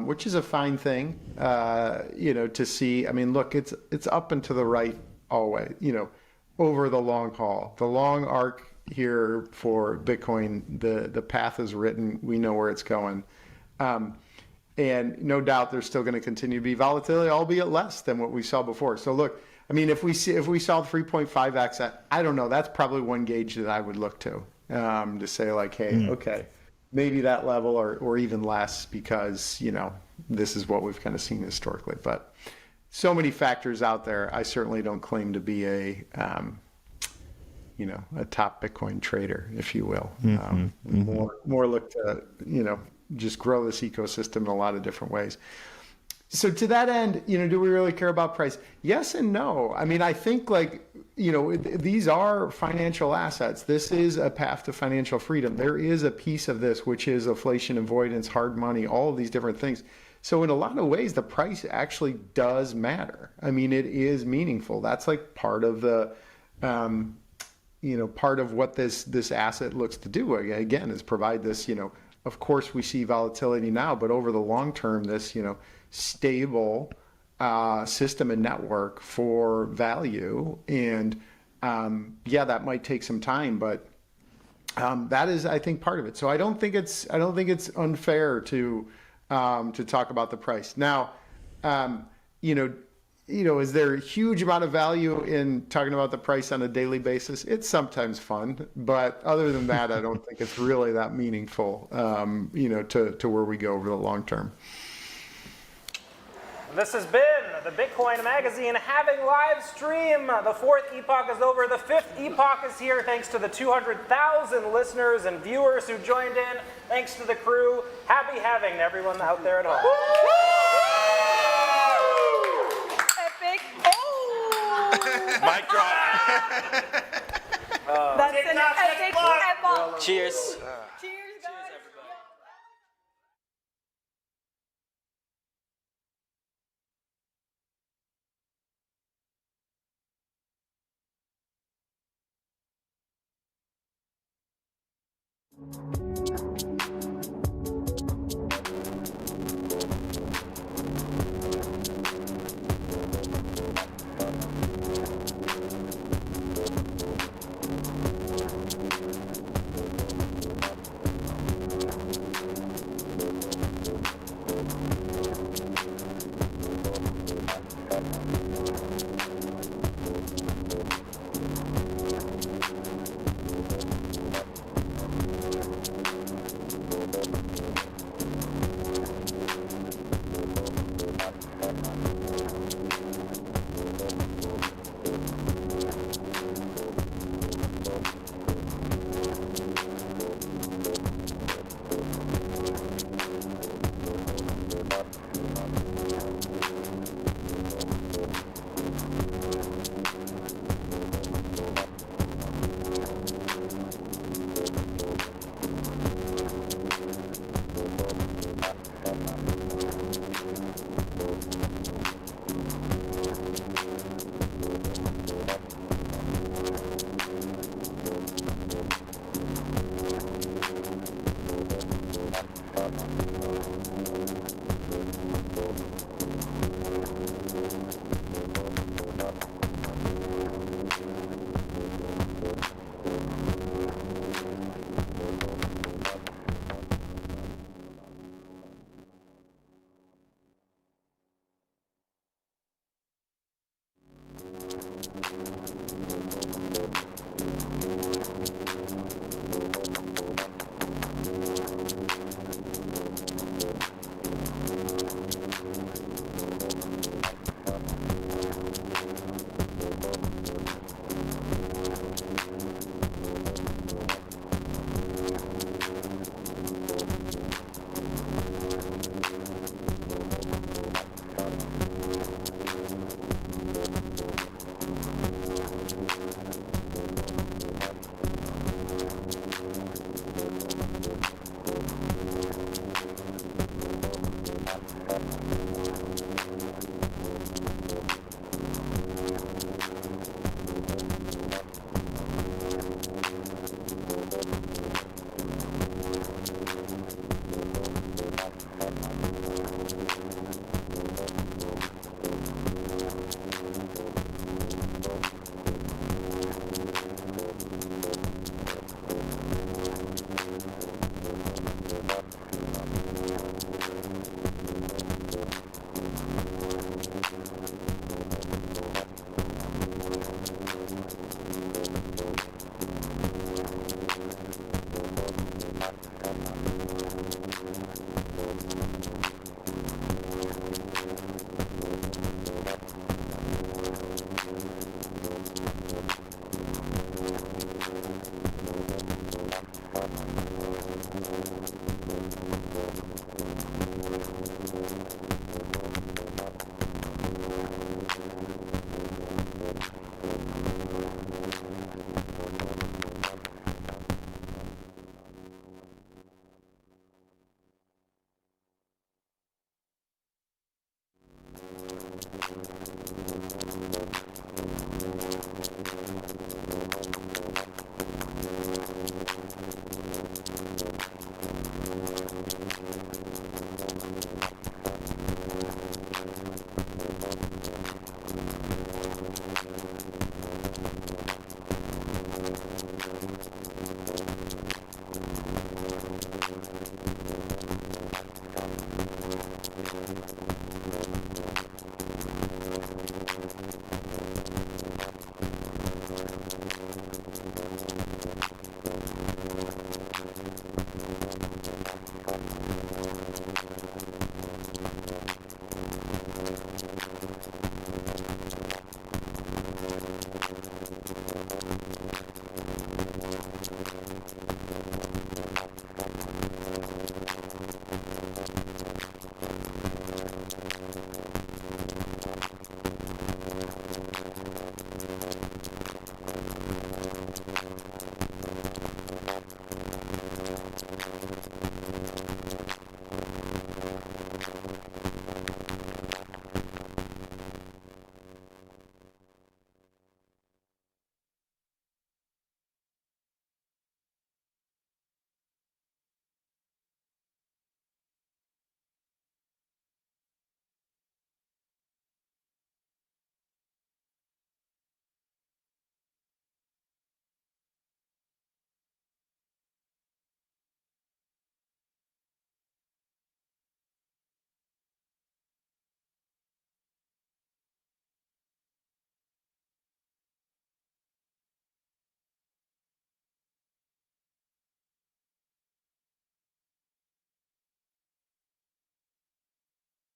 which is a fine thing, you know, to see. I mean, look, it's up and to the right always, you know, over the long haul. The long arc here for Bitcoin. The path is written. We know where it's going. And no doubt there's still going to continue to be volatility, albeit less than what we saw before. So look, I mean, if we saw 3.5x, I don't know. That's probably one gauge that I would look to say like, hey, okay, maybe that level or even less, because this is what we've kind of seen historically. But so many factors out there. I certainly don't claim to be a top Bitcoin trader, if you will. More look to just grow this ecosystem in a lot of different ways. So to that end, do we really care about price? Yes and no. I mean, I think these are financial assets. This is a path to financial freedom. There is a piece of this, which is inflation avoidance, hard money, all of these different things. So in a lot of ways, the price actually does matter. I mean, it is meaningful. That's like part of the, part of what this asset looks to do, again, is provide this, of course we see volatility now, but over the long term, this, stable system and network for value. And that might take some time, but that is, I think, part of it. So I don't think it's unfair to talk about the price. Now, is there a huge amount of value in talking about the price on a daily basis? It's sometimes fun, but other than that, I don't think it's really that meaningful, to where we go over the long term. This has been the Bitcoin Magazine Halving Livestream. The fourth epoch is over. The fifth epoch is here, thanks to the 200,000 listeners and viewers who joined in. Thanks to the crew. Happy halving to everyone out there at home. Epic. Oh! Mic drop. That's an epic epoch. Cheers. Cheers, guys. Everybody.